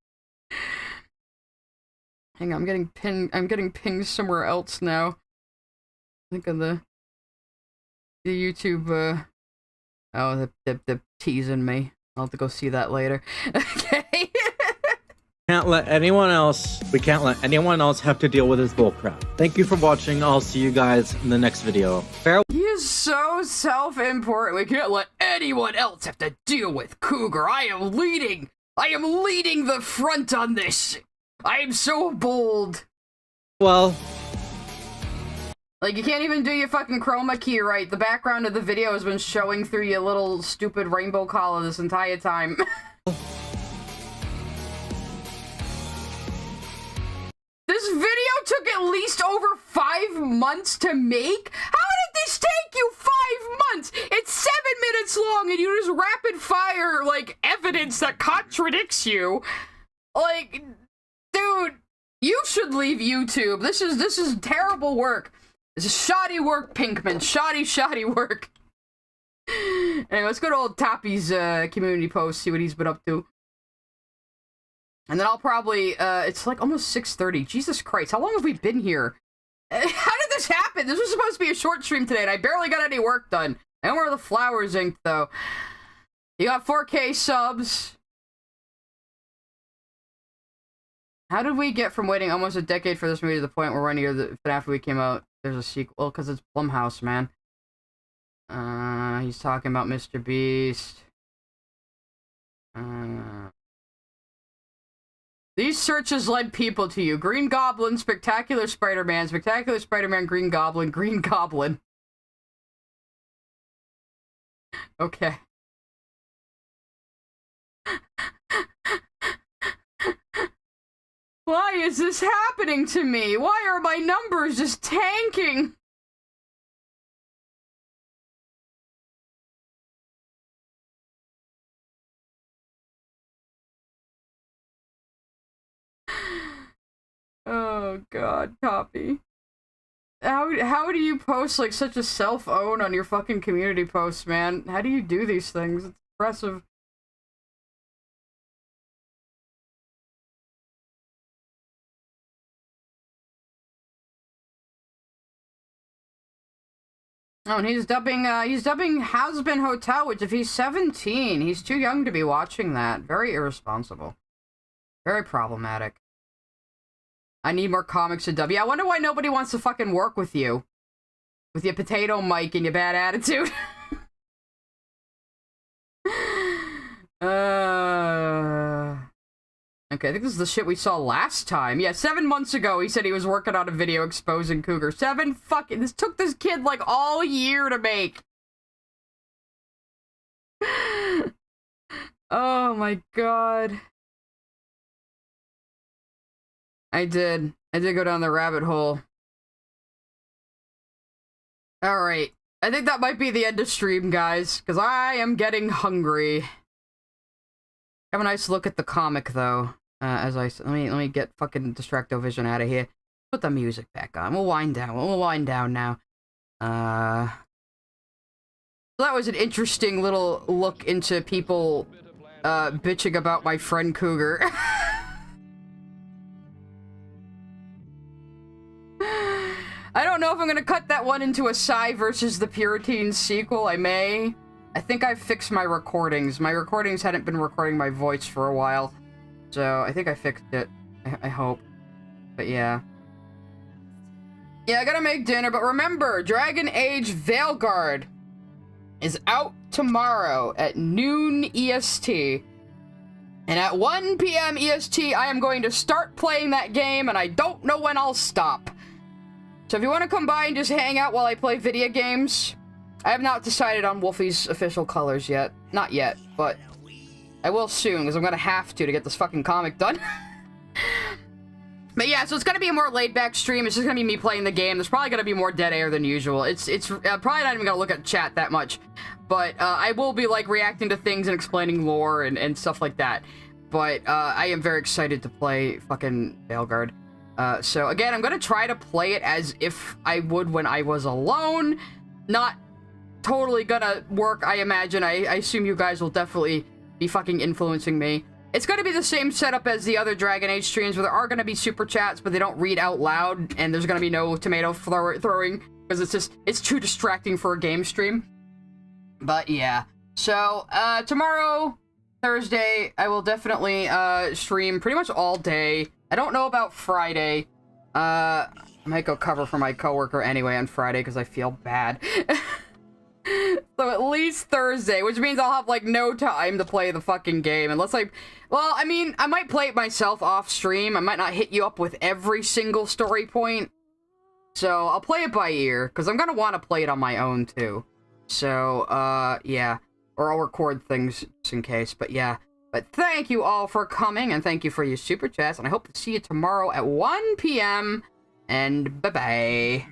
Hang on, I'm getting pinged somewhere else now. Think of the YouTube, oh, they're teasing me. I'll have to go see that later. Okay. We can't let anyone else have to deal with this bullcrap. Thank you for watching. I'll see you guys in the next video. Farewell. He is so self-important. We can't let anyone else have to deal with Cougar. I am leading the front on this. I am so bold. Well, like, you can't even do your fucking chroma key right. The background of the video has been showing through your little stupid rainbow collar this entire time. This video took at least over 5 months to make? How did this take you 5 months? It's 7 minutes long and you just rapid fire, like, evidence that contradicts you. Like, dude, you should leave YouTube. This is terrible work. This is shoddy work, Pinkman. Shoddy work. Anyway, let's go to old Tapas' community post, see what he's been up to. And then I'll probably, it's like almost 6:30. Jesus Christ, how long have we been here? How did this happen? This was supposed to be a short stream today, and I barely got any work done. I don't wear the flowers inked, though. You got 4K subs. How did we get from waiting almost a decade for this movie to the point where 1 year after we came out, there's a sequel? Well, because it's Blumhouse, man. He's talking about Mr. Beast. These searches led people to you. Green Goblin, Spectacular Spider-Man, Spectacular Spider-Man, Green Goblin, Green Goblin. Okay. Why is this happening to me? Why are my numbers just tanking? Oh god, copy. How do you post like such a self-own on your fucking community posts, man? How do you do these things? It's impressive. Oh, and he's dubbing Housekeeping Hotel, which if he's 17, he's too young to be watching that. Very irresponsible. Very problematic. I need more comics to dub. Yeah, I wonder why nobody wants to fucking work with you. With your potato mic and your bad attitude. Okay, I think this is the shit we saw last time. Yeah, 7 months ago, he said he was working on a video exposing Cougar. This took this kid, like, all year to make. Oh my god. I did go down the rabbit hole. Alright. I think that might be the end of stream, guys, because I am getting hungry. Have a nice look at the comic, though. Let me get fucking Distractovision out of here. Put the music back on. We'll wind down. We'll wind down now. So that was an interesting little look into people, bitching about my friend Cougar. I don't know if I'm gonna cut that one into a Psy versus the Puriteens sequel. I may. I think I've fixed my recordings. My recordings hadn't been recording my voice for a while. So, I think I fixed it. I hope. But yeah. Yeah, I gotta make dinner, but remember, Dragon Age Veilguard is out tomorrow at noon EST. And at 1 PM EST, I am going to start playing that game, and I don't know when I'll stop. So if you want to come by and just hang out while I play video games, I have not decided on Wolfie's official colors yet. Not yet, but I will soon, because I'm going to have to get this fucking comic done. But yeah, so it's going to be a more laid-back stream. It's just going to be me playing the game. There's probably going to be more dead air than usual. It's probably not even going to look at chat that much. But I will be, like, reacting to things and explaining lore and stuff like that. But I am very excited to play fucking Veilguard. So again, I'm going to try to play it as if I would when I was alone. Not totally gonna work, I imagine. I assume you guys will definitely be fucking influencing me. It's going to be the same setup as the other Dragon Age streams, where there are going to be super chats, but they don't read out loud, and there's going to be no tomato throwing, because it's too distracting for a game stream. But yeah. So, tomorrow, Thursday, I will definitely, stream pretty much all day. I don't know about Friday. I might go cover for my coworker anyway on Friday, because I feel bad. So at least Thursday, which means I'll have, like, no time to play the fucking game, unless well, I mean, I might play it myself off stream. I might not hit you up with every single story point. So I'll play it by ear, because I'm gonna want to play it on my own, too. So, yeah. Or I'll record things just in case, but yeah. But thank you all for coming, and thank you for your super chats, and I hope to see you tomorrow at 1 p.m., and bye-bye.